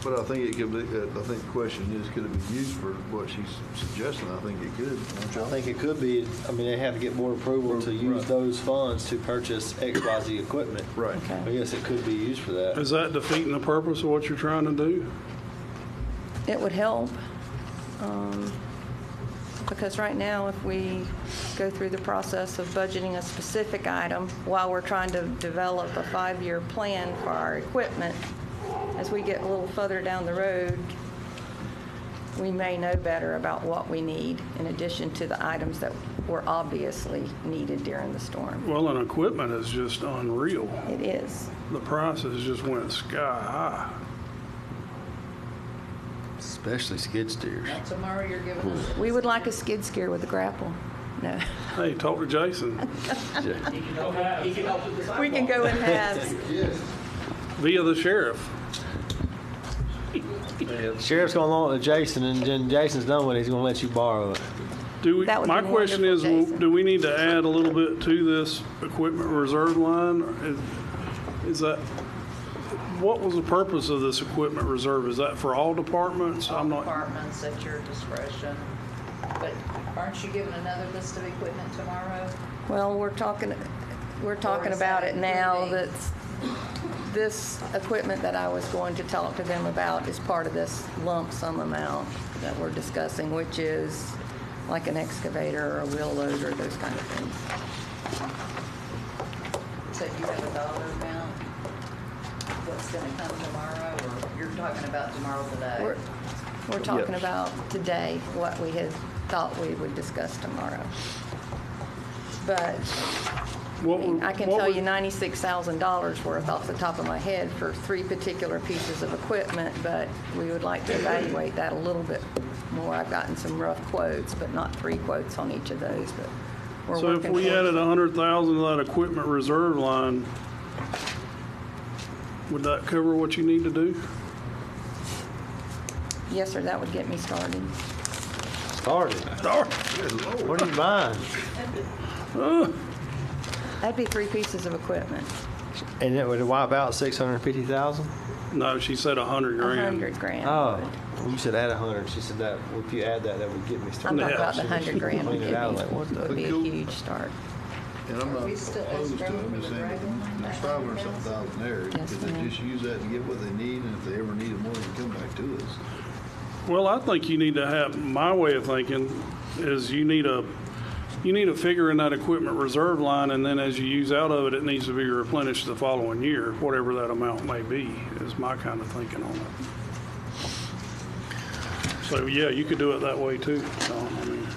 But I think it could be, I think the question is, could it be used for what she's suggesting? I think it could. I think it could be. I mean, they have to get board approval to use those funds to purchase XYZ equipment. Right. Okay. I guess it could be used for that. Is that defeating the purpose of what you're trying to do? It would help, because right now, if we go through the process of budgeting a specific item while we're trying to develop a 5-year plan for our equipment, as we get a little further down the road, we may know better about what we need in addition to the items that were obviously needed during the storm. Well, and equipment is just unreal. It is. The prices just went sky high. Especially skid steers. Now, tomorrow you're giving us. We would like a skid steer with a grapple. No. Hey, talk to Jason. We can go in halves. Via the sheriff. Sheriff's going to loan it to Jason, and then Jason's done with it. He's going to let you borrow it. That would My be question is, wonderful, Jason. do we need to add a little bit to this equipment reserve line? Is that, what was the purpose of this equipment reserve? Is that for all departments? All departments at your discretion. But aren't you giving another list of equipment tomorrow? Well, we're talking about it now. That's this equipment that I was going to talk to them about is part of this lump sum amount that we're discussing, which is like an excavator or a wheel loader, those kind of things. So you have a dollar amount? What's going to come tomorrow, or you're talking about tomorrow today? We're talking about today, what we had thought we would discuss tomorrow. But I can tell you $96,000 worth off the top of my head for 3 particular pieces of equipment, but we would like to evaluate that a little bit more. I've gotten some rough quotes, but not 3 quotes on each of those, but we're So if working we towards added it. $100,000 to that equipment reserve line, would that cover what you need to do? Yes, sir, that would get me started. Started. What are you buying? That'd be 3 pieces of equipment. And it would wipe out 650,000? No, she said 100 grand. 100 grand. Oh, you said add 100. She said that if you add that, that would get me I'm started. talking about the 100 grand would Clean give it out. me, Like, what the? would be a huge start. And I'm not We still opposed to it, escrow Miss for the Amy. dragon? There's 500-something thousand there. Yes, Could they ma'am. just use that to get what they need, and if they ever need it more, they can come back to us? Well, I think you need to have, my way of thinking is you need a figure in that equipment reserve line, and then as you use out of it, it needs to be replenished the following year, whatever that amount may be, is my kind of thinking on it. So, yeah, you could do it that way too. So, I mean,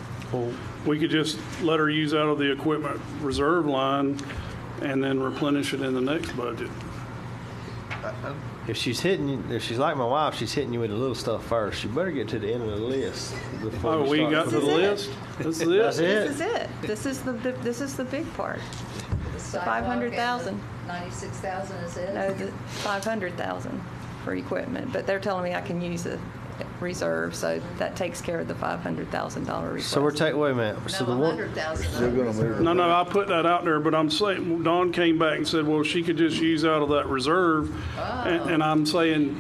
we could just let her use out of the equipment reserve line and then replenish it in the next budget. If she's like my wife, she's hitting you with the little stuff first. You better get to the end of the list. before Oh, you we start got to the putting- list? This is it? That's This it. is it. This is the big part. The sidewalk and 500,000. the 96,000 is it? No, the 500,000. for equipment, but they're telling me I can use a reserve, so that takes care of the $500,000 request. So we're taking, wait a minute. So the one, No, I put that out there, but I'm saying, Dawn came back and said, well, she could just use out of that reserve. And I'm saying,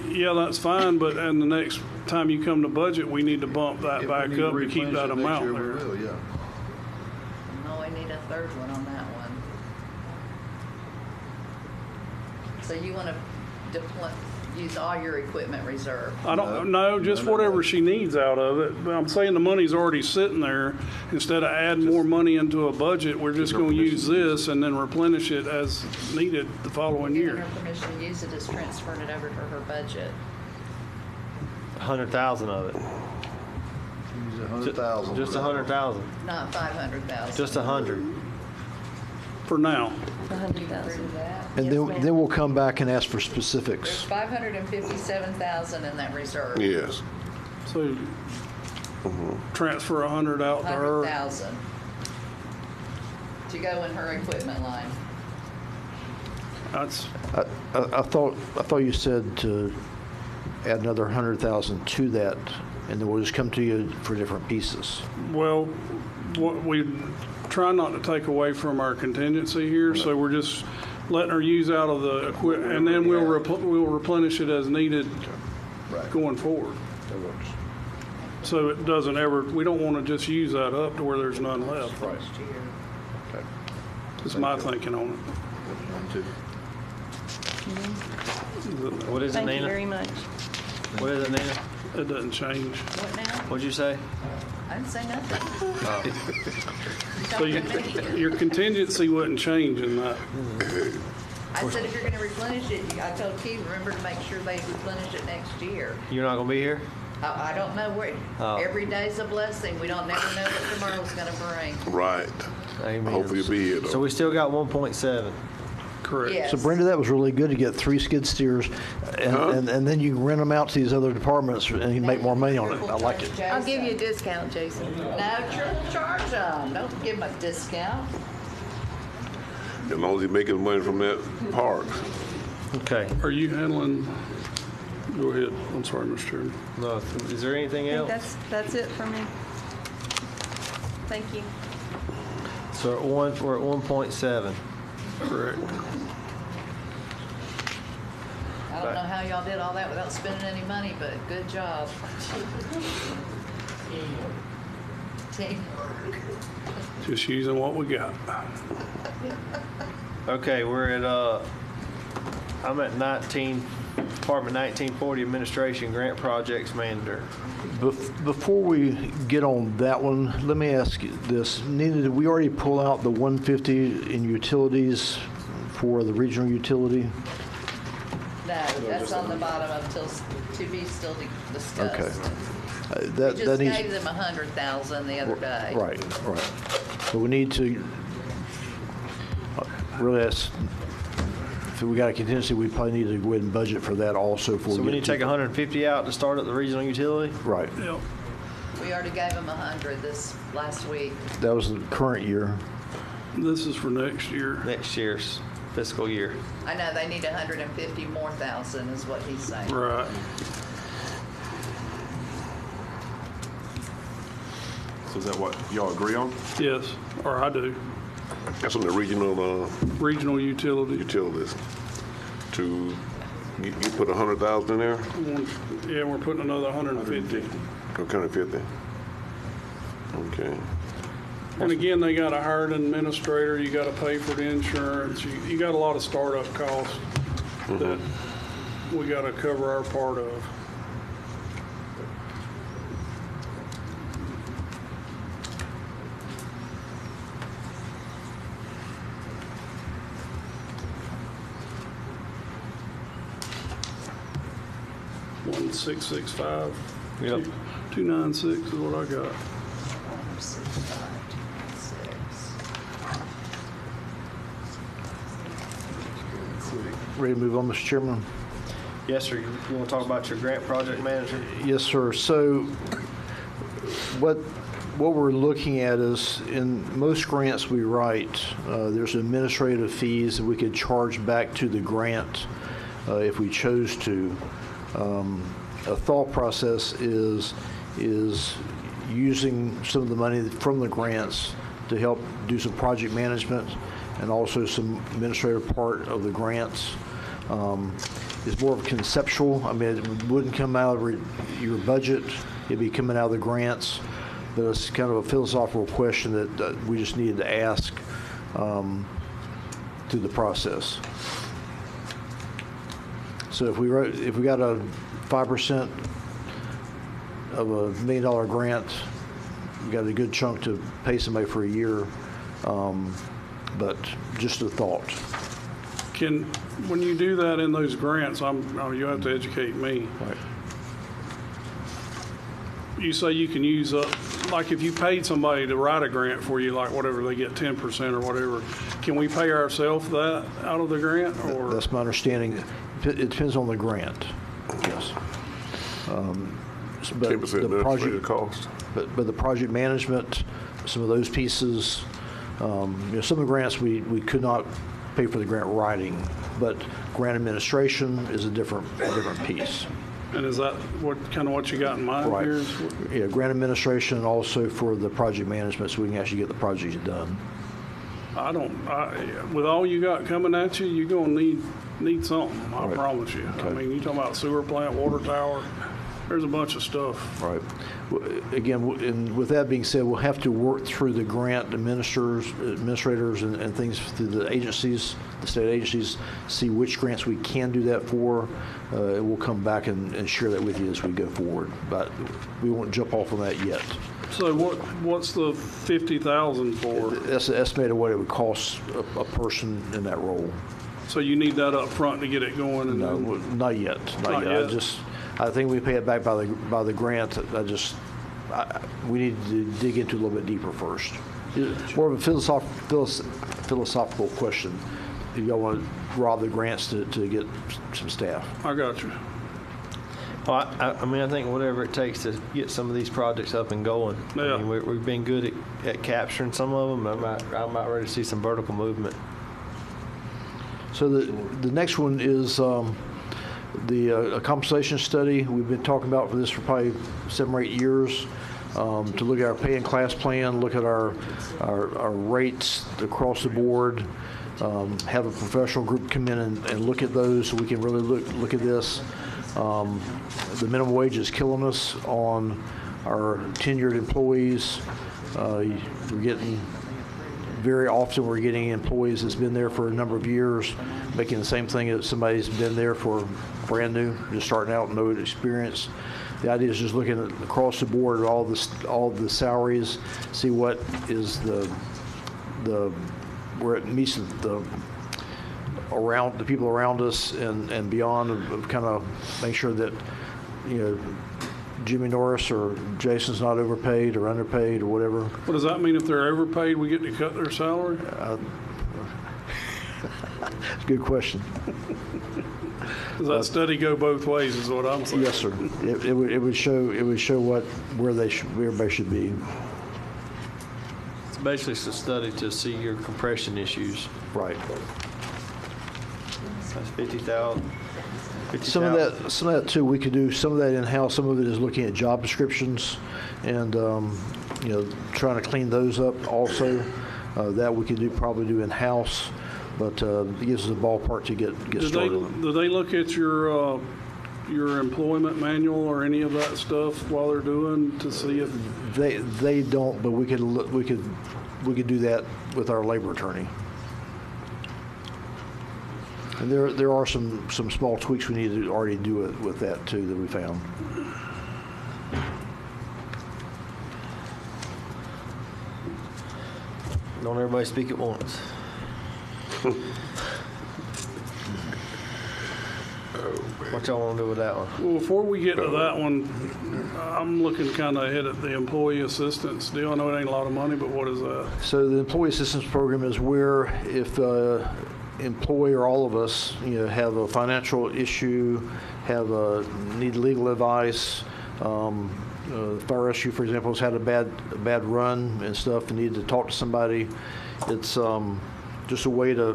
yeah, that's fine, but and the next time you come to budget, we need to bump that If back we need to up to keep replenish that it next amount year, we there. will, yeah. No, we need a third one on that one. So you want to use all your equipment reserve? I don't know, just whatever she needs out of it. But I'm saying the money's already sitting there. Instead of adding more money into a budget, we're just going to use this and then replenish it as needed the following Giving year. her permission to use it is transferring it over to her budget. 100,000 of it. Use 100,000. Just 100,000. Not 500,000. Just 100. For now. 100,000. And then we'll come back and ask for specifics. There's 557,000 in that reserve. Yes. So transfer 100 out to her. 100,000 to go in her equipment line. That's. I thought you said to add another 100,000 to that, and then we'll just come to you for different pieces. Well, what we try not to take away from our contingency here, so we're just letting her use out of the equipment, and then we'll replenish it as needed going forward. So it doesn't ever, we don't want to just use that up to where there's none left. Right. That's my thinking on it. What is it, Thank Nina? you very much. What is it, Nina? It doesn't change. What now? What'd you say? I didn't say nothing. So your contingency wouldn't change in that. I said if you're going to replenish it, I told Keith, remember to make sure they replenish it next year. You're not going to be here? I don't know where. Oh. Every day's a blessing. We don't never know what tomorrow's going to bring. Right. Amen. Hopefully you'll be here, though. So we still got 1.7. Correct. Yes. So Brenda, that was really good to get 3 skid steers, and then you can rent them out to these other departments and you can make more money on it. I like it. I'll give you a discount, Jason. No, charge them. Don't give them a discount. As long as you're making money from that park. Okay. Are you handling, go ahead. I'm sorry, Mr. Chairman. No, is there anything I think else? that's it for me. Thank you. So we're at 1.7. Correct. I don't know how y'all did all that without spending any money, but good job. Teamwork. Just using what we got. Okay, we're at, I'm at Department 1940 Administration Grant Projects Manager. Before we get on that one, let me ask you this. Nina, did we already pull out the 150 in utilities for the regional utility? No, that's on the bottom until to be still discussed. Okay. We That just needs, gave them 100,000 the other day. right. So we need to really ask, if we got a contingency, we probably need to go ahead and budget for that also. So we need to take 150 out to start at the regional utility? Right. Yep. We already gave them 100 this last week. That was the current year. This is for next year. Next year's fiscal year. I know they need 150 more thousand is what he's saying. Right. So is that what y'all agree on? Yes, or I do. That's on the regional Regional utility. utilities. You put 100,000 in there? Yeah, we're putting another 150. Or kind of 50? Okay. And again, they got to hire an administrator, you got to pay for the insurance, you got a lot of startup costs that we got to cover our part of. One 665. Yep. 296 is what I got. Ready to move on, Mr. Chairman? Yes, sir. You want to talk about your grant project manager? Yes, sir. So what we're looking at is in most grants we write, there's administrative fees that we could charge back to the grant if we chose to. A thought process is using some of the money from the grants to help do some project management and also some administrative part of the grants. It's more of conceptual. I mean, it wouldn't come out of your budget. It'd be coming out of the grants. But it's kind of a philosophical question that we just needed to ask through the process. So if we got a 5% of $1 million grant, we got a good chunk to pay somebody for a year. But just a thought. When you do that in those grants, you have to educate me. Right. You say you can use up, like if you paid somebody to write a grant for you, like whatever, they get 10% or whatever, can we pay ourselves that out of the grant? Or that's my understanding. It depends on the grant. Yes. But 10% the project cost. But the project management, some of those pieces, some of the grants we could not pay for the grant writing, but grant administration is a different piece. And is that what you got in mind Right. here? Yeah, grant administration and also for the project management so we can actually get the projects done. With all you got coming at you, you're going to need something, I Right. promise you. Okay. I mean, you talking about sewer plant, water tower, there's a bunch of stuff. Right. Again, and with that being said, we'll have to work through the grant administrators and things through the agencies, the state agencies, see which grants we can do that for. And we'll come back and share that with you as we go forward. But we won't jump off on that yet. So what's the 50,000 for? That's the estimated what it would cost a person in that role. So you need that up front to get it going? And No, not yet. Not yet. I think we pay it back by the grant. We need to dig into it a little bit deeper first. More of a philosophical question. If y'all want to rob the grants to get some staff. I got you. Well, I think whatever it takes to get some of these projects up and going. Yeah. I mean, we've been good at capturing some of them. I'm about ready to see some vertical movement. So the next one is a compensation study. We've been talking about this for probably 7 or 8 years. To look at our pay and class plan, look at our rates across the board, have a professional group come in and look at those so we can really look at this. The minimum wage is killing us on our tenured employees. Very often we're getting employees that's been there for a number of years, making the same thing that somebody's been there for brand new, just starting out, no experience. The idea is just looking at across the board at all the salaries, see what is where it meets the people around us and beyond, of kind of make sure that Jimmy Norris or Jason's not overpaid or underpaid or whatever. What does that mean? If they're overpaid, we get to cut their salary? It's a good question. Does that study go both ways is what I'm saying? Yes, sir. It would show where everybody should be. It's basically a study to see your compression issues. Right. That's 50,000. Some of that too, we could do some of that in-house. Some of it is looking at job descriptions and trying to clean those up also. That we could probably do in-house, but it gives us a ballpark to get started. Do they look at your employment manual or any of that stuff while they're doing to see if they don't, but we could do that with our labor attorney. And there are some small tweaks we need to already do with that too that we found. Don't everybody speak at once. What y'all want to do with that one? Well, before we get to that one, I'm looking kind of ahead at the employee assistance deal. I know it ain't a lot of money, but what is that? So the employee assistance program is where if employee or all of us, have a financial issue, need legal advice. Fire rescue, for example, has had a bad run and stuff, and needed to talk to somebody. It's just a way to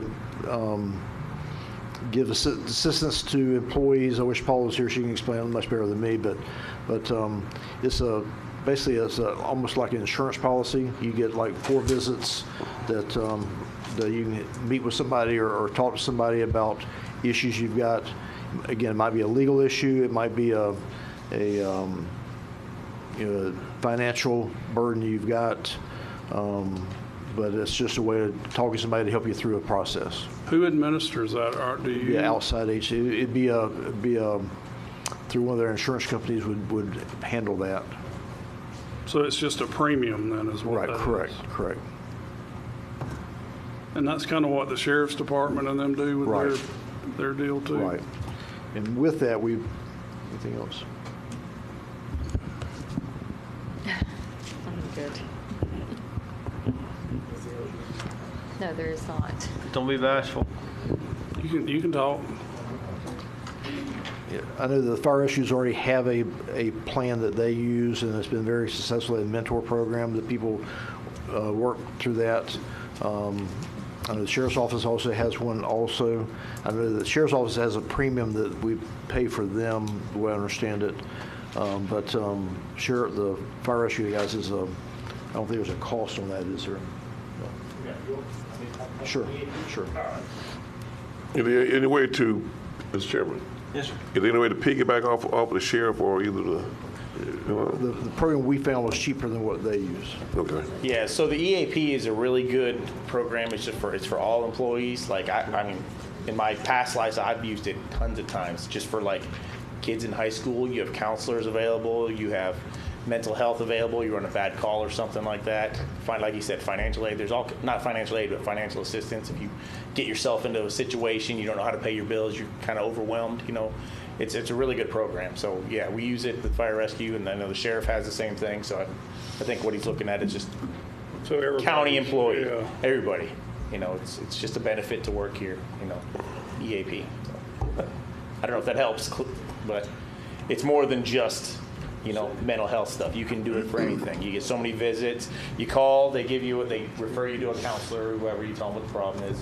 give assistance to employees. I wish Paul was here; she can explain it much better than me. But it's basically it's almost like an insurance policy. You get like 4 visits that you can meet with somebody or talk to somebody about issues you've got. Again, it might be a legal issue. It might be a financial burden you've got. But it's just a way of talking to somebody to help you through a process. Who administers that? Or do you? Yeah, outside agency. It'd be through one of their insurance companies would handle that. So it's just a premium then, is what? Right. Correct. Correct. And that's kind of what the sheriff's department and them do with Right. their deal too. Right. And with that, anything else? I'm good. No, there is not. Don't be bashful. You can talk. Yeah, I know the fire rescues already have a plan that they use, and it's been very successful. A mentor program that people work through that. I know the sheriff's office also has one also. I know the sheriff's office has a premium that we pay for them, the way I understand it. But the fire rescue guys I don't think there's a cost on that, is there? No. Sure. Is there any way to, Mr. Chairman? Yes, sir. Is there any way to piggyback off of the sheriff or either The program we found was cheaper than what they use. Okay. Yeah, so the EAP is a really good program. It's for all employees. Like I mean, in my past lives, I've used it tons of times. Just for like kids in high school, you have counselors available. You have mental health available. You run a bad call or something like that. Like you said, financial aid. There's not financial aid, but financial assistance. If you get yourself into a situation, you don't know how to pay your bills, you're kind of overwhelmed. It's a really good program. So yeah, we use it with fire rescue, and I know the sheriff has the same thing. So I think what he's looking at is just county employee, everybody. It's just a benefit to work here. EAP. So, I don't know if that helps, but it's more than just mental health stuff. You can do it for anything. You get so many visits. You call, they refer you to a counselor or whoever, you tell them what the problem is,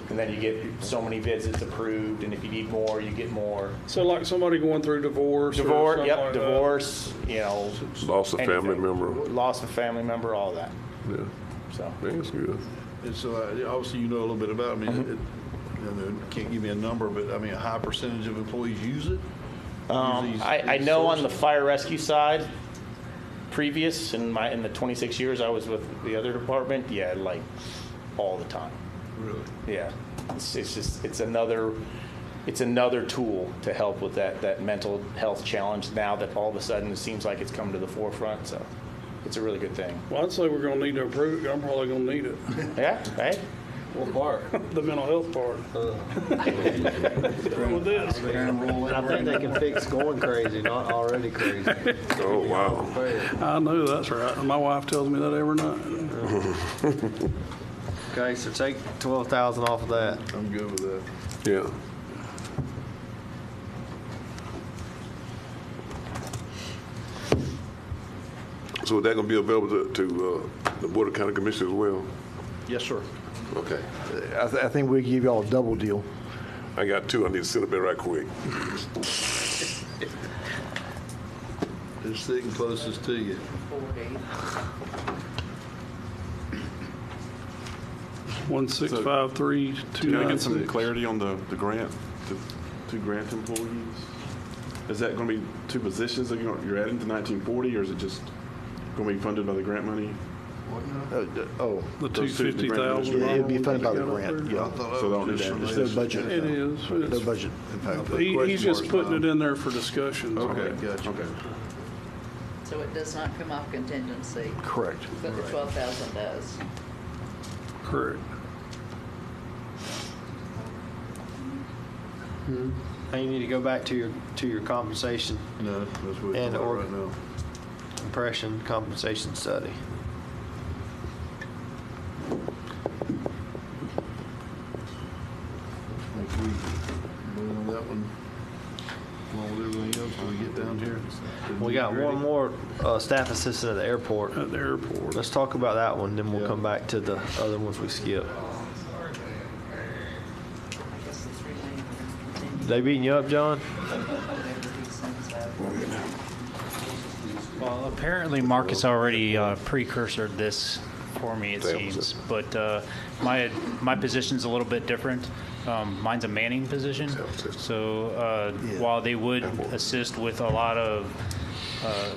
and then you get so many visits approved. And if you need more, you get more. So like somebody going through divorce. Divorce, yep, like divorce. Loss of family member. Loss of family member, all that. Yeah. So that's good. And so obviously a little bit about it. I mean, can't give me a number, but I mean a high percentage of employees use it. I know on the fire rescue side, previous in the 26 years I was with the other department, yeah, like all the time. Really? Yeah, it's another tool to help with that mental health challenge now that all of a sudden it seems like it's come to the forefront. So it's a really good thing. Well, I'd say we're going to need to approve it. I'm probably going to need it. Yeah, right. What part? The mental health part. With this. I think they can fix going crazy, not already crazy. Oh, wow. I know that's right. My wife tells me that every night. Okay, so take 12,000 off of that. I'm good with that. Yeah. So is that going to be available to the Board of County Commissioners as well? Yes, sir. Okay. I think we give y'all a double deal. I got 2. I need to sit up there right quick. They're sitting closest to you. 1653 Can I get some 296. clarity on the grant, the 2 grant employees? Is that going to be 2 positions that you're adding to 1940, or is it just going to be funded by the grant money? The Those 2, the grant 250,000. It'd be funded by the grant. Yeah. So they don't need that. It's no budget. It is. No budget. He's just putting it in there for discussion. Okay, gotcha. Okay. So it does not come off contingency, Correct. but the 12,000 does. Correct. Now you need to go back to your compensation No, that's what and we're or right now. compression compensation study. Next week, we're on that one. Along with everything else, when we get down here. We got one more staff assistant at the airport. At the airport. Let's talk about that one, then we'll come back to the other ones we skipped. I guess it's remaining. They beating you up, John? Well, apparently Mark has already precursored this for me, it seems. But my position's a little bit different. Mine's a manning position. So while they would assist with a lot of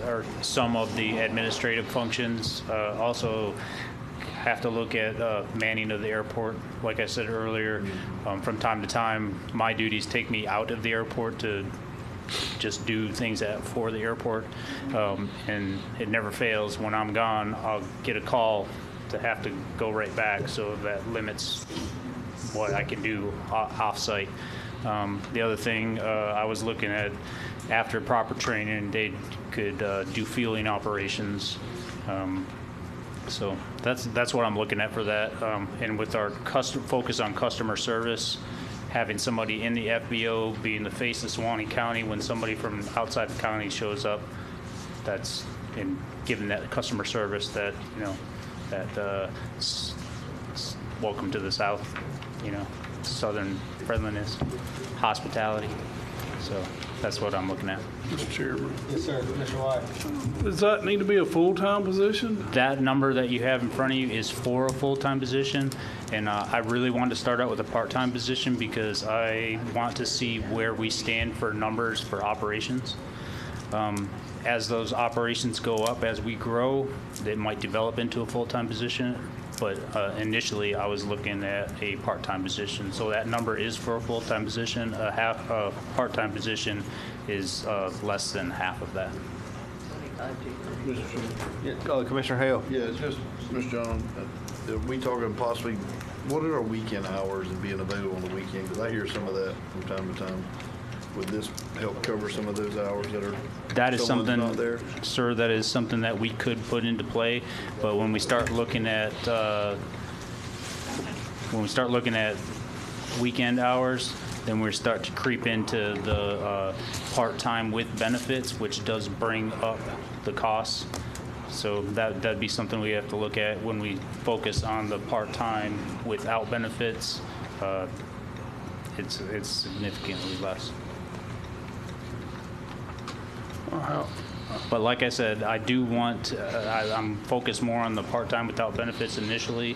or some of the administrative functions, also have to look at manning of the airport. Like I said earlier, from time to time, my duties take me out of the airport to just do things for the airport, and it never fails. When I'm gone, I'll get a call to have to go right back, so that limits what I can do off-site. The other thing I was looking at, after proper training, they could do fueling operations. So that's what I'm looking at for that. And with our focus on customer service, having somebody in the FBO being the face of Suwannee County when somebody from outside the county shows up, that's in giving that customer service that, welcome to the South, Southern friendliness, hospitality. So that's what I'm looking at. Mr. Chairman. Yes, sir. Mr. White. Does that need to be a full-time position? That number that you have in front of you is for a full-time position, and I really wanted to start out with a part-time position because I want to see where we stand for numbers for operations. As those operations go up, as we grow, it might develop into a full-time position, but initially I was looking at a part-time position. So that number is for a full-time position. A part-time position is less than half of that. Commissioner Hale. Yeah, it's just, Mr. John, are we talking possibly, what are our weekend hours and being available on the weekend? Because I hear some of that from time to time. Would this help cover some of those hours that are That is someone's something, not there? sir, that is something that we could put into play. But when we start looking at weekend hours, then we start to creep into the part-time with benefits, which does bring up the costs. So that'd be something we have to look at when we focus on the part-time without benefits. It's significantly less. But like I said, I do want, I'm focused more on the part-time without benefits initially,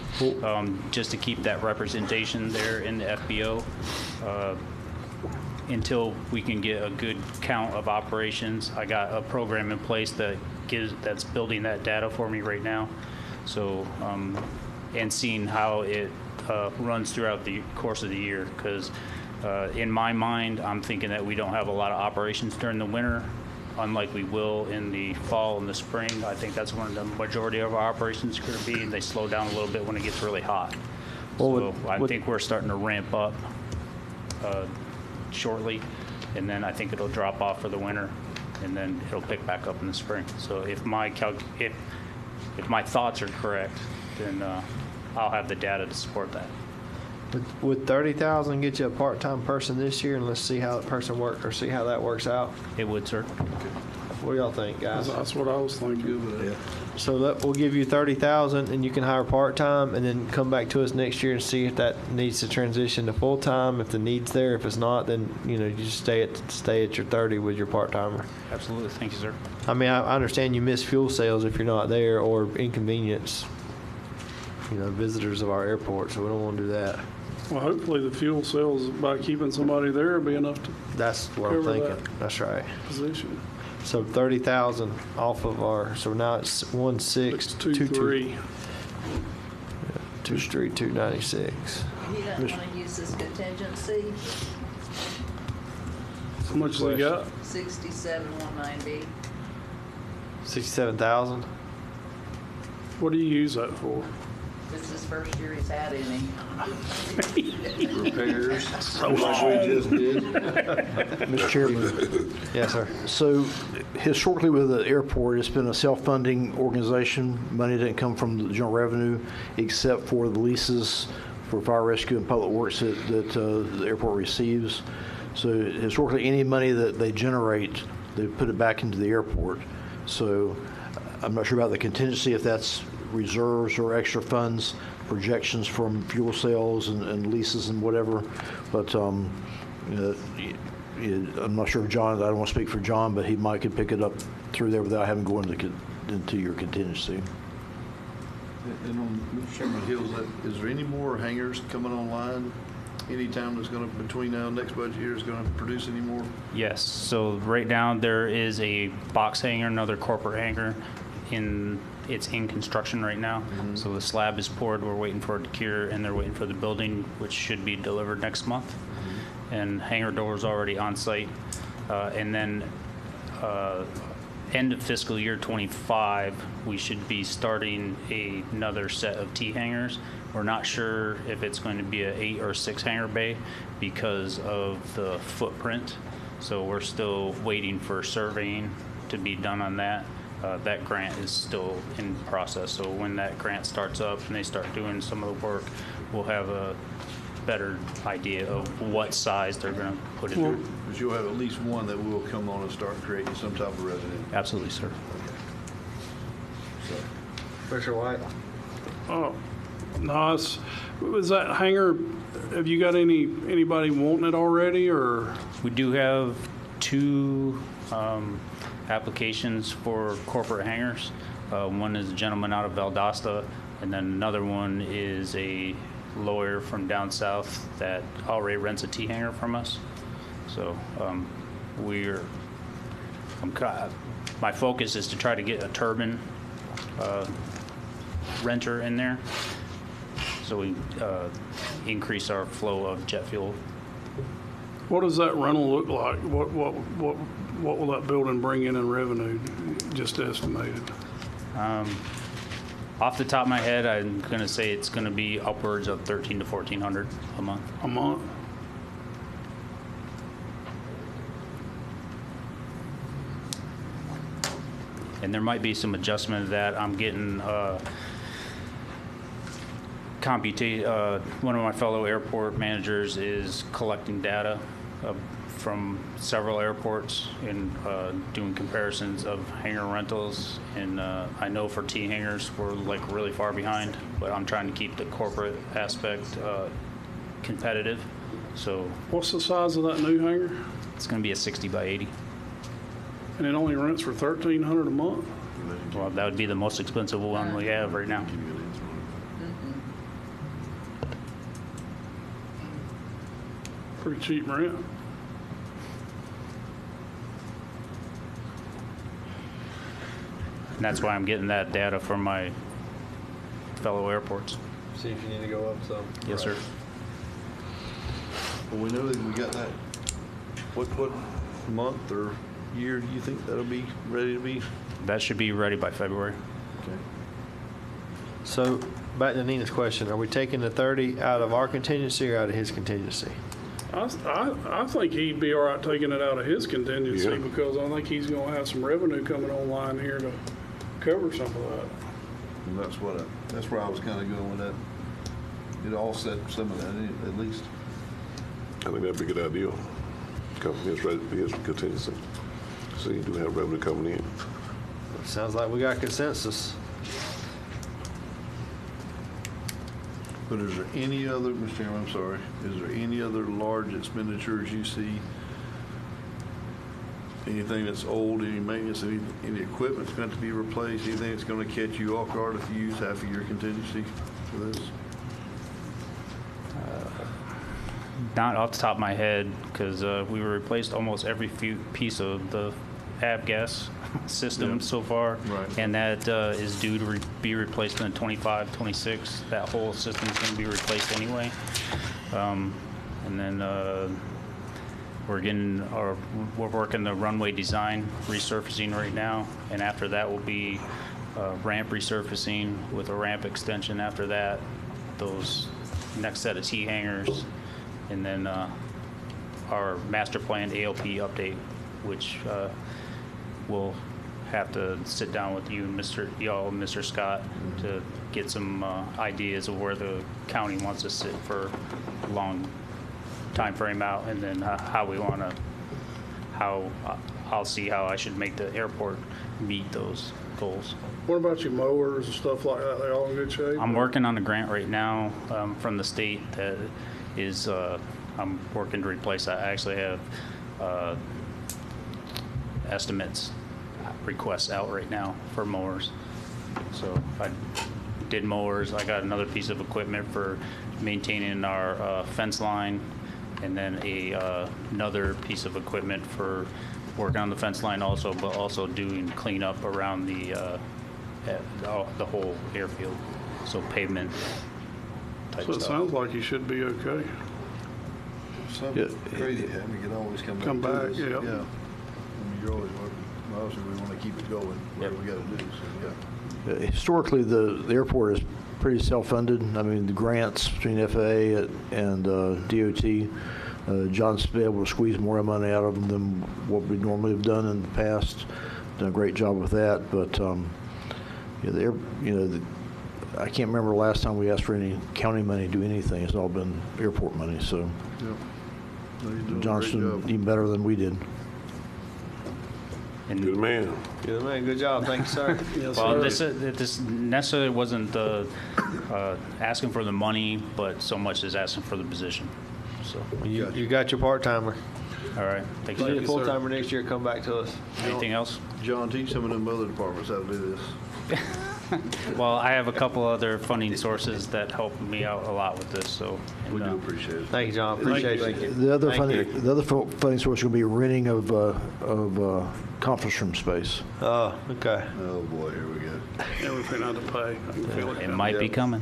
just to keep that representation there in the FBO until we can get a good count of operations. I got a program in place that's building that data for me right now. So, and seeing how it runs throughout the course of the year, because in my mind, I'm thinking that we don't have a lot of operations during the winter, unlike we will in the fall and the spring. I think that's when the majority of our operations are going to be, and they slow down a little bit when it gets really hot. So I think we're starting to ramp up shortly, and then I think it'll drop off for the winter, and then it'll pick back up in the spring. So if my thoughts are correct, then I'll have the data to support that. Would 30,000 get you a part-time person this year, and let's see how that person works, or see how that works out? It would, sir. What do y'all think, guys? That's what I was thinking. Yeah. So we'll give you 30,000, and you can hire part-time, and then come back to us next year and see if that needs to transition to full-time. If the need's there, if it's not, then you just stay at your 30 with your part-timer. Absolutely. Thank you, sir. I mean, I understand you miss fuel sales if you're not there, or inconvenience, visitors of our airport. So we don't want to do that. Well, hopefully the fuel sales by keeping somebody there will be enough to That's what I'm cover thinking. that That's right. position. So 30,000 off of our. So now it's 1622. 2 Street 296. You don't want to use this contingency, How much they got? 67,190. 67,000. What do you use that for? This is his first year he's had any. Repairs, So like we just did. Mr. Chairman. Yes, sir. So historically with the airport, it's been a self-funding organization. Money didn't come from the general revenue except for the leases for fire rescue and public works that the airport receives. So historically, any money that they generate, they put it back into the airport. So I'm not sure about the contingency, if that's reserves or extra funds, projections from fuel sales and leases and whatever. But I'm not sure if John, I don't want to speak for John, but he might could pick it up through there without having to go into your contingency. And on Mr. Chairman Hills, is there any more hangars coming online anytime that's going to, between now and next budget year, is going to produce any more? Yes, so right now there is a box hangar, another corporate hangar, it's in construction right now. So the slab is poured, we're waiting for it to cure, and they're waiting for the building, which should be delivered next month. And hangar doors already on site. And then end of fiscal year 25, we should be starting another set of T hangars. We're not sure if it's going to be a 8 or 6 hangar bay because of the footprint. So we're still waiting for surveying to be done on that. That grant is still in process. So when that grant starts up and they start doing some of the work, we'll have a better idea of what size they're going to put it in. Because you'll have at least one that will come on and start creating some type of revenue. Absolutely, sir. Commissioner White? Oh, no, was that hangar, have you got anybody wanting it already, or? We do have 2 applications for corporate hangars. One is a gentleman out of Valdosta, and then another one is a lawyer from down south that already rents a T hangar from us. So my focus is to try to get a turbine renter in there, so we increase our flow of jet fuel. What does that rental look like? What will that building bring in revenue, just estimated? Off the top of my head, I'm going to say it's going to be upwards of $1,300 to $1,400 a month. A month? And there might be some adjustment to that. I'm getting one of my fellow airport managers is collecting data from several airports and doing comparisons of hangar rentals. And I know for T hangars, we're like really far behind, but I'm trying to keep the corporate aspect competitive. So what's the size of that new hangar? It's going to be a 60 by 80. And it only rents for $1,300 a month? Well, that would be the most expensive one we have right now. Pretty cheap rent. And that's why I'm getting that data from my fellow airports. See if you need to go up some. Yes, sir. Well, we know that we got that. What month or year do you think that'll be ready to be? That should be ready by February. Okay. So back to Nina's question, are we taking the 30 out of our contingency or out of his contingency? I think he'd be all right taking it out of his contingency because I think he's going to have some revenue coming online here to cover some of that. And that's where I was kind of going with that. It offset some of that at least. I think that'd be a good idea. Come from his contingency. So you do have revenue coming in. Sounds like we got consensus. But is there any other, Mr. Chairman, I'm sorry, is there any other large expenditures you see? Anything that's old, any maintenance, any equipment's going to be replaced, anything that's going to catch you off guard if you use half of your contingency for this? Not off the top of my head, because we replaced almost every piece of the avgas system so far, and that is due to be replaced in 25, 26. That whole system is going to be replaced anyway. And then we're working the runway design resurfacing right now, and after that will be ramp resurfacing with a ramp extension after that, those next set of T hangars, and then our master plan ALP update, which we'll have to sit down with you and Mr. Scott to get some ideas of where the county wants to sit for a long time frame out, and then I'll see how I should make the airport meet those goals. What about your mowers and stuff like that? They all in good shape? I'm working on a grant right now from the state that is I'm working to replace that. I actually have estimates, requests out right now for mowers. So I did mowers. I got another piece of equipment for maintaining our fence line, and then another piece of equipment for working on the fence line also, but also doing cleanup around the whole airfield. So pavement type So it stuff. sounds like you should be okay. Something crazy happening, you can always come back Come to back, this. yeah. I mean, you're always, obviously, we want to keep it going, whatever we got to do, so, yeah. Historically, the airport is pretty self-funded. I mean, the grants between FAA and DOT, John's been able to squeeze more money out of them than what we normally have done in the past. Done a great job with that, but I can't remember the last time we asked for any county money to do anything. It's all been airport money, so Yep. No, you're doing a great Johnson job. even better than we did. Good man. Good man, good job, thank you, sir. Well, this necessarily wasn't asking for the money, but so much as asking for the position. So, You got your part-timer. all right. Thank If you need a you. full-timer next year, come back to us. Anything else? John, teach some of them other departments how to do this. Well, I have a couple other funding sources that help me out a lot with this, so. We do appreciate it. Thank you, John, appreciate you. The other Thank you. funding source will be renting of conference room space. Oh, okay. Oh, boy, here we go. Everything I had to pay. I can feel it. It might be coming.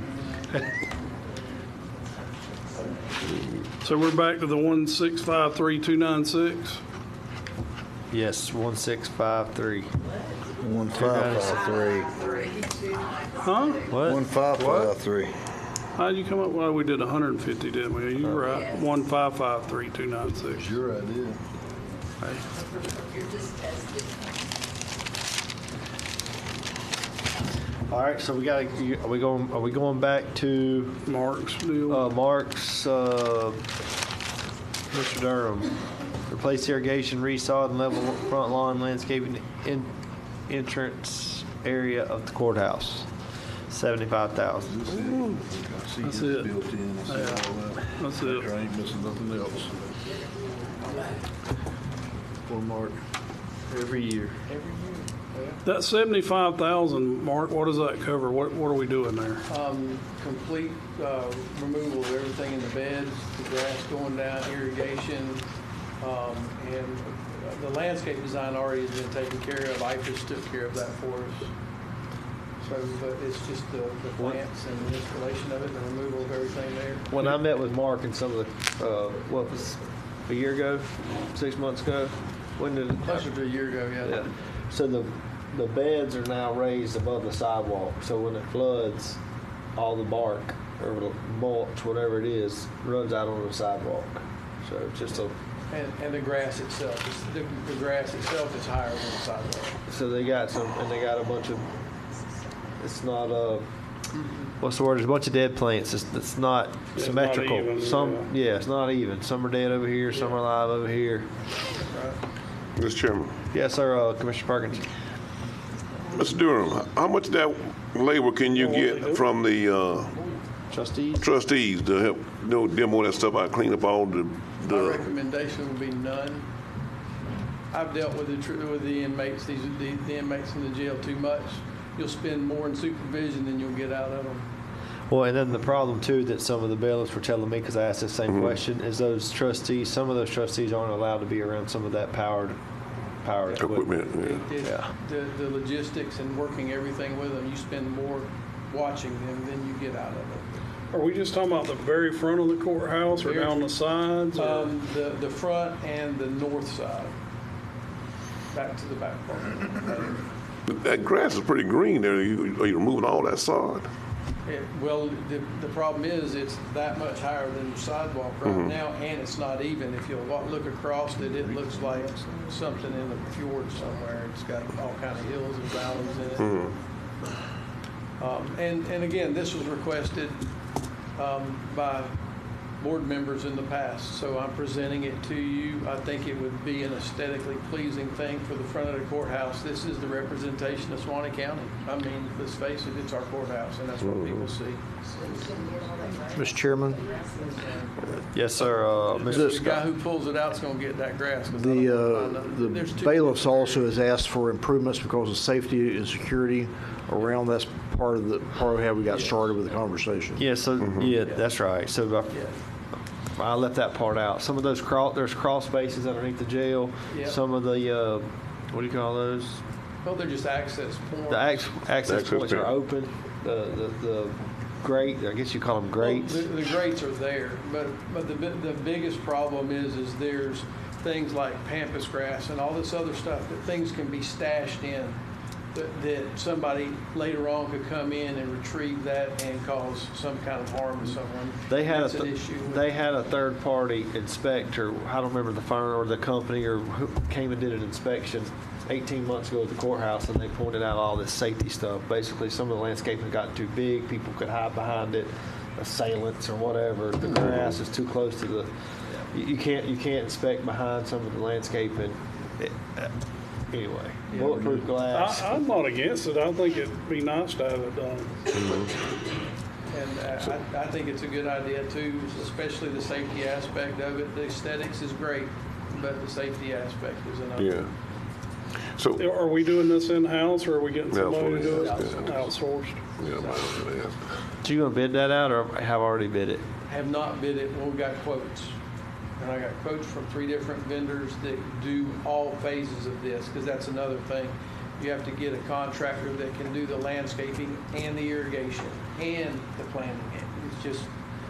So we're back to the 1653296. Yes, 1653. 1553. Huh? What? 1553. How'd you come up? Well, we did 150, didn't we? You were right. Yes. 1553296. Your idea. You're just testing. All right, so are we going back to Mark's deal. Mark's, Mr. Durham? Replace irrigation, resod, and level front lawn landscaping entrance area of the courthouse. 75,000. That's it. Built in, I see all that. That's it. I ain't missing nothing else. For Mark. Every year. That 75,000, Mark, what does that cover? What are we doing there? Complete removal of everything in the beds, the grass going down, irrigation, and the landscape design already has been taken care of. IFAS took care of that for us. So, but it's just the plants and the installation of it, and the removal of everything there. When I met with Mark and some of the, what was, a year ago, 6 months ago? When did it? Closer to a year ago, Yeah. So the beds are now raised above the sidewalk, so when it floods, all the bark or the mulch, whatever it is, runs out on the sidewalk. So it's just a, And the grass itself, the grass itself is higher than the sidewalk. so they got a bunch of, it's not What's the word? There's a bunch of dead plants. It's not It's symmetrical. not even, It's not even. Some are dead over here. Some are alive over here. Mr. Chairman. Yes, sir, Commissioner Perkins. Mr. Durham, how much of that labor can you get from the trustees to help demo that stuff out, clean up all My recommendation would be none. I've dealt with the inmates, the inmates in the jail too much. You'll spend more in supervision than you'll get out of them. Well, and then the problem too that some of the bailiffs were telling me, because I asked the same question, is those trustees. Some of those trustees aren't allowed to be around some of that powered equipment. The logistics and working everything with them, you spend more watching them than you get out of it. Are we just talking about the very front of the courthouse or down the sides? Or? The front and the north side, back to the back part. But that grass is pretty green there. Are you removing all that sod? Well, the problem is it's that much higher than the sidewalk right now, and it's not even. If you look across it, it looks like something in the fjord somewhere. It's got all kind of hills and valleys in it. And again, this was requested by board members in the past. So I'm presenting it to you. I think it would be an aesthetically pleasing thing for the front of the courthouse. This is the representation of Suwannee County. I mean, let's face it, it's our courthouse, and that's what people see. Mr. Chairman, Yes, sir. The guy who pulls it out's going to get that grass. 'cause I don't wanna find out. the There's two- bailiffs also has asked for improvements because of safety and security around. That's part of how we got started with the conversation. Yeah, so, yeah, that's right. So I left that part out. Some of those there's crawl spaces underneath the jail. Yeah. Some of the, what do you call those? Well, they're just access points. The access points are open. The grate, I guess you call them grates. Well, the grates are there, but the biggest problem is there's things like pampas grass and all this other stuff that things can be stashed in that somebody later on could come in and retrieve that and cause some kind of harm to someone. They had That's an issue. they had a third party inspector. I don't remember the firm or the company or who came and did an inspection 18 months ago at the courthouse, and they pointed out all this safety stuff. Basically, some of the landscaping got too big. People could hide behind it, assailants or whatever. The grass is too close to the. You can't inspect behind some of the landscaping. Anyway, bulletproof glass. I'm not against it. I think it'd be nice to have it done. And I think it's a good idea too, especially the safety aspect of it. The aesthetics is great, but the safety aspect is another. Yeah. So Are we doing this in-house, or are we getting somebody to do it? Outsourced. Outsourced. yeah, man. So you gonna bid that out or have already bid it? Have not bid it, well, we got quotes. And I got quotes from 3 different vendors that do all phases of this, because that's another thing. You have to get a contractor that can do the landscaping and the irrigation and the planting. It's just,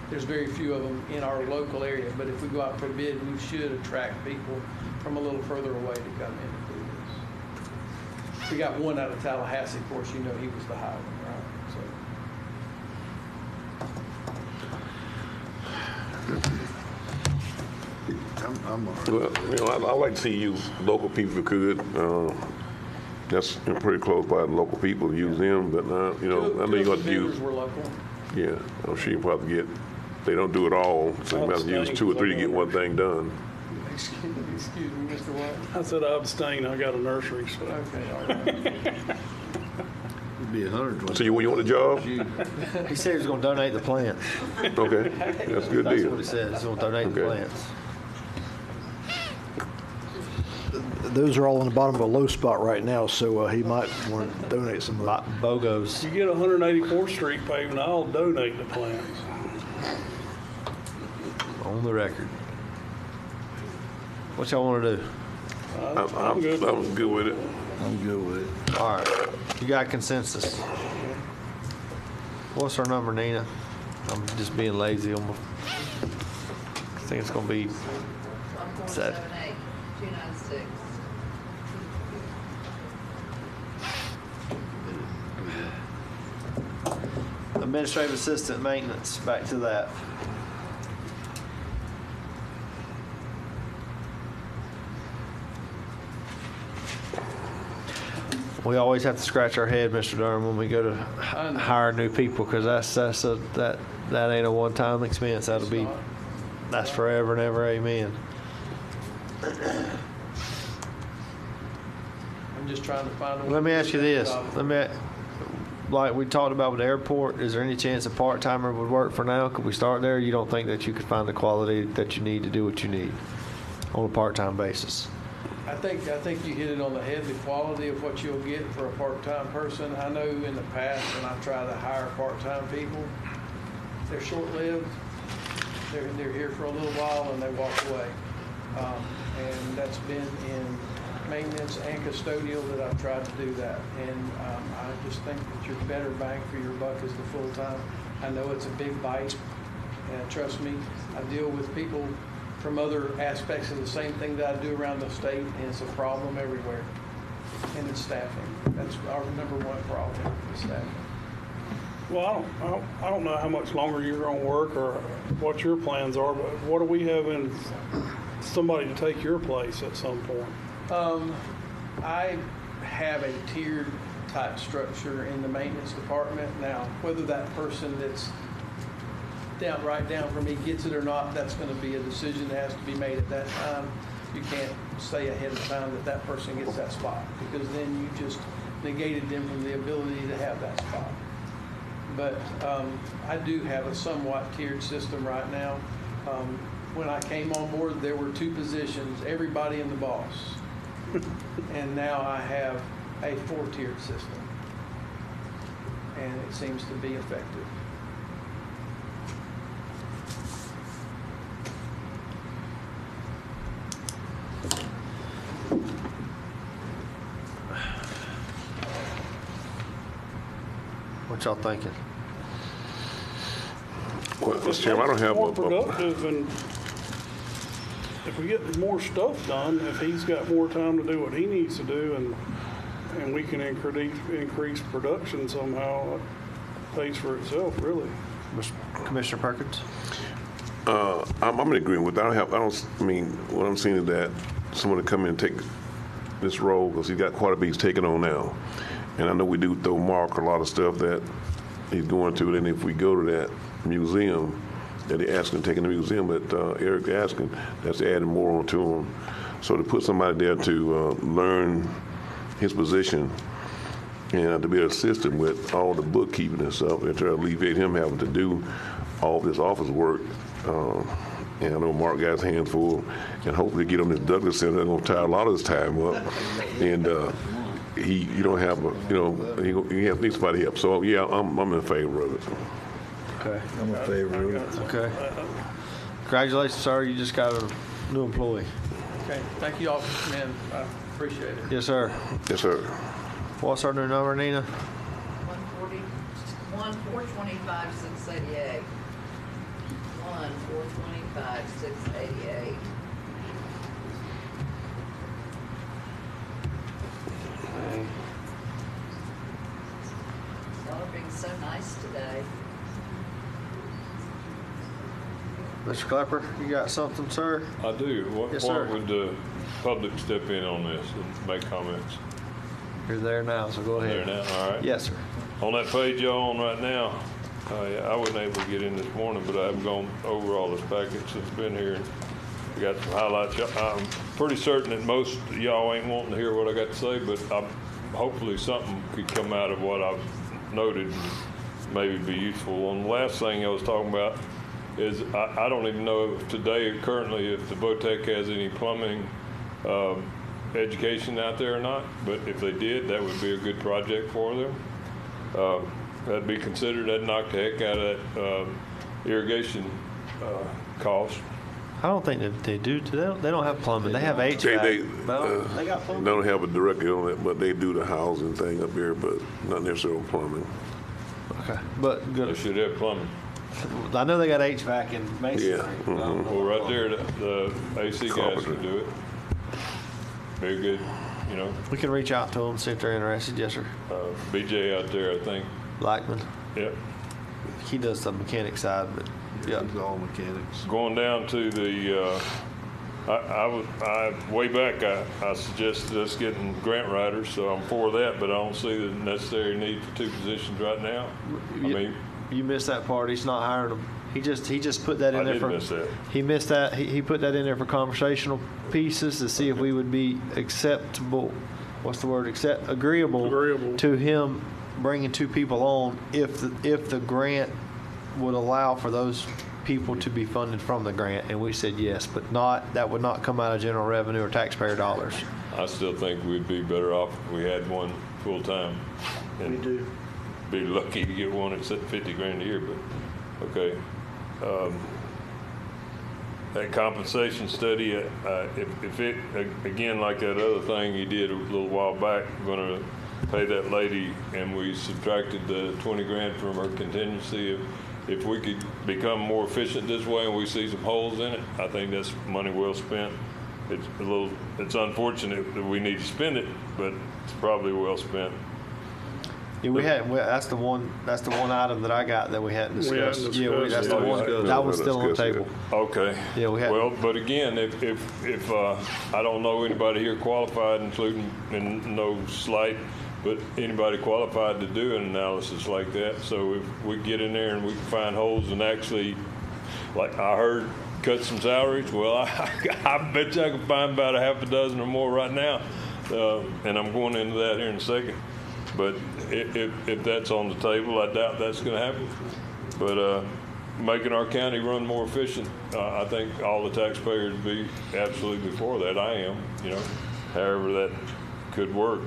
there's very few of them in our local area, but if we go out for bid, we should attract people from a little further away to come in and do this. We got one out of Tallahassee, of course, you know he was the high one, right? So. I'm all right. Well, I'd like to see use local people if we could. That's pretty close by the local people, use them, but I know you're going to use. Vendors were local. Yeah, I'm sure you probably they don't do it all, so you have to use 2 or 3 to get one thing done. Excuse me, Mr. White. I said I abstain. I got a nursery, so. Okay, all right. It'd be 120. So you want the job? He said he was gonna donate the plants. Okay, that's a good That's deal. what he said. He's gonna donate the Okay. plants. Those are all on the bottom of a low spot right now, so he might want to donate some of that. BOGOs. You get 184th Street paved, I'll donate the plants. On the record. What y'all want to do? I'm good. I'm good with it. I'm good with it. All right. You got consensus. What's our number, Nina? I'm just being lazy on my. I think it's gonna be 1478, 296. administrative assistant maintenance. Back to that. We always have to scratch our head, Mr. Durham, when we go to hire new people, because that ain't a one-time expense. That's forever and ever. Amen. I'm just trying to find a way. Let me to ask you get this. that off. Like we talked about with the airport, is there any chance a part-timer would work for now? Could we start there? You don't think that you could find the quality that you need to do what you need on a part-time basis? I think you hit it on the head, the quality of what you'll get for a part-time person. I know in the past when I try to hire part-time people, they're short-lived. They're here for a little while and they walk away. And that's been in maintenance and custodial that I've tried to do that. And I just think that your better bang for your buck is the full-time. I know it's a big bite, and trust me, I deal with people from other aspects of the same thing that I do around the state, and it's a problem everywhere. And it's staffing. That's our number one problem, is staffing. Well, I don't know how much longer you're going to work or what your plans are, but what do we have in somebody to take your place at some point? I have a tiered type structure in the maintenance department. Now, whether that person that's write down from he gets it or not, that's going to be a decision that has to be made at that time. You can't say ahead of time that that person gets that spot, because then you just negated them from the ability to have that spot. But I do have a somewhat tiered system right now. When I came on board, there were 2 positions, everybody and the boss. And now I have a 4-tiered system. And it seems to be effective. What y'all thinking? Well, Mr. Chairman, I don't have more a productive, and if we get more stuff done, if he's got more time to do what he needs to do, and we can increase production somehow, it pays for itself, really. Commissioner Perkins? I'm in agreement with that. I mean, what I'm seeing is that someone to come in and take this role, because he's got quite a bit he's taking on now. And I know we do throw Mark a lot of stuff that he's going to, and if we go to that museum that they asking to take in the museum that Eric asking, that's adding more on to him. So to put somebody there to learn his position and to be an assistant with all the bookkeeping and stuff, and to alleviate him having to do all this office work. And I know Mark got his hands full, and hopefully get him this Douglas Center. They're going to tie a lot of his time up. And you don't have he needs somebody help. So yeah, I'm in favor of it. Okay. I'm in favor of it. Okay. Congratulations, sir. You just got a new employee. Okay, thank you all, man. I appreciate it. Yes, sir. Yes, sir. What's our new number, Nina? 425, 688. 425, 688. Y'all are being so nice today. Mr. Klepper, you got something, sir? I do. Yes, Why sir. would the public step in on this and make comments? You're there now, so go ahead. There now, all right. Yes, sir. On that page y'all on right now, I wasn't able to get in this morning, but I haven't gone over all this packet since I've been here. And I got some highlights. I'm pretty certain that most of y'all ain't wanting to hear what I got to say, but hopefully something could come out of what I've noted and maybe be useful. On the last thing I was talking about is I don't even know if today, currently, if the VOTEC has any plumbing education out there or not, but if they did, that would be a good project for them. That'd be considered. That'd knock the heck out of that irrigation cost. I don't think that they do. They don't have plumbing. They have HVAC. They got plumbing. They don't have it directly on it, but they do the housing thing up here, but not necessarily plumbing. Okay, but good. They should have plumbing. I know they got HVAC in Mason. Yeah. Mm-hmm. Well, right there, the AC guys can do it. Very good, you know. We can reach out to them, see if they're interested. Yes, sir. BJ out there, I think. Blackman. Yep. He does the mechanic side, but yeah. He's all mechanics. Going down to the, way back, I suggested us getting grant writers, so I'm for that, but I don't see the necessary need for 2 positions right now. You missed that part. He's not hiring them. He just put that in there for. Miss that. He missed that. He put that in there for conversational pieces to see if we would be acceptable. What's the word? Agreeable to him bringing 2 people on if the grant would allow for those people to be funded from the grant, and we said yes, but that would not come out of general revenue or taxpayer dollars. I still think we'd be better off if we had one full time. We do. Be lucky to get one that's at 50 grand a year, but okay. That compensation study, if it, again, like that other thing you did a little while back, going to pay that lady, and we subtracted the 20 grand from her contingency. If we could become more efficient this way and we see some holes in it, I think that's money well spent. It's unfortunate that we need to spend it, but it's probably well spent. Yeah, that's the one item that I got that we hadn't discussed. That's the one. That one's still on the table. Okay. Yeah, we had. Well, but again, if I don't know anybody here qualified, including, and no slight, but anybody qualified to do an analysis like that. So if we get in there and we can find holes and actually, like I heard, cut some salaries, well, I bet you I can find about a half a dozen or more right now. And I'm going into that here in a second. But if that's on the table, I doubt that's going to happen. But making our county run more efficient, I think all the taxpayers would be absolutely for that. I am, however that could work.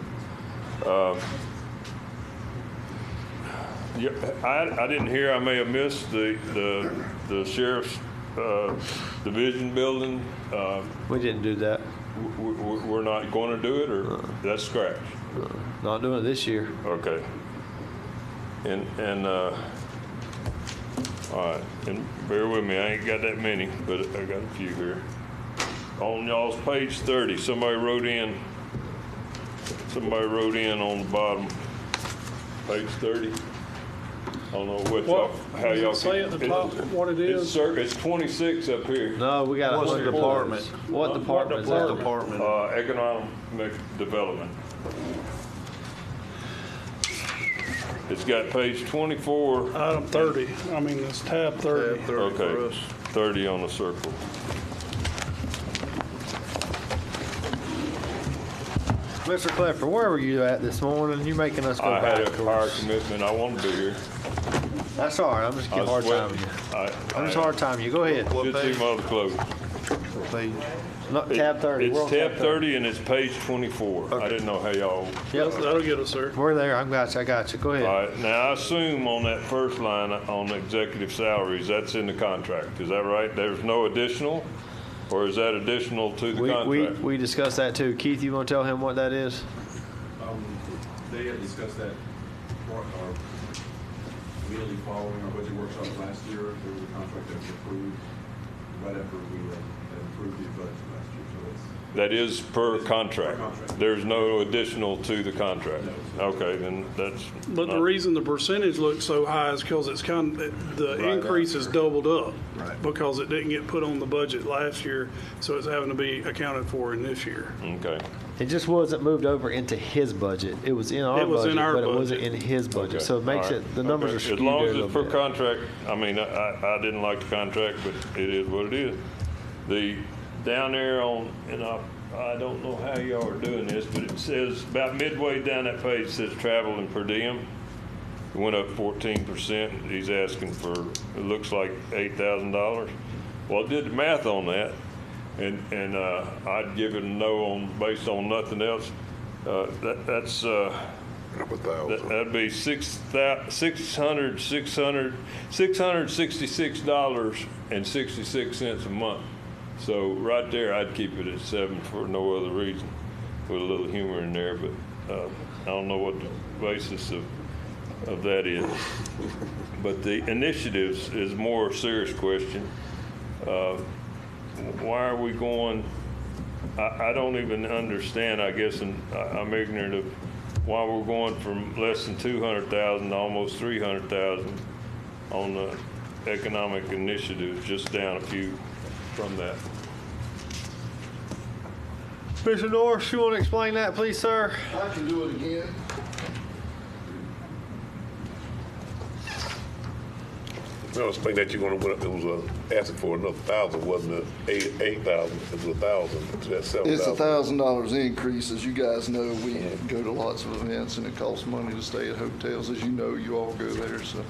Yeah, I didn't hear, I may have missed the sheriff's division building. We didn't do that. We're not going to do it, or that's scratch? Not doing it this year. Okay. And all right, and bear with me, I ain't got that many, but I got a few here. On y'all's page 30, somebody wrote in on the bottom, page 30. I don't know how y'all say at the top what it is. It's 26 up here. No, we got What department? What department is that? Department. Economic Development. It's got page 24. Item 30. I mean, it's tab 30. Tab 30 for Okay, us. 30 on the circle. Mr. Clifford, where were you at this morning? You're making us go I had a backwards. prior commitment. I wanted to be here. That's all right. I'm just giving hard time to you. I'm just hard time you. Go ahead. Should see my other clothes. What page? Not tab 30. It's We're on tab 30 and it's page 24. Okay. I didn't know how y'all. Yep. That'll get us there. We're there. I got you. Go ahead. All right. Now, I assume on that first line on the executive salaries, that's in the contract. Is that right? There's no additional? Or is that additional to the contract? We discussed that too. Keith, you want to tell him what that is? They had discussed that immediately following our budget workshop last year. There was a contract that was approved right after we had approved the budget last year. So That is per contract. There's no additional to the contract. Okay, then that's. But the reason the percentage looks so high is because it's the increase is doubled up. Right. Because it didn't get put on the budget last year, so it's having to be accounted for in this year. Okay. It just wasn't moved over into his budget. It was in our budget, but it wasn't in his budget. Okay. So it makes All right. it, the numbers are skewed As long there as a it's little per bit. contract, I mean, I didn't like the contract, but it is what it is. The, down there on, and I don't know how y'all are doing this, but it says, about midway down that page, it says travel and per diem. It went up 14%. He's asking for, it looks like $8,000. Well, I did the math on that, and I'd give it a no on, based on nothing else. That's that'd be $666.66 a month. So right there, I'd keep it at 7 for no other reason, with a little humor in there. But I don't know what the basis of that is. But the initiatives is a more serious question. Why are we going? I don't even understand, I guess, and I'm ignorant of why we're going from less than 200,000 to almost 300,000 on the economic initiatives, just down a few from that. Mr. Norris, you want to explain that, please, sir? I can do it again. I was thinking that you're going to went up. It was asking for another 1,000, wasn't it? 8,000. It was 1,000. So that's 7,000. It's $1,000 increase. As you guys know, we go to lots of events, and it costs money to stay at hotels. As you know, you all go there. So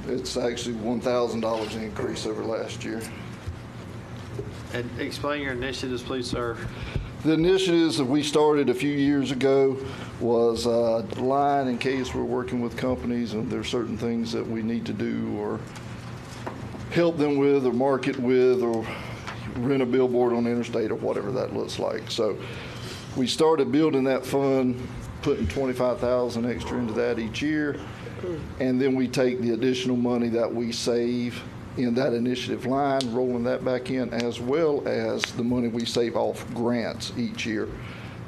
it's actually $1,000 increase over last year. And explain your initiatives, please, sir. The initiatives that we started a few years ago was a line in case we're working with companies and there's certain things that we need to do or help them with or market with or rent a billboard on the interstate or whatever that looks like. So we started building that fund, putting $25,000 extra into that each year, and then we take the additional money that we save in that initiative line, rolling that back in, as well as the money we save off grants each year,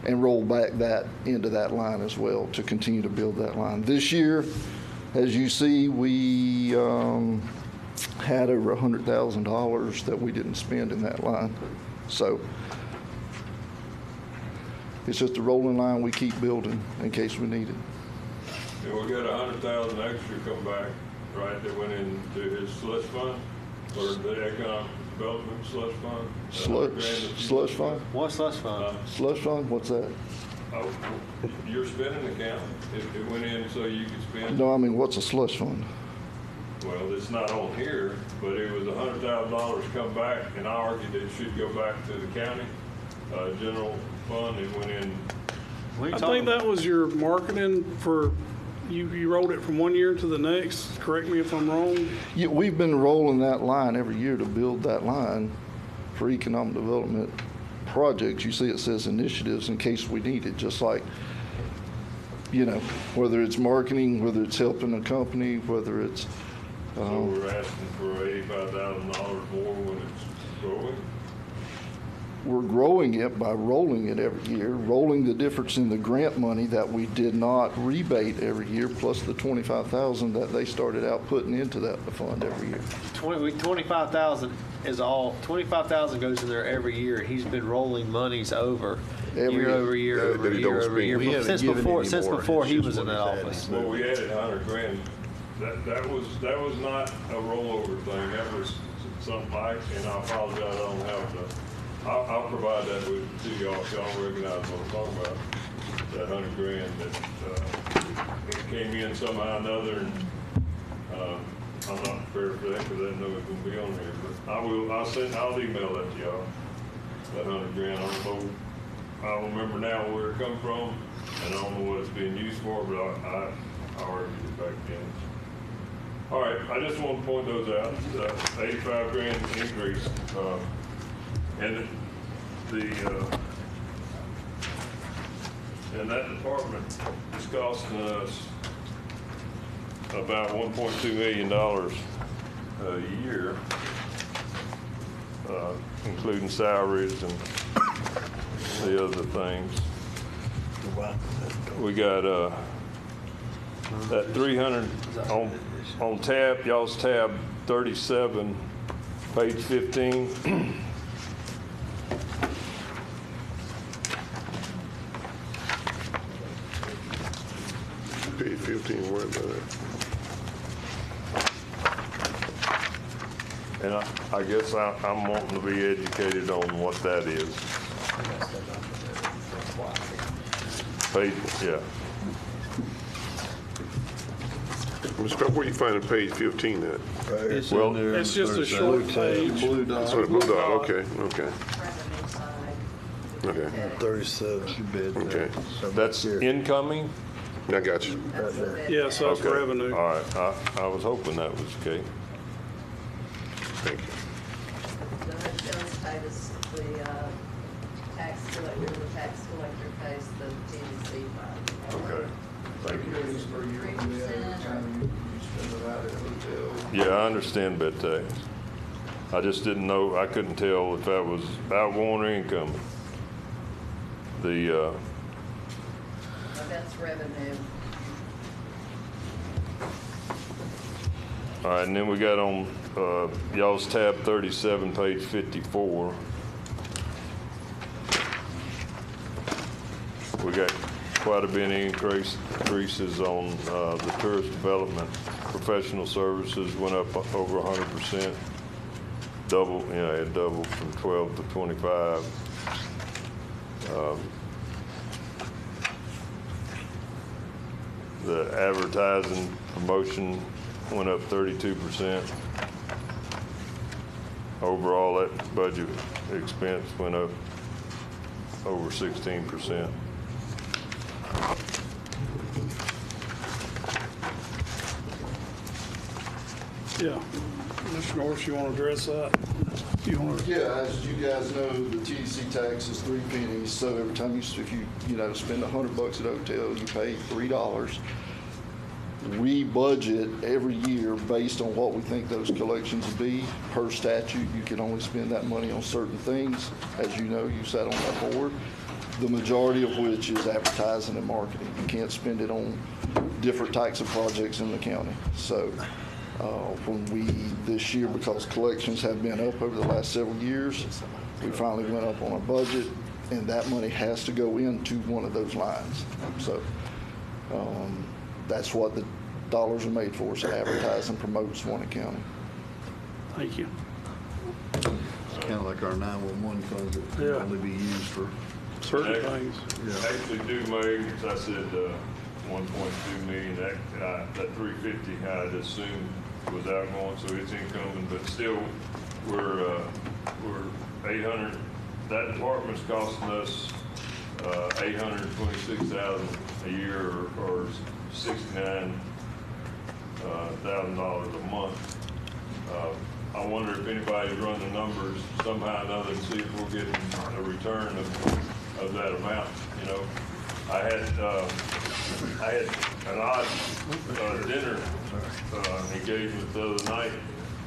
and roll back that into that line as well to continue to build that line. This year, as you see, we had over $100,000 that we didn't spend in that line. So It's just a rolling line we keep building in case we need it. And we got 100,000 extra come back, right, that went into his slush fund, or the economic development slush fund? Slush fund? What slush fund? Slush fund, what's that? Oh, your spending account, it went in so you could spend? No, I mean, what's a slush fund? Well, it's not on here, but it was $100,000 come back, and I argued it should go back to the county, general fund. It went in. I think that was your marketing for, you rolled it from one year to the next. Correct me if I'm wrong. Yeah, we've been rolling that line every year to build that line for economic development projects. You see it says initiatives in case we need it, just like, you know, whether it's marketing, whether it's helping a company, whether it's... So we're asking for $85,000 more when it's growing? We're growing it by rolling it every year, rolling the difference in the grant money that we did not rebate every year, plus the $25,000 that they started out putting into that fund every year. 25,000 is all, 25,000 goes in there every year. He's been rolling monies over year over year over year over year since before he was in that office. Well, we added 100 grand. That was not a rollover thing. That was something like, and I apologize, I don't have the. I'll provide that with to y'all if y'all recognize what I'm talking about. That 100 grand that it came in somehow or another, and I'm not prepared for that because I didn't know it was gonna be on there. But I'll email that to y'all. That 100 grand. I don't remember now where it come from, and I don't know what it's being used for, but I argued it back then. All right, I just want to point those out. 85 grand increase. And and that department is costing us about $1.2 million a year, including salaries and the other things. We got that 300 on tab, y'all's tab 37, page 15. Page 15, where about it? And I guess I'm wanting to be educated on what that is. Page, yeah. Mr. Pepper, where you finding page 15 at? Well, It's just a short page. Blue dot. Oh, the blue dot, okay. 37. Okay. That's incoming? I got you. Yeah, so that's Okay. revenue. All right, I was hoping that was okay. Thank you. The Jones pays the tax collector pays the TDC fund. Okay, thank you. 3%. Yeah, I understand bed tax. I just didn't know, I couldn't tell if that was outgoing or incoming. The, That's revenue. all right, and then we got on y'all's tab 37, page 54. We got quite a bit of increases on the tourist development. Professional services went up over 100%. Double, it doubled from 12 to 25. The advertising promotion went up 32%. Overall, that budget expense went up over 16%. Yeah. Mr. Norris, you want to address that? Yeah, as you guys know, the TDC tax is 3 pennies. So every time if you spend $100 at a hotel, you pay $3. We budget every year based on what we think those collections will be. Per statute, you can only spend that money on certain things. As you know, you sat on that board. The majority of which is advertising and marketing. You can't spend it on different types of projects in the county. So when this year, because collections have been up over the last several years, we finally went up on our budget. and that money has to go into one of those lines. So that's what the dollars are made for, is to advertise and promote Suwannee County. Thank you. It's kind of like our 911 funds that can Yeah. only be used for Certain things. Actually, due May, as I said, 1.2 million, that 350, I'd assumed was outgoing, so it's incoming, but still, we're 800, that department's costing us $826,000 a year, or $69,000 a month. I wonder if anybody's run the numbers somehow or another and see if we're getting a return of that amount. You know, I had an odd dinner engagement the other night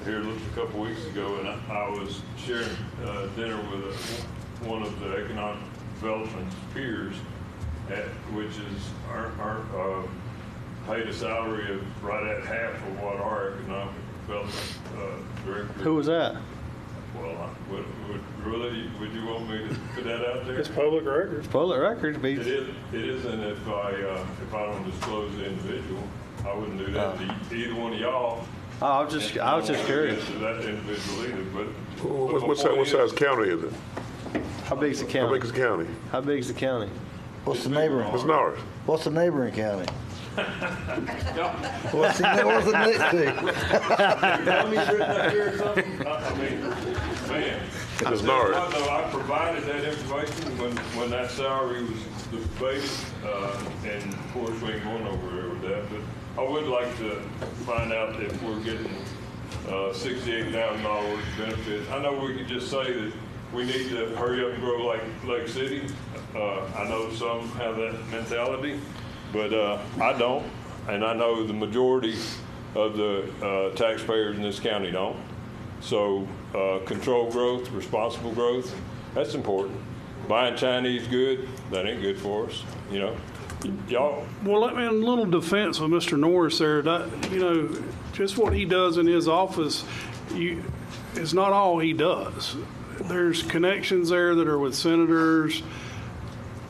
here a couple weeks ago, and I was sharing dinner with one of the economic development's peers, which is paid a salary of right at half of what our economic development director. Who was that? Well, would you want me to put that out there? It's public record. It's public record. It isn't if I don't disclose the individual. I wouldn't do that to either one of y'all. I was just curious. To that individual either, but. What size county is it? How big's the county? How big is the county? How big's the county? What's the neighboring? It's Norris. What's the neighboring county? What's the next thing? Man, It's Norris. I provided that information when that salary was debated, and of course we ain't going over there with that, but I would like to find out if we're getting $68,000 benefits. I know we could just say that we need to hurry up and grow like Lake City. I know some have that mentality, but I don't, and I know the majority of the taxpayers in this county don't. So controlled growth, responsible growth, that's important. Buying Chinese good, that ain't good for us, you know. Y'all. Well, let me in a little defense of Mr. Norris there. That, you know, just what he does in his office, is not all he does. There's connections there that are with senators,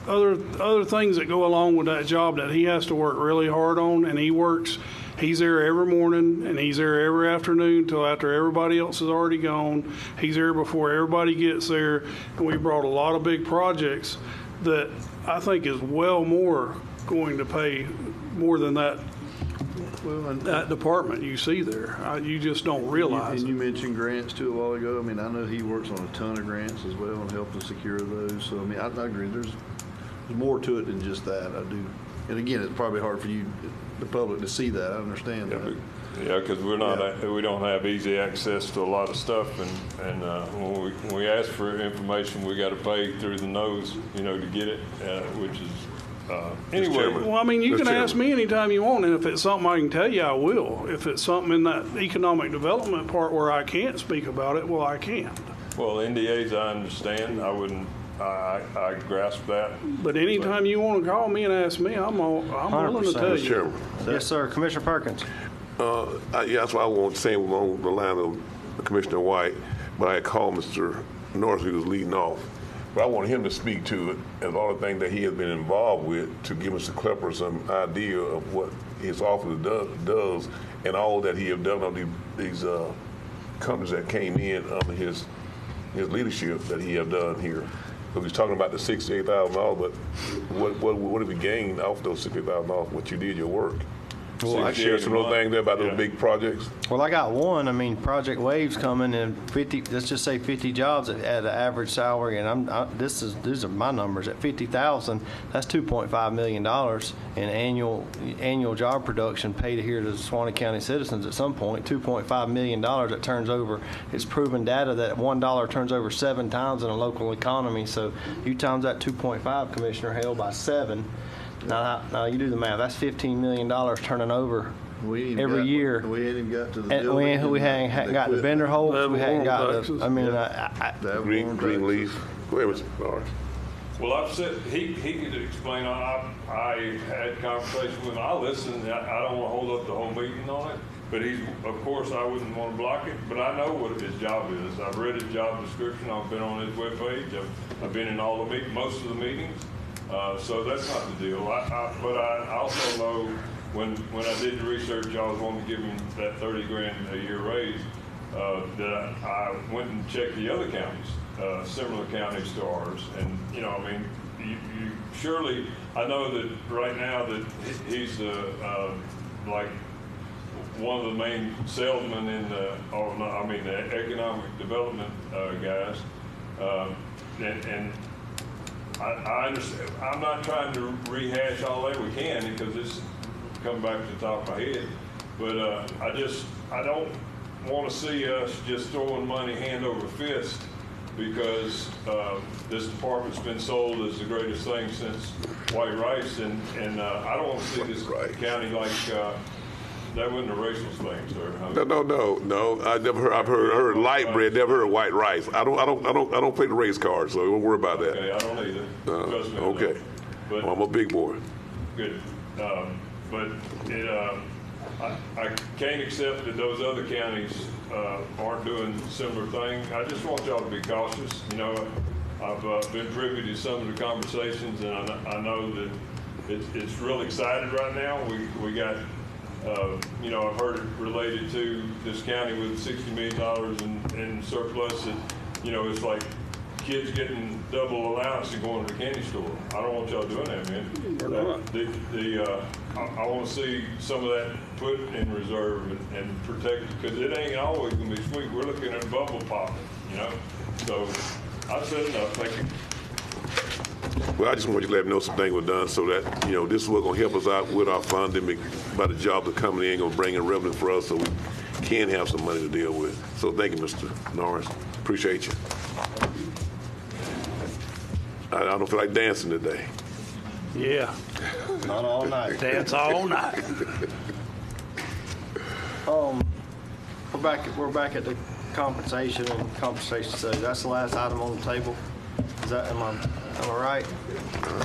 other things that go along with that job that he has to work really hard on, and he's there every morning, and he's there every afternoon till after everybody else is already gone. He's there before everybody gets there, and we brought a lot of big projects that I think is well more going to pay more than that department you see there. You just don't realize And you mentioned grants too a while ago. I mean, I know he works on a ton of grants as well and helping secure those. So, I mean, I agree. There's more to it than just that. I do. And again, it's probably hard for you, the public, to see that. I understand that. Yeah, because we don't have easy access to a lot of stuff, and when we ask for information, we got to pay through the nose, you know, to get it, which is anyway. Well, I mean, you can ask me anytime you want, and if it's something I can tell you, I will. If it's something in that economic development part where I can't speak about it, well, I can't. Well, NDAs, I understand. I wouldn't. I grasp that. But anytime you want to call me and ask me, I'm willing to tell you. Yes, sir. Commissioner Perkins. Yeah, that's what I want to say along the line of Commissioner White, but I had called Mr. Norris, who was leading off. But I want him to speak to it and all the things that he has been involved with to give Mr. Klepper some idea of what his office does and all that he has done on these companies that came in under his leadership that he have done here. So he's talking about the $68,000, but what have we gained off those $68,000? What you did, your work. Well, I share some of those things there about those big projects. Well, I got one. I mean, Project Wave's coming, and 50. Let's just say 50 jobs at an average salary, and these are my numbers at 50,000. That's $2.5 million in annual job production paid here to Suwannee County citizens at some point. $2.5 million that turns over. It's proven data that $1 turns over 7 times in a local economy. So you times that 2.5, Commissioner Hale, by 7. Now you do the math. That's $15 million turning over every year. We ain't even got to the building. We haven't got the vendor holds. We haven't got the. I mean, green leaf. Go ahead, Mr. Norris. Well, I've said, he could explain, I had conversation with him, I listened, I don't want to hold up the whole meeting on it, but of course, I wouldn't want to block it, but I know what his job is. I've read his job description, I've been on his webpage, I've been in all the most of the meetings, so that's not the deal. But I also know when I did the research, I was wanting to give him that 30 grand a year raise, that I went and checked the other counties, similar counties to ours. And, you know, I mean, you surely, I know that right now that he's like one of the main salesmen in the, the economic development guys. And I understand, I'm not trying to rehash all that we can because this come back to the top of my head. But I don't want to see us just throwing money hand over fist because this department's been sold as the greatest thing since white rice, and I don't want to see this county like that wasn't a racial thing, sir. No. I've heard light bread, never heard white rice. I don't play the race card, so don't worry about that. Okay, I don't either. Trust me, okay. But, well, I'm a big boy. Good. But I can't accept that those other counties aren't doing similar things. I just want y'all to be cautious. You know, I've been privy to some of the conversations, and I know that it's real excited right now. We got, you know, I've heard it related to this county with $60 million in surplus. That, you know, it's like kids getting double allowance and going to the candy store. I don't want y'all doing that, man. I want to see some of that put in reserve and protect, because it ain't always going to be sweet. We're looking at bubble popping, you know. So I've said enough. Thank you. Well, I just want you to let me know some things were done so that, you know, this is what's going to help us out with our funding, by the jobs that coming in, going to bring in revenue for us so we can have some money to deal with. So thank you, Mr. Norris. Appreciate you. I don't feel like dancing today. Yeah. Not all night. Dance all night. We're back at the compensation and compensation study. That's the last item on the table. Is that, am I right?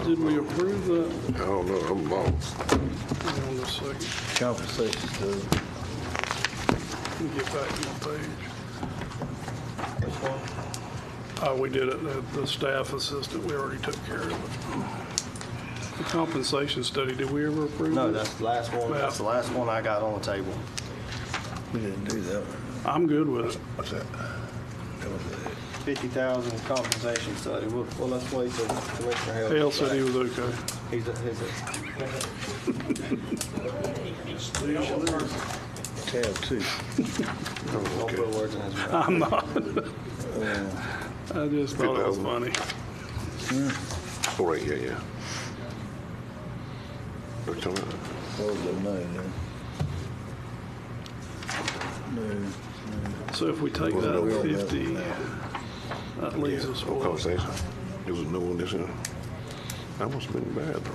Did we approve that? I don't know. I'm lost. Hang on just a second. Compensation study. Let me get back to my page. Which one? We did it, the staff assistant, we already took care of it. The compensation study, did we ever approve it? No, that's the last one. That's the last one I got on the table. We didn't do that one. I'm good with it. What's that? 50,000 compensation study. Well, let's wait till Commissioner Hale. Hale said he was okay. He's Tab 2. Don't put words in his mouth. I'm not. I just thought it was funny. Oh, right, yeah. What you talking about? What was it? No. So if we take that 50, that leaves us No what? conversation. It was a new one this year. I must have been bad, though.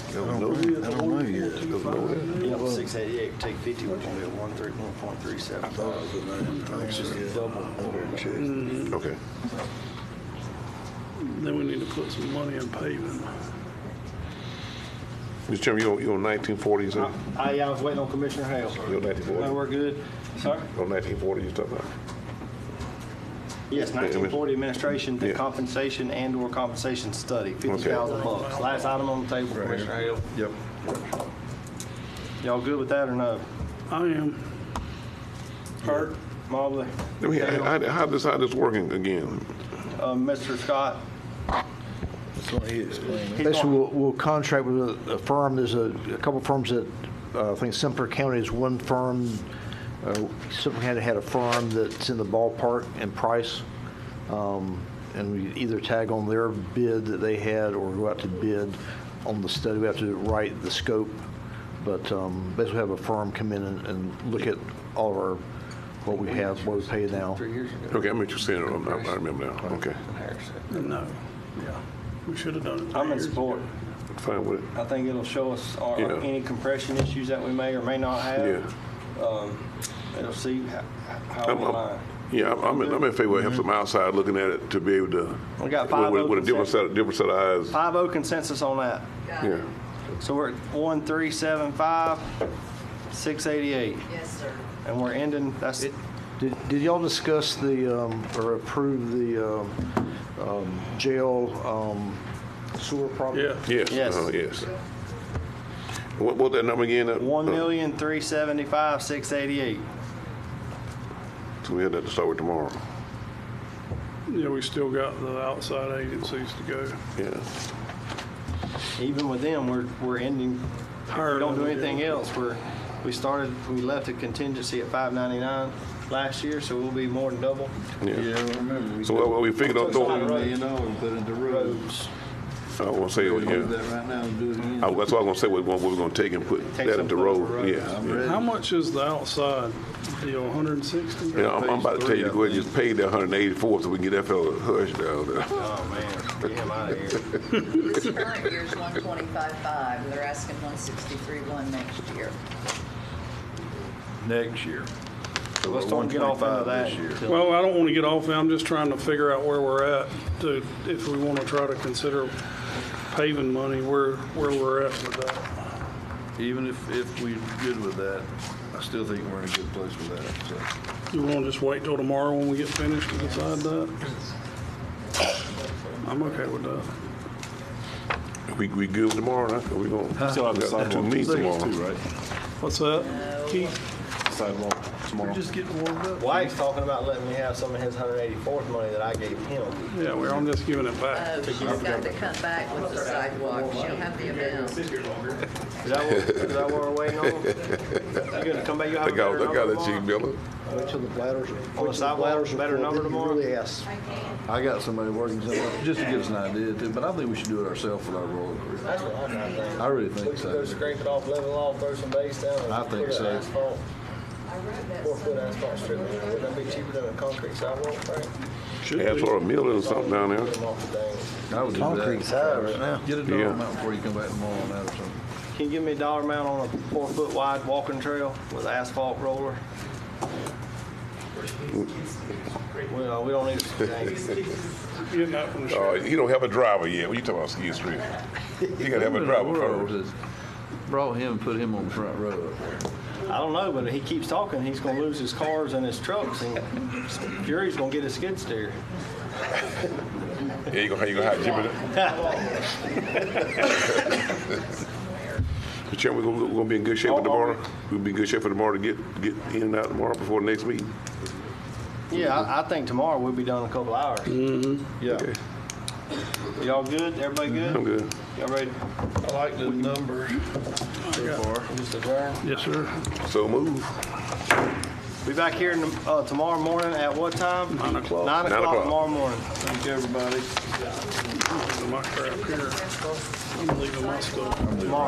I don't know yet. It was no way. Yep, 688, take 50, we're gonna be at 1.37. It's just double. Okay. Then we need to put some money in paving. Mr. Chairman, you on 1940s? Yeah, I was waiting on Commissioner Hale. You on 1940? No, we're good. Sorry? On 1940 you talking about? Yes, 1940 administration, the Yeah. compensation and/or compensation study, $50,000. Last item on the table, Commissioner Hale. Yep. Y'all good with that or no? I am. Hurt, Mobley? How this working again? Mr. Scott? That's what he explained. Basically, we'll contract with a firm. There's a couple firms that, I think Sumter County is one firm. Sumter County had a firm that's in the ballpark in price. And we either tag on their bid that they had or go out to bid on the study. We have to write the scope. But basically have a firm come in and look at all of our, what we have, what we pay now. 3 years ago. Okay, I'm interested. I remember now. Okay. No. Yeah. We should have done it 3 I'm in years support. ago. Fine with it. I think it'll show us any compression issues that we may or may not have. Yeah. It'll see how we line. Yeah, I'm in favor of have some outside looking at it to be able to. We got 5 with a different set of eyes. 5-0 consensus on that. Yeah. So we're at 1375, 688. Yes, sir. And we're ending, that's it. Did y'all discuss the, or approve the jail sewer project? Yeah. Yes. Yes. Yes. What that number again? 1,375,688. 688. So we had that to start with tomorrow. Yeah, we still got the outside agencies to go. Yeah. Even with them, we're ending, if we don't do anything else, we left a contingency at 599 last year, so we'll be more than double. Yeah. Yeah, I remember. So what we figured on Took a lot of doing. $2 million and put into roads. I was gonna say, We do yeah. that right now and do it again. That's what I was gonna say. What we're gonna take and put Take that some into for road. road. Yeah. I'm ready. How much is the outside deal, 160? Yeah, I'm about to tell you to go ahead and just pay the 184 so we can get that fella hush down there. Oh, man, get him out of here. This current year's 125.5, they're asking 163.1 next year. Next year. So Let's we're don't get off into 125 that. this year. until- Well, I don't want to get off. I'm just trying to figure out where we're at to, if we want to try to consider paving money, where we're at with that. Even if we're good with that, I still think we're in a good place with that, so. You want to just wait till tomorrow when we get finished to decide that? I'm okay with that. We good tomorrow, huh? We gonna Still have the got sidewalk. 2 meetings tomorrow. Too, right? What's that, Keith? Sidewalk tomorrow. We're just getting warmed up. White's talking about letting me have some of his 184th money that I gave him. Yeah, I'm just giving it back. She's got to come back with the sidewalk. She'll have the amount. Is that what we're waiting on? You gonna come back, you have a better I got number that cheap tomorrow? Miller. Wait till the bladders. On the sidewalk, better number tomorrow? Really ask. I got somebody working something up just to give us an idea too, but I think we should do it ourselves with our roller crew. That's what I'm thinking. I really We think could go so. scrape it off, level it off, throw some base down, and I think put so. an asphalt, 4-foot asphalt strip in there. Wouldn't that be cheaper than a concrete sidewalk, Frank? Should Have be. sort of milling or something down there. Put them off the dang. I would do Concrete that. side right now. Get a dollar Yeah. amount before you come back tomorrow on that or something. Can you give me a dollar amount on a 4-foot wide walking trail with asphalt roller? Well, we don't need to. Get that from the sheriff. You don't have a driver yet. What you talking about, Ski Street? You gotta have a driver first. Brought him and put him on the front row up there. I don't know, but he keeps talking, he's gonna lose his cars and his trucks, and Fury's gonna get his skid steer. Yeah, you gonna have Jimmy. Mr. Chairman, we're gonna be in good shape for tomorrow. We'll be in good shape for tomorrow to get in and out tomorrow before the next meeting. Yeah, I think tomorrow we'll be done in a couple hours. Mm-hmm. Yeah. Okay. Y'all good? Everybody good? I'm good. Y'all ready? I like the number so far. Just adjourn? Yes, sir. So move. Be back here tomorrow morning at what time? 9 o'clock. 9 o'clock. o'clock tomorrow morning. Thank you, everybody. My crap here. I'm leaving my stuff. Tomorrow.